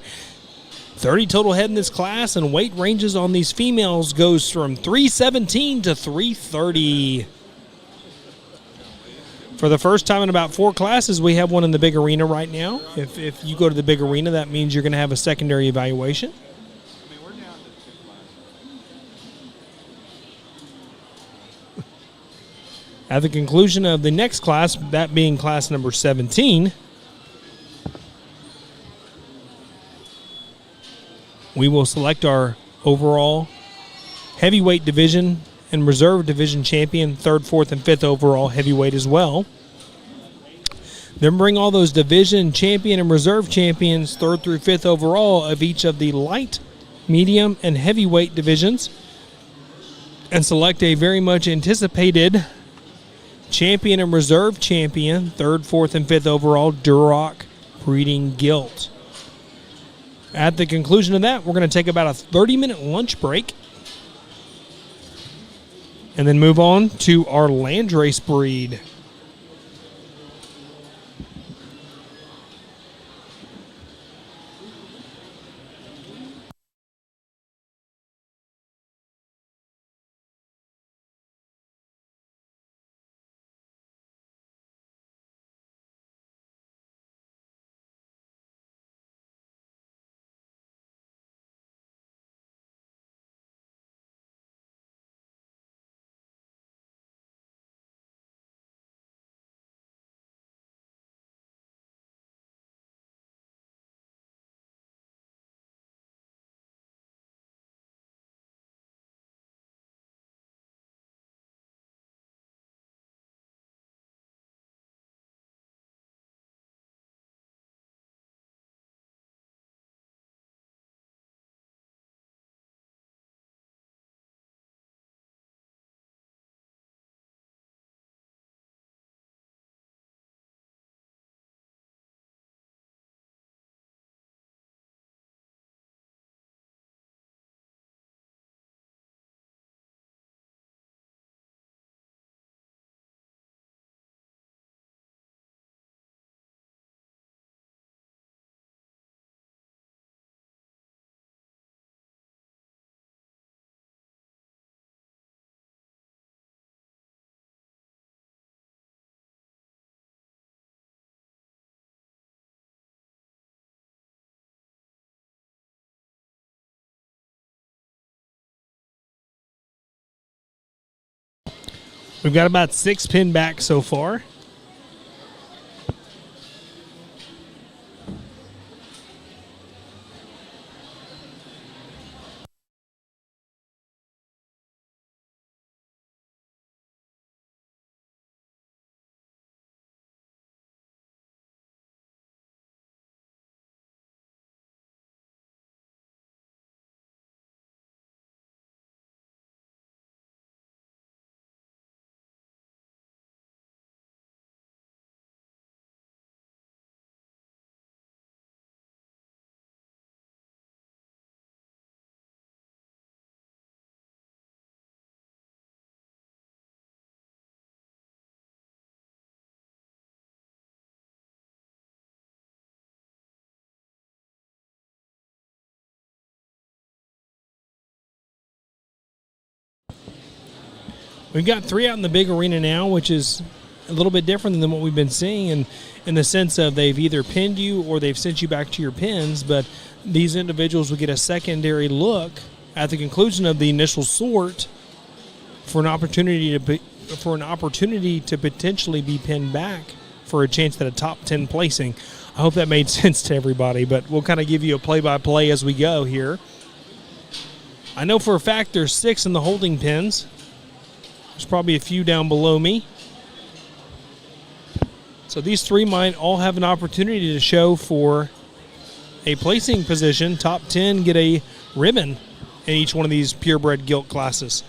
30 total head in this class, and weight ranges on these females goes from 317 to 330. For the first time in about 4 classes, we have one in the big arena right now. If you go to the big arena, that means you're going to have a secondary evaluation. At the conclusion of the next class, that being class number 17, we will select our overall heavyweight division and reserve division champion, 3rd, 4th, and 5th overall heavyweight as well. Then bring all those division champion and reserve champions, 3rd through 5th overall of each of the light, medium, and heavyweight divisions, and select a very much anticipated champion and reserve champion, 3rd, 4th, and 5th overall Duroc breeding gilt. At the conclusion of that, we're going to take about a 30-minute lunch break and then move on to our landrace breed. We've got about 6 pin back so far. We've got 3 out in the big arena now, which is a little bit different than what we've been seeing in the sense of they've either pinned you or they've sent you back to your pins, but these individuals will get a secondary look at the conclusion of the initial sort for an opportunity to potentially be pinned back for a chance at a top 10 placing. I hope that made sense to everybody, but we'll kind of give you a play-by-play as we go here. I know for a fact there's 6 in the holding pins. There's probably a few down below me. So these 3 might all have an opportunity to show for a placing position. Top 10 get a ribbon in each one of these purebred gilt classes.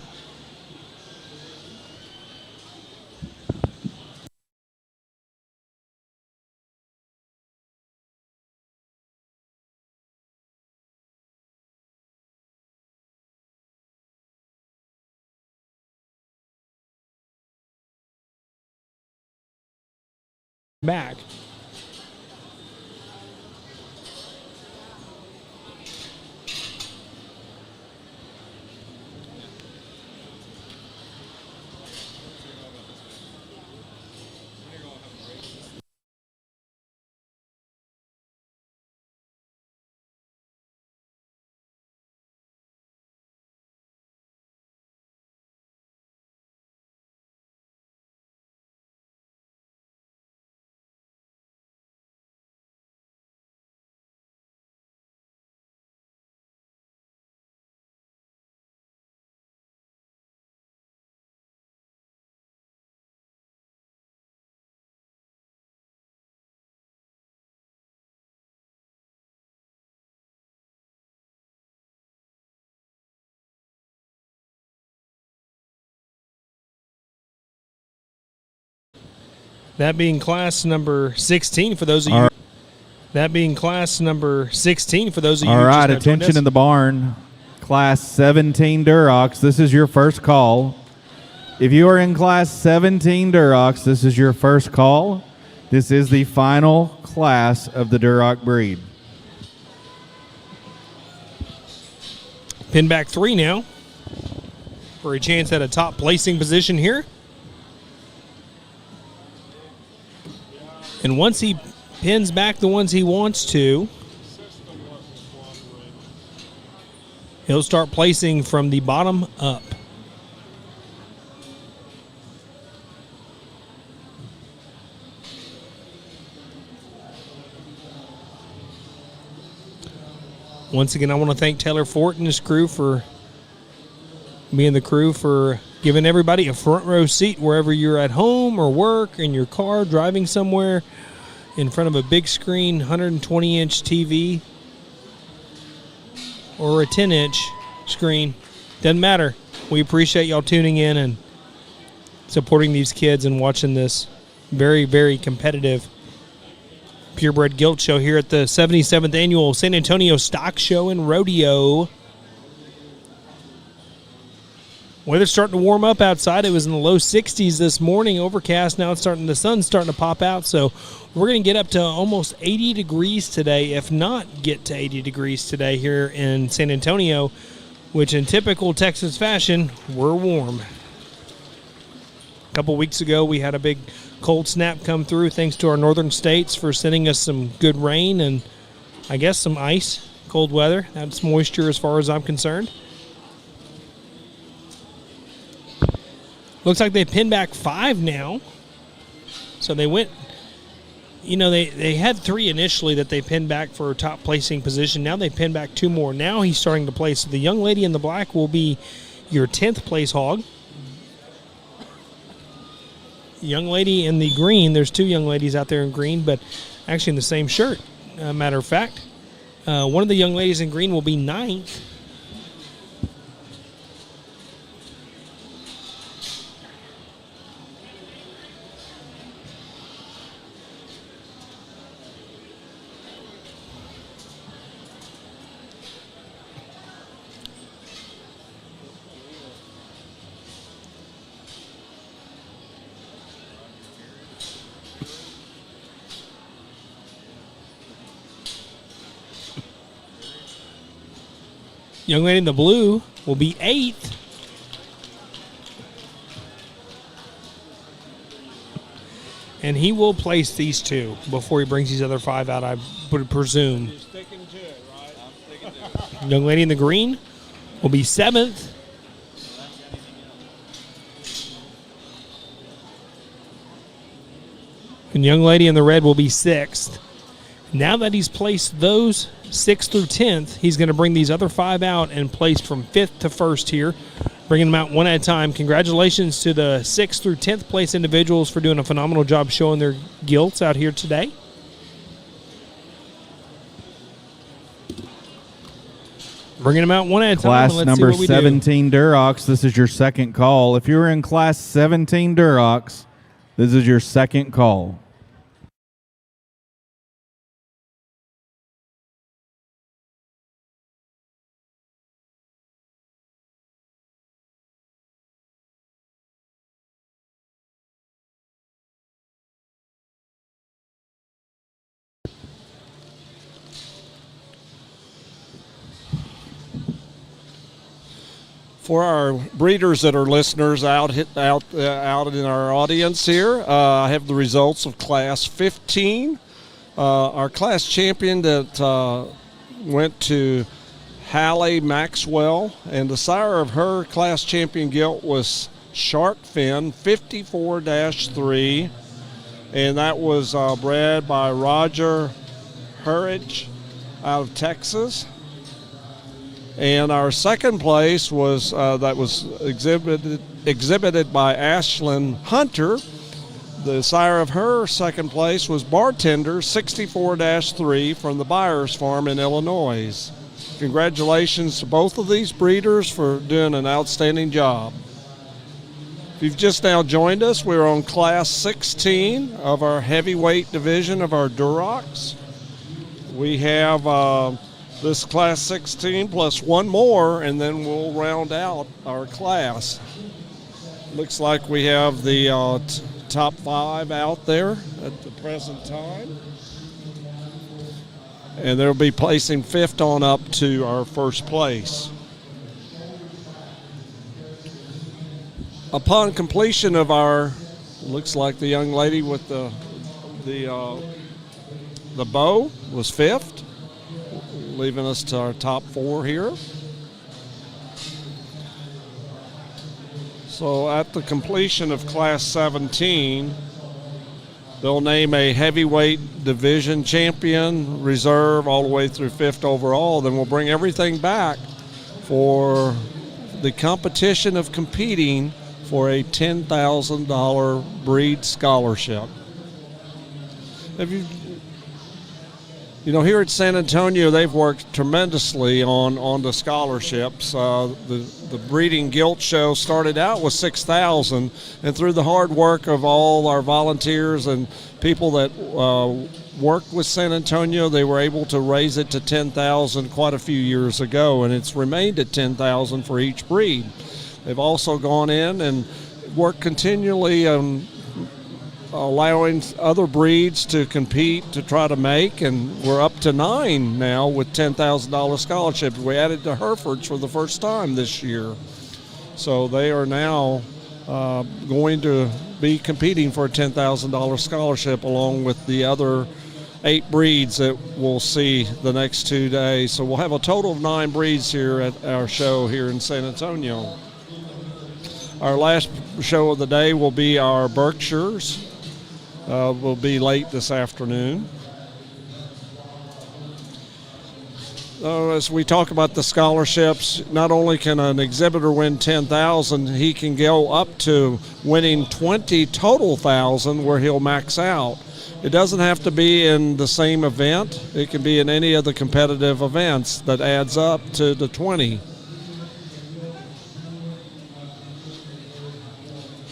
Back. That being class number 16 for those of you. That being class number 16 for those of you. All who right, just now joined attention us. in the barn. Class 17 Durocs, this is your first call. If you are in class 17 Durocs, this is your first call. This is the final class of the Duroc breed. Pin back 3 now for a chance at a top placing position here. And once he pins back the ones he wants to, he'll start placing from the bottom up. Once again, I want to thank Taylor Fort and his crew for being the crew for giving everybody a front row seat wherever you're at home or work, in your car, driving somewhere, in front of a big screen, 120-inch TV, or a 10-inch screen. Doesn't matter. We appreciate y'all tuning in and supporting these kids and watching this very, very competitive Purebred Gilt Show here at the 77th Annual San Antonio Stock Show and Rodeo. Weather's starting to warm up outside. It was in the low 60s this morning, overcast. Now it's the sun's starting to pop out, so we're going to get up to almost 80 degrees today, if not get to 80 degrees today here in San Antonio, which in typical Texas fashion, we're warm. A couple weeks ago, we had a big cold snap come through, thanks to our northern states for sending us some good rain and I guess some ice, cold weather. That's moisture as far as I'm concerned. Looks like they pinned back 5 now. So they went, they had 3 initially that they pinned back for a top placing position. Now they pinned back 2 more. Now he's starting to place. The young lady in the black will be your 10th place hog. Young lady in the green, there's 2 young ladies out there in green, but actually in the same shirt, matter of fact. One of the young ladies in green will be 9th. Young lady in the blue will be 8th. And he will place these 2 before he brings these other 5 out, I would presume. You're sticking to it, right? I'm sticking to it. Young lady in the green will be 7th. And young lady in the red will be 6th. Now that he's placed those 6th through 10th, he's going to bring these other 5 out and place from 5th to 1st here, bringing them out one at a time. Congratulations to the 6th through 10th place individuals for doing a phenomenal job showing their gilts out here today. Bringing them out one at a time. Class Let's number see what we 17 Durocs, this is your second call. If you were in class 17 Durocs, this is your second call. For our breeders that are listeners out in our audience here, I have the results of Class 15. Our class champion that went to Hallie Maxwell, and the sire of her class champion gilt was Shark Fin 54-3, and that was bred by Roger Hurridge out of Texas. And our second place was exhibited by Ashlyn Hunter. The sire of her second place was Bartender 64-3 from the Byers Farm in Illinois. Congratulations to both of these breeders for doing an outstanding job. If you've just now joined us, we're on Class 16 of our heavyweight division of our Durocs. We have this Class 16 plus one more, and then we'll round out our class. Looks like we have the top 5 out there at the present time. And they'll be placing 5th on up to our first place. Upon completion of our, looks like the young lady with the bow was 5th, leaving us to our top 4 here. So at the completion of Class 17, they'll name a heavyweight division champion, reserve, all the way through 5th overall. Then we'll bring everything back for the competition of competing for a $10,000 breed scholarship. Have you know, here at San Antonio, they've worked tremendously on the scholarships. The breeding Gilts show started out with $6,000, and through the hard work of all our volunteers and people that worked with San Antonio, they were able to raise it to $10,000 quite a few years ago, and it's remained at $10,000 for each breed. They've also gone in and worked continually on allowing other breeds to compete to try to make, and we're up to 9 now with $10,000 scholarships. We added the Herefords for the first time this year. So they are now going to be competing for a $10,000 scholarship along with the other 8 breeds that we'll see the next 2 days. So we'll have a total of 9 breeds here at our show here in San Antonio. Our last show of the day will be our Berkshires. Will be late this afternoon. As we talk about the scholarships, not only can an exhibitor win $10,000, he can go up to winning 20 total thousand where he'll max out. It doesn't have to be in the same event. It can be in any of the competitive events that adds up to the 20.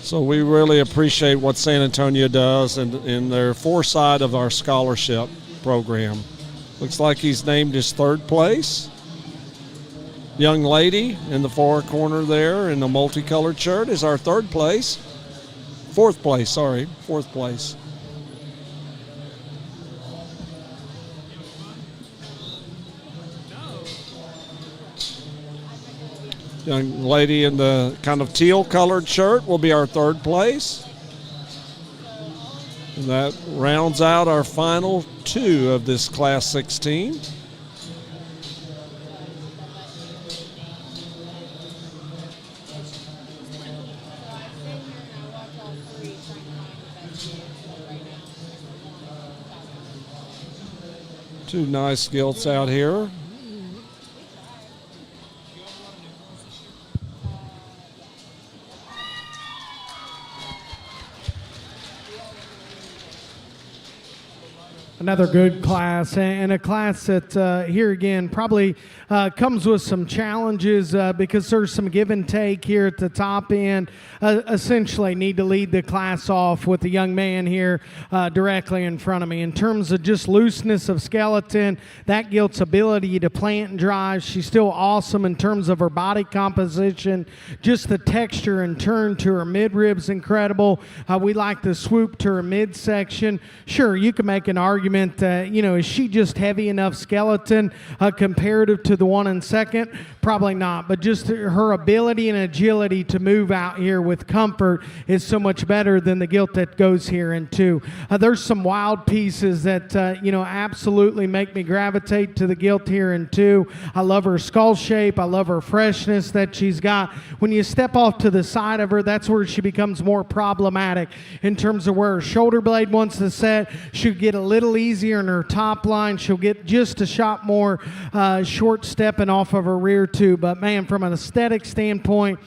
So we really appreciate what San Antonio does in their foresight of our scholarship program. Looks like he's named his 3rd place. Young lady in the far corner there in the multicolored shirt is our 3rd place. 4th place, sorry, 4th place. Young lady in the kind of teal-colored shirt will be our 3rd place. And that rounds out our final 2 of this Class 16. Two nice Gilts out here. Another good class, and a class that here again probably comes with some challenges because there's some give and take here at the top end. Essentially need to lead the class off with the young man here directly in front of me. In terms of just looseness of skeleton, that Gilt's ability to plant and drive, she's still awesome in terms of her body composition. Just the texture and turn to her midribs incredible. We like the swoop to her midsection. Sure, you can make an argument is she just heavy enough skeleton comparative to the one in second? Probably not, but just her ability and agility to move out here with comfort is so much better than the Gilt that goes here in 2. There's some wild pieces that, absolutely make me gravitate to the Gilt here in 2. I love her skull shape. I love her freshness that she's got. When you step off to the side of her, that's where she becomes more problematic in terms of where her shoulder blade wants to set. She'll get a little easier in her top line. She'll get just a shot more short stepping off of her rear too. But man, from an aesthetic standpoint,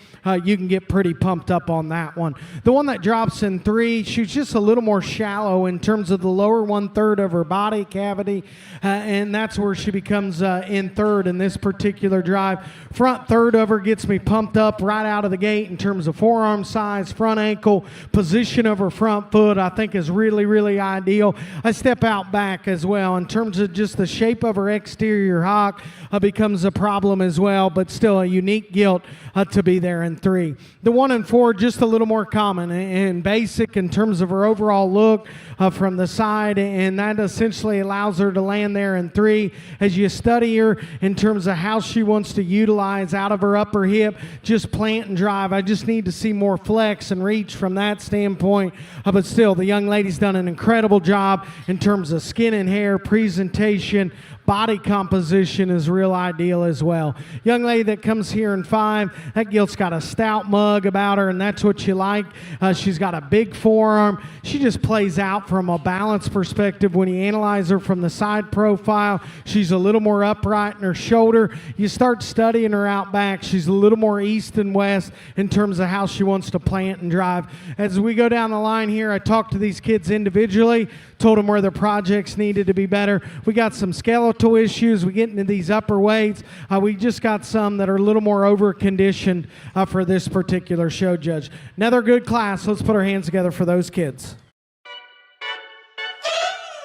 you can get pretty pumped up on that one. The one that drops in 3, she's just a little more shallow in terms of the lower 1/3 of her body cavity, and that's where she becomes in 3rd in this particular drive. Front 3rd of her gets me pumped up right out of the gate in terms of forearm size, front ankle, position of her front foot, I think is really, really ideal. I step out back as well in terms of just the shape of her exterior hock becomes a problem as well, but still a unique gilt to be there in 3. The 1 and 4, just a little more common and basic in terms of her overall look from the side, and that essentially allows her to land there in 3. As you study her in terms of how she wants to utilize out of her upper hip, just plant and drive, I just need to see more flex and reach from that standpoint. But still, the young lady's done an incredible job in terms of skin and hair, presentation, body composition is real ideal as well. Young lady that comes here in 5, that gilt's got a stout mug about her, and that's what you like. She's got a big forearm. She just plays out from a balance perspective. When you analyze her from the side profile, she's a little more upright in her shoulder. You start studying her out back, she's a little more east and west in terms of how she wants to plant and drive. As we go down the line here, I talked to these kids individually, told them where their projects needed to be better. We got some skeletal issues. We get into these upper weights. We just got some that are a little more over-conditioned for this particular show, Judge. Another good class. Let's put our hands together for those kids.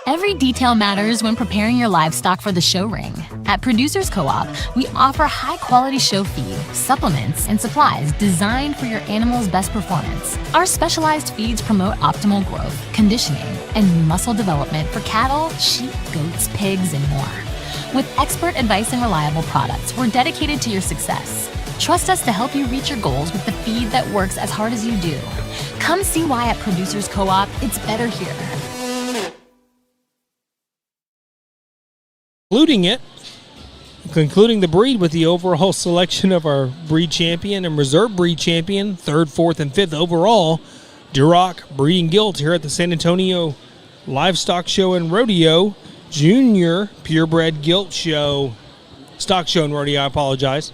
Every detail matters when preparing your livestock for the show ring. At Producers Co-op, we offer high-quality show feed, supplements, and supplies designed for your animal's best performance. Our specialized feeds promote optimal growth, conditioning, and muscle development for cattle, sheep, goats, pigs, and more. With expert advice and reliable products, we're dedicated to your success. Trust us to help you reach your goals with the feed that works as hard as you do. Come see why at Producers Co-op, it's better here. Concluding the breed with the overall selection of our breed champion and reserve breed champion, 3rd, 4th, and 5th overall, Duroc breeding gilts here at the San Antonio Livestock Show and Rodeo, Junior Purebred Gilt Show, Stock Show and Rodeo, I apologize.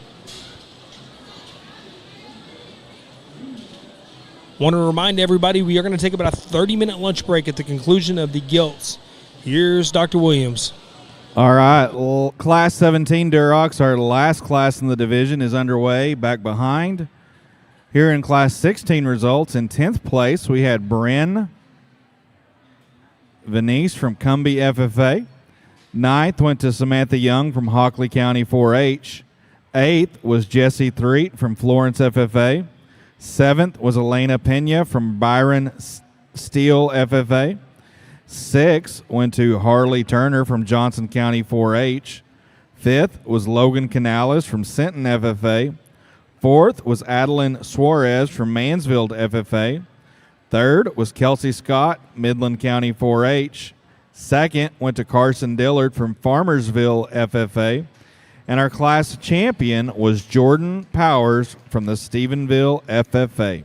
Want to remind everybody we are going to take about a 30-minute lunch break at the conclusion of the gilts. Here's Dr. Williams. All right, well, Class 17 Durocs, our last class in the division, is underway back behind. Here in Class 16 results, in 10th place, we had Bryn Venice from Cumbie FFA. 9th went to Samantha Young from Hockley County 4-H. 8th was Jesse Threet from Florence FFA. 7th was Elena Pena from Byron Steele FFA. 6th went to Harley Turner from Johnson County 4-H. 5th was Logan Canales from Sinton FFA. 4th was Adeline Suarez from Mansfield FFA. 3rd was Kelsey Scott, Midland County 4-H. 2nd went to Carson Dillard from Farmersville FFA. And our class champion was Jordan Powers from the Stephenville FFA.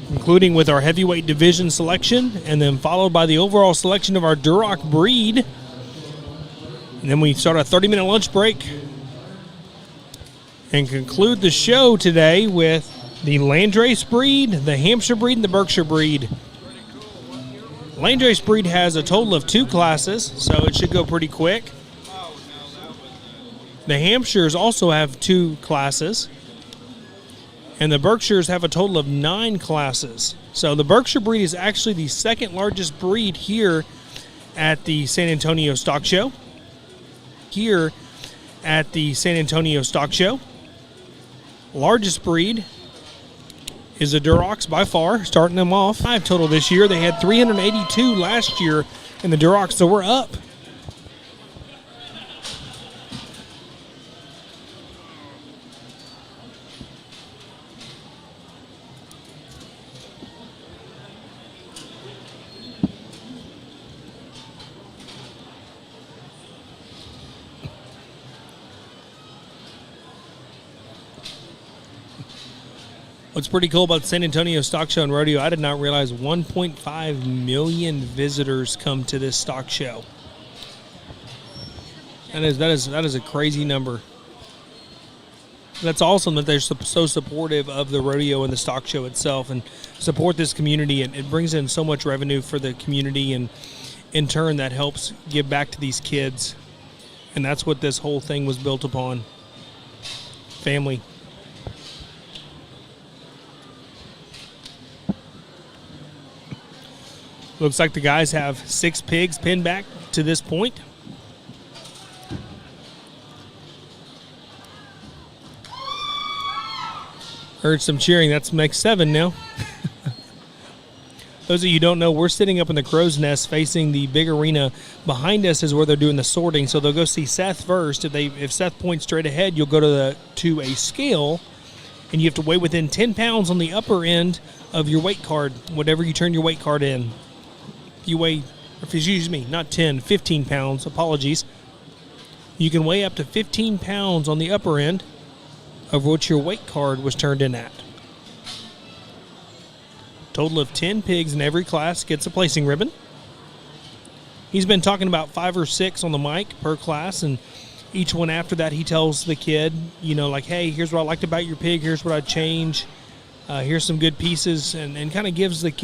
Concluding with our heavyweight division selection, and then followed by the overall selection of our Duroc breed. And then we start a 30-minute lunch break and conclude the show today with the Landrace breed, the Hampshire breed, and the Berkshire breed. Landrace breed has a total of 2 classes, so it should go pretty quick. The Hampshires also have 2 classes. And the Berkshires have a total of 9 classes. So the Berkshire breed is actually the 2nd largest breed here at the San Antonio Stock Show. Largest breed is the Durocs by far, starting them off. 5 total this year. They had 382 last year in the Durocs, so we're up. What's pretty cool about the San Antonio Stock Show and Rodeo, I did not realize 1.5 million visitors come to this stock show. That is a crazy number. That's awesome that they're so supportive of the rodeo and the stock show itself and support this community. And it brings in so much revenue for the community, and in turn that helps give back to these kids. And that's what this whole thing was built upon. Family. Looks like the guys have 6 pigs pinned back to this point. Heard some cheering. That makes 7 now. Those of you who don't know, we're sitting up in the crow's nest facing the big arena. Behind us is where they're doing the sorting. So they'll go see Seth first. If Seth points straight ahead, you'll go to a scale, and you have to weigh within 10 pounds on the upper end of your weight card, whatever you turn your weight card in. You weigh, excuse me, not 10, 15 pounds, apologies. You can weigh up to 15 pounds on the upper end of what your weight card was turned in at. Total of 10 pigs in every class gets a placing ribbon. He's been talking about 5 or 6 on the mic per class, and each one after that he tells the kid, like, hey, here's what I liked about your pig, here's what I'd change, here's some good pieces, and kind of gives the kid